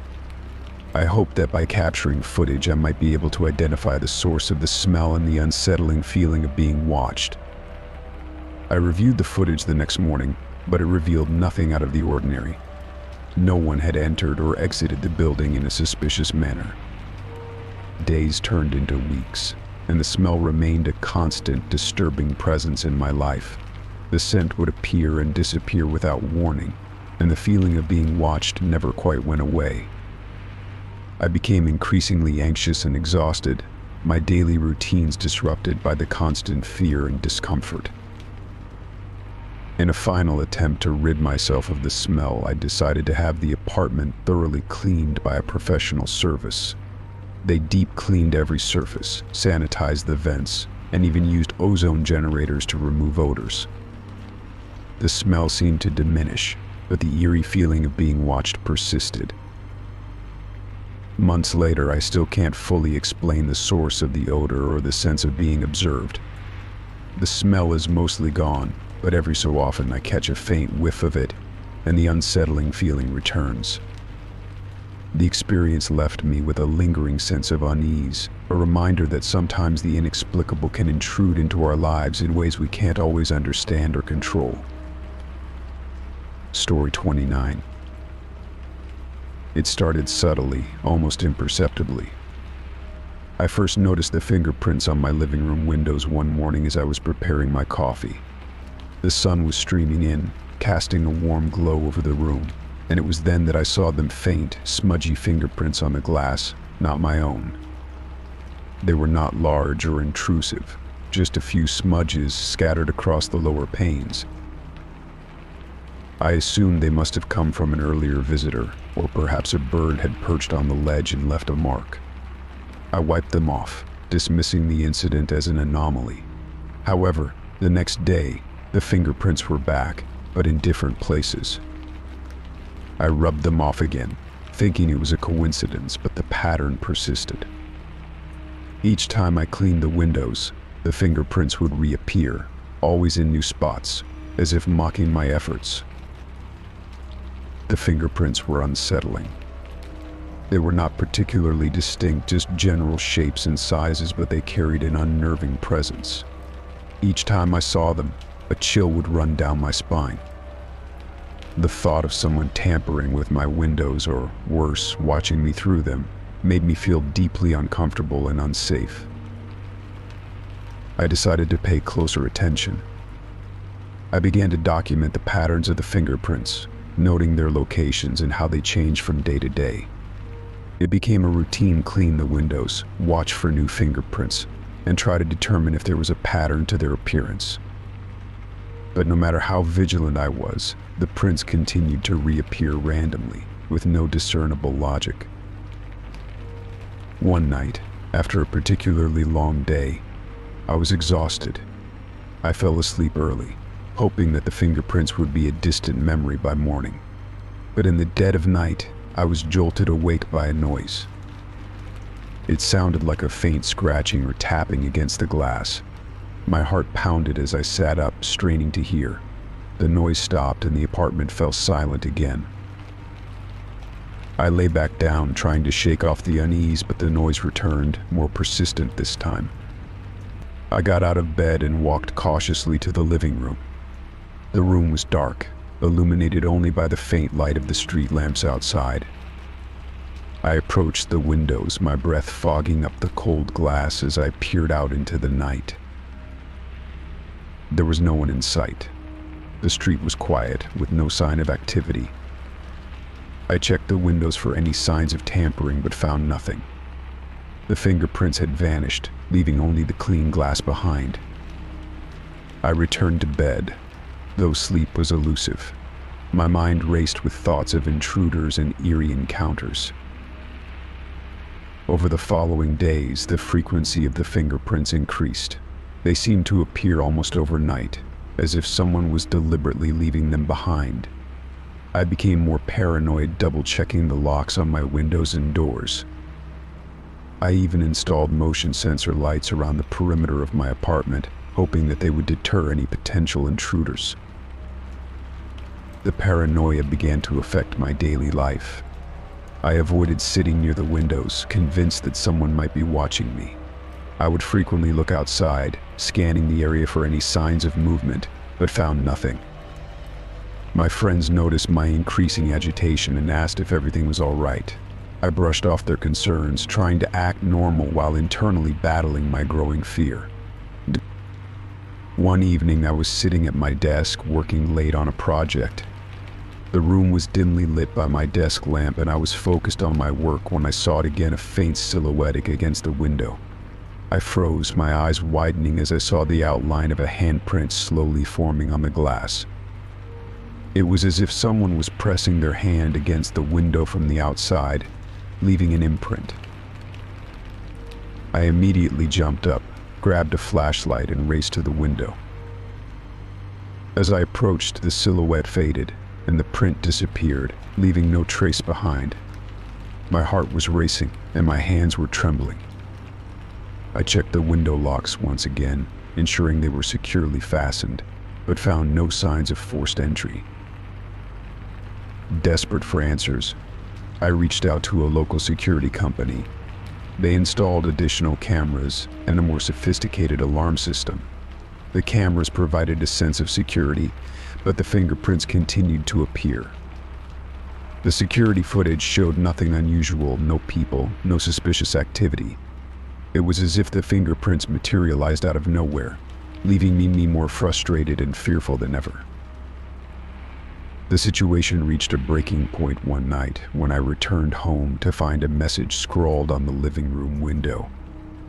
I hoped that by capturing footage, I might be able to identify the source of the smell and the unsettling feeling of being watched. I reviewed the footage the next morning, but it revealed nothing out of the ordinary. No one had entered or exited the building in a suspicious manner. Days turned into weeks, and the smell remained a constant, disturbing presence in my life. The scent would appear and disappear without warning, and the feeling of being watched never quite went away. I became increasingly anxious and exhausted, my daily routines disrupted by the constant fear and discomfort. In a final attempt to rid myself of the smell, I decided to have the apartment thoroughly cleaned by a professional service. They deep cleaned every surface, sanitized the vents, and even used ozone generators to remove odors. The smell seemed to diminish, but the eerie feeling of being watched persisted. Months later, I still can't fully explain the source of the odor or the sense of being observed. The smell is mostly gone, but every so often I catch a faint whiff of it, and the unsettling feeling returns. The experience left me with a lingering sense of unease, a reminder that sometimes the inexplicable can intrude into our lives in ways we can't always understand or control. Story 29. It started subtly, almost imperceptibly. I first noticed the fingerprints on my living room windows one morning as I was preparing my coffee. The sun was streaming in, casting a warm glow over the room, and it was then that I saw them faint, smudgy fingerprints on the glass, not my own. They were not large or intrusive, just a few smudges scattered across the lower panes. I assumed they must have come from an earlier visitor, or perhaps a bird had perched on the ledge and left a mark. I wiped them off, dismissing the incident as an anomaly. However, the next day, the fingerprints were back, but in different places. I rubbed them off again, thinking it was a coincidence, but the pattern persisted. Each time I cleaned the windows, the fingerprints would reappear, always in new spots, as if mocking my efforts. The fingerprints were unsettling. They were not particularly distinct, just general shapes and sizes, but they carried an unnerving presence. Each time I saw them, a chill would run down my spine. The thought of someone tampering with my windows, or worse, watching me through them, made me feel deeply uncomfortable and unsafe. I decided to pay closer attention. I began to document the patterns of the fingerprints, noting their locations and how they changed from day to day. It became a routine: clean the windows, watch for new fingerprints, and try to determine if there was a pattern to their appearance. But no matter how vigilant I was, the prints continued to reappear randomly, with no discernible logic. One night, after a particularly long day, I was exhausted. I fell asleep early, hoping that the fingerprints would be a distant memory by morning. But in the dead of night, I was jolted awake by a noise. It sounded like a faint scratching or tapping against the glass. My heart pounded as I sat up, straining to hear. The noise stopped and the apartment fell silent again. I lay back down, trying to shake off the unease, but the noise returned, more persistent this time. I got out of bed and walked cautiously to the living room. The room was dark, illuminated only by the faint light of the street lamps outside. I approached the windows, my breath fogging up the cold glass as I peered out into the night. There was no one in sight. The street was quiet, with no sign of activity. I checked the windows for any signs of tampering, but found nothing. The fingerprints had vanished, leaving only the clean glass behind. I returned to bed, though sleep was elusive. My mind raced with thoughts of intruders and eerie encounters. Over the following days, the frequency of the fingerprints increased. They seemed to appear almost overnight, as if someone was deliberately leaving them behind. I became more paranoid, double-checking the locks on my windows and doors. I even installed motion sensor lights around the perimeter of my apartment, hoping that they would deter any potential intruders. The paranoia began to affect my daily life. I avoided sitting near the windows, convinced that someone might be watching me. I would frequently look outside, scanning the area for any signs of movement, but found nothing. My friends noticed my increasing agitation and asked if everything was all right. I brushed off their concerns, trying to act normal while internally battling my growing fear. One evening, I was sitting at my desk, working late on a project. The room was dimly lit by my desk lamp, and I was focused on my work when I saw it again, a faint silhouette against the window. I froze, my eyes widening as I saw the outline of a handprint slowly forming on the glass. It was as if someone was pressing their hand against the window from the outside, leaving an imprint. I immediately jumped up, grabbed a flashlight, and raced to the window. As I approached, the silhouette faded, and the print disappeared, leaving no trace behind. My heart was racing, and my hands were trembling. I checked the window locks once again, ensuring they were securely fastened, but found no signs of forced entry. Desperate for answers, I reached out to a local security company. They installed additional cameras and a more sophisticated alarm system. The cameras provided a sense of security, but the fingerprints continued to appear. The security footage showed nothing unusual, no people, no suspicious activity. It was as if the fingerprints materialized out of nowhere, leaving me more frustrated and fearful than ever. The situation reached a breaking point one night when I returned home to find a message scrawled on the living room window.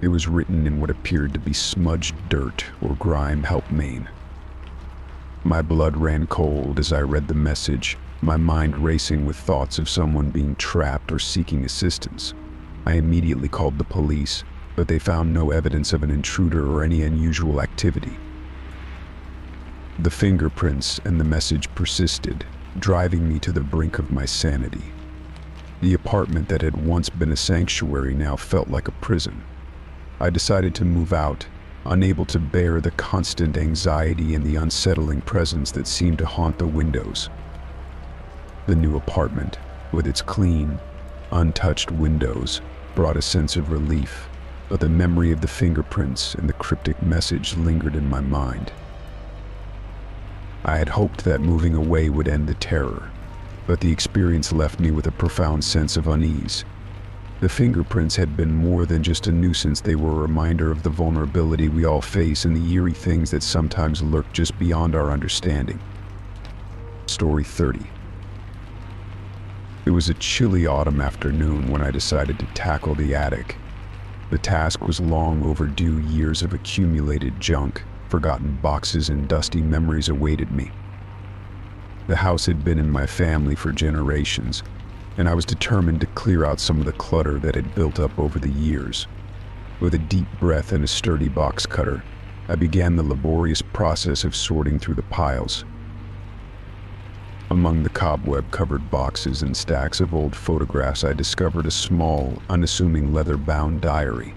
It was written in what appeared to be smudged dirt or grime, "Help Maine." My blood ran cold as I read the message, my mind racing with thoughts of someone being trapped or seeking assistance. I immediately called the police, but they found no evidence of an intruder or any unusual activity. The fingerprints and the message persisted, driving me to the brink of my sanity. The apartment that had once been a sanctuary now felt like a prison. I decided to move out, unable to bear the constant anxiety and the unsettling presence that seemed to haunt the windows. The new apartment, with its clean, untouched windows, brought a sense of relief, but the memory of the fingerprints and the cryptic message lingered in my mind. I had hoped that moving away would end the terror, but the experience left me with a profound sense of unease. The fingerprints had been more than just a nuisance. They were a reminder of the vulnerability we all face and the eerie things that sometimes lurk just beyond our understanding. Story 30. It was a chilly autumn afternoon when I decided to tackle the attic. The task was long overdue. Years of accumulated junk, forgotten boxes, and dusty memories awaited me. The house had been in my family for generations, and I was determined to clear out some of the clutter that had built up over the years. With a deep breath and a sturdy box cutter, I began the laborious process of sorting through the piles. Among the cobweb-covered boxes and stacks of old photographs, I discovered a small, unassuming leather-bound diary.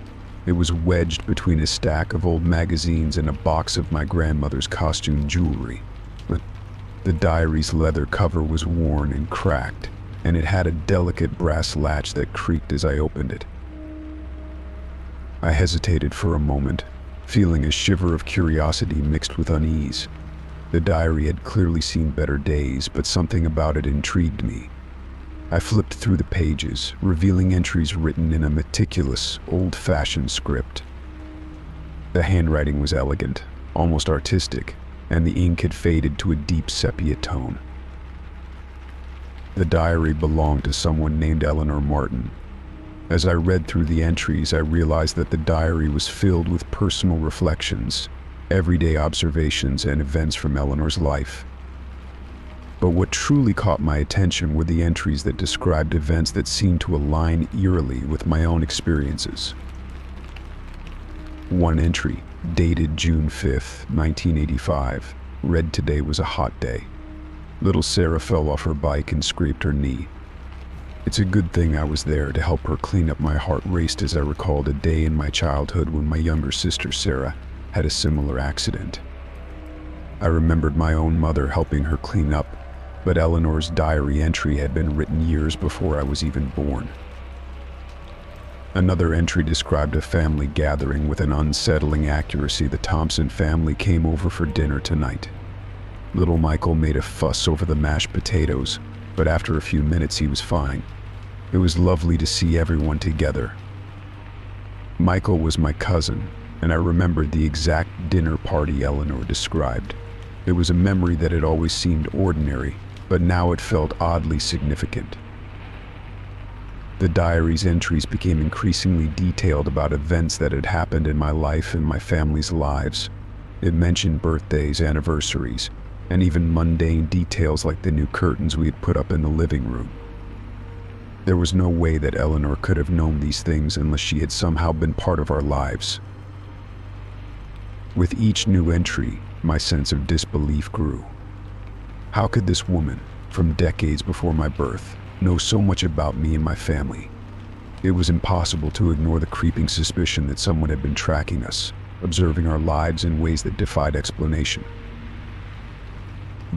It was wedged between a stack of old magazines and a box of my grandmother's costume jewelry. The diary's leather cover was worn and cracked, and it had a delicate brass latch that creaked as I opened it. I hesitated for a moment, feeling a shiver of curiosity mixed with unease. The diary had clearly seen better days, but something about it intrigued me. I flipped through the pages, revealing entries written in a meticulous, old-fashioned script. The handwriting was elegant, almost artistic, and the ink had faded to a deep sepia tone. The diary belonged to someone named Eleanor Martin. As I read through the entries, I realized that the diary was filled with personal reflections, everyday observations, and events from Eleanor's life. But what truly caught my attention were the entries that described events that seemed to align eerily with my own experiences. One entry, dated June 5th, 1985, read, "Today was a hot day. Little Sarah fell off her bike and scraped her knee. It's a good thing I was there to help her clean up." My heart raced as I recalled a day in my childhood when my younger sister Sarah had a similar accident. I remembered my own mother helping her clean up, but Eleanor's diary entry had been written years before I was even born. Another entry described a family gathering with an unsettling accuracy. "The Thompson family came over for dinner tonight. Little Michael made a fuss over the mashed potatoes, but after a few minutes he was fine. It was lovely to see everyone together." Michael was my cousin, and I remembered the exact dinner party Eleanor described. It was a memory that had always seemed ordinary, but now it felt oddly significant. The diary's entries became increasingly detailed about events that had happened in my life and my family's lives. It mentioned birthdays, anniversaries, and even mundane details like the new curtains we had put up in the living room. There was no way that Eleanor could have known these things unless she had somehow been part of our lives. With each new entry, my sense of disbelief grew. How could this woman, from decades before my birth, know so much about me and my family? It was impossible to ignore the creeping suspicion that someone had been tracking us, observing our lives in ways that defied explanation.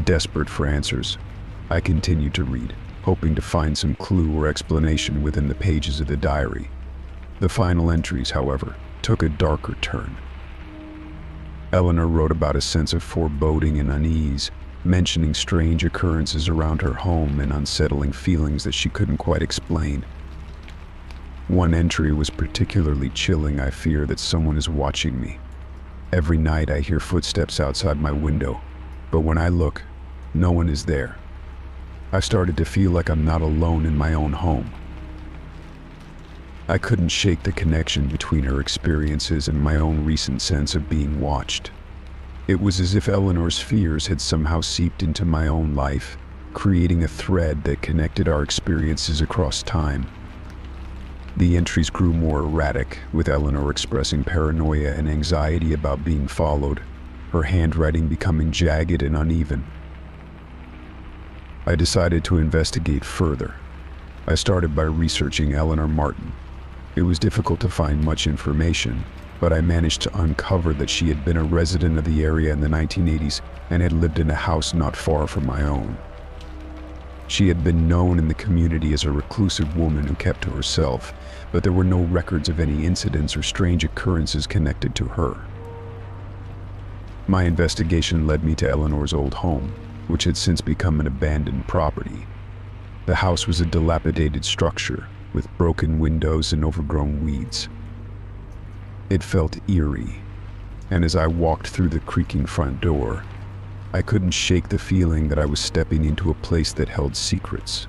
Desperate for answers, I continued to read. hoping to find some clue or explanation within the pages of the diary. The final entries, however, took a darker turn. Eleanor wrote about a sense of foreboding and unease, mentioning strange occurrences around her home and unsettling feelings that she couldn't quite explain. One entry was particularly chilling. "I fear that someone is watching me. Every night I hear footsteps outside my window, but when I look, no one is there. I started to feel like I'm not alone in my own home." I couldn't shake the connection between her experiences and my own recent sense of being watched. It was as if Eleanor's fears had somehow seeped into my own life, creating a thread that connected our experiences across time. The entries grew more erratic, with Eleanor expressing paranoia and anxiety about being followed, her handwriting becoming jagged and uneven. I decided to investigate further. I started by researching Eleanor Martin. It was difficult to find much information, but I managed to uncover that she had been a resident of the area in the 1980s and had lived in a house not far from my own. She had been known in the community as a reclusive woman who kept to herself, but there were no records of any incidents or strange occurrences connected to her. My investigation led me to Eleanor's old home, which had since become an abandoned property. The house was a dilapidated structure, with broken windows and overgrown weeds. It felt eerie, and as I walked through the creaking front door, I couldn't shake the feeling that I was stepping into a place that held secrets.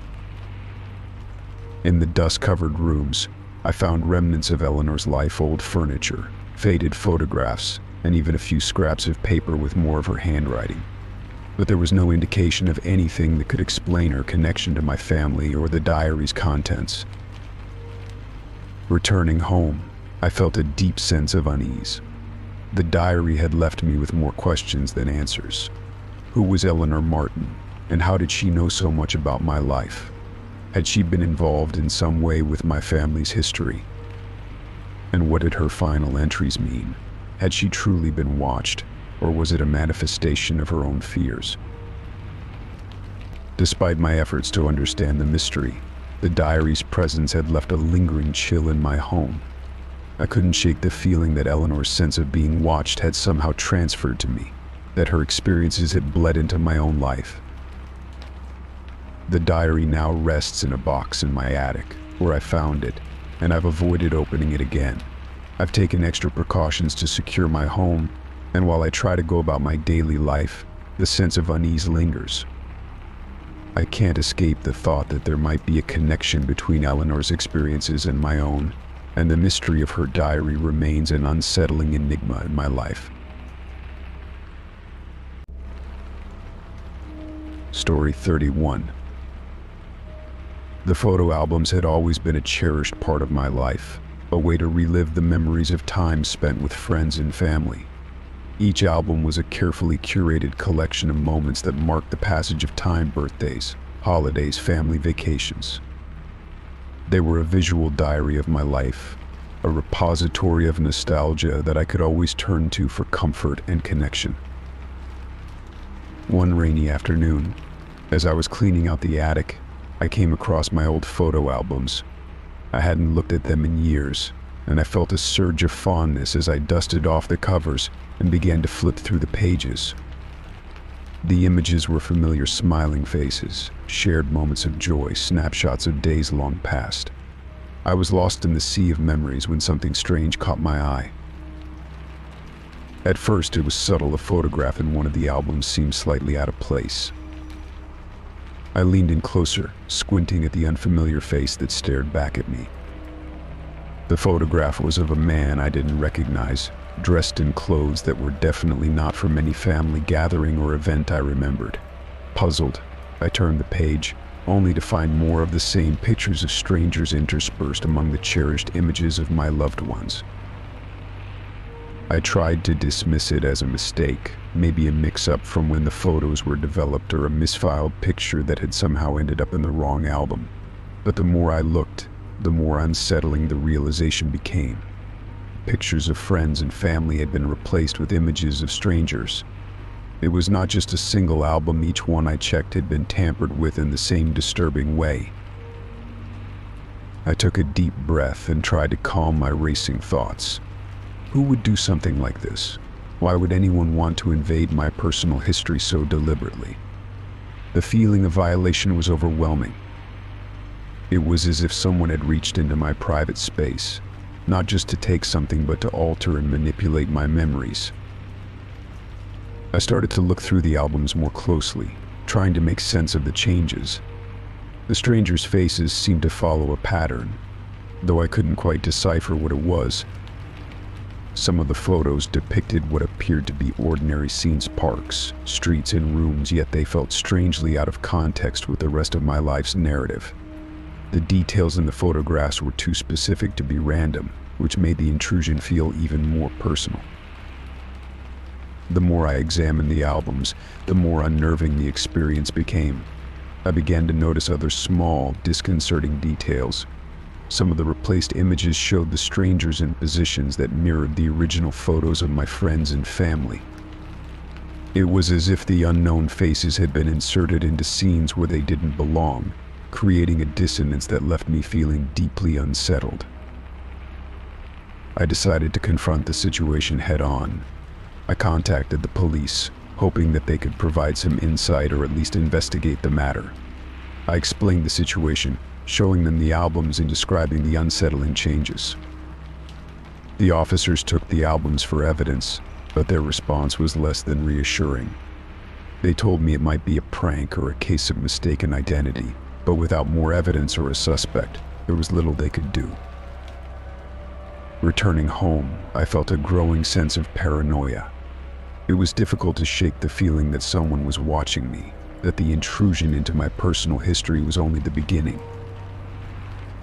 In the dust-covered rooms, I found remnants of Eleanor's life, old furniture, faded photographs, and even a few scraps of paper with more of her handwriting. But there was no indication of anything that could explain her connection to my family or the diary's contents. Returning home, I felt a deep sense of unease. The diary had left me with more questions than answers. Who was Eleanor Martin, and how did she know so much about my life? Had she been involved in some way with my family's history? And what did her final entries mean? Had she truly been watched, or was it a manifestation of her own fears? Despite my efforts to understand the mystery, the diary's presence had left a lingering chill in my home. I couldn't shake the feeling that Eleanor's sense of being watched had somehow transferred to me, that her experiences had bled into my own life. The diary now rests in a box in my attic, where I found it, and I've avoided opening it again. I've taken extra precautions to secure my home, and while I try to go about my daily life, the sense of unease lingers. I can't escape the thought that there might be a connection between Eleanor's experiences and my own, and the mystery of her diary remains an unsettling enigma in my life. Story 31. The photo albums had always been a cherished part of my life, a way to relive the memories of time spent with friends and family. Each album was a carefully curated collection of moments that marked the passage of time: birthdays, holidays, family vacations. They were a visual diary of my life, a repository of nostalgia that I could always turn to for comfort and connection. One rainy afternoon, as I was cleaning out the attic, I came across my old photo albums. I hadn't looked at them in years, and I felt a surge of fondness as I dusted off the covers and began to flip through the pages. The images were familiar smiling faces, shared moments of joy, snapshots of days long past. I was lost in the sea of memories when something strange caught my eye. At first, it was subtle. A photograph in one of the albums seemed slightly out of place. I leaned in closer, squinting at the unfamiliar face that stared back at me. The photograph was of a man I didn't recognize, dressed in clothes that were definitely not from any family gathering or event I remembered. Puzzled, I turned the page, only to find more of the same pictures of strangers interspersed among the cherished images of my loved ones. I tried to dismiss it as a mistake, maybe a mix-up from when the photos were developed or a misfiled picture that had somehow ended up in the wrong album. But the more I looked, the more unsettling the realization became. Pictures of friends and family had been replaced with images of strangers. It was not just a single album, each one I checked had been tampered with in the same disturbing way. I took a deep breath and tried to calm my racing thoughts. Who would do something like this? Why would anyone want to invade my personal history so deliberately? The feeling of violation was overwhelming. It was as if someone had reached into my private space, not just to take something but to alter and manipulate my memories. I started to look through the albums more closely, trying to make sense of the changes. The strangers' faces seemed to follow a pattern, though I couldn't quite decipher what it was. Some of the photos depicted what appeared to be ordinary scenes, parks, streets, and rooms, yet they felt strangely out of context with the rest of my life's narrative. The details in the photographs were too specific to be random, which made the intrusion feel even more personal. The more I examined the albums, the more unnerving the experience became. I began to notice other small, disconcerting details. Some of the replaced images showed the strangers in positions that mirrored the original photos of my friends and family. It was as if the unknown faces had been inserted into scenes where they didn't belong, creating a dissonance that left me feeling deeply unsettled. I decided to confront the situation head-on. I contacted the police, hoping that they could provide some insight or at least investigate the matter. I explained the situation, showing them the albums and describing the unsettling changes. The officers took the albums for evidence, but their response was less than reassuring. They told me it might be a prank or a case of mistaken identity, but without more evidence or a suspect, there was little they could do. Returning home, I felt a growing sense of paranoia. It was difficult to shake the feeling that someone was watching me, that the intrusion into my personal history was only the beginning.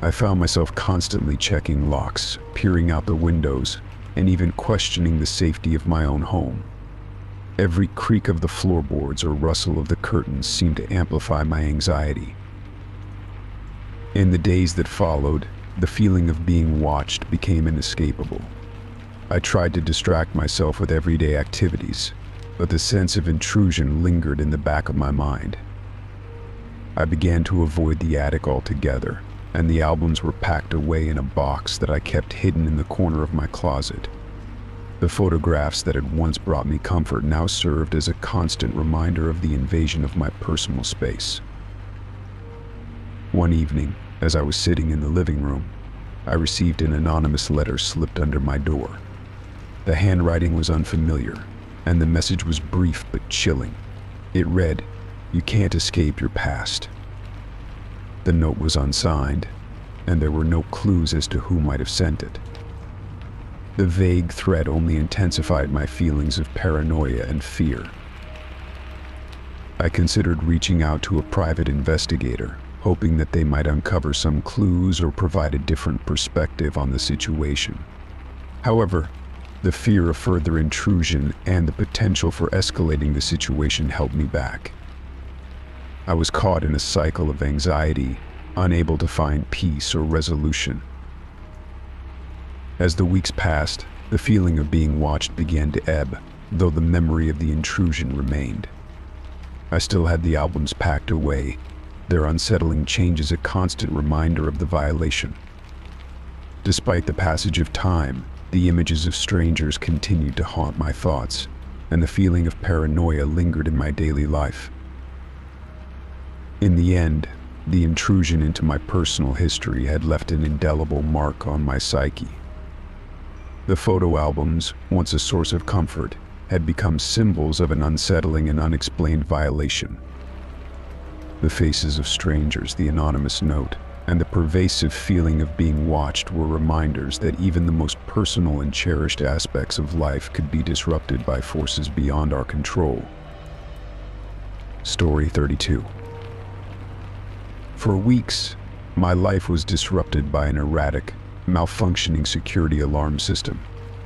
I found myself constantly checking locks, peering out the windows, and even questioning the safety of my own home. Every creak of the floorboards or rustle of the curtains seemed to amplify my anxiety. In the days that followed, the feeling of being watched became inescapable. I tried to distract myself with everyday activities, but the sense of intrusion lingered in the back of my mind. I began to avoid the attic altogether, and the albums were packed away in a box that I kept hidden in the corner of my closet. The photographs that had once brought me comfort now served as a constant reminder of the invasion of my personal space. One evening, as I was sitting in the living room, I received an anonymous letter slipped under my door. The handwriting was unfamiliar, and the message was brief but chilling. It read, "You can't escape your past." The note was unsigned, and there were no clues as to who might have sent it. The vague threat only intensified my feelings of paranoia and fear. I considered reaching out to a private investigator, hoping that they might uncover some clues or provide a different perspective on the situation. However, the fear of further intrusion and the potential for escalating the situation held me back. I was caught in a cycle of anxiety, unable to find peace or resolution. As the weeks passed, the feeling of being watched began to ebb, though the memory of the intrusion remained. I still had the albums packed away, their unsettling changes a constant reminder of the violation. Despite the passage of time, the images of strangers continued to haunt my thoughts, and the feeling of paranoia lingered in my daily life. In the end, the intrusion into my personal history had left an indelible mark on my psyche. The photo albums, once a source of comfort, had become symbols of an unsettling and unexplained violation. The faces of strangers, the anonymous note, and the pervasive feeling of being watched were reminders that even the most personal and cherished aspects of life could be disrupted by forces beyond our control. Story 32. For weeks, my life was disrupted by an erratic, malfunctioning security alarm system.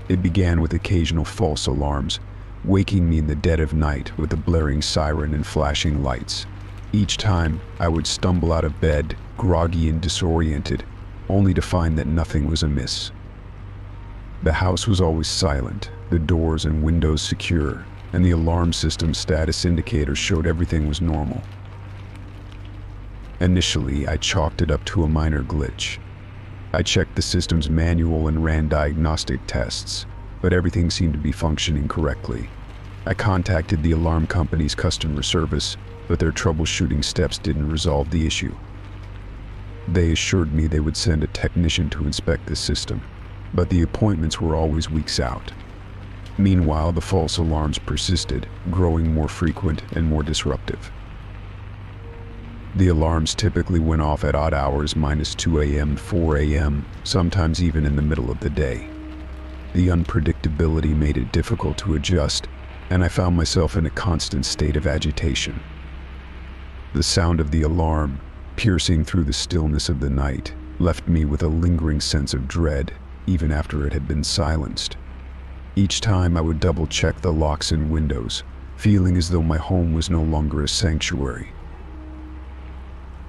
It began with occasional false alarms, waking me in the dead of night with a blaring siren and flashing lights. Each time, I would stumble out of bed, groggy and disoriented, only to find that nothing was amiss. The house was always silent, the doors and windows secure, and the alarm system status indicator showed everything was normal. Initially, I chalked it up to a minor glitch. I checked the system's manual and ran diagnostic tests, but everything seemed to be functioning correctly. I contacted the alarm company's customer service, but their troubleshooting steps didn't resolve the issue. They assured me they would send a technician to inspect the system, but the appointments were always weeks out. Meanwhile, the false alarms persisted, growing more frequent and more disruptive. The alarms typically went off at odd hours, -2 a.m., 4 a.m., sometimes even in the middle of the day. The unpredictability made it difficult to adjust, and I found myself in a constant state of agitation. The sound of the alarm, piercing through the stillness of the night, left me with a lingering sense of dread, even after it had been silenced. Each time I would double-check the locks and windows, feeling as though my home was no longer a sanctuary.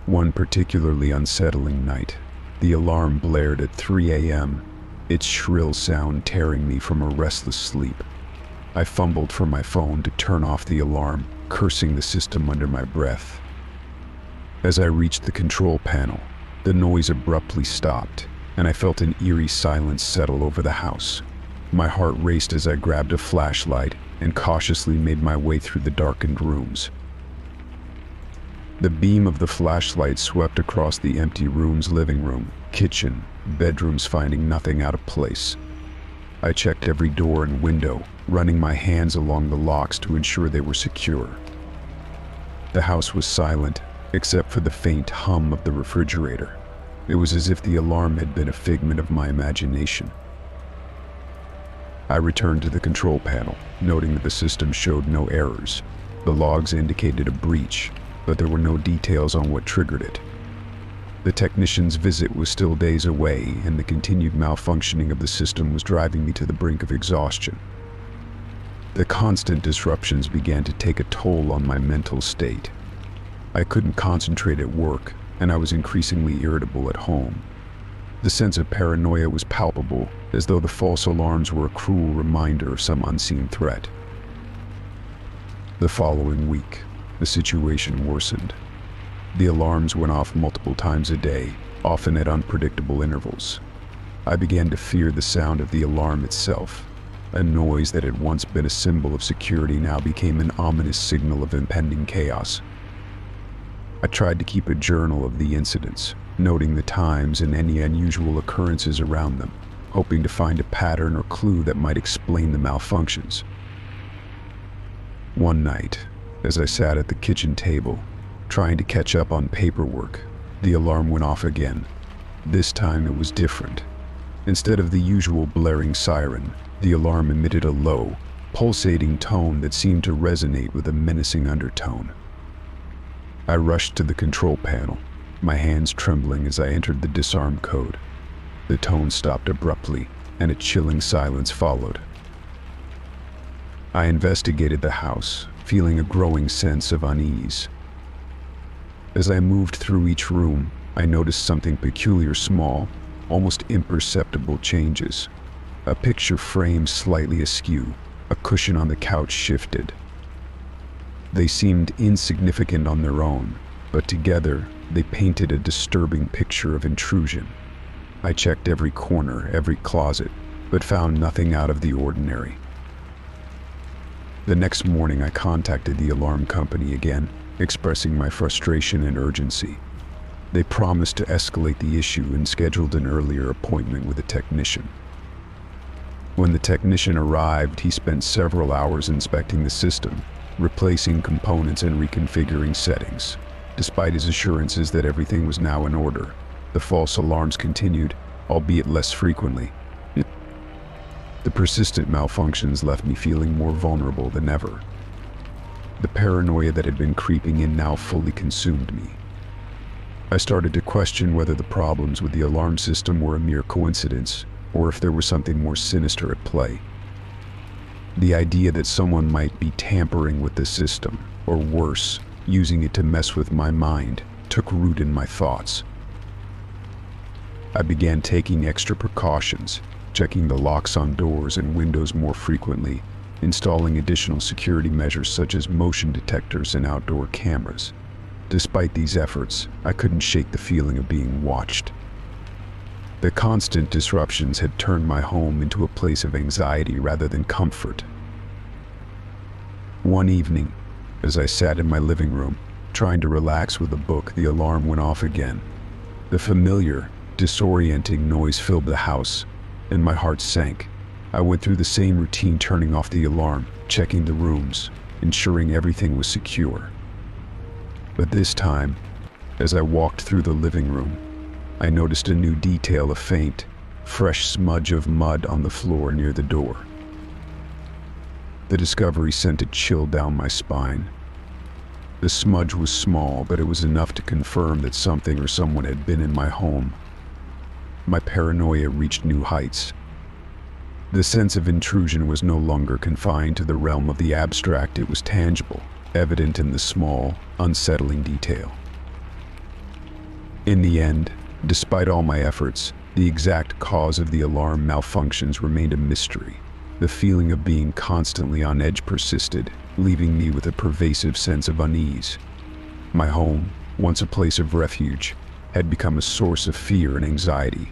One particularly unsettling night, the alarm blared at 3 a.m., its shrill sound tearing me from a restless sleep. I fumbled for my phone to turn off the alarm, cursing the system under my breath. As I reached the control panel, the noise abruptly stopped, and I felt an eerie silence settle over the house. My heart raced as I grabbed a flashlight and cautiously made my way through the darkened rooms. The beam of the flashlight swept across the empty room's living room, kitchen, bedrooms, finding nothing out of place. I checked every door and window, running my hands along the locks to ensure they were secure. The house was silent, except for the faint hum of the refrigerator. It was as if the alarm had been a figment of my imagination. I returned to the control panel, noting that the system showed no errors. The logs indicated a breach, but there were no details on what triggered it. The technician's visit was still days away, and the continued malfunctioning of the system was driving me to the brink of exhaustion. The constant disruptions began to take a toll on my mental state. I couldn't concentrate at work, and I was increasingly irritable at home. The sense of paranoia was palpable, as though the false alarms were a cruel reminder of some unseen threat. The following week, the situation worsened. The alarms went off multiple times a day, often at unpredictable intervals. I began to fear the sound of the alarm itself. A noise that had once been a symbol of security now became an ominous signal of impending chaos. I tried to keep a journal of the incidents, noting the times and any unusual occurrences around them, hoping to find a pattern or clue that might explain the malfunctions. One night, as I sat at the kitchen table, trying to catch up on paperwork, the alarm went off again. This time it was different. Instead of the usual blaring siren, the alarm emitted a low, pulsating tone that seemed to resonate with a menacing undertone. I rushed to the control panel, my hands trembling as I entered the disarm code. The tone stopped abruptly, and a chilling silence followed. I investigated the house, feeling a growing sense of unease. As I moved through each room, I noticed something peculiar, small, almost imperceptible changes. A picture frame slightly askew, a cushion on the couch shifted. They seemed insignificant on their own, but together they painted a disturbing picture of intrusion. I checked every corner, every closet, but found nothing out of the ordinary. The next morning I contacted the alarm company again, expressing my frustration and urgency. They promised to escalate the issue and scheduled an earlier appointment with a technician. When the technician arrived, he spent several hours inspecting the system, replacing components and reconfiguring settings. Despite his assurances that everything was now in order, the false alarms continued, albeit less frequently. The persistent malfunctions left me feeling more vulnerable than ever. The paranoia that had been creeping in now fully consumed me. I started to question whether the problems with the alarm system were a mere coincidence, or if there was something more sinister at play. The idea that someone might be tampering with the system, or worse, using it to mess with my mind, took root in my thoughts. I began taking extra precautions, checking the locks on doors and windows more frequently, installing additional security measures such as motion detectors and outdoor cameras. Despite these efforts, I couldn't shake the feeling of being watched. The constant disruptions had turned my home into a place of anxiety rather than comfort. One evening, as I sat in my living room, trying to relax with a book, the alarm went off again. The familiar, disorienting noise filled the house, and my heart sank. I went through the same routine, turning off the alarm, checking the rooms, ensuring everything was secure. But this time, as I walked through the living room, I noticed a new detail: a faint, fresh smudge of mud on the floor near the door. The discovery sent a chill down my spine. The smudge was small, but it was enough to confirm that something or someone had been in my home. My paranoia reached new heights. The sense of intrusion was no longer confined to the realm of the abstract. It was tangible, evident in the small, unsettling detail. In the end, despite all my efforts, the exact cause of the alarm malfunctions remained a mystery. The feeling of being constantly on edge persisted, leaving me with a pervasive sense of unease. My home, once a place of refuge, had become a source of fear and anxiety.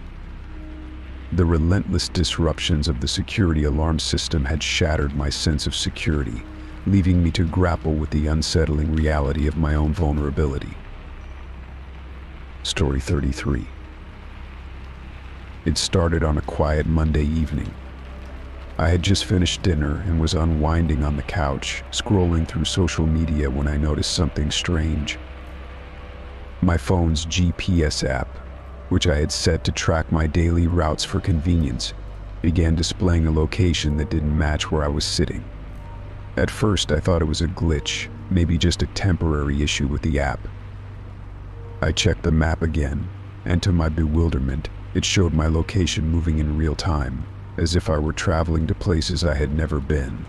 The relentless disruptions of the security alarm system had shattered my sense of security, leaving me to grapple with the unsettling reality of my own vulnerability. Story 33. It started on a quiet Monday evening. I had just finished dinner and was unwinding on the couch, scrolling through social media when I noticed something strange. My phone's GPS app, which I had set to track my daily routes for convenience, began displaying a location that didn't match where I was sitting. At first, I thought it was a glitch, maybe just a temporary issue with the app. I checked the map again, and to my bewilderment, it showed my location moving in real time, as if I were traveling to places I had never been.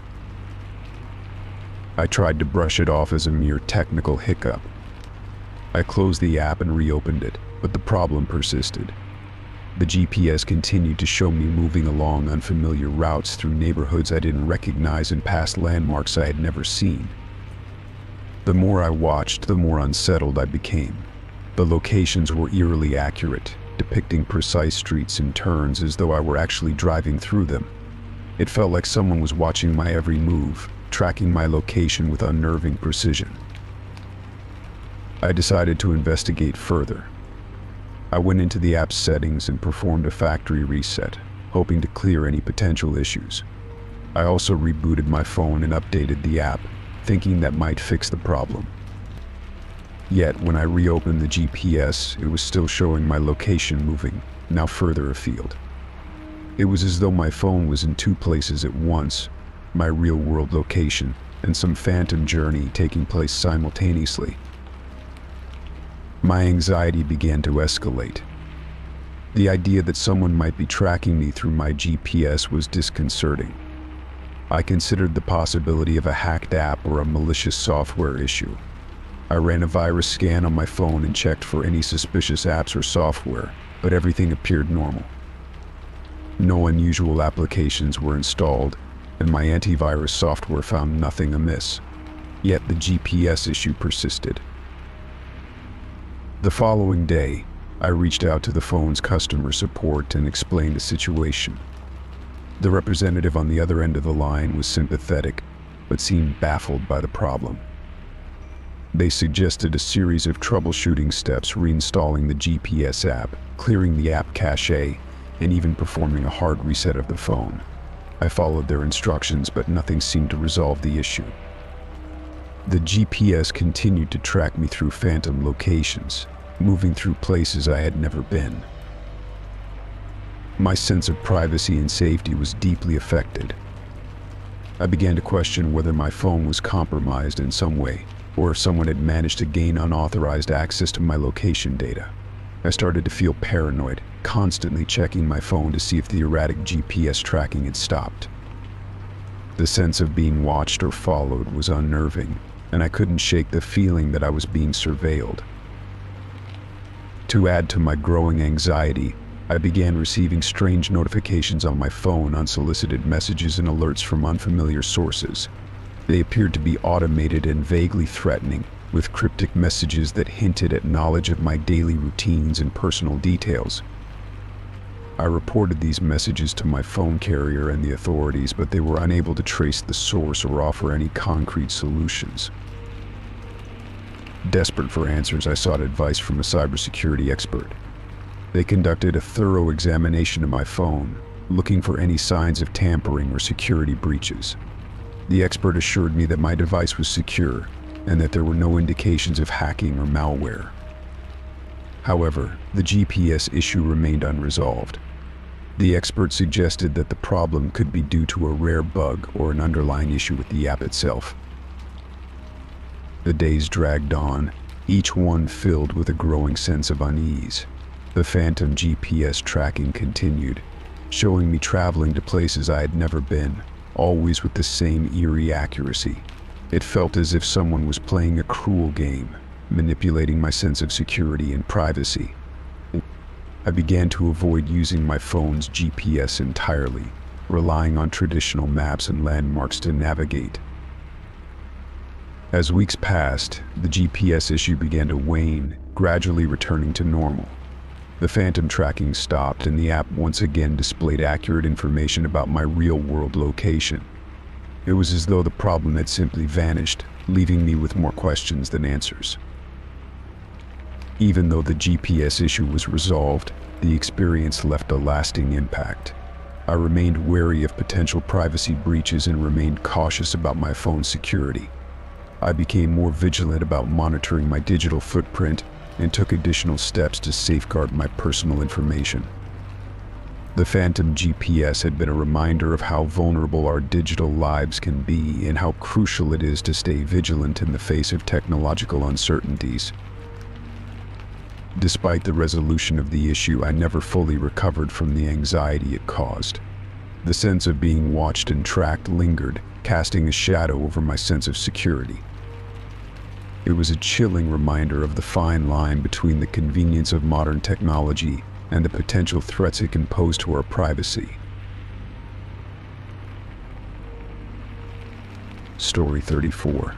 I tried to brush it off as a mere technical hiccup. I closed the app and reopened it, but the problem persisted. The GPS continued to show me moving along unfamiliar routes through neighborhoods I didn't recognize and past landmarks I had never seen. The more I watched, the more unsettled I became. The locations were eerily accurate, depicting precise streets and turns as though I were actually driving through them. It felt like someone was watching my every move, tracking my location with unnerving precision. I decided to investigate further. I went into the app's settings and performed a factory reset, hoping to clear any potential issues. I also rebooted my phone and updated the app, thinking that might fix the problem. Yet, when I reopened the GPS, it was still showing my location moving, now further afield. It was as though my phone was in two places at once, my real-world location and some phantom journey taking place simultaneously. My anxiety began to escalate. The idea that someone might be tracking me through my GPS was disconcerting. I considered the possibility of a hacked app or a malicious software issue. I ran a virus scan on my phone and checked for any suspicious apps or software, but everything appeared normal. No unusual applications were installed, and my antivirus software found nothing amiss. Yet the GPS issue persisted. The following day, I reached out to the phone's customer support and explained the situation. The representative on the other end of the line was sympathetic, but seemed baffled by the problem. They suggested a series of troubleshooting steps, reinstalling the GPS app, clearing the app cache, and even performing a hard reset of the phone. I followed their instructions, but nothing seemed to resolve the issue. The GPS continued to track me through phantom locations, moving through places I had never been. My sense of privacy and safety was deeply affected. I began to question whether my phone was compromised in some way, or if someone had managed to gain unauthorized access to my location data. I started to feel paranoid, constantly checking my phone to see if the erratic GPS tracking had stopped. The sense of being watched or followed was unnerving, and I couldn't shake the feeling that I was being surveilled. To add to my growing anxiety, I began receiving strange notifications on my phone, unsolicited messages and alerts from unfamiliar sources. They appeared to be automated and vaguely threatening, with cryptic messages that hinted at knowledge of my daily routines and personal details. I reported these messages to my phone carrier and the authorities, but they were unable to trace the source or offer any concrete solutions. Desperate for answers, I sought advice from a cybersecurity expert. They conducted a thorough examination of my phone, looking for any signs of tampering or security breaches. The expert assured me that my device was secure and that there were no indications of hacking or malware. However, the GPS issue remained unresolved. The expert suggested that the problem could be due to a rare bug or an underlying issue with the app itself. The days dragged on, each one filled with a growing sense of unease. The phantom GPS tracking continued, showing me traveling to places I had never been, always with the same eerie accuracy. It felt as if someone was playing a cruel game, manipulating my sense of security and privacy. I began to avoid using my phone's GPS entirely, relying on traditional maps and landmarks to navigate. As weeks passed, the GPS issue began to wane, gradually returning to normal. The phantom tracking stopped and the app once again displayed accurate information about my real-world location. It was as though the problem had simply vanished, leaving me with more questions than answers. Even though the GPS issue was resolved, the experience left a lasting impact. I remained wary of potential privacy breaches and remained cautious about my phone's security. I became more vigilant about monitoring my digital footprint and took additional steps to safeguard my personal information. The phantom GPS had been a reminder of how vulnerable our digital lives can be and how crucial it is to stay vigilant in the face of technological uncertainties. Despite the resolution of the issue, I never fully recovered from the anxiety it caused. The sense of being watched and tracked lingered, casting a shadow over my sense of security. It was a chilling reminder of the fine line between the convenience of modern technology and the potential threats it can pose to our privacy. Story 34.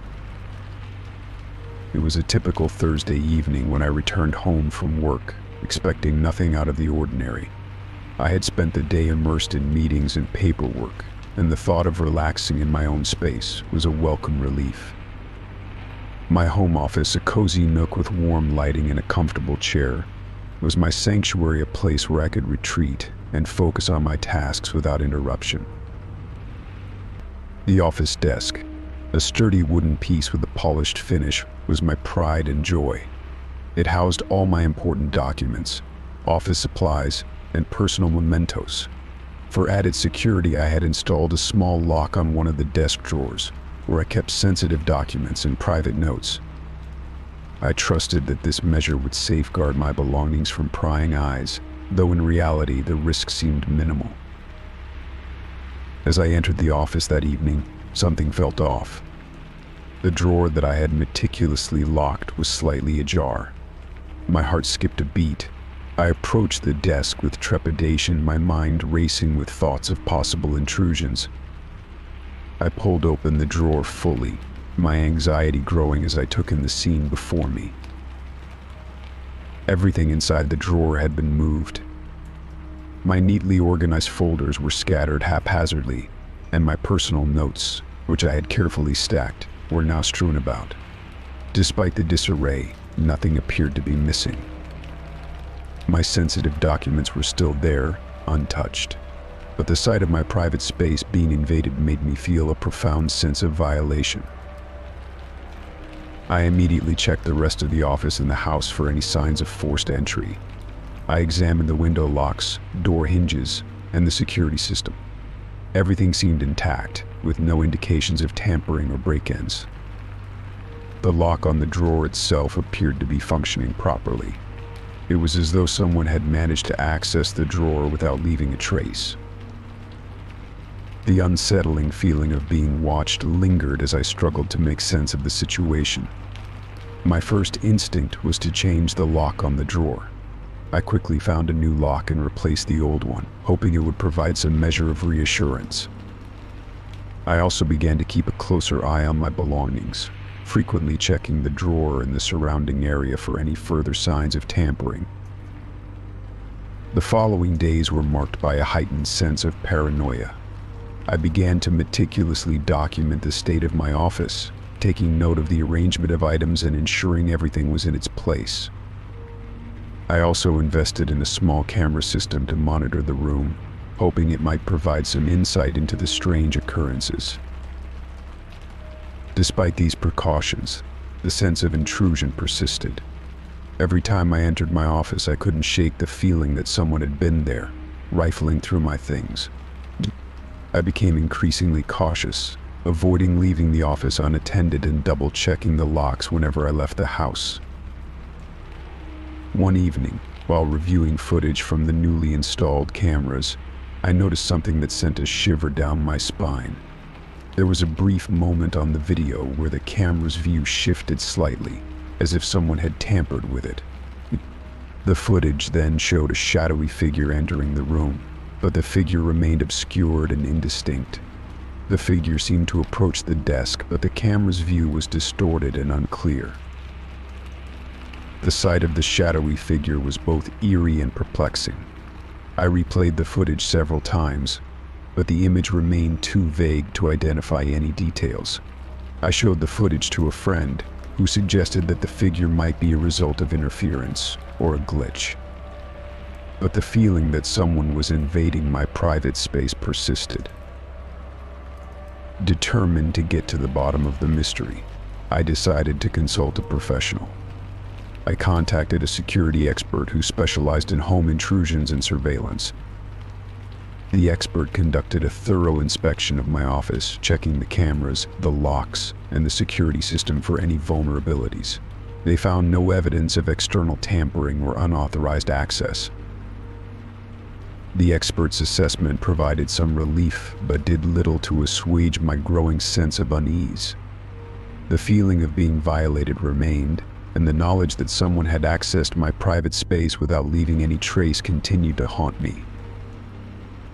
It was a typical Thursday evening when I returned home from work, expecting nothing out of the ordinary. I had spent the day immersed in meetings and paperwork, and the thought of relaxing in my own space was a welcome relief. My home office, a cozy nook with warm lighting and a comfortable chair, was my sanctuary, a place where I could retreat and focus on my tasks without interruption. The office desk, a sturdy wooden piece with a polished finish, was my pride and joy. It housed all my important documents, office supplies, and personal mementos. For added security, I had installed a small lock on one of the desk drawers, where I kept sensitive documents and private notes. I trusted that this measure would safeguard my belongings from prying eyes, though in reality the risk seemed minimal. As I entered the office that evening, something felt off. The drawer that I had meticulously locked was slightly ajar. My heart skipped a beat. I approached the desk with trepidation, my mind racing with thoughts of possible intrusions. I pulled open the drawer fully, my anxiety growing as I took in the scene before me. Everything inside the drawer had been moved. My neatly organized folders were scattered haphazardly, and my personal notes, which I had carefully stacked, were now strewn about. Despite the disarray, nothing appeared to be missing. My sensitive documents were still there, untouched, but the sight of my private space being invaded made me feel a profound sense of violation. I immediately checked the rest of the office and the house for any signs of forced entry. I examined the window locks, door hinges, and the security system. Everything seemed intact, with no indications of tampering or break-ins. The lock on the drawer itself appeared to be functioning properly. It was as though someone had managed to access the drawer without leaving a trace. The unsettling feeling of being watched lingered as I struggled to make sense of the situation. My first instinct was to change the lock on the drawer. I quickly found a new lock and replaced the old one, hoping it would provide some measure of reassurance. I also began to keep a closer eye on my belongings, frequently checking the drawer and the surrounding area for any further signs of tampering. The following days were marked by a heightened sense of paranoia. I began to meticulously document the state of my office, taking note of the arrangement of items and ensuring everything was in its place. I also invested in a small camera system to monitor the room, hoping it might provide some insight into the strange occurrences. Despite these precautions, the sense of intrusion persisted. Every time I entered my office, I couldn't shake the feeling that someone had been there, rifling through my things. I became increasingly cautious, avoiding leaving the office unattended and double-checking the locks whenever I left the house. One evening, while reviewing footage from the newly installed cameras, I noticed something that sent a shiver down my spine. There was a brief moment on the video where the camera's view shifted slightly, as if someone had tampered with it. The footage then showed a shadowy figure entering the room, but the figure remained obscured and indistinct. The figure seemed to approach the desk, but the camera's view was distorted and unclear. The sight of the shadowy figure was both eerie and perplexing. I replayed the footage several times, but the image remained too vague to identify any details. I showed the footage to a friend, who suggested that the figure might be a result of interference or a glitch. But the feeling that someone was invading my private space persisted. Determined to get to the bottom of the mystery, I decided to consult a professional. I contacted a security expert who specialized in home intrusions and surveillance. The expert conducted a thorough inspection of my office, checking the cameras, the locks, and the security system for any vulnerabilities. They found no evidence of external tampering or unauthorized access. The expert's assessment provided some relief, but did little to assuage my growing sense of unease. The feeling of being violated remained, and the knowledge that someone had accessed my private space without leaving any trace continued to haunt me.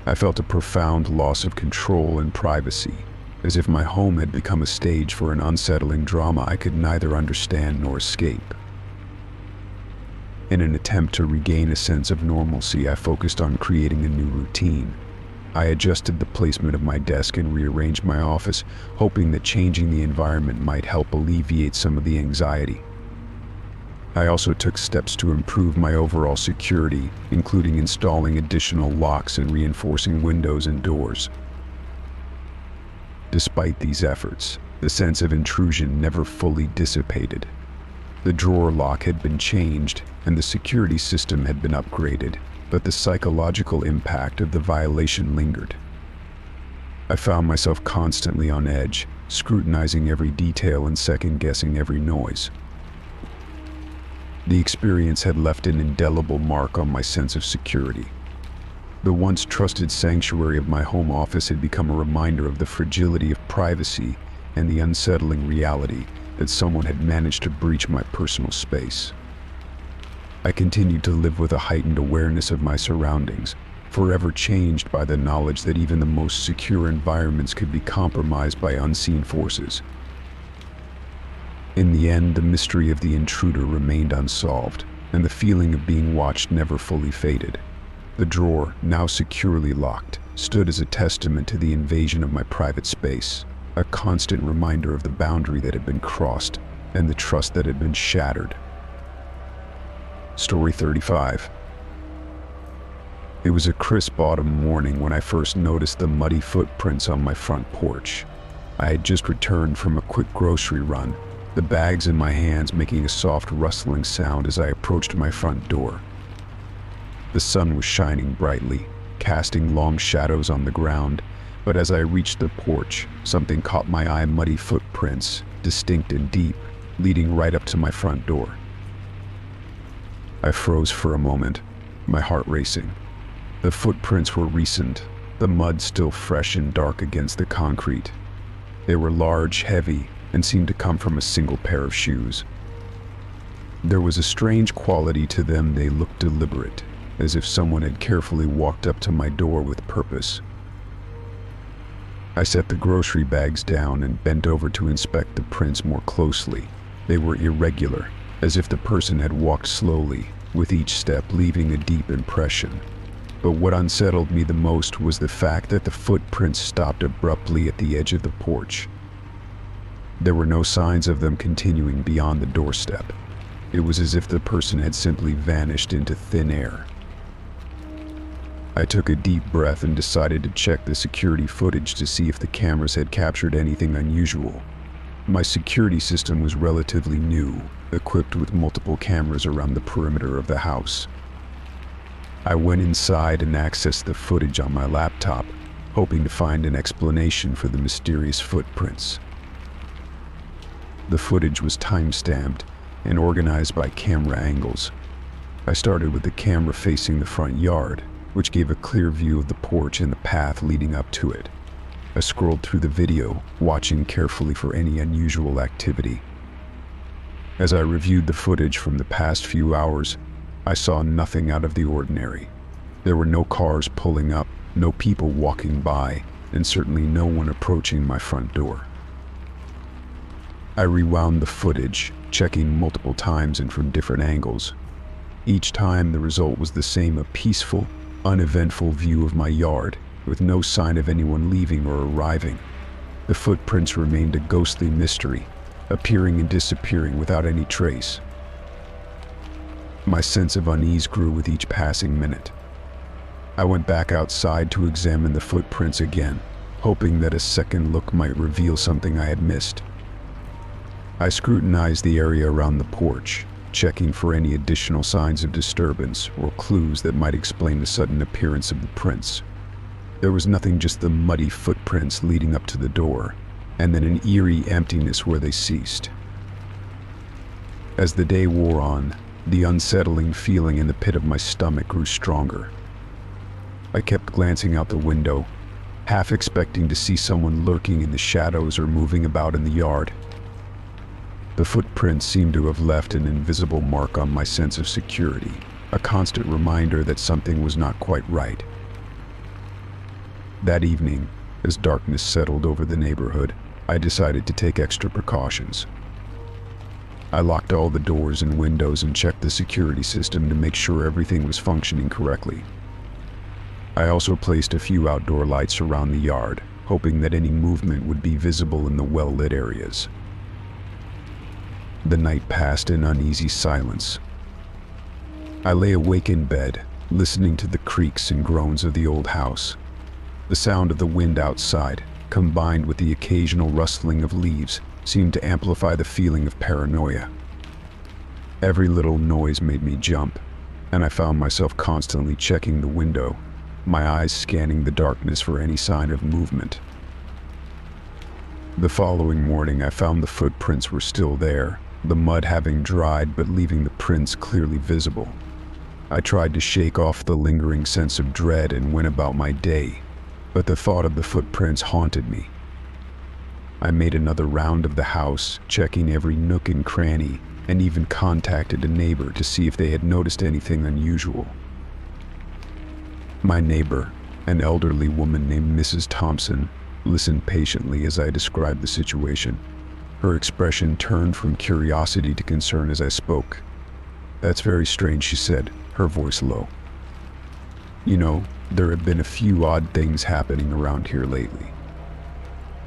I felt a profound loss of control and privacy, as if my home had become a stage for an unsettling drama I could neither understand nor escape. In an attempt to regain a sense of normalcy, I focused on creating a new routine. I adjusted the placement of my desk and rearranged my office, hoping that changing the environment might help alleviate some of the anxiety. I also took steps to improve my overall security, including installing additional locks and reinforcing windows and doors. Despite these efforts, the sense of intrusion never fully dissipated. The drawer lock had been changed, and the security system had been upgraded, but the psychological impact of the violation lingered. I found myself constantly on edge, scrutinizing every detail and second-guessing every noise. The experience had left an indelible mark on my sense of security. The once trusted sanctuary of my home office had become a reminder of the fragility of privacy and the unsettling reality that someone had managed to breach my personal space. I continued to live with a heightened awareness of my surroundings, forever changed by the knowledge that even the most secure environments could be compromised by unseen forces. In the end, the mystery of the intruder remained unsolved, and the feeling of being watched never fully faded. The drawer, now securely locked, stood as a testament to the invasion of my private space, a constant reminder of the boundary that had been crossed and the trust that had been shattered. Story 35. It was a crisp autumn morning when I first noticed the muddy footprints on my front porch. I had just returned from a quick grocery run, the bags in my hands making a soft rustling sound as I approached my front door. The sun was shining brightly, casting long shadows on the ground, but as I reached the porch, something caught my eye: muddy footprints, distinct and deep, leading right up to my front door. I froze for a moment, my heart racing. The footprints were recent, the mud still fresh and dark against the concrete. They were large, heavy, and seemed to come from a single pair of shoes. There was a strange quality to them. They looked deliberate, as if someone had carefully walked up to my door with purpose. I set the grocery bags down and bent over to inspect the prints more closely. They were irregular, as if the person had walked slowly, with each step leaving a deep impression. But what unsettled me the most was the fact that the footprints stopped abruptly at the edge of the porch. There were no signs of them continuing beyond the doorstep. It was as if the person had simply vanished into thin air. I took a deep breath and decided to check the security footage to see if the cameras had captured anything unusual. My security system was relatively new, equipped with multiple cameras around the perimeter of the house. I went inside and accessed the footage on my laptop, hoping to find an explanation for the mysterious footprints. The footage was time-stamped and organized by camera angles. I started with the camera facing the front yard, which gave a clear view of the porch and the path leading up to it. I scrolled through the video, watching carefully for any unusual activity. As I reviewed the footage from the past few hours, I saw nothing out of the ordinary. There were no cars pulling up, no people walking by, and certainly no one approaching my front door. I rewound the footage, checking multiple times and from different angles. Each time the result was the same, a peaceful, uneventful view of my yard, with no sign of anyone leaving or arriving. The footprints remained a ghostly mystery, appearing and disappearing without any trace. My sense of unease grew with each passing minute. I went back outside to examine the footprints again, hoping that a second look might reveal something I had missed. I scrutinized the area around the porch, checking for any additional signs of disturbance or clues that might explain the sudden appearance of the prints. There was nothing, just the muddy footprints leading up to the door, and then an eerie emptiness where they ceased. As the day wore on, the unsettling feeling in the pit of my stomach grew stronger. I kept glancing out the window, half expecting to see someone lurking in the shadows or moving about in the yard. The footprints seemed to have left an invisible mark on my sense of security, a constant reminder that something was not quite right. That evening, as darkness settled over the neighborhood, I decided to take extra precautions. I locked all the doors and windows and checked the security system to make sure everything was functioning correctly. I also placed a few outdoor lights around the yard, hoping that any movement would be visible in the well-lit areas. The night passed in uneasy silence. I lay awake in bed, listening to the creaks and groans of the old house. The sound of the wind outside, combined with the occasional rustling of leaves, seemed to amplify the feeling of paranoia. Every little noise made me jump, and I found myself constantly checking the window, my eyes scanning the darkness for any sign of movement. The following morning, I found the footprints were still there, the mud having dried but leaving the prints clearly visible. I tried to shake off the lingering sense of dread and went about my day, but the thought of the footprints haunted me. I made another round of the house, checking every nook and cranny, and even contacted a neighbor to see if they had noticed anything unusual. My neighbor, an elderly woman named Mrs. Thompson, listened patiently as I described the situation. Her expression turned from curiosity to concern as I spoke. "That's very strange," she said, her voice low. "You know, there have been a few odd things happening around here lately.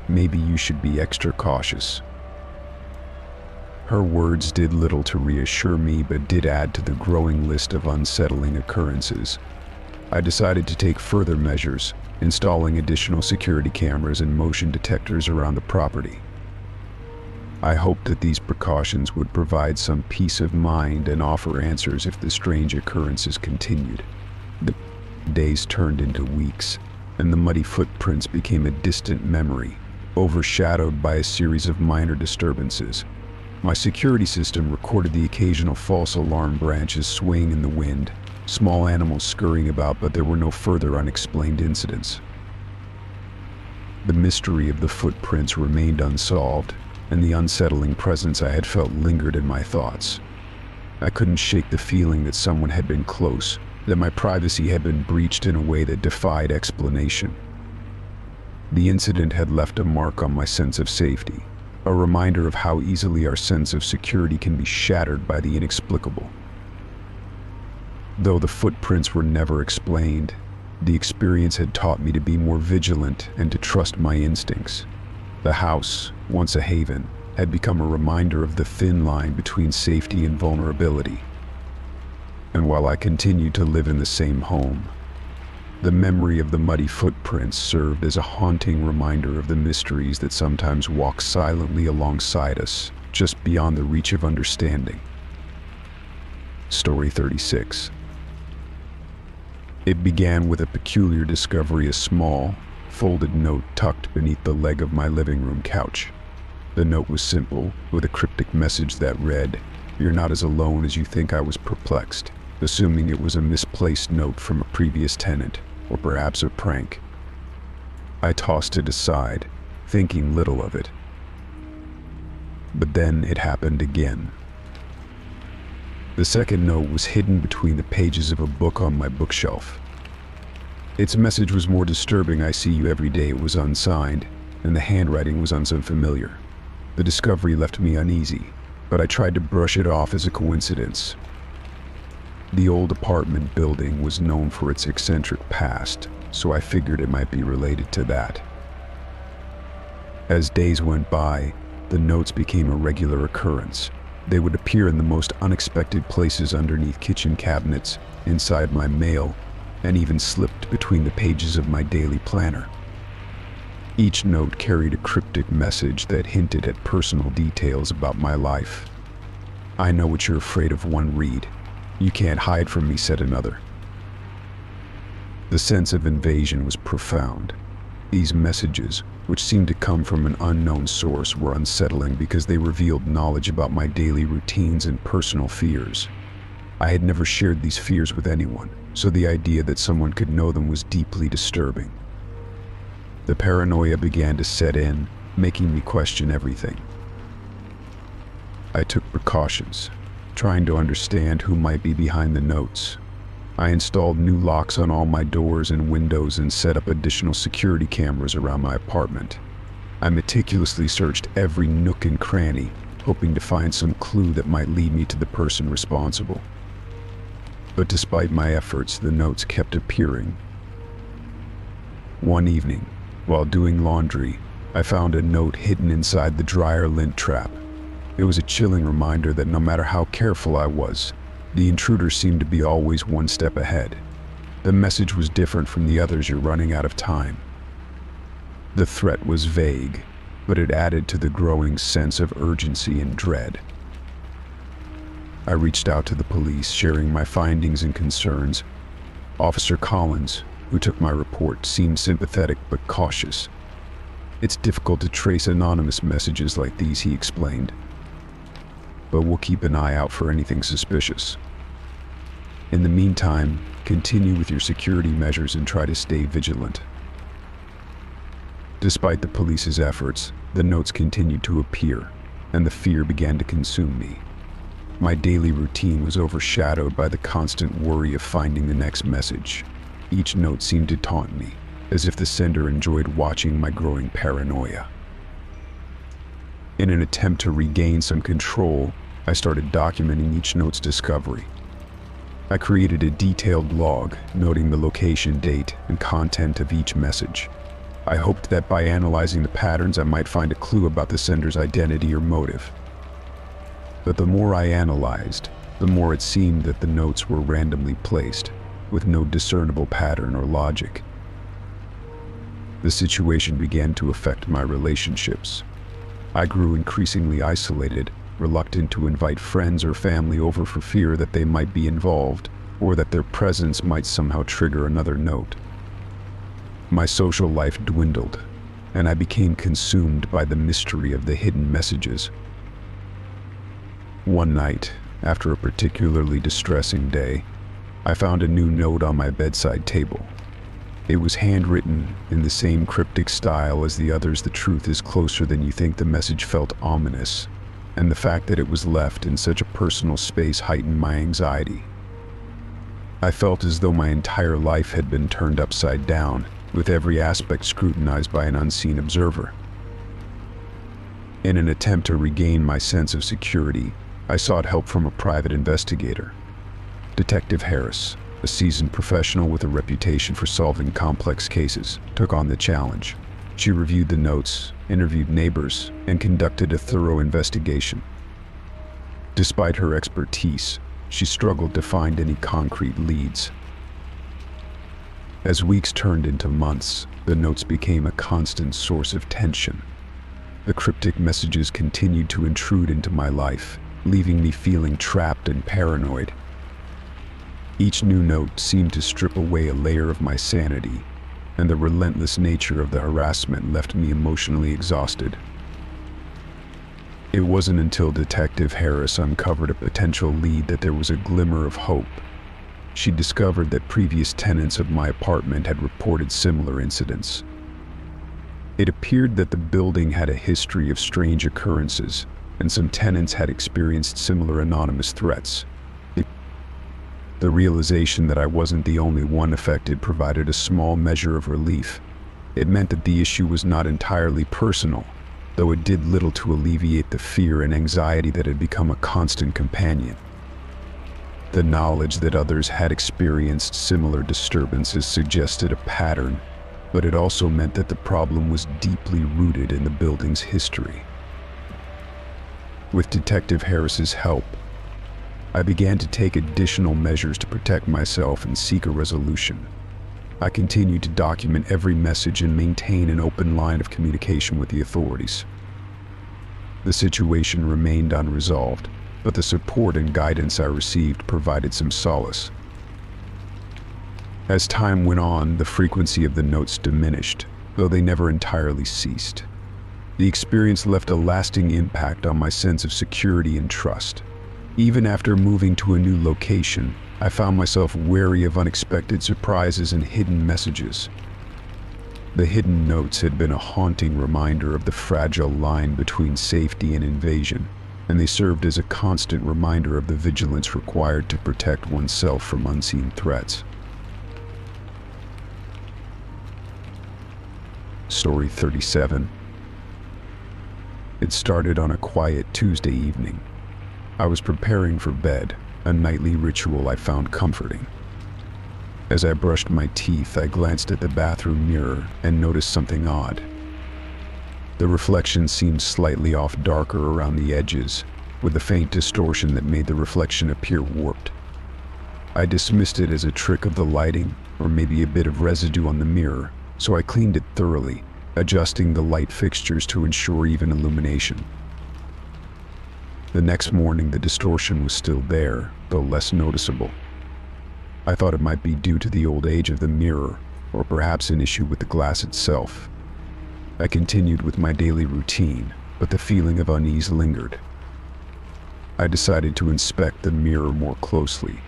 Maybe you should be extra cautious." Her words did little to reassure me, but did add to the growing list of unsettling occurrences. I decided to take further measures, installing additional security cameras and motion detectors around the property. I hoped that these precautions would provide some peace of mind and offer answers if the strange occurrences continued. The days turned into weeks, and the muddy footprints became a distant memory, overshadowed by a series of minor disturbances. My security system recorded the occasional false alarm branches swaying in the wind, small animals scurrying about, but there were no further unexplained incidents. The mystery of the footprints remained unsolved, and the unsettling presence I had felt lingered in my thoughts. I couldn't shake the feeling that someone had been close, that my privacy had been breached in a way that defied explanation. The incident had left a mark on my sense of safety, a reminder of how easily our sense of security can be shattered by the inexplicable. Though the footprints were never explained, the experience had taught me to be more vigilant and to trust my instincts. The house, once a haven, had become a reminder of the thin line between safety and vulnerability. And while I continued to live in the same home, the memory of the muddy footprints served as a haunting reminder of the mysteries that sometimes walk silently alongside us, just beyond the reach of understanding. Story 36. It began with a peculiar discovery, a small, folded note tucked beneath the leg of my living room couch. The note was simple, with a cryptic message that read, "You're not as alone as you think." I was perplexed, assuming it was a misplaced note from a previous tenant, or perhaps a prank. I tossed it aside, thinking little of it. But then it happened again. The second note was hidden between the pages of a book on my bookshelf. Its message was more disturbing. "I see you every day." It was unsigned, and the handwriting was unfamiliar. The discovery left me uneasy, but I tried to brush it off as a coincidence. The old apartment building was known for its eccentric past, so I figured it might be related to that. As days went by, the notes became a regular occurrence. They would appear in the most unexpected places, underneath kitchen cabinets, inside my mail, and even slipped between the pages of my daily planner. Each note carried a cryptic message that hinted at personal details about my life. "I know what you're afraid of," one read. "You can't hide from me," said another. The sense of invasion was profound. These messages, which seemed to come from an unknown source, were unsettling because they revealed knowledge about my daily routines and personal fears. I had never shared these fears with anyone, so the idea that someone could know them was deeply disturbing. The paranoia began to set in, making me question everything. I took precautions, trying to understand who might be behind the notes. I installed new locks on all my doors and windows and set up additional security cameras around my apartment. I meticulously searched every nook and cranny, hoping to find some clue that might lead me to the person responsible. But despite my efforts, the notes kept appearing. One evening, while doing laundry, I found a note hidden inside the dryer lint trap. It was a chilling reminder that no matter how careful I was, the intruder seemed to be always one step ahead. The message was different from the others: "You're running out of time." The threat was vague, but it added to the growing sense of urgency and dread. I reached out to the police, sharing my findings and concerns. Officer Collins, who took my report, seemed sympathetic but cautious. "It's difficult to trace anonymous messages like these," he explained, "but we'll keep an eye out for anything suspicious. In the meantime, continue with your security measures and try to stay vigilant." Despite the police's efforts, the notes continued to appear, and the fear began to consume me. My daily routine was overshadowed by the constant worry of finding the next message. Each note seemed to taunt me, as if the sender enjoyed watching my growing paranoia. In an attempt to regain some control, I started documenting each note's discovery. I created a detailed log, noting the location, date, and content of each message. I hoped that by analyzing the patterns, I might find a clue about the sender's identity or motive. But the more I analyzed, the more it seemed that the notes were randomly placed, with no discernible pattern or logic. The situation began to affect my relationships. I grew increasingly isolated, reluctant to invite friends or family over for fear that they might be involved, or that their presence might somehow trigger another note. My social life dwindled, and I became consumed by the mystery of the hidden messages. One night, after a particularly distressing day, I found a new note on my bedside table. It was handwritten in the same cryptic style as the others. "The truth is closer than you think." The message felt ominous, and the fact that it was left in such a personal space heightened my anxiety. I felt as though my entire life had been turned upside down, with every aspect scrutinized by an unseen observer. In an attempt to regain my sense of security, I sought help from a private investigator. Detective Harris, a seasoned professional with a reputation for solving complex cases, took on the challenge. She reviewed the notes, interviewed neighbors, and conducted a thorough investigation. Despite her expertise, she struggled to find any concrete leads. As weeks turned into months, the notes became a constant source of tension. The cryptic messages continued to intrude into my life, leaving me feeling trapped and paranoid. Each new note seemed to strip away a layer of my sanity, and the relentless nature of the harassment left me emotionally exhausted. It wasn't until Detective Harris uncovered a potential lead that there was a glimmer of hope. She discovered that previous tenants of my apartment had reported similar incidents. It appeared that the building had a history of strange occurrences, and some tenants had experienced similar anonymous threats. The realization that I wasn't the only one affected provided a small measure of relief. It meant that the issue was not entirely personal, though it did little to alleviate the fear and anxiety that had become a constant companion. The knowledge that others had experienced similar disturbances suggested a pattern, but it also meant that the problem was deeply rooted in the building's history. With Detective Harris's help, I began to take additional measures to protect myself and seek a resolution. I continued to document every message and maintain an open line of communication with the authorities. The situation remained unresolved, but the support and guidance I received provided some solace. As time went on, the frequency of the notes diminished, though they never entirely ceased. The experience left a lasting impact on my sense of security and trust. Even after moving to a new location, I found myself wary of unexpected surprises and hidden messages. The hidden notes had been a haunting reminder of the fragile line between safety and invasion, and they served as a constant reminder of the vigilance required to protect oneself from unseen threats. Story 37. It started on a quiet Tuesday evening. I was preparing for bed, a nightly ritual I found comforting. As I brushed my teeth, I glanced at the bathroom mirror and noticed something odd. The reflection seemed slightly off, darker around the edges, with a faint distortion that made the reflection appear warped. I dismissed it as a trick of the lighting, or maybe a bit of residue on the mirror, so I cleaned it thoroughly, adjusting the light fixtures to ensure even illumination. The next morning, the distortion was still there, though less noticeable. I thought it might be due to the old age of the mirror, or perhaps an issue with the glass itself. I continued with my daily routine, but the feeling of unease lingered. I decided to inspect the mirror more closely.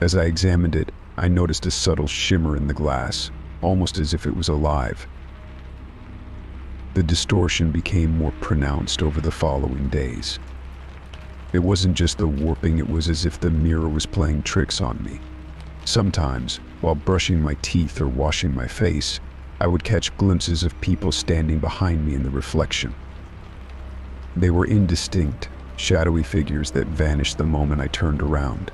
As I examined it, I noticed a subtle shimmer in the glass, almost as if it was alive. The distortion became more pronounced over the following days. It wasn't just the warping, it was as if the mirror was playing tricks on me. Sometimes, while brushing my teeth or washing my face, I would catch glimpses of people standing behind me in the reflection. They were indistinct, shadowy figures that vanished the moment I turned around.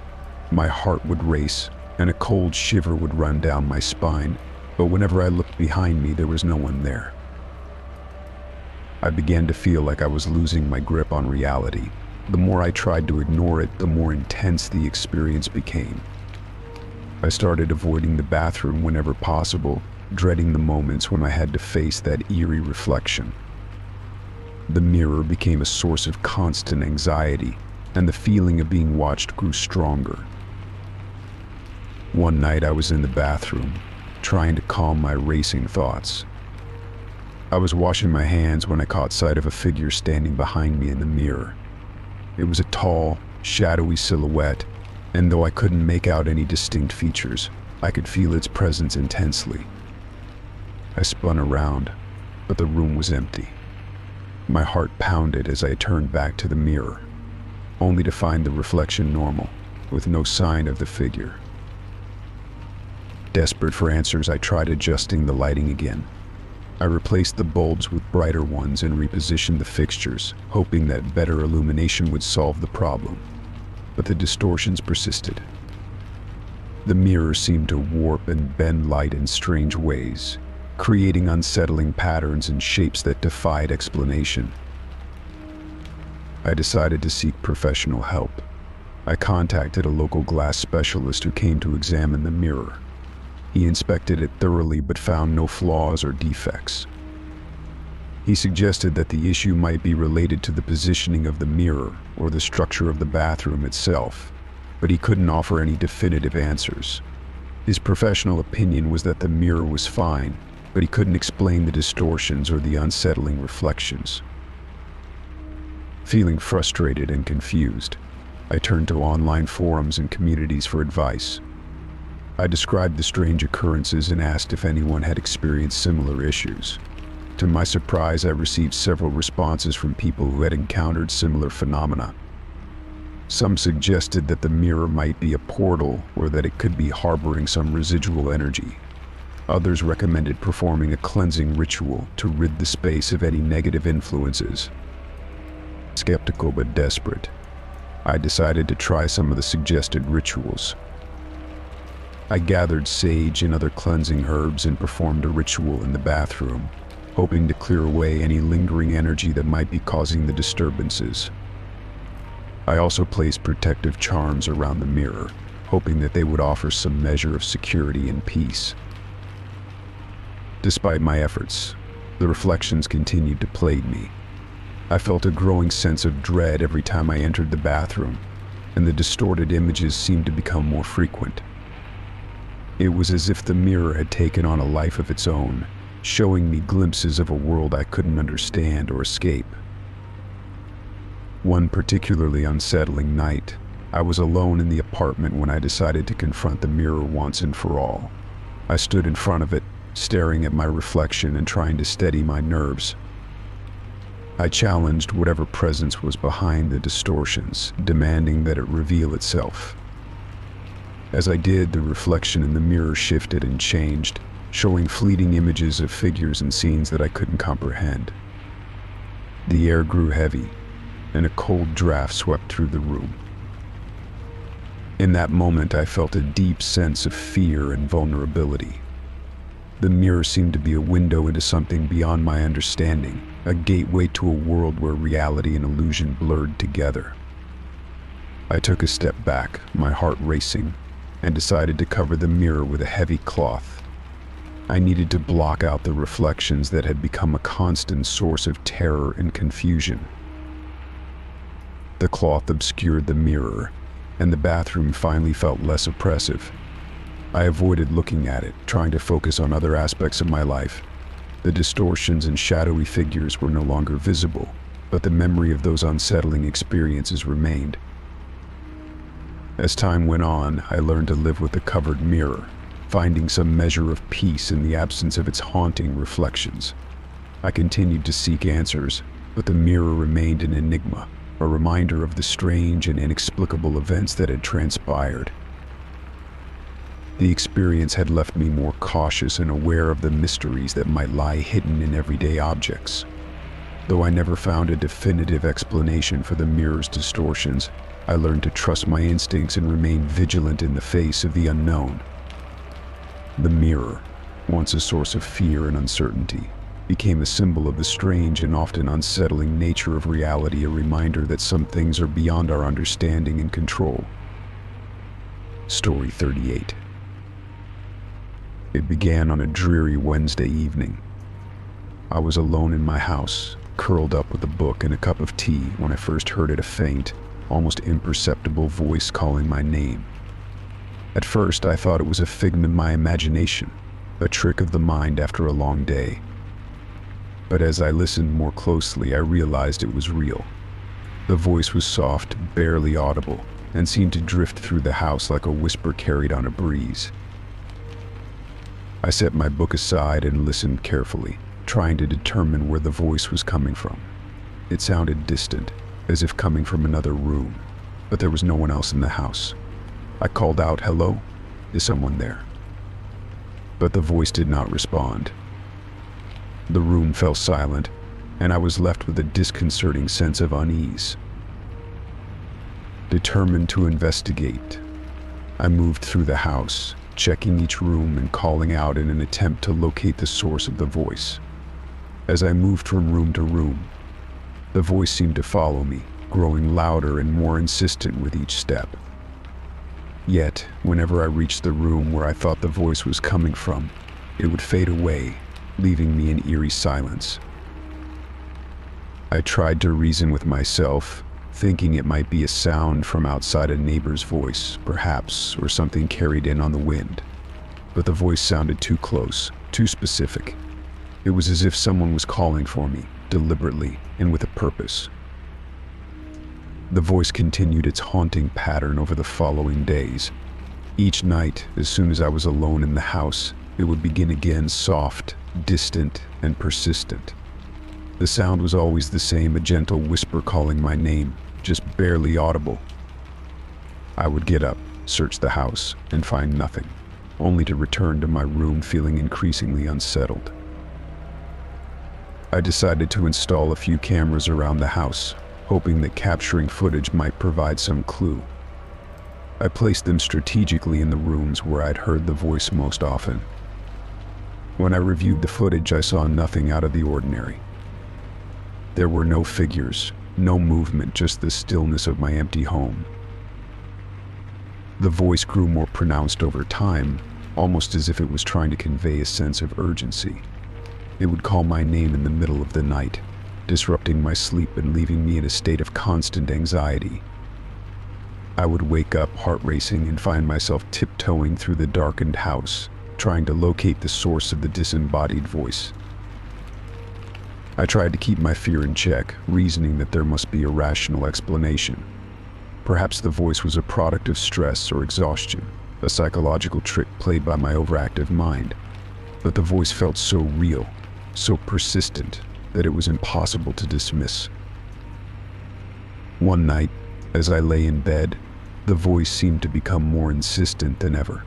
My heart would race, and a cold shiver would run down my spine, but whenever I looked behind me, there was no one there. I began to feel like I was losing my grip on reality. The more I tried to ignore it, the more intense the experience became. I started avoiding the bathroom whenever possible, dreading the moments when I had to face that eerie reflection. The mirror became a source of constant anxiety, and the feeling of being watched grew stronger. One night I was in the bathroom, trying to calm my racing thoughts. I was washing my hands when I caught sight of a figure standing behind me in the mirror. It was a tall, shadowy silhouette, and though I couldn't make out any distinct features, I could feel its presence intensely. I spun around, but the room was empty. My heart pounded as I turned back to the mirror, only to find the reflection normal, with no sign of the figure. Desperate for answers, I tried adjusting the lighting again. I replaced the bulbs with brighter ones and repositioned the fixtures, hoping that better illumination would solve the problem. But the distortions persisted. The mirror seemed to warp and bend light in strange ways, creating unsettling patterns and shapes that defied explanation. I decided to seek professional help. I contacted a local glass specialist who came to examine the mirror. He inspected it thoroughly but found no flaws or defects. He suggested that the issue might be related to the positioning of the mirror or the structure of the bathroom itself, but he couldn't offer any definitive answers. His professional opinion was that the mirror was fine, but he couldn't explain the distortions or the unsettling reflections. Feeling frustrated and confused, I turned to online forums and communities for advice. I described the strange occurrences and asked if anyone had experienced similar issues. To my surprise, I received several responses from people who had encountered similar phenomena. Some suggested that the mirror might be a portal or that it could be harboring some residual energy. Others recommended performing a cleansing ritual to rid the space of any negative influences. Skeptical but desperate, I decided to try some of the suggested rituals. I gathered sage and other cleansing herbs and performed a ritual in the bathroom, hoping to clear away any lingering energy that might be causing the disturbances. I also placed protective charms around the mirror, hoping that they would offer some measure of security and peace. Despite my efforts, the reflections continued to plague me. I felt a growing sense of dread every time I entered the bathroom, and the distorted images seemed to become more frequent. It was as if the mirror had taken on a life of its own, showing me glimpses of a world I couldn't understand or escape. One particularly unsettling night, I was alone in the apartment when I decided to confront the mirror once and for all. I stood in front of it, staring at my reflection and trying to steady my nerves. I challenged whatever presence was behind the distortions, demanding that it reveal itself. As I did, the reflection in the mirror shifted and changed, showing fleeting images of figures and scenes that I couldn't comprehend. The air grew heavy, and a cold draft swept through the room. In that moment, I felt a deep sense of fear and vulnerability. The mirror seemed to be a window into something beyond my understanding, a gateway to a world where reality and illusion blurred together. I took a step back, my heart racing, and decided to cover the mirror with a heavy cloth. I needed to block out the reflections that had become a constant source of terror and confusion. The cloth obscured the mirror, and the bathroom finally felt less oppressive. I avoided looking at it, trying to focus on other aspects of my life. The distortions and shadowy figures were no longer visible, but the memory of those unsettling experiences remained. As time went on, I learned to live with the covered mirror, finding some measure of peace in the absence of its haunting reflections. I continued to seek answers, but the mirror remained an enigma, a reminder of the strange and inexplicable events that had transpired. The experience had left me more cautious and aware of the mysteries that might lie hidden in everyday objects. Though I never found a definitive explanation for the mirror's distortions, I learned to trust my instincts and remain vigilant in the face of the unknown. The mirror, once a source of fear and uncertainty, became a symbol of the strange and often unsettling nature of reality, a reminder that some things are beyond our understanding and control. Story 38. It began on a dreary Wednesday evening. I was alone in my house, curled up with a book and a cup of tea when I first heard a faint, almost imperceptible voice calling my name. At first, I thought it was a figment of my imagination, a trick of the mind after a long day. But as I listened more closely, I realized it was real. The voice was soft, barely audible, and seemed to drift through the house like a whisper carried on a breeze. I set my book aside and listened carefully, trying to determine where the voice was coming from. It sounded distant, as if coming from another room, but there was no one else in the house. I called out, "Hello? Is someone there?" But the voice did not respond. The room fell silent, and I was left with a disconcerting sense of unease. Determined to investigate, I moved through the house, checking each room and calling out in an attempt to locate the source of the voice. As I moved from room to room, the voice seemed to follow me, growing louder and more insistent with each step. Yet, whenever I reached the room where I thought the voice was coming from, it would fade away, leaving me in eerie silence. I tried to reason with myself, thinking it might be a sound from outside a neighbor's voice, perhaps, or something carried in on the wind. But the voice sounded too close, too specific. It was as if someone was calling for me, deliberately and with a purpose. The voice continued its haunting pattern over the following days. Each night, as soon as I was alone in the house, it would begin again, soft, distant, and persistent. The sound was always the same, a gentle whisper calling my name, just barely audible. I would get up, search the house, and find nothing, only to return to my room feeling increasingly unsettled. I decided to install a few cameras around the house, hoping that capturing footage might provide some clue. I placed them strategically in the rooms where I'd heard the voice most often. When I reviewed the footage, I saw nothing out of the ordinary. There were no figures, no movement, just the stillness of my empty home. The voice grew more pronounced over time, almost as if it was trying to convey a sense of urgency. It would call my name in the middle of the night, disrupting my sleep and leaving me in a state of constant anxiety. I would wake up heart racing and find myself tiptoeing through the darkened house, trying to locate the source of the disembodied voice. I tried to keep my fear in check, reasoning that there must be a rational explanation. Perhaps the voice was a product of stress or exhaustion, a psychological trick played by my overactive mind. But the voice felt so real, so persistent, that it was impossible to dismiss. One night, as I lay in bed, the voice seemed to become more insistent than ever.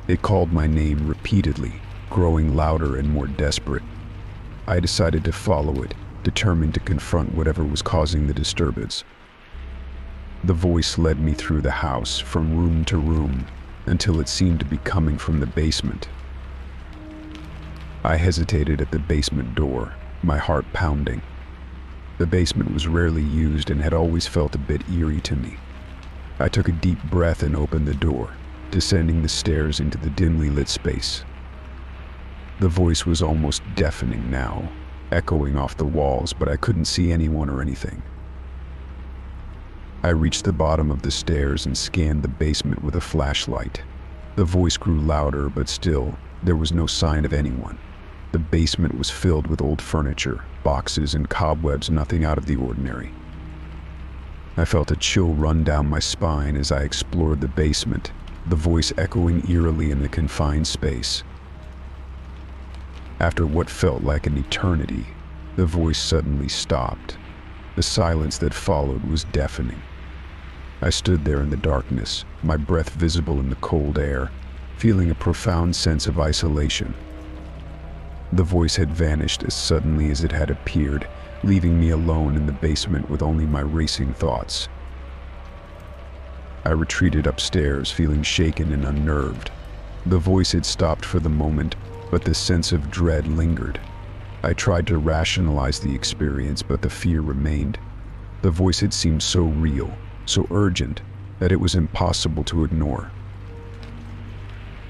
It called my name repeatedly, growing louder and more desperate. I decided to follow it, determined to confront whatever was causing the disturbance. The voice led me through the house, from room to room, until it seemed to be coming from the basement. I hesitated at the basement door, my heart pounding. The basement was rarely used and had always felt a bit eerie to me. I took a deep breath and opened the door, descending the stairs into the dimly lit space. The voice was almost deafening now, echoing off the walls, but I couldn't see anyone or anything. I reached the bottom of the stairs and scanned the basement with a flashlight. The voice grew louder, but still, there was no sign of anyone. The basement was filled with old furniture, boxes, and cobwebs, nothing out of the ordinary. I felt a chill run down my spine as I explored the basement, the voice echoing eerily in the confined space. After what felt like an eternity, the voice suddenly stopped. The silence that followed was deafening. I stood there in the darkness, my breath visible in the cold air, feeling a profound sense of isolation. The voice had vanished as suddenly as it had appeared, leaving me alone in the basement with only my racing thoughts. I retreated upstairs, feeling shaken and unnerved. The voice had stopped for the moment, but the sense of dread lingered. I tried to rationalize the experience, but the fear remained. The voice had seemed so real, so urgent, that it was impossible to ignore.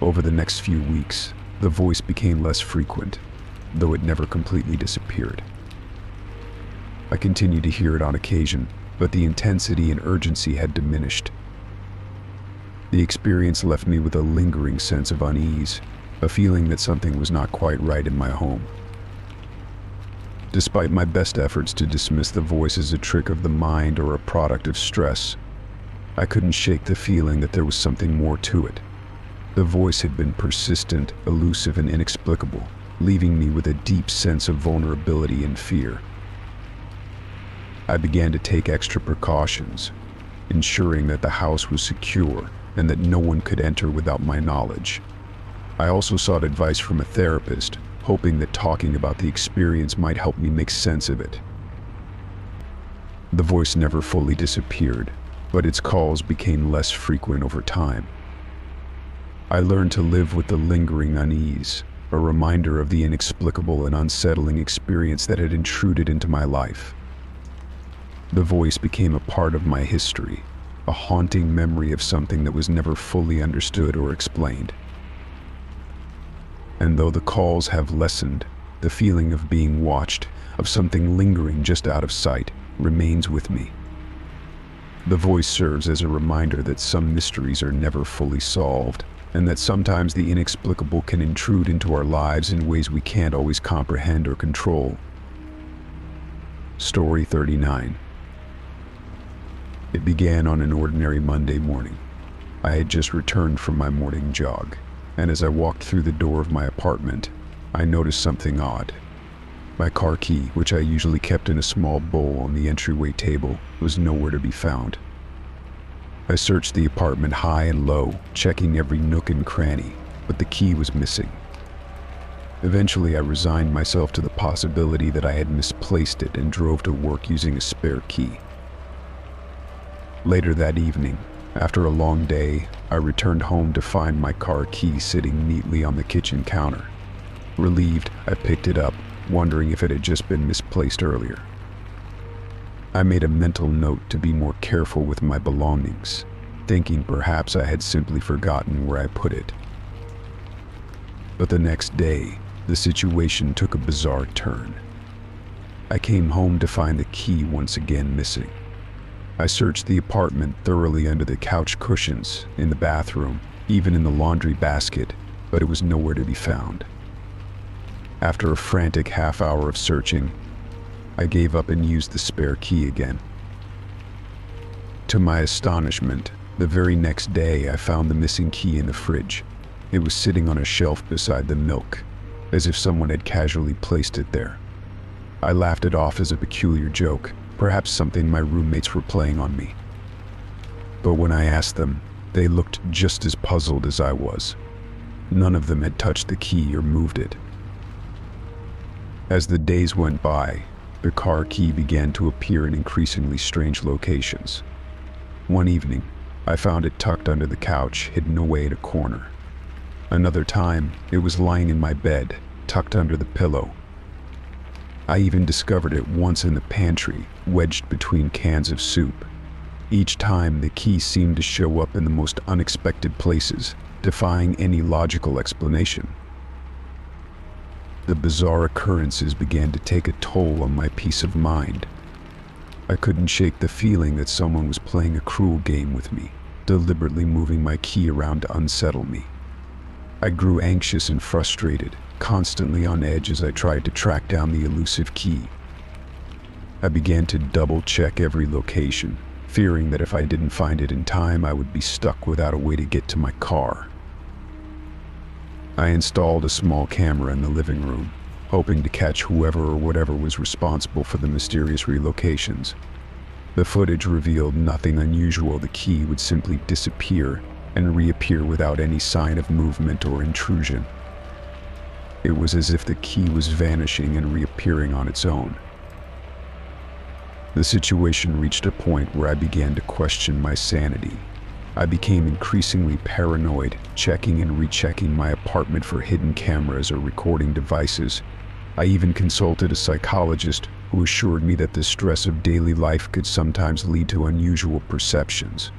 Over the next few weeks, the voice became less frequent, though it never completely disappeared. I continued to hear it on occasion, but the intensity and urgency had diminished. The experience left me with a lingering sense of unease, a feeling that something was not quite right in my home. Despite my best efforts to dismiss the voice as a trick of the mind or a product of stress, I couldn't shake the feeling that there was something more to it. The voice had been persistent, elusive, and inexplicable, leaving me with a deep sense of vulnerability and fear. I began to take extra precautions, ensuring that the house was secure and that no one could enter without my knowledge. I also sought advice from a therapist, hoping that talking about the experience might help me make sense of it. The voice never fully disappeared, but its calls became less frequent over time. I learned to live with the lingering unease, a reminder of the inexplicable and unsettling experience that had intruded into my life. The voice became a part of my history, a haunting memory of something that was never fully understood or explained. And though the calls have lessened, the feeling of being watched, of something lingering just out of sight, remains with me. The voice serves as a reminder that some mysteries are never fully solved, and that sometimes the inexplicable can intrude into our lives in ways we can't always comprehend or control. Story 39. It began on an ordinary Monday morning. I had just returned from my morning jog, and as I walked through the door of my apartment, I noticed something odd. My car key, which I usually kept in a small bowl on the entryway table, was nowhere to be found. I searched the apartment high and low, checking every nook and cranny, but the key was missing. Eventually, I resigned myself to the possibility that I had misplaced it and drove to work using a spare key. Later that evening, after a long day, I returned home to find my car key sitting neatly on the kitchen counter. Relieved, I picked it up, wondering if it had just been misplaced earlier. I made a mental note to be more careful with my belongings, thinking perhaps I had simply forgotten where I put it. But the next day, the situation took a bizarre turn. I came home to find the key once again missing. I searched the apartment thoroughly under the couch cushions, in the bathroom, even in the laundry basket, but it was nowhere to be found. After a frantic half-hour of searching, I gave up and used the spare key again. To my astonishment, the very next day I found the missing key in the fridge. It was sitting on a shelf beside the milk, as if someone had casually placed it there. I laughed it off as a peculiar joke, perhaps something my roommates were playing on me. But when I asked them, they looked just as puzzled as I was. None of them had touched the key or moved it. As the days went by, the car key began to appear in increasingly strange locations. One evening, I found it tucked under the couch, hidden away in a corner. Another time, it was lying in my bed, tucked under the pillow. I even discovered it once in the pantry, wedged between cans of soup. Each time, the key seemed to show up in the most unexpected places, defying any logical explanation. The bizarre occurrences began to take a toll on my peace of mind. I couldn't shake the feeling that someone was playing a cruel game with me, deliberately moving my key around to unsettle me. I grew anxious and frustrated, constantly on edge as I tried to track down the elusive key. I began to double-check every location, fearing that if I didn't find it in time, I would be stuck without a way to get to my car. I installed a small camera in the living room, hoping to catch whoever or whatever was responsible for the mysterious relocations. The footage revealed nothing unusual. The key would simply disappear and reappear without any sign of movement or intrusion. It was as if the key was vanishing and reappearing on its own. The situation reached a point where I began to question my sanity. I became increasingly paranoid, checking and rechecking my apartment for hidden cameras or recording devices. I even consulted a psychologist who assured me that the stress of daily life could sometimes lead to unusual perceptions.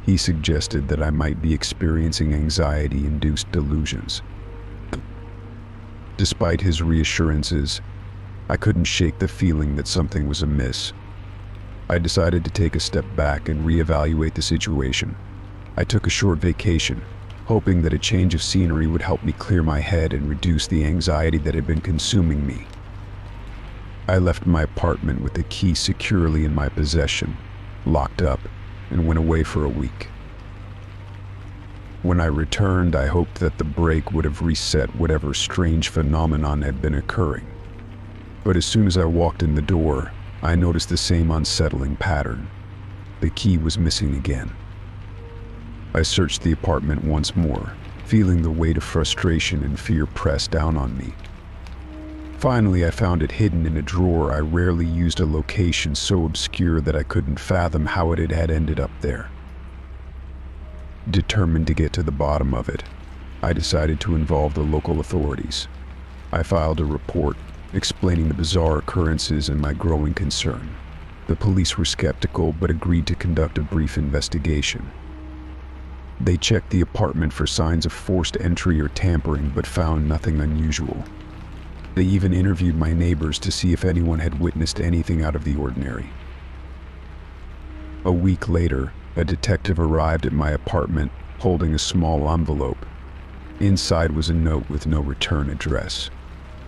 He suggested that I might be experiencing anxiety-induced delusions. Despite his reassurances, I couldn't shake the feeling that something was amiss. I decided to take a step back and reevaluate the situation. I took a short vacation, hoping that a change of scenery would help me clear my head and reduce the anxiety that had been consuming me. I left my apartment with the key securely in my possession, locked up, and went away for a week. When I returned, I hoped that the break would have reset whatever strange phenomenon had been occurring. But as soon as I walked in the door, I noticed the same unsettling pattern. The key was missing again. I searched the apartment once more, feeling the weight of frustration and fear press down on me. Finally, I found it hidden in a drawer I rarely used, a location so obscure that I couldn't fathom how it had ended up there. Determined to get to the bottom of it, I decided to involve the local authorities. I filed a report explaining the bizarre occurrences and my growing concern. The police were skeptical but agreed to conduct a brief investigation. They checked the apartment for signs of forced entry or tampering but found nothing unusual. They even interviewed my neighbors to see if anyone had witnessed anything out of the ordinary. A week later, a detective arrived at my apartment holding a small envelope. Inside was a note with no return address.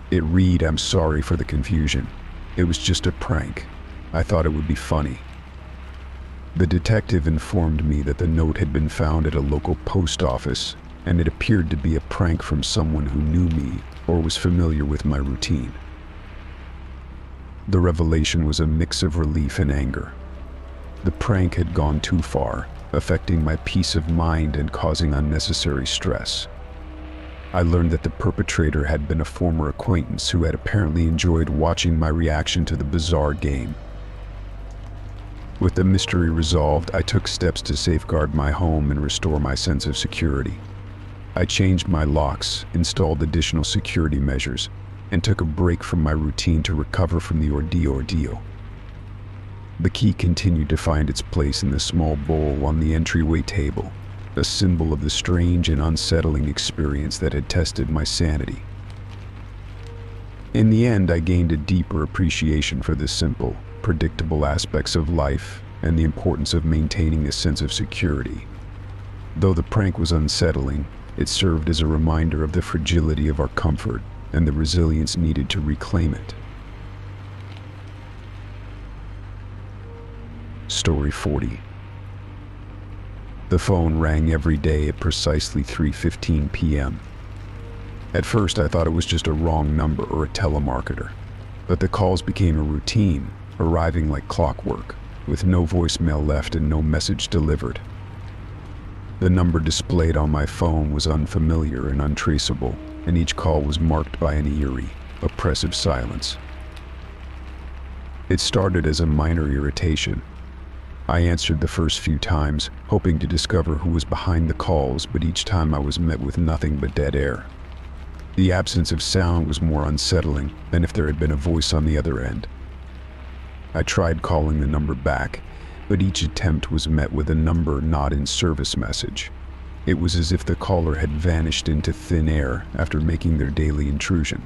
It read, "I'm sorry for the confusion. It was just a prank. I thought it would be funny." The detective informed me that the note had been found at a local post office, and it appeared to be a prank from someone who knew me or was familiar with my routine. The revelation was a mix of relief and anger. The prank had gone too far, affecting my peace of mind and causing unnecessary stress. I learned that the perpetrator had been a former acquaintance who had apparently enjoyed watching my reaction to the bizarre game. With the mystery resolved, I took steps to safeguard my home and restore my sense of security. I changed my locks, installed additional security measures, and took a break from my routine to recover from the ordeal. The key continued to find its place in the small bowl on the entryway table, a symbol of the strange and unsettling experience that had tested my sanity. In the end, I gained a deeper appreciation for the simple, predictable aspects of life and the importance of maintaining a sense of security. Though the prank was unsettling, it served as a reminder of the fragility of our comfort and the resilience needed to reclaim it. Story 40. The phone rang every day at precisely 3:15 p.m. At first, I thought it was just a wrong number or a telemarketer, but the calls became a routine, arriving like clockwork, with no voicemail left and no message delivered. The number displayed on my phone was unfamiliar and untraceable, and each call was marked by an eerie, oppressive silence. It started as a minor irritation. I answered the first few times, hoping to discover who was behind the calls, but each time I was met with nothing but dead air. The absence of sound was more unsettling than if there had been a voice on the other end. I tried calling the number back, but each attempt was met with a number not in service message. It was as if the caller had vanished into thin air after making their daily intrusion.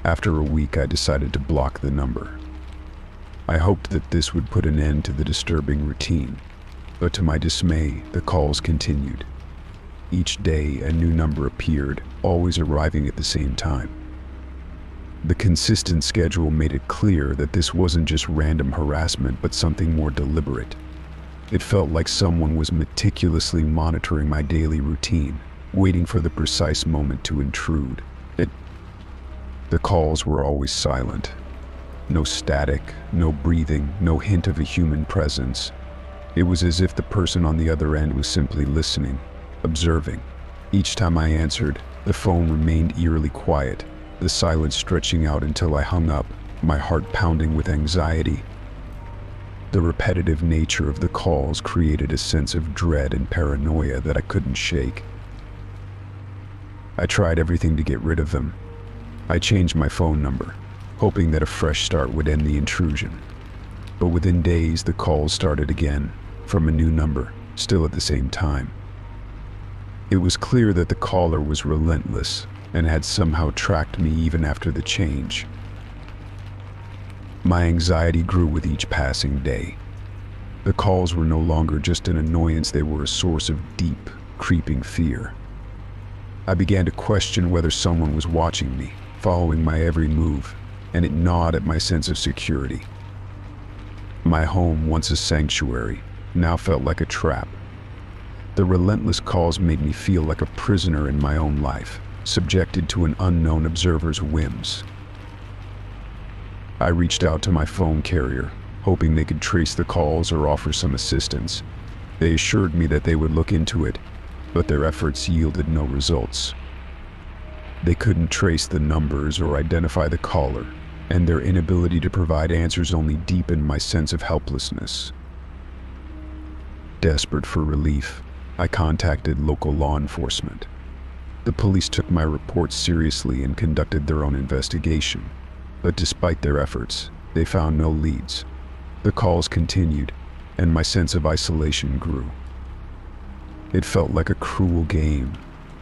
After a week, I decided to block the number. I hoped that this would put an end to the disturbing routine, but to my dismay, the calls continued. Each day, a new number appeared, always arriving at the same time. The consistent schedule made it clear that this wasn't just random harassment, but something more deliberate. It felt like someone was meticulously monitoring my daily routine, waiting for the precise moment to intrude. The calls were always silent. No static, no breathing, no hint of a human presence. It was as if the person on the other end was simply listening, observing. Each time I answered, the phone remained eerily quiet, the silence stretching out until I hung up, my heart pounding with anxiety. The repetitive nature of the calls created a sense of dread and paranoia that I couldn't shake. I tried everything to get rid of them. I changed my phone number, hoping that a fresh start would end the intrusion. But within days, the calls started again, from a new number, still at the same time. It was clear that the caller was relentless and had somehow tracked me even after the change. My anxiety grew with each passing day. The calls were no longer just an annoyance, they were a source of deep, creeping fear. I began to question whether someone was watching me, following my every move, and it gnawed at my sense of security. My home, once a sanctuary, now felt like a trap. The relentless calls made me feel like a prisoner in my own life, subjected to an unknown observer's whims. I reached out to my phone carrier, hoping they could trace the calls or offer some assistance. They assured me that they would look into it, but their efforts yielded no results. They couldn't trace the numbers or identify the caller, and their inability to provide answers only deepened my sense of helplessness. Desperate for relief, I contacted local law enforcement. The police took my report seriously and conducted their own investigation, but despite their efforts, they found no leads. The calls continued, and my sense of isolation grew. It felt like a cruel game,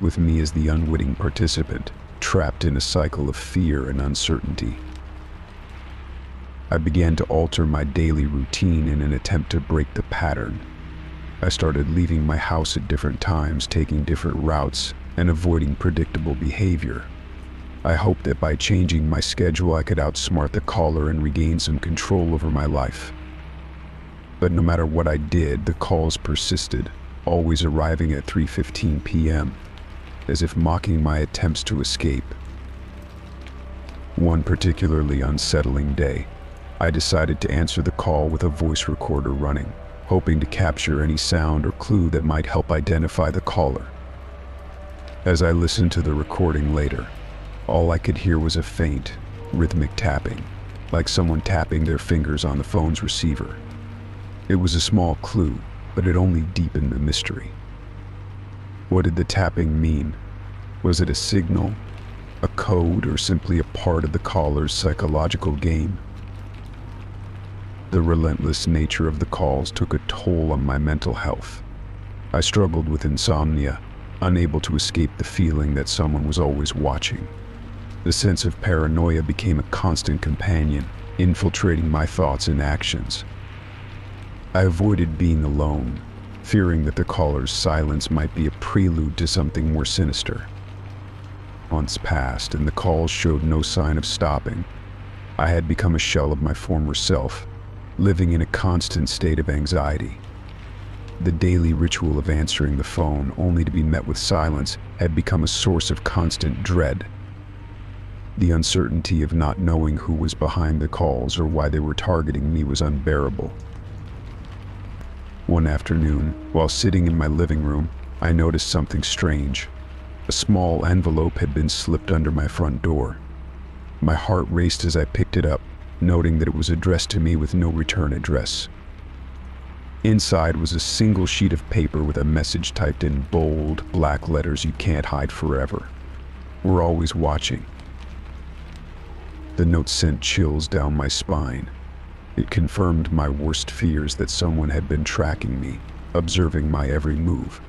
with me as the unwitting participant, trapped in a cycle of fear and uncertainty. I began to alter my daily routine in an attempt to break the pattern. I started leaving my house at different times, taking different routes, and avoiding predictable behavior. I hoped that by changing my schedule I could outsmart the caller and regain some control over my life. But no matter what I did, the calls persisted, always arriving at 3:15 p.m., as if mocking my attempts to escape. One particularly unsettling day, I decided to answer the call with a voice recorder running, hoping to capture any sound or clue that might help identify the caller. As I listened to the recording later, all I could hear was a faint, rhythmic tapping, like someone tapping their fingers on the phone's receiver. It was a small clue, but it only deepened the mystery. What did the tapping mean? Was it a signal, a code, or simply a part of the caller's psychological game? The relentless nature of the calls took a toll on my mental health. I struggled with insomnia, unable to escape the feeling that someone was always watching. The sense of paranoia became a constant companion, infiltrating my thoughts and actions. I avoided being alone, fearing that the caller's silence might be a prelude to something more sinister. Months passed, and the calls showed no sign of stopping. I had become a shell of my former self, living in a constant state of anxiety. The daily ritual of answering the phone only to be met with silence had become a source of constant dread. The uncertainty of not knowing who was behind the calls or why they were targeting me was unbearable. One afternoon, while sitting in my living room, I noticed something strange. A small envelope had been slipped under my front door. My heart raced as I picked it up, noting that it was addressed to me with no return address. Inside was a single sheet of paper with a message typed in bold, black letters you can't hide forever. We're always watching. The note sent chills down my spine. It confirmed my worst fears that someone had been tracking me, observing my every move.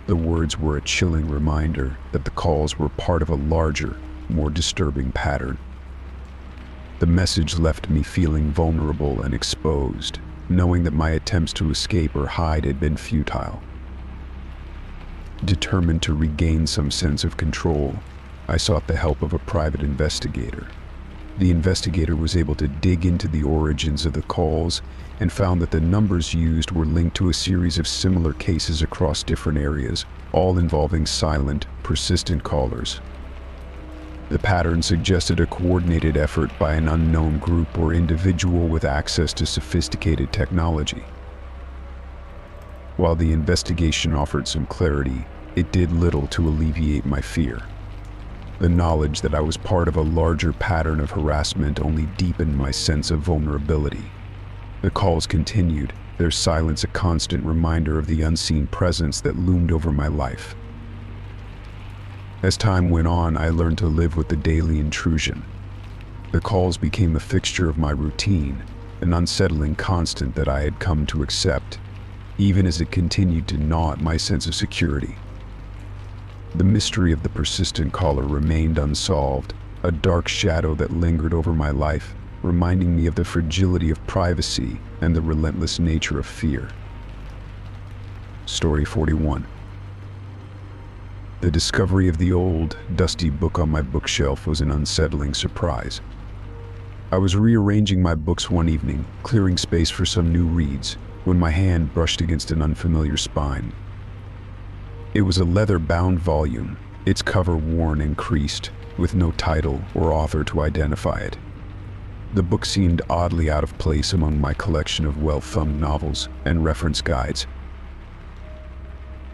The words were a chilling reminder that the calls were part of a larger, more disturbing pattern. The message left me feeling vulnerable and exposed, knowing that my attempts to escape or hide had been futile. Determined to regain some sense of control, I sought the help of a private investigator. The investigator was able to dig into the origins of the calls and found that the numbers used were linked to a series of similar cases across different areas, all involving silent, persistent callers. The pattern suggested a coordinated effort by an unknown group or individual with access to sophisticated technology. While the investigation offered some clarity, it did little to alleviate my fear. The knowledge that I was part of a larger pattern of harassment only deepened my sense of vulnerability. The calls continued, their silence a constant reminder of the unseen presence that loomed over my life. As time went on, I learned to live with the daily intrusion. The calls became a fixture of my routine, an unsettling constant that I had come to accept, even as it continued to gnaw at my sense of security. The mystery of the persistent caller remained unsolved, a dark shadow that lingered over my life, reminding me of the fragility of privacy and the relentless nature of fear. Story 41. The discovery of the old, dusty book on my bookshelf was an unsettling surprise. I was rearranging my books one evening, clearing space for some new reads, when my hand brushed against an unfamiliar spine. It was a leather-bound volume, its cover worn and creased, with no title or author to identify it. The book seemed oddly out of place among my collection of well-thumbed novels and reference guides.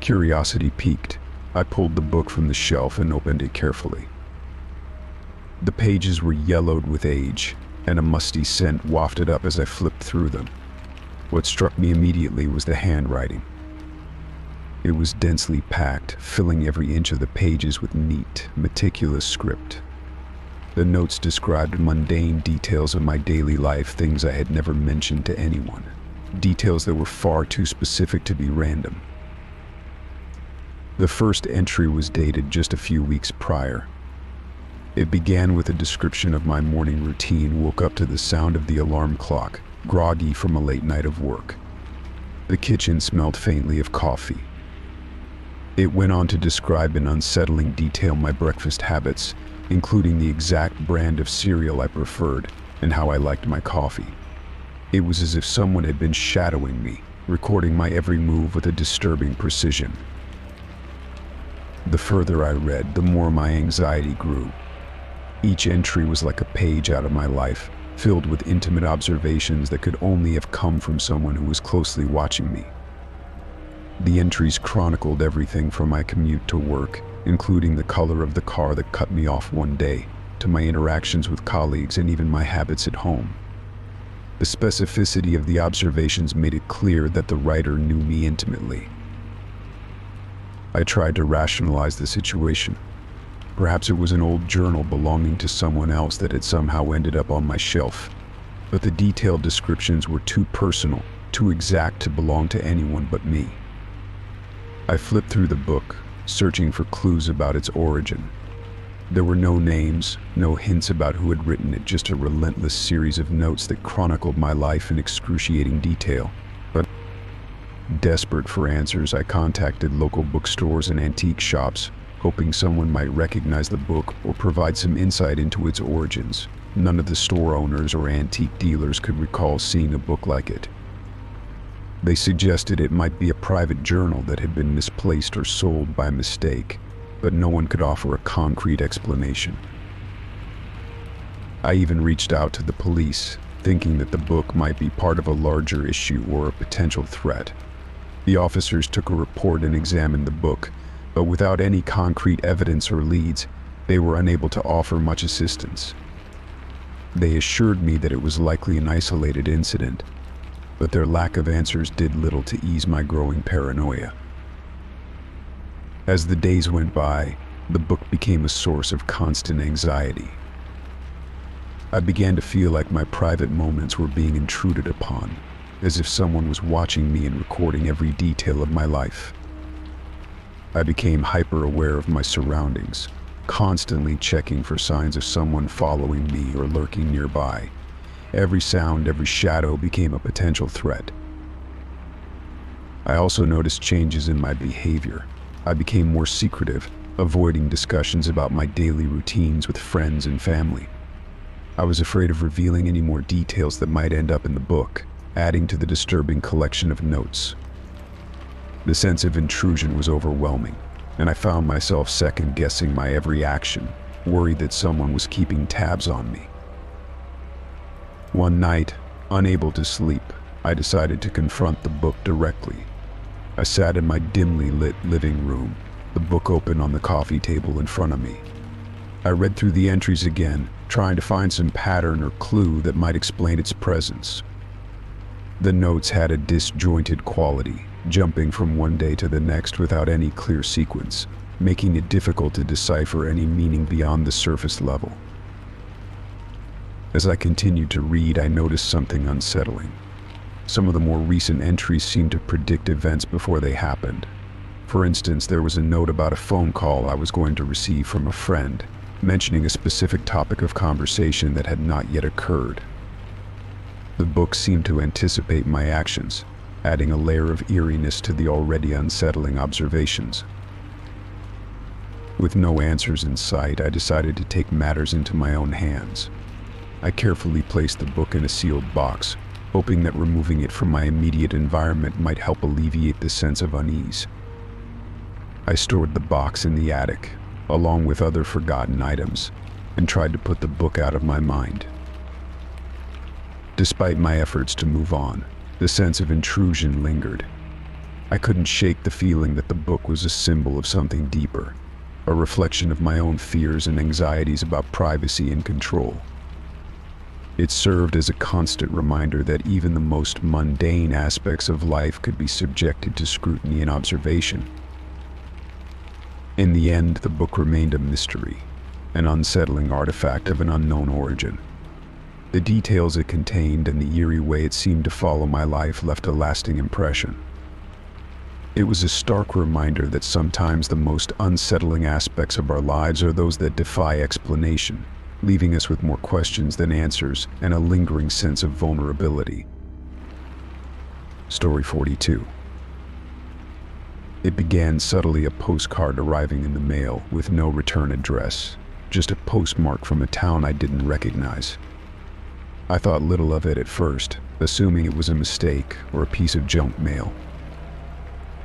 Curiosity piqued. I pulled the book from the shelf and opened it carefully. The pages were yellowed with age, and a musty scent wafted up as I flipped through them. What struck me immediately was the handwriting. It was densely packed, filling every inch of the pages with neat, meticulous script. The notes described mundane details of my daily life, things I had never mentioned to anyone. Details that were far too specific to be random. The first entry was dated just a few weeks prior. It began with a description of my morning routine. Woke up to the sound of the alarm clock, groggy from a late night of work. The kitchen smelled faintly of coffee. It went on to describe in unsettling detail my breakfast habits, including the exact brand of cereal I preferred and how I liked my coffee. It was as if someone had been shadowing me, recording my every move with a disturbing precision. The further I read, the more my anxiety grew. Each entry was like a page out of my life, filled with intimate observations that could only have come from someone who was closely watching me. The entries chronicled everything from my commute to work, including the color of the car that cut me off one day, to my interactions with colleagues and even my habits at home. The specificity of the observations made it clear that the writer knew me intimately. I tried to rationalize the situation. Perhaps it was an old journal belonging to someone else that had somehow ended up on my shelf. But the detailed descriptions were too personal, too exact to belong to anyone but me. I flipped through the book, searching for clues about its origin. There were no names, no hints about who had written it, just a relentless series of notes that chronicled my life in excruciating detail. But desperate for answers, I contacted local bookstores and antique shops, hoping someone might recognize the book or provide some insight into its origins. None of the store owners or antique dealers could recall seeing a book like it. They suggested it might be a private journal that had been misplaced or sold by mistake, but no one could offer a concrete explanation. I even reached out to the police, thinking that the book might be part of a larger issue or a potential threat. The officers took a report and examined the book, but without any concrete evidence or leads, they were unable to offer much assistance. They assured me that it was likely an isolated incident, but their lack of answers did little to ease my growing paranoia. As the days went by, the book became a source of constant anxiety. I began to feel like my private moments were being intruded upon, as if someone was watching me and recording every detail of my life. I became hyper-aware of my surroundings, constantly checking for signs of someone following me or lurking nearby. Every sound, every shadow became a potential threat. I also noticed changes in my behavior. I became more secretive, avoiding discussions about my daily routines with friends and family. I was afraid of revealing any more details that might end up in the book, adding to the disturbing collection of notes. The sense of intrusion was overwhelming, and I found myself second-guessing my every action, worried that someone was keeping tabs on me. One night, unable to sleep, I decided to confront the book directly. I sat in my dimly lit living room, the book open on the coffee table in front of me. I read through the entries again, trying to find some pattern or clue that might explain its presence. The notes had a disjointed quality, jumping from one day to the next without any clear sequence, making it difficult to decipher any meaning beyond the surface level. As I continued to read, I noticed something unsettling. Some of the more recent entries seemed to predict events before they happened. For instance, there was a note about a phone call I was going to receive from a friend, mentioning a specific topic of conversation that had not yet occurred. The book seemed to anticipate my actions, adding a layer of eeriness to the already unsettling observations. With no answers in sight, I decided to take matters into my own hands. I carefully placed the book in a sealed box, hoping that removing it from my immediate environment might help alleviate the sense of unease. I stored the box in the attic, along with other forgotten items, and tried to put the book out of my mind. Despite my efforts to move on, the sense of intrusion lingered. I couldn't shake the feeling that the book was a symbol of something deeper, a reflection of my own fears and anxieties about privacy and control. It served as a constant reminder that even the most mundane aspects of life could be subjected to scrutiny and observation. In the end, the book remained a mystery, an unsettling artifact of an unknown origin. The details it contained and the eerie way it seemed to follow my life left a lasting impression. It was a stark reminder that sometimes the most unsettling aspects of our lives are those that defy explanation, leaving us with more questions than answers and a lingering sense of vulnerability. Story 42. It began subtly, a postcard arriving in the mail with no return address, just a postmark from a town I didn't recognize. I thought little of it at first, assuming it was a mistake or a piece of junk mail.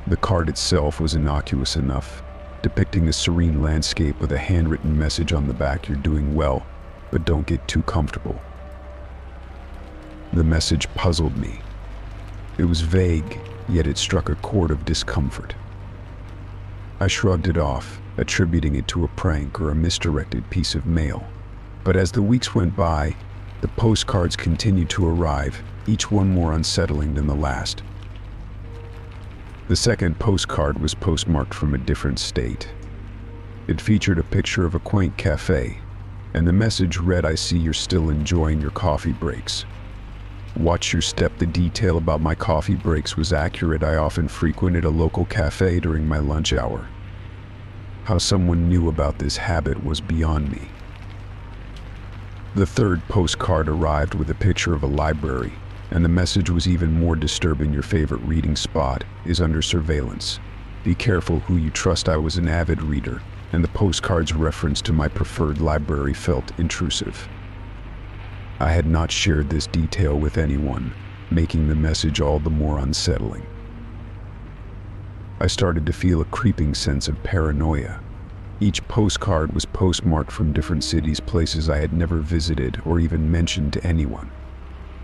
The card itself was innocuous enough, depicting a serene landscape with a handwritten message on the back: "You're doing well, but don't get too comfortable." The message puzzled me. It was vague, yet it struck a chord of discomfort. I shrugged it off, attributing it to a prank or a misdirected piece of mail. But as the weeks went by, the postcards continued to arrive, each one more unsettling than the last. The second postcard was postmarked from a different state. It featured a picture of a quaint cafe, and the message read, "I see you're still enjoying your coffee breaks. Watch your step." The detail about my coffee breaks was accurate. I often frequented a local cafe during my lunch hour. How someone knew about this habit was beyond me. The third postcard arrived with a picture of a library, and the message was even more disturbing: "Your favorite reading spot is under surveillance. Be careful who you trust." I was an avid reader, and the postcard's reference to my preferred library felt intrusive. I had not shared this detail with anyone, making the message all the more unsettling. I started to feel a creeping sense of paranoia. Each postcard was postmarked from different cities, places I had never visited or even mentioned to anyone.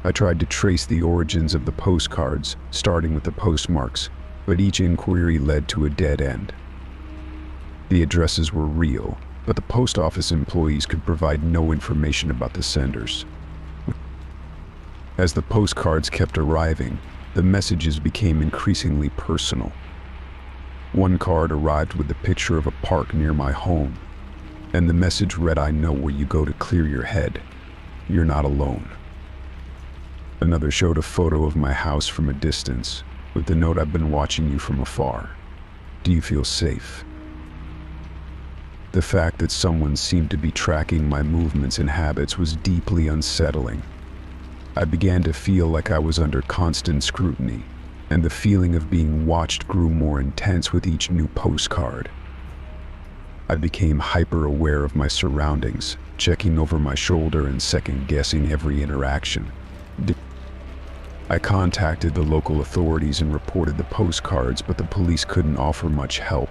I tried to trace the origins of the postcards, starting with the postmarks, but each inquiry led to a dead end. The addresses were real, but the post office employees could provide no information about the senders. As the postcards kept arriving, the messages became increasingly personal. One card arrived with a picture of a park near my home, and the message read, "I know where you go to clear your head. You're not alone." Another showed a photo of my house from a distance, with the note, "I've been watching you from afar. Do you feel safe?" The fact that someone seemed to be tracking my movements and habits was deeply unsettling. I began to feel like I was under constant scrutiny, and the feeling of being watched grew more intense with each new postcard. I became hyper-aware of my surroundings, checking over my shoulder and second-guessing every interaction. I contacted the local authorities and reported the postcards, but the police couldn't offer much help.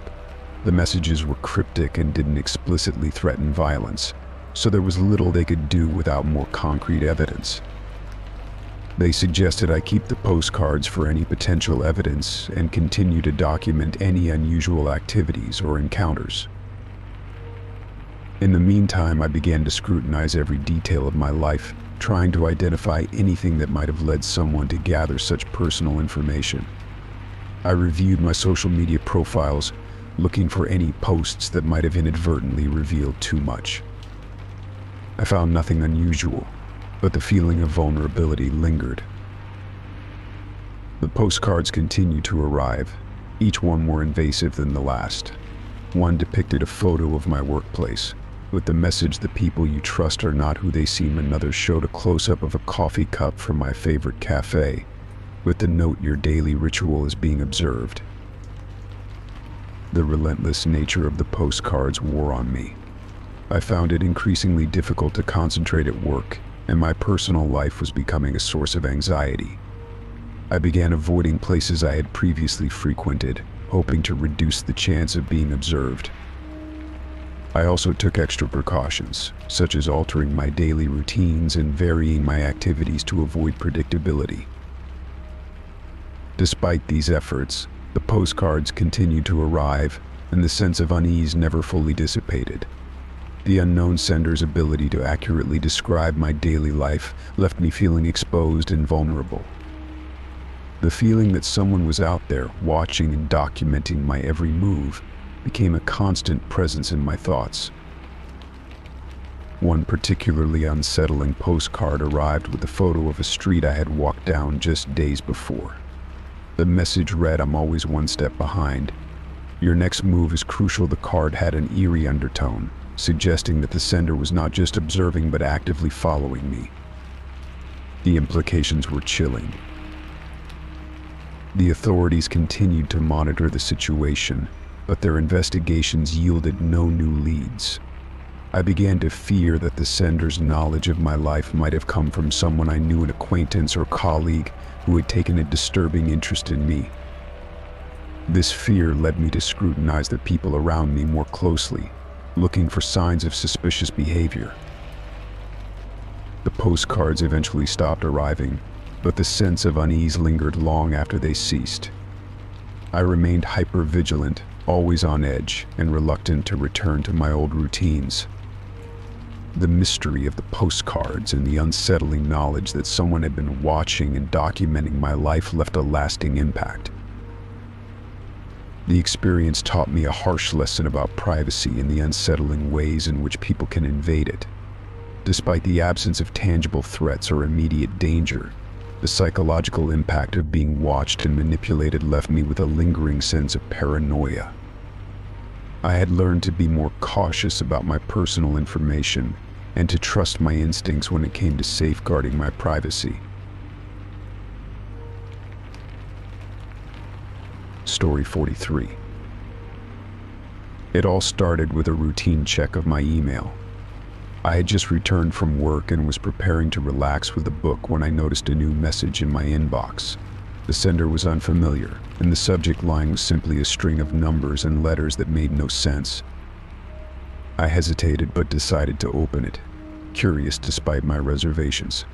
The messages were cryptic and didn't explicitly threaten violence, so there was little they could do without more concrete evidence. They suggested I keep the postcards for any potential evidence and continue to document any unusual activities or encounters. In the meantime, I began to scrutinize every detail of my life, trying to identify anything that might have led someone to gather such personal information. I reviewed my social media profiles, looking for any posts that might have inadvertently revealed too much. I found nothing unusual, but the feeling of vulnerability lingered. The postcards continued to arrive, each one more invasive than the last. One depicted a photo of my workplace, with the message, "The people you trust are not who they seem." Another showed a close-up of a coffee cup from my favorite cafe, with the note, "Your daily ritual is being observed." The relentless nature of the postcards wore on me. I found it increasingly difficult to concentrate at work, and my personal life was becoming a source of anxiety. I began avoiding places I had previously frequented, hoping to reduce the chance of being observed. I also took extra precautions, such as altering my daily routines and varying my activities to avoid predictability. Despite these efforts, the postcards continued to arrive, and the sense of unease never fully dissipated. The unknown sender's ability to accurately describe my daily life left me feeling exposed and vulnerable. The feeling that someone was out there watching and documenting my every move became a constant presence in my thoughts. One particularly unsettling postcard arrived with a photo of a street I had walked down just days before. The message read, "I'm always one step behind. Your next move is crucial." The card had an eerie undertone, suggesting that the sender was not just observing but actively following me. The implications were chilling. The authorities continued to monitor the situation, but their investigations yielded no new leads. I began to fear that the sender's knowledge of my life might have come from someone I knew, an acquaintance or colleague who had taken a disturbing interest in me. This fear led me to scrutinize the people around me more closely, looking for signs of suspicious behavior. The postcards eventually stopped arriving, but the sense of unease lingered long after they ceased. I remained hyper-vigilant, always on edge, and reluctant to return to my old routines. The mystery of the postcards and the unsettling knowledge that someone had been watching and documenting my life left a lasting impact. The experience taught me a harsh lesson about privacy and the unsettling ways in which people can invade it. Despite the absence of tangible threats or immediate danger, the psychological impact of being watched and manipulated left me with a lingering sense of paranoia. I had learned to be more cautious about my personal information and to trust my instincts when it came to safeguarding my privacy. Story 43. It all started with a routine check of my email. I had just returned from work and was preparing to relax with a book when I noticed a new message in my inbox. The sender was unfamiliar, and the subject line was simply a string of numbers and letters that made no sense. I hesitated but decided to open it, curious despite my reservations.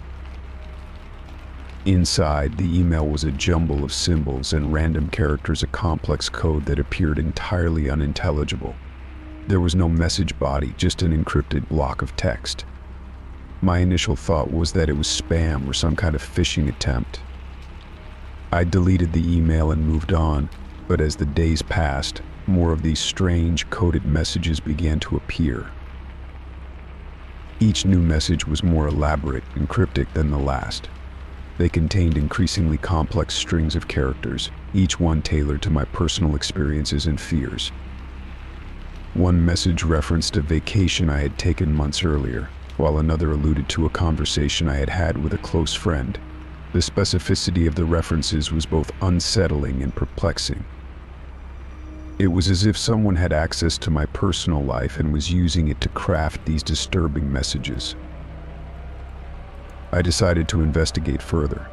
Inside, the email was a jumble of symbols and random characters, a complex code that appeared entirely unintelligible. There was no message body, just an encrypted block of text. My initial thought was that it was spam or some kind of phishing attempt. I deleted the email and moved on, but as the days passed, more of these strange, coded messages began to appear. Each new message was more elaborate and cryptic than the last. They contained increasingly complex strings of characters, each one tailored to my personal experiences and fears. One message referenced a vacation I had taken months earlier, while another alluded to a conversation I had had with a close friend. The specificity of the references was both unsettling and perplexing. It was as if someone had access to my personal life and was using it to craft these disturbing messages. I decided to investigate further.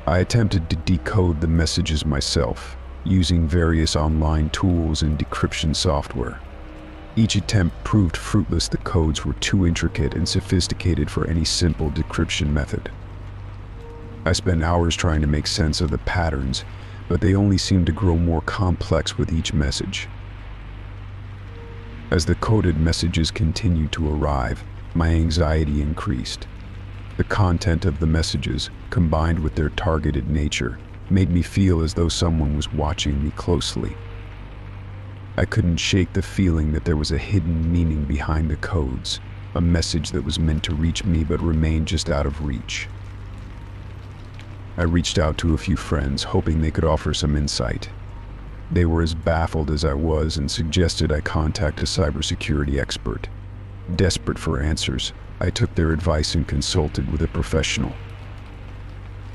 I attempted to decode the messages myself, using various online tools and decryption software. Each attempt proved fruitless. The codes were too intricate and sophisticated for any simple decryption method. I spent hours trying to make sense of the patterns, but they only seemed to grow more complex with each message. As the coded messages continued to arrive, my anxiety increased. The content of the messages, combined with their targeted nature, made me feel as though someone was watching me closely. I couldn't shake the feeling that there was a hidden meaning behind the codes, a message that was meant to reach me but remained just out of reach. I reached out to a few friends, hoping they could offer some insight. They were as baffled as I was and suggested I contact a cybersecurity expert. Desperate for answers, I took their advice and consulted with a professional.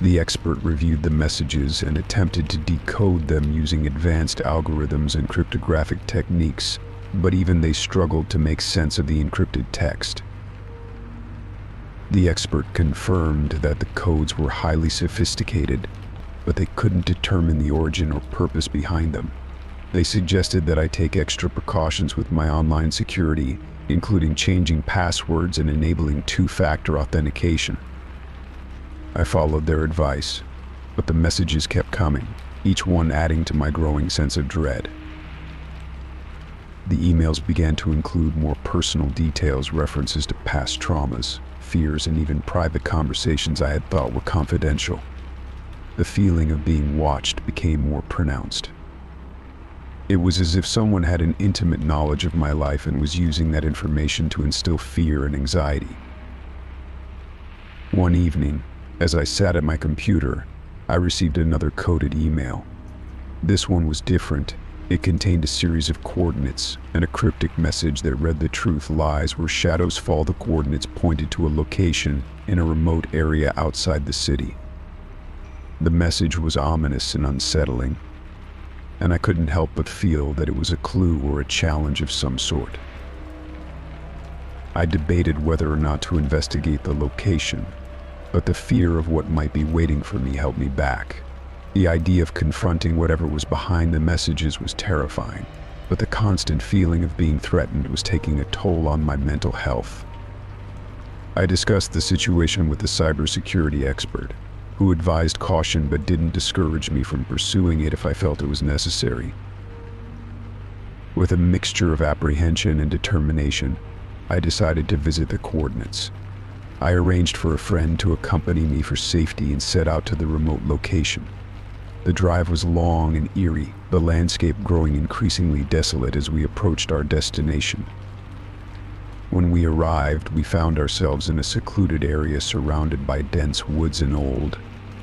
The expert reviewed the messages and attempted to decode them using advanced algorithms and cryptographic techniques, but even they struggled to make sense of the encrypted text. The expert confirmed that the codes were highly sophisticated, but they couldn't determine the origin or purpose behind them. They suggested that I take extra precautions with my online security, including changing passwords and enabling two-factor authentication. I followed their advice, but the messages kept coming, each one adding to my growing sense of dread. The emails began to include more personal details, references to past traumas, fears, and even private conversations I had thought were confidential. The feeling of being watched became more pronounced. It was as if someone had an intimate knowledge of my life and was using that information to instill fear and anxiety. One evening, as I sat at my computer, I received another coded email. This one was different. It contained a series of coordinates and a cryptic message that read, "The truth lies where shadows fall." The coordinates pointed to a location in a remote area outside the city. The message was ominous and unsettling, and I couldn't help but feel that it was a clue or a challenge of some sort. I debated whether or not to investigate the location, but the fear of what might be waiting for me held me back. The idea of confronting whatever was behind the messages was terrifying, but the constant feeling of being threatened was taking a toll on my mental health. I discussed the situation with the cybersecurity expert, who advised caution but didn't discourage me from pursuing it if I felt it was necessary. With a mixture of apprehension and determination, I decided to visit the coordinates. I arranged for a friend to accompany me for safety and set out to the remote location. The drive was long and eerie, the landscape growing increasingly desolate as we approached our destination. When we arrived, we found ourselves in a secluded area surrounded by dense woods and old,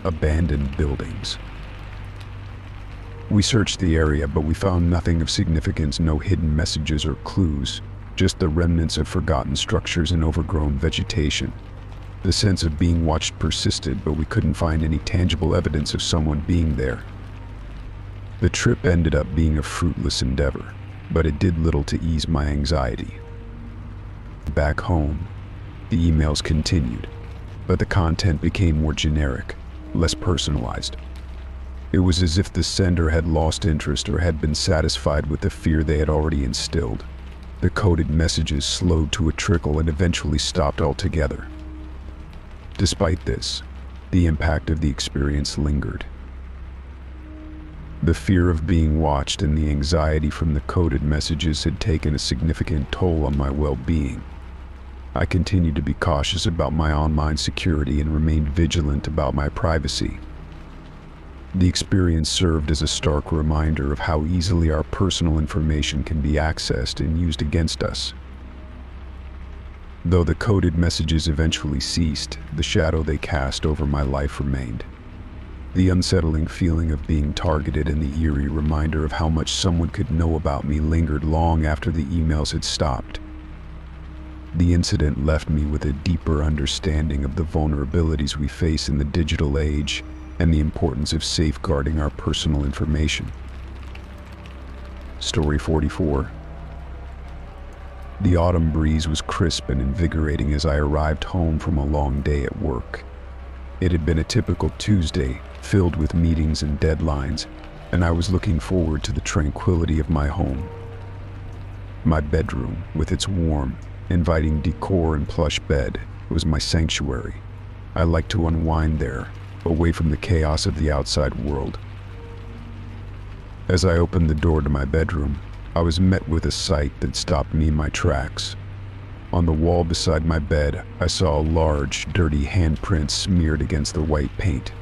abandoned buildings. We searched the area, but we found nothing of significance, no hidden messages or clues, just the remnants of forgotten structures and overgrown vegetation. The sense of being watched persisted, but we couldn't find any tangible evidence of someone being there. The trip ended up being a fruitless endeavor, but it did little to ease my anxiety. Back home, the emails continued, but the content became more generic, less personalized. It was as if the sender had lost interest or had been satisfied with the fear they had already instilled. The coded messages slowed to a trickle and eventually stopped altogether. Despite this, the impact of the experience lingered. The fear of being watched and the anxiety from the coded messages had taken a significant toll on my well-being. I continued to be cautious about my online security and remained vigilant about my privacy. The experience served as a stark reminder of how easily our personal information can be accessed and used against us. Though the coded messages eventually ceased, the shadow they cast over my life remained. The unsettling feeling of being targeted and the eerie reminder of how much someone could know about me lingered long after the emails had stopped. The incident left me with a deeper understanding of the vulnerabilities we face in the digital age and the importance of safeguarding our personal information. Story 44. The autumn breeze was crisp and invigorating as I arrived home from a long day at work. It had been a typical Tuesday, filled with meetings and deadlines, and I was looking forward to the tranquility of my home. My bedroom, with its warm, inviting decor and plush bed, was my sanctuary. I liked to unwind there, away from the chaos of the outside world. As I opened the door to my bedroom, I was met with a sight that stopped me in my tracks. On the wall beside my bed, I saw a large, dirty handprint smeared against the white paint.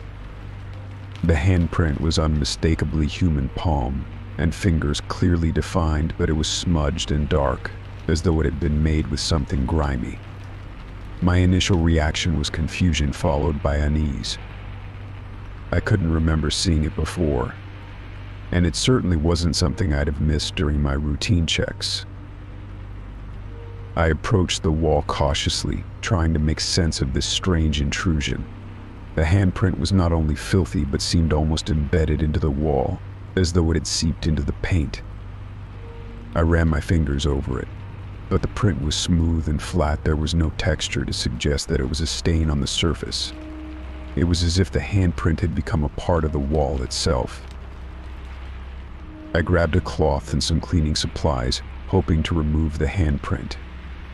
The handprint was unmistakably human palm, and fingers clearly defined, but it was smudged and dark, as though it had been made with something grimy. My initial reaction was confusion followed by unease. I couldn't remember seeing it before, and it certainly wasn't something I'd have missed during my routine checks. I approached the wall cautiously, trying to make sense of this strange intrusion. The handprint was not only filthy but seemed almost embedded into the wall, as though it had seeped into the paint. I ran my fingers over it, but the print was smooth and flat. There was no texture to suggest that it was a stain on the surface. It was as if the handprint had become a part of the wall itself. I grabbed a cloth and some cleaning supplies, hoping to remove the handprint.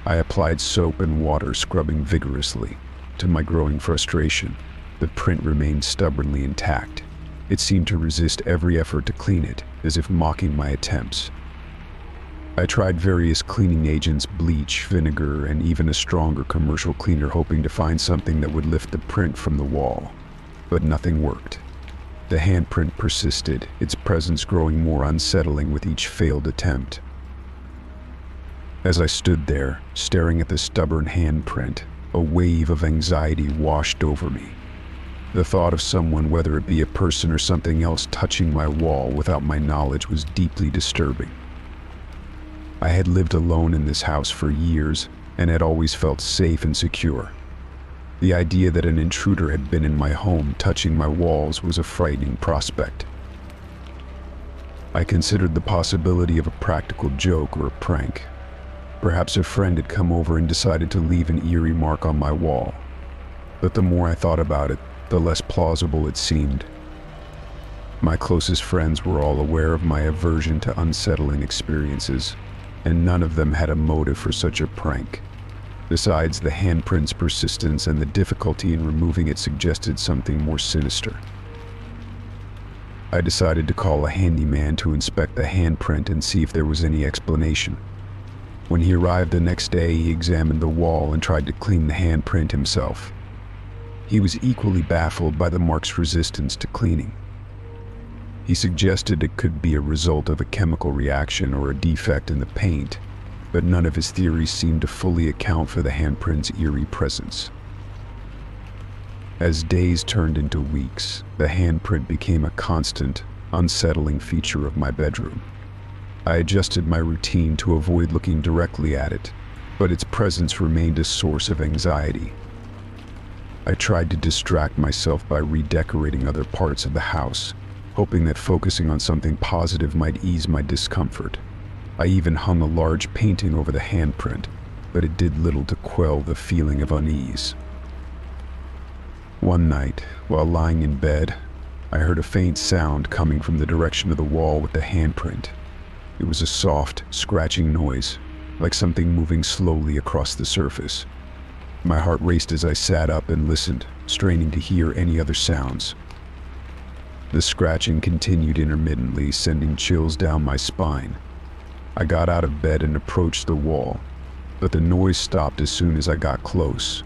I applied soap and water, scrubbing vigorously. To my growing frustration, the print remained stubbornly intact. It seemed to resist every effort to clean it, as if mocking my attempts. I tried various cleaning agents, bleach, vinegar, and even a stronger commercial cleaner, hoping to find something that would lift the print from the wall. But nothing worked. The handprint persisted, its presence growing more unsettling with each failed attempt. As I stood there, staring at the stubborn handprint, a wave of anxiety washed over me. The thought of someone, whether it be a person or something else, touching my wall without my knowledge was deeply disturbing. I had lived alone in this house for years and had always felt safe and secure. The idea that an intruder had been in my home, touching my walls, was a frightening prospect. I considered the possibility of a practical joke or a prank. Perhaps a friend had come over and decided to leave an eerie mark on my wall. But the more I thought about it, the less plausible it seemed. My closest friends were all aware of my aversion to unsettling experiences, and none of them had a motive for such a prank. Besides, the handprint's persistence and the difficulty in removing it suggested something more sinister. I decided to call a handyman to inspect the handprint and see if there was any explanation. When he arrived the next day, he examined the wall and tried to clean the handprint himself. He was equally baffled by the mark's resistance to cleaning. He suggested it could be a result of a chemical reaction or a defect in the paint, but none of his theories seemed to fully account for the handprint's eerie presence. As days turned into weeks, the handprint became a constant, unsettling feature of my bedroom. I adjusted my routine to avoid looking directly at it, but its presence remained a source of anxiety. I tried to distract myself by redecorating other parts of the house, hoping that focusing on something positive might ease my discomfort. I even hung a large painting over the handprint, but it did little to quell the feeling of unease. One night, while lying in bed, I heard a faint sound coming from the direction of the wall with the handprint. It was a soft, scratching noise, like something moving slowly across the surface. My heart raced as I sat up and listened, straining to hear any other sounds. The scratching continued intermittently, sending chills down my spine. I got out of bed and approached the wall, but the noise stopped as soon as I got close.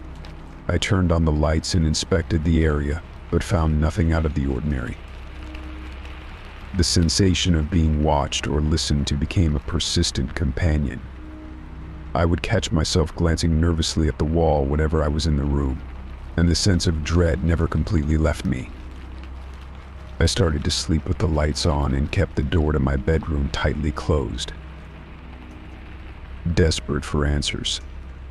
I turned on the lights and inspected the area, but found nothing out of the ordinary. The sensation of being watched or listened to became a persistent companion. I would catch myself glancing nervously at the wall whenever I was in the room, and the sense of dread never completely left me. I started to sleep with the lights on and kept the door to my bedroom tightly closed. Desperate for answers,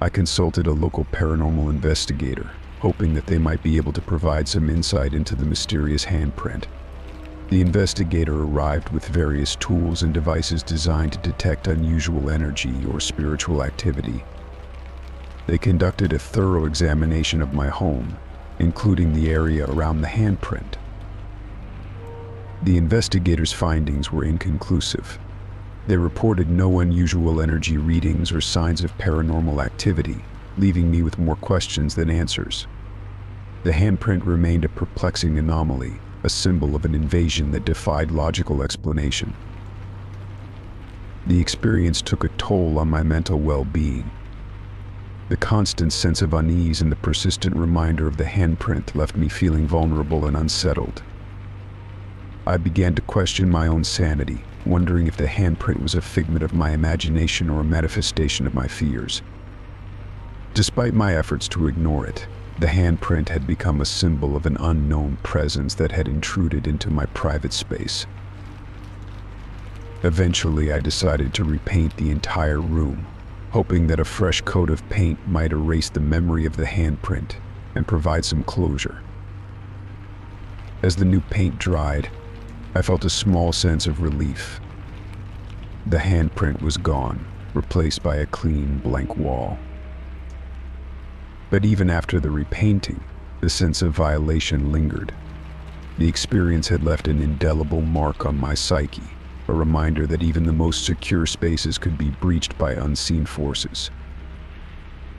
I consulted a local paranormal investigator, hoping that they might be able to provide some insight into the mysterious handprint. The investigator arrived with various tools and devices designed to detect unusual energy or spiritual activity. They conducted a thorough examination of my home, including the area around the handprint. The investigators' findings were inconclusive. They reported no unusual energy readings or signs of paranormal activity, leaving me with more questions than answers. The handprint remained a perplexing anomaly, a symbol of an invasion that defied logical explanation. The experience took a toll on my mental well-being. The constant sense of unease and the persistent reminder of the handprint left me feeling vulnerable and unsettled. I began to question my own sanity, wondering if the handprint was a figment of my imagination or a manifestation of my fears. Despite my efforts to ignore it, the handprint had become a symbol of an unknown presence that had intruded into my private space. Eventually, I decided to repaint the entire room, hoping that a fresh coat of paint might erase the memory of the handprint and provide some closure. As the new paint dried, I felt a small sense of relief. The handprint was gone, replaced by a clean, blank wall. But even after the repainting, the sense of violation lingered. The experience had left an indelible mark on my psyche, a reminder that even the most secure spaces could be breached by unseen forces.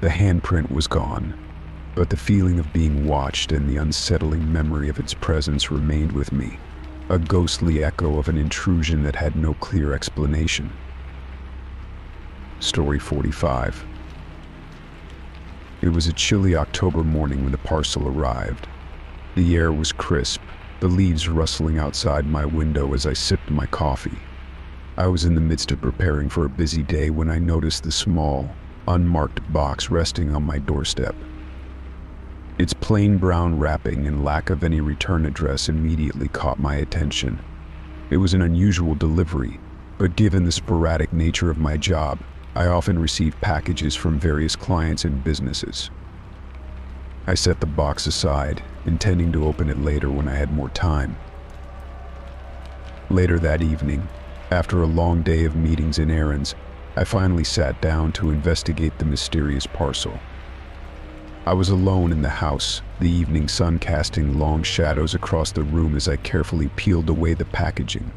The handprint was gone, but the feeling of being watched and the unsettling memory of its presence remained with me, a ghostly echo of an intrusion that had no clear explanation. Story 45. It was a chilly October morning when the parcel arrived. The air was crisp, the leaves rustling outside my window as I sipped my coffee. I was in the midst of preparing for a busy day when I noticed the small, unmarked box resting on my doorstep. Its plain brown wrapping and lack of any return address immediately caught my attention. It was an unusual delivery, but given the sporadic nature of my job, I often received packages from various clients and businesses. I set the box aside, intending to open it later when I had more time. Later that evening, after a long day of meetings and errands, I finally sat down to investigate the mysterious parcel. I was alone in the house, the evening sun casting long shadows across the room as I carefully peeled away the packaging.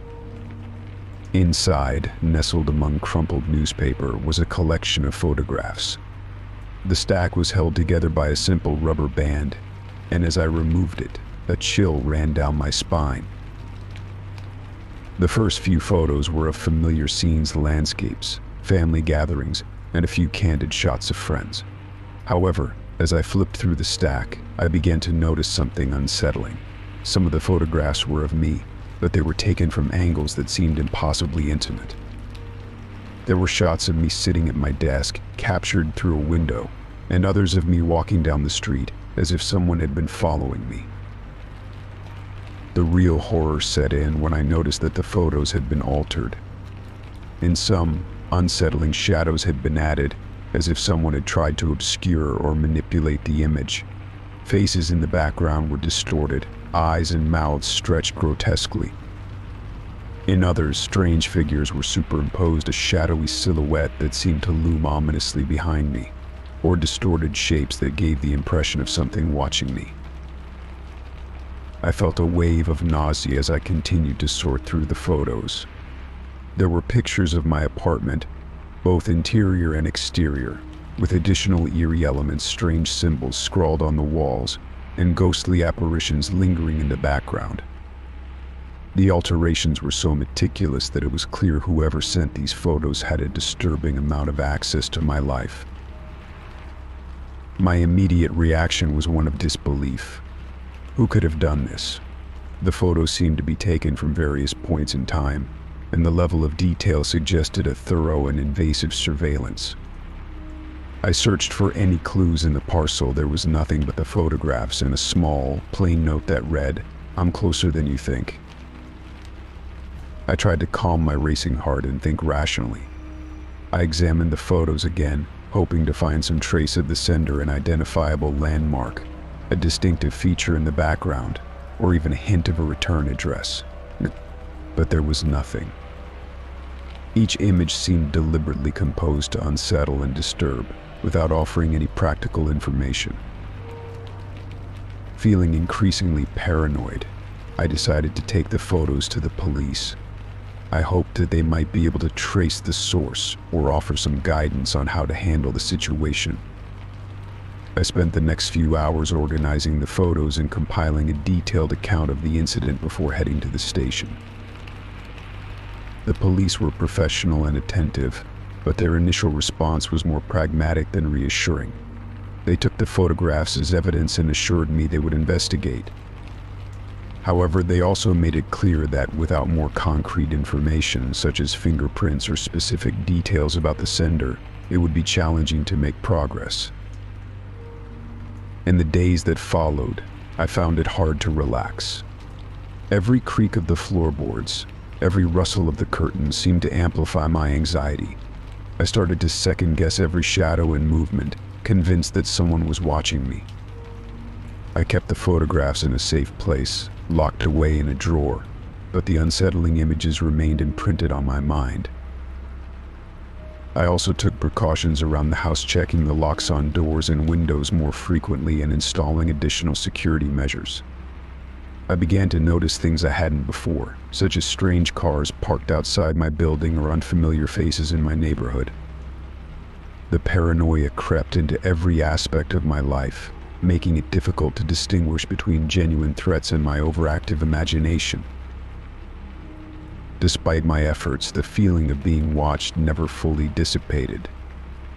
Inside, nestled among crumpled newspaper, was a collection of photographs. The stack was held together by a simple rubber band, and as I removed it, a chill ran down my spine. The first few photos were of familiar scenes, landscapes, family gatherings, and a few candid shots of friends. However, as I flipped through the stack, I began to notice something unsettling. Some of the photographs were of me, but they were taken from angles that seemed impossibly intimate. There were shots of me sitting at my desk, captured through a window, and others of me walking down the street, as if someone had been following me. The real horror set in when I noticed that the photos had been altered. In some, unsettling shadows had been added, as if someone had tried to obscure or manipulate the image. Faces in the background were distorted, eyes and mouths stretched grotesquely. In others, strange figures were superimposed, a shadowy silhouette that seemed to loom ominously behind me, or distorted shapes that gave the impression of something watching me. I felt a wave of nausea as I continued to sort through the photos. There were pictures of my apartment, both interior and exterior, with additional eerie elements, strange symbols scrawled on the walls, and ghostly apparitions lingering in the background. The alterations were so meticulous that it was clear whoever sent these photos had a disturbing amount of access to my life. My immediate reaction was one of disbelief. Who could have done this? The photos seemed to be taken from various points in time, and the level of detail suggested a thorough and invasive surveillance. I searched for any clues in the parcel. There was nothing but the photographs and a small, plain note that read, "I'm closer than you think." I tried to calm my racing heart and think rationally. I examined the photos again, hoping to find some trace of the sender, an identifiable landmark, a distinctive feature in the background, or even a hint of a return address. But there was nothing. Each image seemed deliberately composed to unsettle and disturb, without offering any practical information. Feeling increasingly paranoid, I decided to take the photos to the police. I hoped that they might be able to trace the source or offer some guidance on how to handle the situation. I spent the next few hours organizing the photos and compiling a detailed account of the incident before heading to the station. The police were professional and attentive, but their initial response was more pragmatic than reassuring. They took the photographs as evidence and assured me they would investigate. However, they also made it clear that without more concrete information, such as fingerprints or specific details about the sender, it would be challenging to make progress. In the days that followed, I found it hard to relax. Every creak of the floorboards, every rustle of the curtains seemed to amplify my anxiety. I started to second-guess every shadow and movement, convinced that someone was watching me. I kept the photographs in a safe place, locked away in a drawer, but the unsettling images remained imprinted on my mind. I also took precautions around the house, checking the locks on doors and windows more frequently and installing additional security measures. I began to notice things I hadn't before, such as strange cars parked outside my building or unfamiliar faces in my neighborhood. The paranoia crept into every aspect of my life, making it difficult to distinguish between genuine threats and my overactive imagination. Despite my efforts, the feeling of being watched never fully dissipated.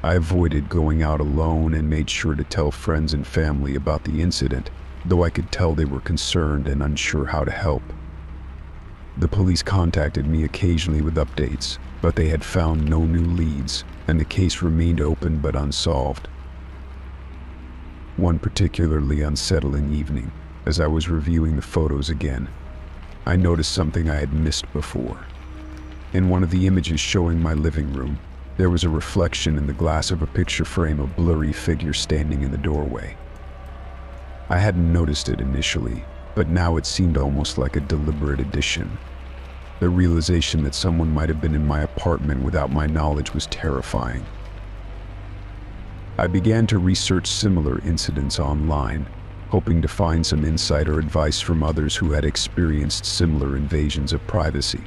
I avoided going out alone and made sure to tell friends and family about the incident, though I could tell they were concerned and unsure how to help. The police contacted me occasionally with updates, but they had found no new leads, and the case remained open but unsolved. One particularly unsettling evening, as I was reviewing the photos again, I noticed something I had missed before. In one of the images showing my living room, there was a reflection in the glass of a picture frame, a blurry figure standing in the doorway. I hadn't noticed it initially, but now it seemed almost like a deliberate addition. The realization that someone might have been in my apartment without my knowledge was terrifying. I began to research similar incidents online, hoping to find some insight or advice from others who had experienced similar invasions of privacy.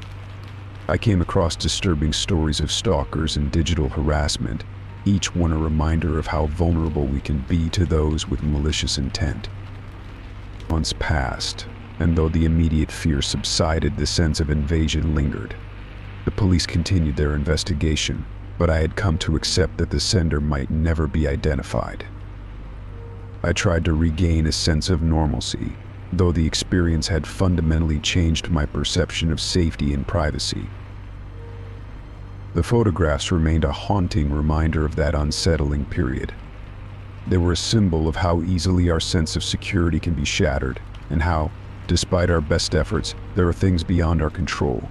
I came across disturbing stories of stalkers and digital harassment, each one a reminder of how vulnerable we can be to those with malicious intent. Months passed, and though the immediate fear subsided, the sense of invasion lingered. The police continued their investigation, but I had come to accept that the sender might never be identified. I tried to regain a sense of normalcy, though the experience had fundamentally changed my perception of safety and privacy. The photographs remained a haunting reminder of that unsettling period. They were a symbol of how easily our sense of security can be shattered, and how, despite our best efforts, there are things beyond our control.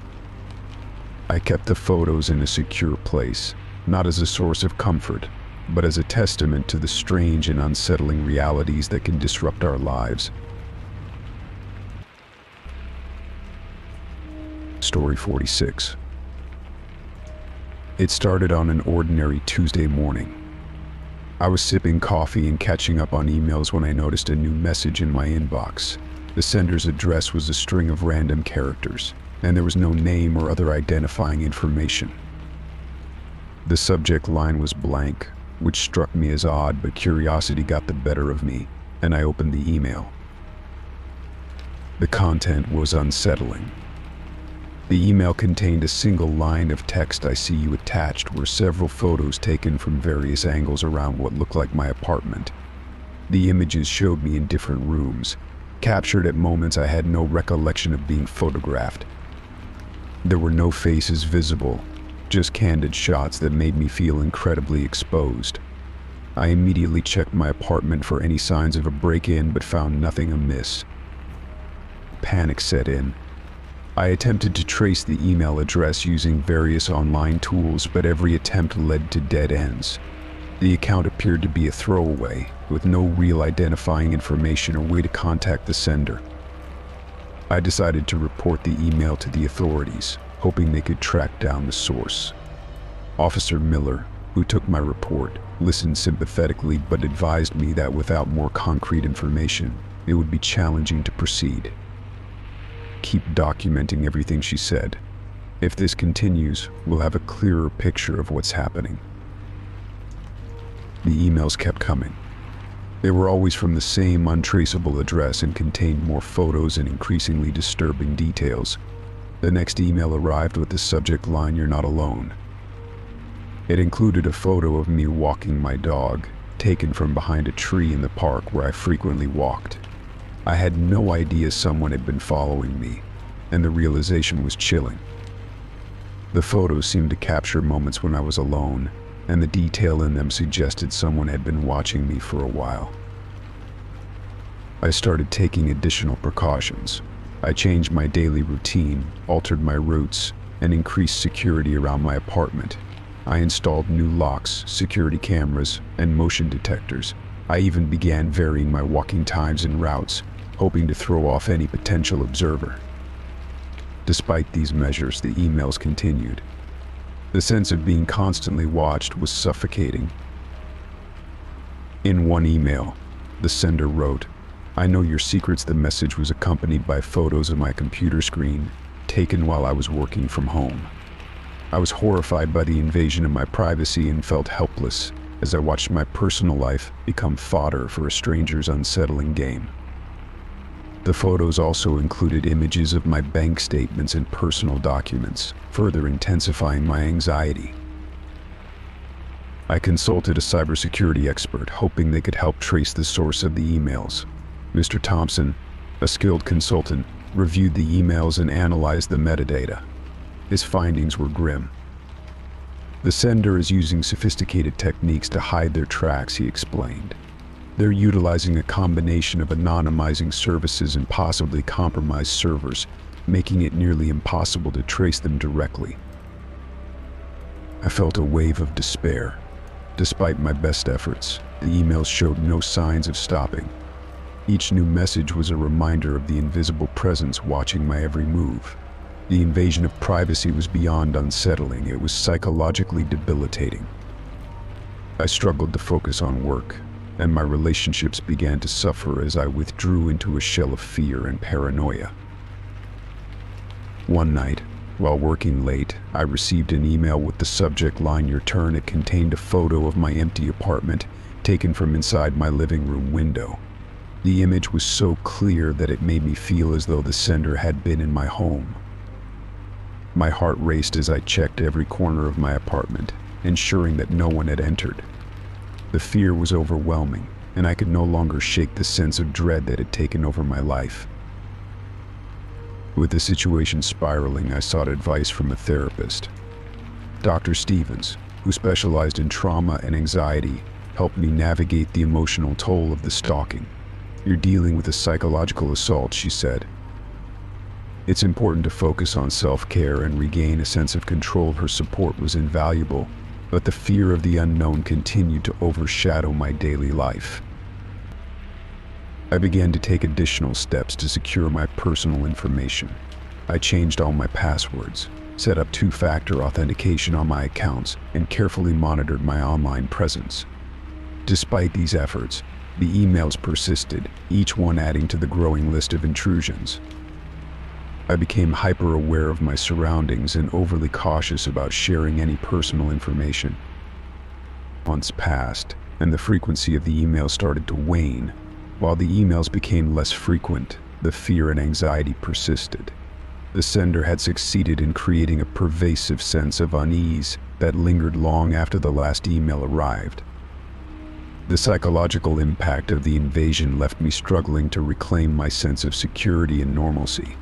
I kept the photos in a secure place, not as a source of comfort, but as a testament to the strange and unsettling realities that can disrupt our lives. Story 46. It started on an ordinary Tuesday morning. I was sipping coffee and catching up on emails when I noticed a new message in my inbox. The sender's address was a string of random characters, and there was no name or other identifying information. The subject line was blank, which struck me as odd, but curiosity got the better of me, and I opened the email. The content was unsettling. The email contained a single line of text. "I see you attached" were several photos taken from various angles around what looked like my apartment. The images showed me in different rooms, captured at moments I had no recollection of being photographed. There were no faces visible, just candid shots that made me feel incredibly exposed. I immediately checked my apartment for any signs of a break-in, but found nothing amiss. Panic set in. I attempted to trace the email address using various online tools, but every attempt led to dead ends. The account appeared to be a throwaway, with no real identifying information or way to contact the sender. I decided to report the email to the authorities, hoping they could track down the source. Officer Miller, who took my report, listened sympathetically but advised me that without more concrete information, it would be challenging to proceed. "Keep documenting everything," she said. "If this continues, we'll have a clearer picture of what's happening." The emails kept coming. They were always from the same untraceable address and contained more photos and increasingly disturbing details. The next email arrived with the subject line, "You're not alone." It included a photo of me walking my dog, taken from behind a tree in the park where I frequently walked. I had no idea someone had been following me, and the realization was chilling. The photos seemed to capture moments when I was alone, and the detail in them suggested someone had been watching me for a while. I started taking additional precautions. I changed my daily routine, altered my routes, and increased security around my apartment. I installed new locks, security cameras, and motion detectors. I even began varying my walking times and routes, hoping to throw off any potential observer. Despite these measures, the emails continued. The sense of being constantly watched was suffocating. In one email, the sender wrote, I know your secrets. The message was accompanied by photos of my computer screen, taken while I was working from home. I was horrified by the invasion of my privacy and felt helpless as I watched my personal life become fodder for a stranger's unsettling game. The photos also included images of my bank statements and personal documents, further intensifying my anxiety. I consulted a cybersecurity expert, hoping they could help trace the source of the emails. Mr. Thompson, a skilled consultant, reviewed the emails and analyzed the metadata. His findings were grim. The sender is using sophisticated techniques to hide their tracks, he explained. They're utilizing a combination of anonymizing services and possibly compromised servers, making it nearly impossible to trace them directly. I felt a wave of despair. Despite my best efforts, the emails showed no signs of stopping. Each new message was a reminder of the invisible presence watching my every move. The invasion of privacy was beyond unsettling. It was psychologically debilitating. I struggled to focus on work, and my relationships began to suffer as I withdrew into a shell of fear and paranoia. One night, while working late, I received an email with the subject line, "Your turn." It contained a photo of my empty apartment, taken from inside my living room window. The image was so clear that it made me feel as though the sender had been in my home. My heart raced as I checked every corner of my apartment, ensuring that no one had entered. The fear was overwhelming, and I could no longer shake the sense of dread that had taken over my life. With the situation spiraling, I sought advice from a therapist. Dr. Stevens, who specialized in trauma and anxiety, helped me navigate the emotional toll of the stalking. "You're dealing with a psychological assault," she said. "It's important to focus on self-care and regain a sense of control." Her support was invaluable, but the fear of the unknown continued to overshadow my daily life. I began to take additional steps to secure my personal information. I changed all my passwords, set up two-factor authentication on my accounts, and carefully monitored my online presence. Despite these efforts, the emails persisted, each one adding to the growing list of intrusions. I became hyper-aware of my surroundings and overly cautious about sharing any personal information. Months passed, and the frequency of the emails started to wane. While the emails became less frequent, the fear and anxiety persisted. The sender had succeeded in creating a pervasive sense of unease that lingered long after the last email arrived. The psychological impact of the invasion left me struggling to reclaim my sense of security and normalcy.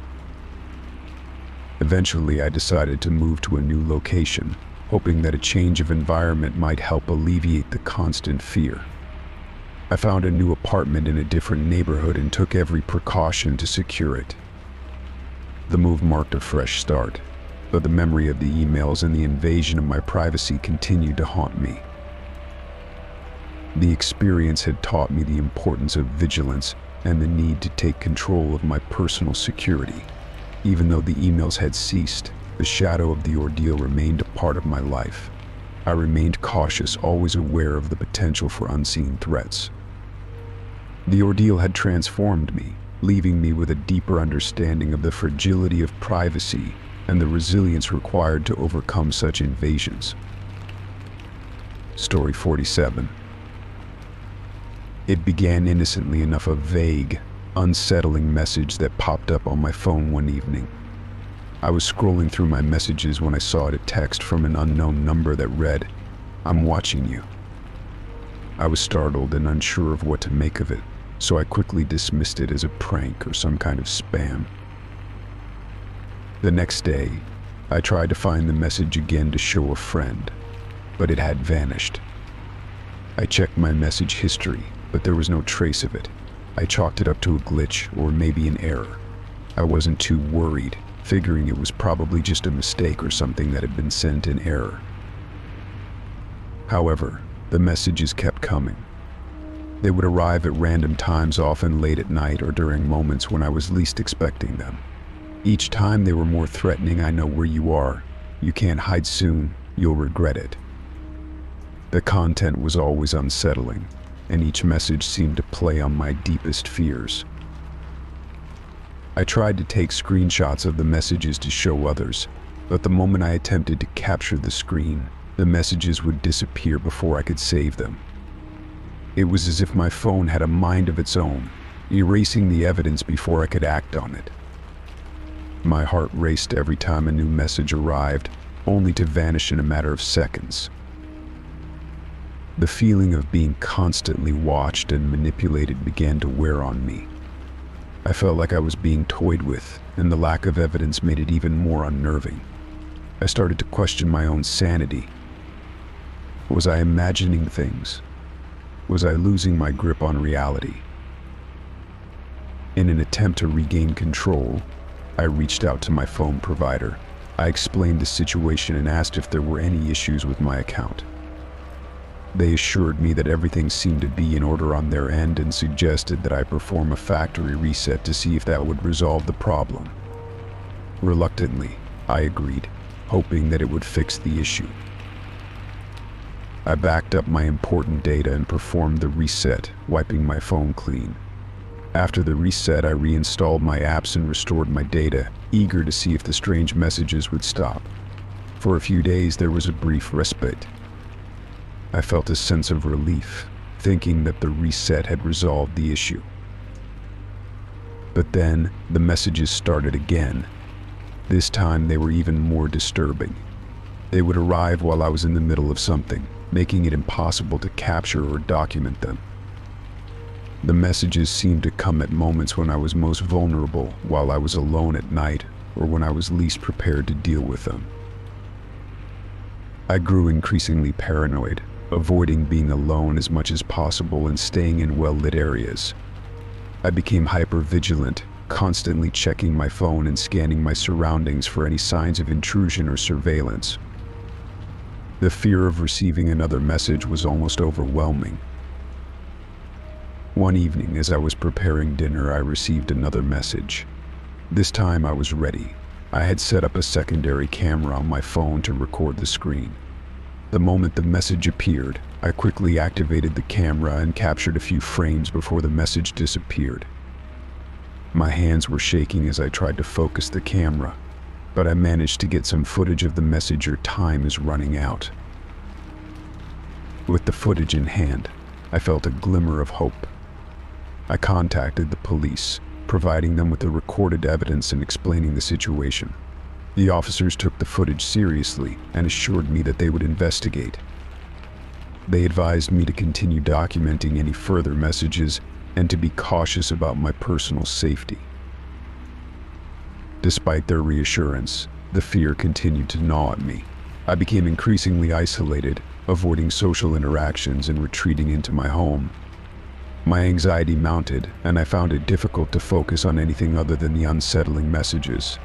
Eventually, I decided to move to a new location, hoping that a change of environment might help alleviate the constant fear. I found a new apartment in a different neighborhood and took every precaution to secure it. The move marked a fresh start, but the memory of the emails and the invasion of my privacy continued to haunt me. The experience had taught me the importance of vigilance and the need to take control of my personal security. Even though the emails had ceased, the shadow of the ordeal remained a part of my life. I remained cautious, always aware of the potential for unseen threats. The ordeal had transformed me, leaving me with a deeper understanding of the fragility of privacy and the resilience required to overcome such invasions. Story 47. It began innocently enough, a vague, unsettling message that popped up on my phone one evening. I was scrolling through my messages when I saw a text from an unknown number that read, "I'm watching you." I was startled and unsure of what to make of it, so I quickly dismissed it as a prank or some kind of spam. The next day, I tried to find the message again to show a friend, but it had vanished. I checked my message history, but there was no trace of it. I chalked it up to a glitch or maybe an error. I wasn't too worried, figuring it was probably just a mistake or something that had been sent in error. However, the messages kept coming. They would arrive at random times, often late at night or during moments when I was least expecting them. Each time they were more threatening. "I know where you are. You can't hide soon. You'll regret it." The content was always unsettling. and each message seemed to play on my deepest fears. I tried to take screenshots of the messages to show others, but the moment I attempted to capture the screen, the messages would disappear before I could save them. It was as if my phone had a mind of its own, erasing the evidence before I could act on it. My heart raced every time a new message arrived, only to vanish in a matter of seconds. The feeling of being constantly watched and manipulated began to wear on me. I felt like I was being toyed with, and the lack of evidence made it even more unnerving. I started to question my own sanity. Was I imagining things? Was I losing my grip on reality? In an attempt to regain control, I reached out to my phone provider. I explained the situation and asked if there were any issues with my account. They assured me that everything seemed to be in order on their end and suggested that I perform a factory reset to see if that would resolve the problem. Reluctantly, I agreed, hoping that it would fix the issue. I backed up my important data and performed the reset, wiping my phone clean. After the reset, I reinstalled my apps and restored my data, eager to see if the strange messages would stop. For a few days, there was a brief respite. I felt a sense of relief, thinking that the reset had resolved the issue. But then, the messages started again. This time, they were even more disturbing. They would arrive while I was in the middle of something, making it impossible to capture or document them. The messages seemed to come at moments when I was most vulnerable, while I was alone at night, or when I was least prepared to deal with them. I grew increasingly paranoid, avoiding being alone as much as possible and staying in well-lit areas. I became hyper-vigilant, constantly checking my phone and scanning my surroundings for any signs of intrusion or surveillance. The fear of receiving another message was almost overwhelming. One evening, as I was preparing dinner, I received another message. This time I was ready. I had set up a secondary camera on my phone to record the screen. The moment the message appeared, I quickly activated the camera and captured a few frames before the message disappeared. My hands were shaking as I tried to focus the camera, but I managed to get some footage of the message. "Your time is running out." With the footage in hand, I felt a glimmer of hope. I contacted the police, providing them with the recorded evidence and explaining the situation. The officers took the footage seriously and assured me that they would investigate. They advised me to continue documenting any further messages and to be cautious about my personal safety. Despite their reassurance, the fear continued to gnaw at me. I became increasingly isolated, avoiding social interactions and retreating into my home. My anxiety mounted, and I found it difficult to focus on anything other than the unsettling messages.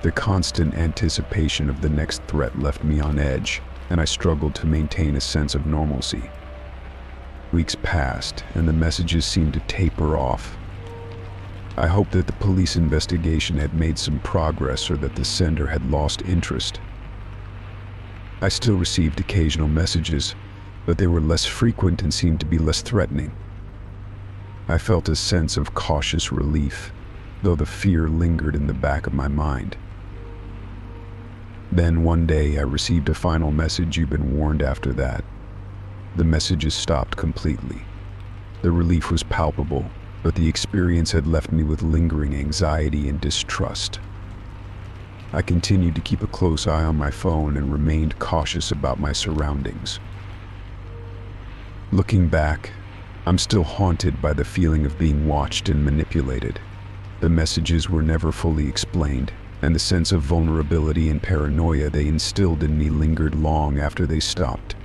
The constant anticipation of the next threat left me on edge, and I struggled to maintain a sense of normalcy. Weeks passed, and the messages seemed to taper off. I hoped that the police investigation had made some progress or that the sender had lost interest. I still received occasional messages, but they were less frequent and seemed to be less threatening. I felt a sense of cautious relief, though the fear lingered in the back of my mind. Then one day I received a final message. "You've been warned." After that, the messages stopped completely. The relief was palpable, but the experience had left me with lingering anxiety and distrust. I continued to keep a close eye on my phone and remained cautious about my surroundings. Looking back, I'm still haunted by the feeling of being watched and manipulated. The messages were never fully explained, and the sense of vulnerability and paranoia they instilled in me lingered long after they stopped.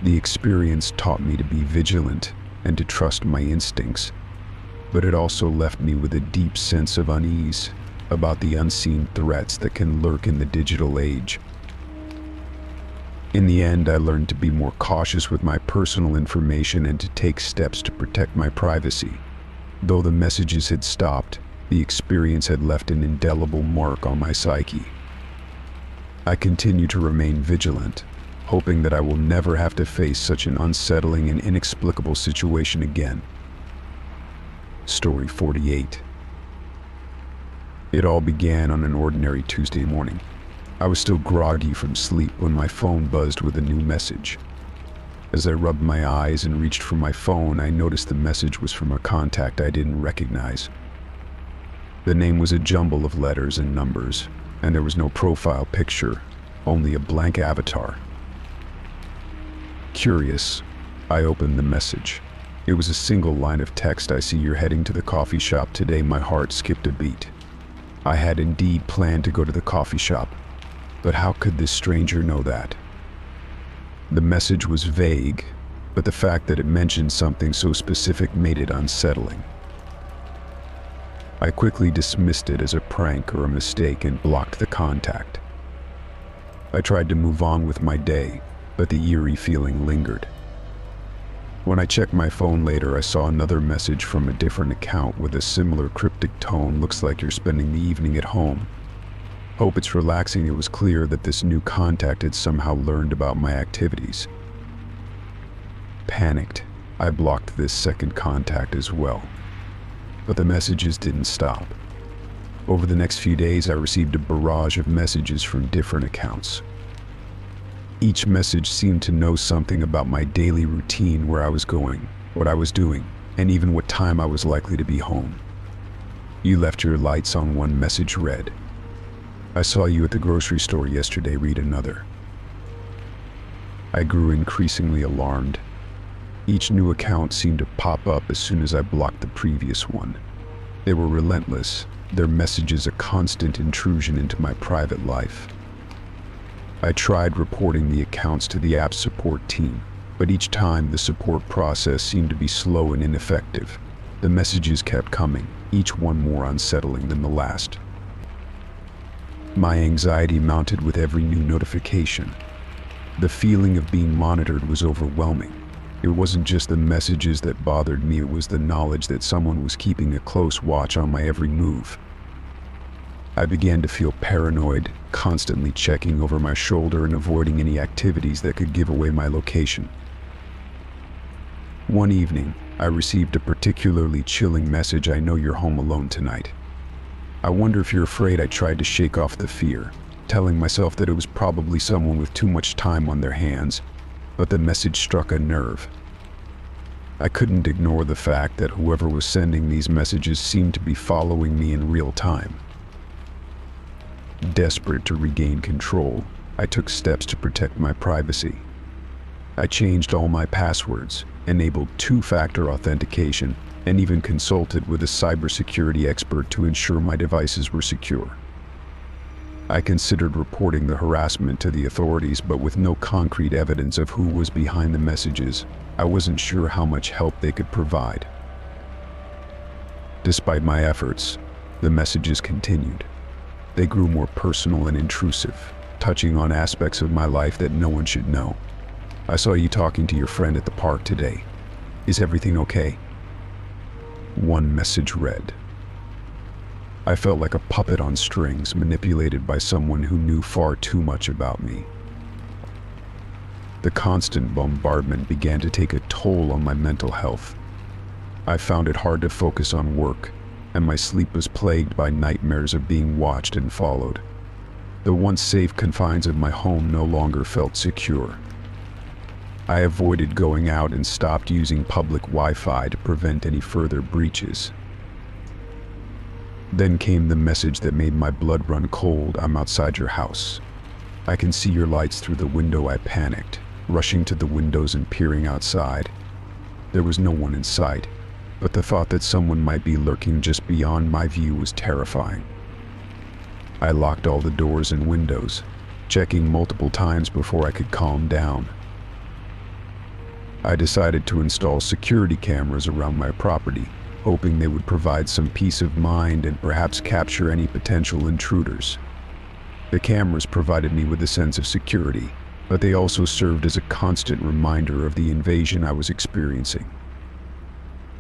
The experience taught me to be vigilant and to trust my instincts, but it also left me with a deep sense of unease about the unseen threats that can lurk in the digital age. In the end, I learned to be more cautious with my personal information and to take steps to protect my privacy. Though the messages had stopped, the experience had left an indelible mark on my psyche. I continue to remain vigilant, hoping that I will never have to face such an unsettling and inexplicable situation again. Story 48. It all began on an ordinary Tuesday morning. I was still groggy from sleep when my phone buzzed with a new message. As I rubbed my eyes and reached for my phone, I noticed the message was from a contact I didn't recognize. The name was a jumble of letters and numbers, and there was no profile picture, only a blank avatar. Curious, I opened the message. It was a single line of text. "I see you're heading to the coffee shop today." My heart skipped a beat. I had indeed planned to go to the coffee shop, but how could this stranger know that? The message was vague, but the fact that it mentioned something so specific made it unsettling. I quickly dismissed it as a prank or a mistake and blocked the contact. I tried to move on with my day, but the eerie feeling lingered. When I checked my phone later, I saw another message from a different account with a similar cryptic tone. "Looks like you're spending the evening at home. Hope it's relaxing." It was clear that this new contact had somehow learned about my activities. Panicked, I blocked this second contact as well. But the messages didn't stop. Over the next few days, I received a barrage of messages from different accounts. Each message seemed to know something about my daily routine, where I was going, what I was doing, and even what time I was likely to be home. "You left your lights on," one message read. "I saw you at the grocery store yesterday," read another. I grew increasingly alarmed. Each new account seemed to pop up as soon as I blocked the previous one. They were relentless, their messages a constant intrusion into my private life. I tried reporting the accounts to the app support team, but each time the support process seemed to be slow and ineffective. The messages kept coming, each one more unsettling than the last. My anxiety mounted with every new notification. The feeling of being monitored was overwhelming. It wasn't just the messages that bothered me, it was the knowledge that someone was keeping a close watch on my every move. I began to feel paranoid, constantly checking over my shoulder and avoiding any activities that could give away my location. One evening, I received a particularly chilling message. "I know you're home alone tonight. I wonder if you're afraid." I tried to shake off the fear, telling myself that it was probably someone with too much time on their hands, but the message struck a nerve. I couldn't ignore the fact that whoever was sending these messages seemed to be following me in real time. Desperate to regain control, I took steps to protect my privacy. I changed all my passwords, enabled two-factor authentication, and even consulted with a cybersecurity expert to ensure my devices were secure. I considered reporting the harassment to the authorities, but with no concrete evidence of who was behind the messages, I wasn't sure how much help they could provide. Despite my efforts, the messages continued. They grew more personal and intrusive, touching on aspects of my life that no one should know. "I saw you talking to your friend at the park today. Is everything okay?" One message read. I felt like a puppet on strings, manipulated by someone who knew far too much about me. The constant bombardment began to take a toll on my mental health. I found it hard to focus on work, and my sleep was plagued by nightmares of being watched and followed. The once safe confines of my home no longer felt secure. I avoided going out and stopped using public Wi-Fi to prevent any further breaches. Then came the message that made my blood run cold. "I'm outside your house. I can see your lights through the window." I panicked, rushing to the windows and peering outside. There was no one in sight, but the thought that someone might be lurking just beyond my view was terrifying. I locked all the doors and windows, checking multiple times before I could calm down. I decided to install security cameras around my property, hoping they would provide some peace of mind and perhaps capture any potential intruders. The cameras provided me with a sense of security, but they also served as a constant reminder of the invasion I was experiencing.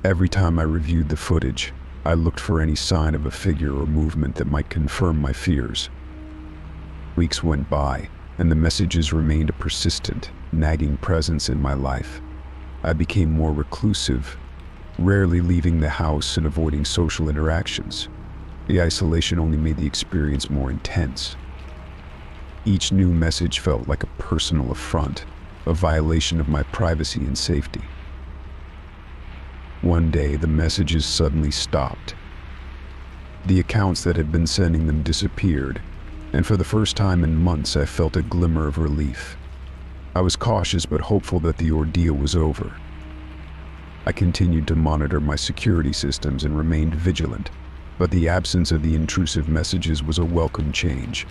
Every time I reviewed the footage, I looked for any sign of a figure or movement that might confirm my fears. Weeks went by, and the messages remained a persistent, nagging presence in my life. I became more reclusive, rarely leaving the house and avoiding social interactions. The isolation only made the experience more intense. Each new message felt like a personal affront, a violation of my privacy and safety. One day, the messages suddenly stopped. The accounts that had been sending them disappeared, and for the first time in months, I felt a glimmer of relief. I was cautious but hopeful that the ordeal was over. I continued to monitor my security systems and remained vigilant, but the absence of the intrusive messages was a welcome change.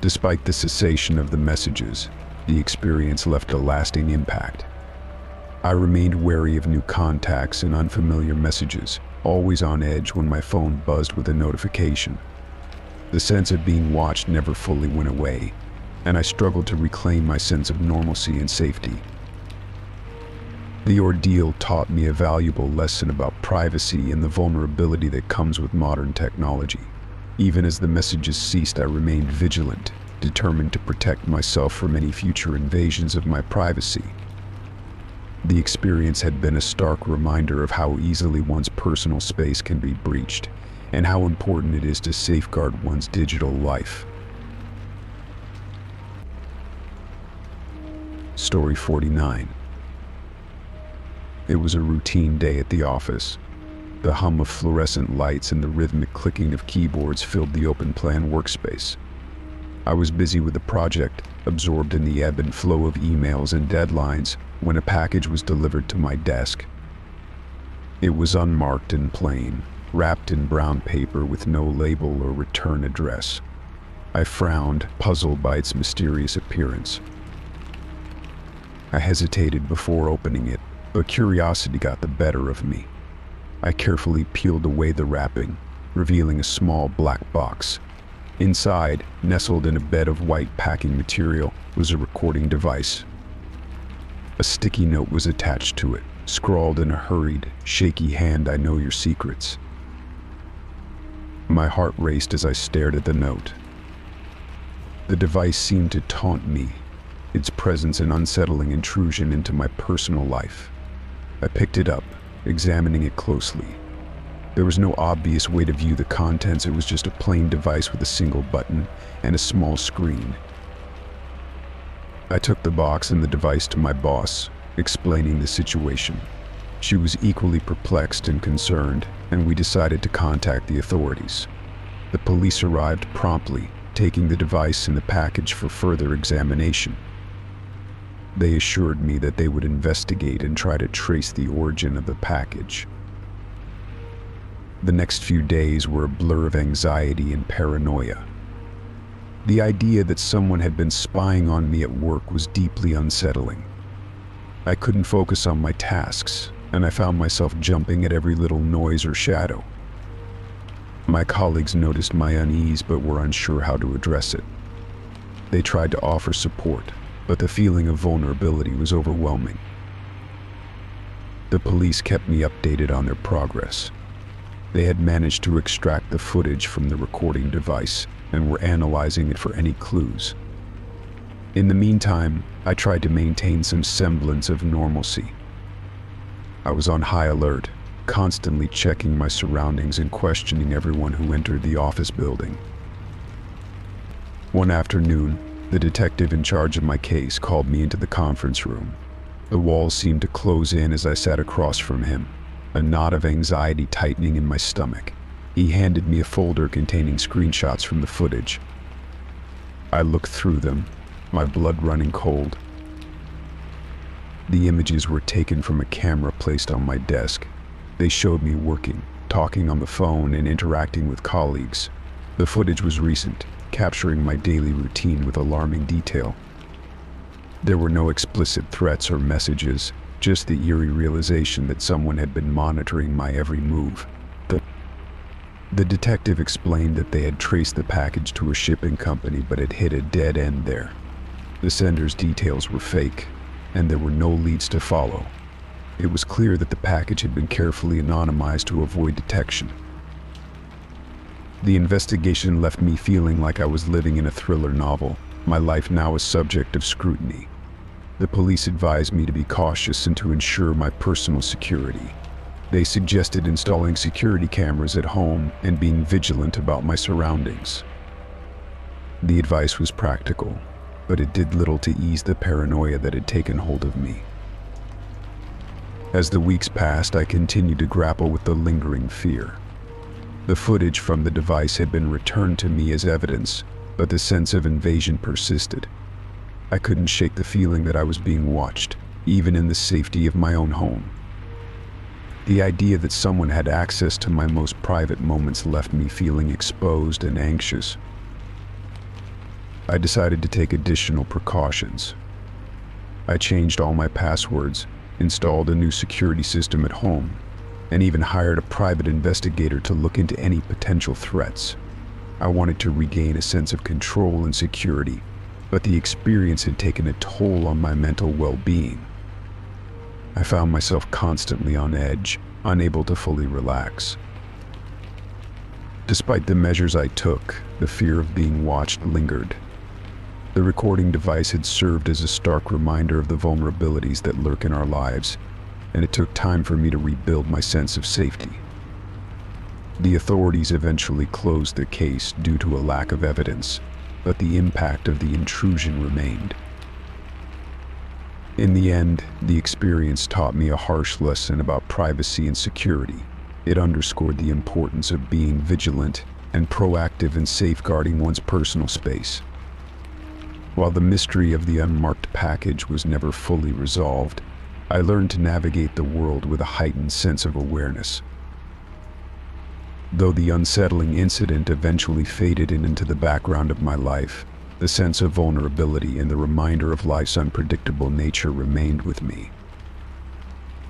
Despite the cessation of the messages, the experience left a lasting impact. I remained wary of new contacts and unfamiliar messages, always on edge when my phone buzzed with a notification. The sense of being watched never fully went away, and I struggled to reclaim my sense of normalcy and safety. The ordeal taught me a valuable lesson about privacy and the vulnerability that comes with modern technology. Even as the messages ceased, I remained vigilant, determined to protect myself from any future invasions of my privacy. The experience had been a stark reminder of how easily one's personal space can be breached, and how important it is to safeguard one's digital life. Story 49. It was a routine day at the office. The hum of fluorescent lights and the rhythmic clicking of keyboards filled the open-plan workspace. I was busy with the project, absorbed in the ebb and flow of emails and deadlines, when a package was delivered to my desk. It was unmarked and plain, wrapped in brown paper with no label or return address. I frowned, puzzled by its mysterious appearance. I hesitated before opening it, but curiosity got the better of me. I carefully peeled away the wrapping, revealing a small black box. Inside, nestled in a bed of white packing material, was a recording device. A sticky note was attached to it, scrawled in a hurried, shaky hand, "I know your secrets." My heart raced as I stared at the note. The device seemed to taunt me, its presence an unsettling intrusion into my personal life. I picked it up, examining it closely. There was no obvious way to view the contents. It was just a plain device with a single button and a small screen. I took the box and the device to my boss, explaining the situation. She was equally perplexed and concerned, and we decided to contact the authorities. The police arrived promptly, taking the device and the package for further examination. They assured me that they would investigate and try to trace the origin of the package. The next few days were a blur of anxiety and paranoia. The idea that someone had been spying on me at work was deeply unsettling. I couldn't focus on my tasks, and I found myself jumping at every little noise or shadow. My colleagues noticed my unease but were unsure how to address it. They tried to offer support, but the feeling of vulnerability was overwhelming. The police kept me updated on their progress. They had managed to extract the footage from the recording device and were analyzing it for any clues. In the meantime, I tried to maintain some semblance of normalcy. I was on high alert, constantly checking my surroundings and questioning everyone who entered the office building. One afternoon, the detective in charge of my case called me into the conference room. The walls seemed to close in as I sat across from him, a knot of anxiety tightening in my stomach. He handed me a folder containing screenshots from the footage. I looked through them, my blood running cold. The images were taken from a camera placed on my desk. They showed me working, talking on the phone, and interacting with colleagues. The footage was recent, capturing my daily routine with alarming detail. There were no explicit threats or messages, just the eerie realization that someone had been monitoring my every move. The detective explained that they had traced the package to a shipping company but had hit a dead end there. The sender's details were fake, and there were no leads to follow. It was clear that the package had been carefully anonymized to avoid detection. The investigation left me feeling like I was living in a thriller novel, my life now a subject of scrutiny. The police advised me to be cautious and to ensure my personal security. They suggested installing security cameras at home and being vigilant about my surroundings. The advice was practical, but it did little to ease the paranoia that had taken hold of me. As the weeks passed, I continued to grapple with the lingering fear. The footage from the device had been returned to me as evidence, but the sense of invasion persisted. I couldn't shake the feeling that I was being watched, even in the safety of my own home. The idea that someone had access to my most private moments left me feeling exposed and anxious. I decided to take additional precautions. I changed all my passwords, installed a new security system at home, and even hired a private investigator to look into any potential threats. I wanted to regain a sense of control and security, but the experience had taken a toll on my mental well-being. I found myself constantly on edge, unable to fully relax. Despite the measures I took, the fear of being watched lingered. The recording device had served as a stark reminder of the vulnerabilities that lurk in our lives, and it took time for me to rebuild my sense of safety. The authorities eventually closed the case due to a lack of evidence, but the impact of the intrusion remained. In the end, the experience taught me a harsh lesson about privacy and security. It underscored the importance of being vigilant and proactive in safeguarding one's personal space. While the mystery of the unmarked package was never fully resolved, I learned to navigate the world with a heightened sense of awareness. Though the unsettling incident eventually faded into the background of my life, the sense of vulnerability and the reminder of life's unpredictable nature remained with me.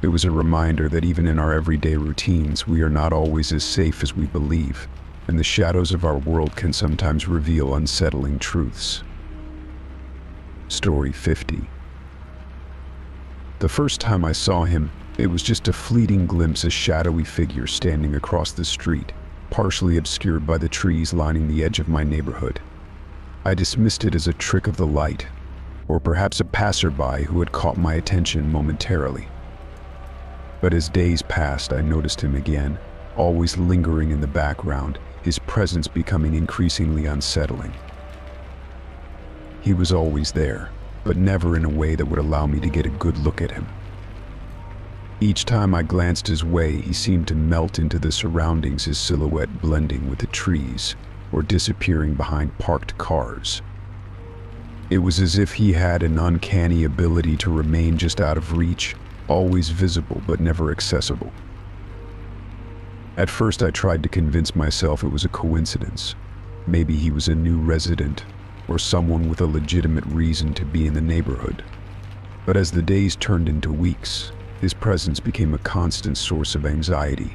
It was a reminder that even in our everyday routines, we are not always as safe as we believe, and the shadows of our world can sometimes reveal unsettling truths. Story 50. The first time I saw him, it was just a fleeting glimpse, a shadowy figure standing across the street, partially obscured by the trees lining the edge of my neighborhood. I dismissed it as a trick of the light, or perhaps a passerby who had caught my attention momentarily. But as days passed, I noticed him again, always lingering in the background, his presence becoming increasingly unsettling. He was always there, but never in a way that would allow me to get a good look at him. Each time I glanced his way, he seemed to melt into the surroundings, his silhouette blending with the trees or disappearing behind parked cars. It was as if he had an uncanny ability to remain just out of reach, always visible but never accessible. At first I tried to convince myself it was a coincidence. Maybe he was a new resident, or someone with a legitimate reason to be in the neighborhood. But as the days turned into weeks, his presence became a constant source of anxiety.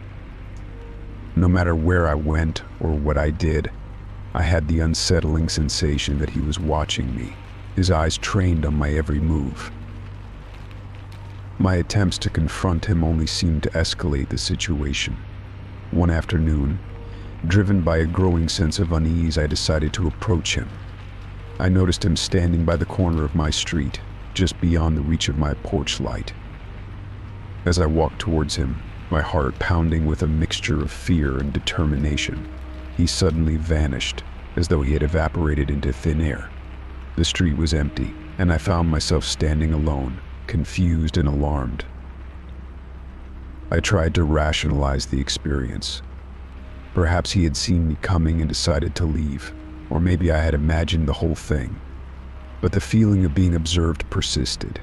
No matter where I went or what I did, I had the unsettling sensation that he was watching me, his eyes trained on my every move. My attempts to confront him only seemed to escalate the situation. One afternoon, driven by a growing sense of unease, I decided to approach him. I noticed him standing by the corner of my street, just beyond the reach of my porch light. As I walked towards him, my heart pounding with a mixture of fear and determination, he suddenly vanished, as though he had evaporated into thin air. The street was empty, and I found myself standing alone, confused and alarmed. I tried to rationalize the experience. Perhaps he had seen me coming and decided to leave, or maybe I had imagined the whole thing. But the feeling of being observed persisted.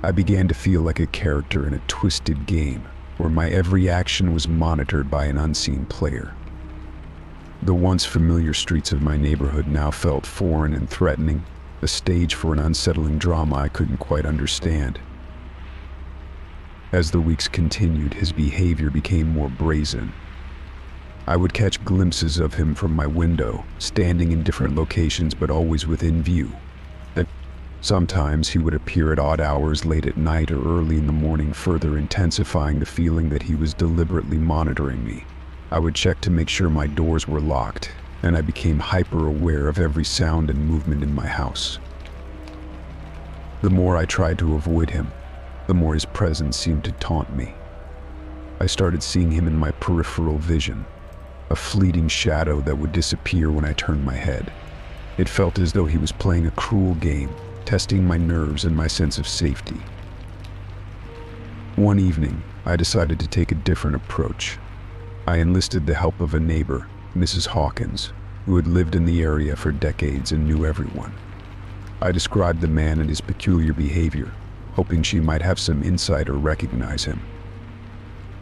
I began to feel like a character in a twisted game, where my every action was monitored by an unseen player. The once familiar streets of my neighborhood now felt foreign and threatening, a stage for an unsettling drama I couldn't quite understand. As the weeks continued, his behavior became more brazen. I would catch glimpses of him from my window, standing in different locations but always within view. Sometimes he would appear at odd hours late at night or early in the morning, further intensifying the feeling that he was deliberately monitoring me. I would check to make sure my doors were locked, and I became hyper-aware of every sound and movement in my house. The more I tried to avoid him, the more his presence seemed to taunt me. I started seeing him in my peripheral vision, a fleeting shadow that would disappear when I turned my head. It felt as though he was playing a cruel game, testing my nerves and my sense of safety. One evening, I decided to take a different approach. I enlisted the help of a neighbor, Mrs. Hawkins, who had lived in the area for decades and knew everyone. I described the man and his peculiar behavior, hoping she might have some insight or recognize him.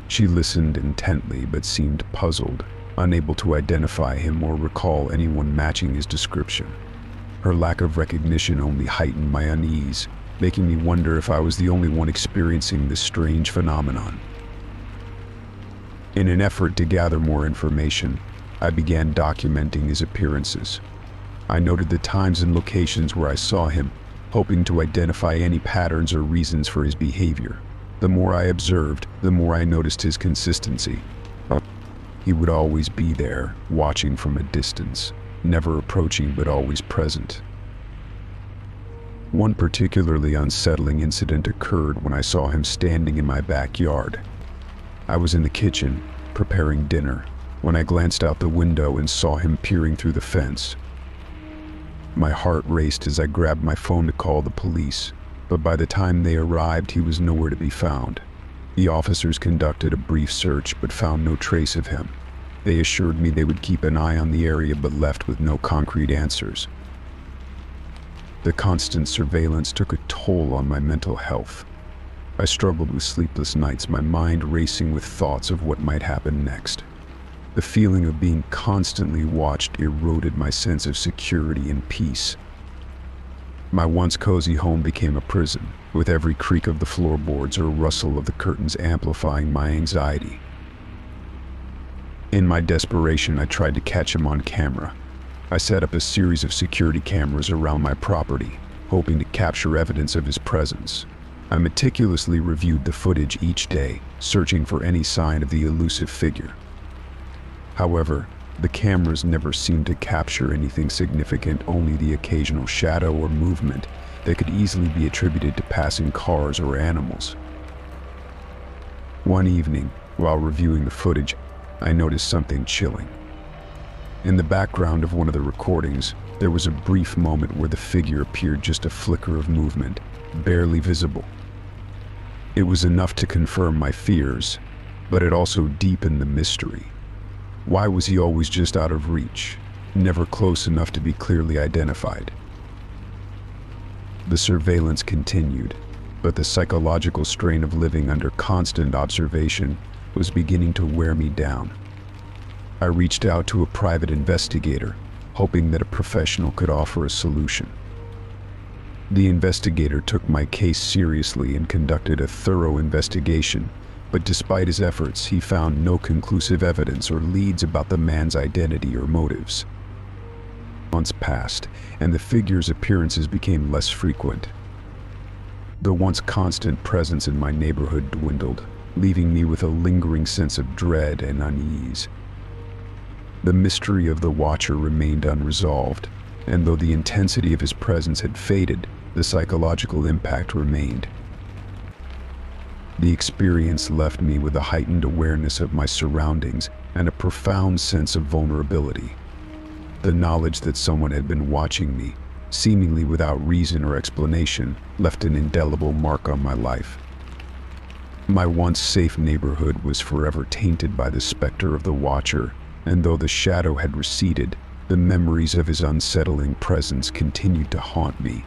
She listened intently but seemed puzzled, unable to identify him or recall anyone matching his description. Her lack of recognition only heightened my unease, making me wonder if I was the only one experiencing this strange phenomenon. In an effort to gather more information, I began documenting his appearances. I noted the times and locations where I saw him, hoping to identify any patterns or reasons for his behavior. The more I observed, the more I noticed his consistency. He would always be there, watching from a distance, never approaching but always present. One particularly unsettling incident occurred when I saw him standing in my backyard. I was in the kitchen, preparing dinner, when I glanced out the window and saw him peering through the fence. My heart raced as I grabbed my phone to call the police, but by the time they arrived, he was nowhere to be found. The officers conducted a brief search but found no trace of him. They assured me they would keep an eye on the area but left with no concrete answers. The constant surveillance took a toll on my mental health. I struggled with sleepless nights, my mind racing with thoughts of what might happen next. The feeling of being constantly watched eroded my sense of security and peace. My once cozy home became a prison, with every creak of the floorboards or rustle of the curtains amplifying my anxiety. In my desperation, I tried to catch him on camera. I set up a series of security cameras around my property, hoping to capture evidence of his presence. I meticulously reviewed the footage each day, searching for any sign of the elusive figure. However, the cameras never seemed to capture anything significant, only the occasional shadow or movement that could easily be attributed to passing cars or animals. One evening, while reviewing the footage, I noticed something chilling. In the background of one of the recordings, there was a brief moment where the figure appeared just a flicker of movement, barely visible. It was enough to confirm my fears, but it also deepened the mystery. Why was he always just out of reach, never close enough to be clearly identified? The surveillance continued, but the psychological strain of living under constant observation was beginning to wear me down. I reached out to a private investigator, hoping that a professional could offer a solution. The investigator took my case seriously and conducted a thorough investigation, but despite his efforts, he found no conclusive evidence or leads about the man's identity or motives. Months passed, and the figure's appearances became less frequent. The once constant presence in my neighborhood dwindled, leaving me with a lingering sense of dread and unease. The mystery of the Watcher remained unresolved, and though the intensity of his presence had faded, the psychological impact remained. The experience left me with a heightened awareness of my surroundings and a profound sense of vulnerability. The knowledge that someone had been watching me, seemingly without reason or explanation, left an indelible mark on my life. My once safe neighborhood was forever tainted by the specter of the Watcher, and though the shadow had receded, the memories of his unsettling presence continued to haunt me,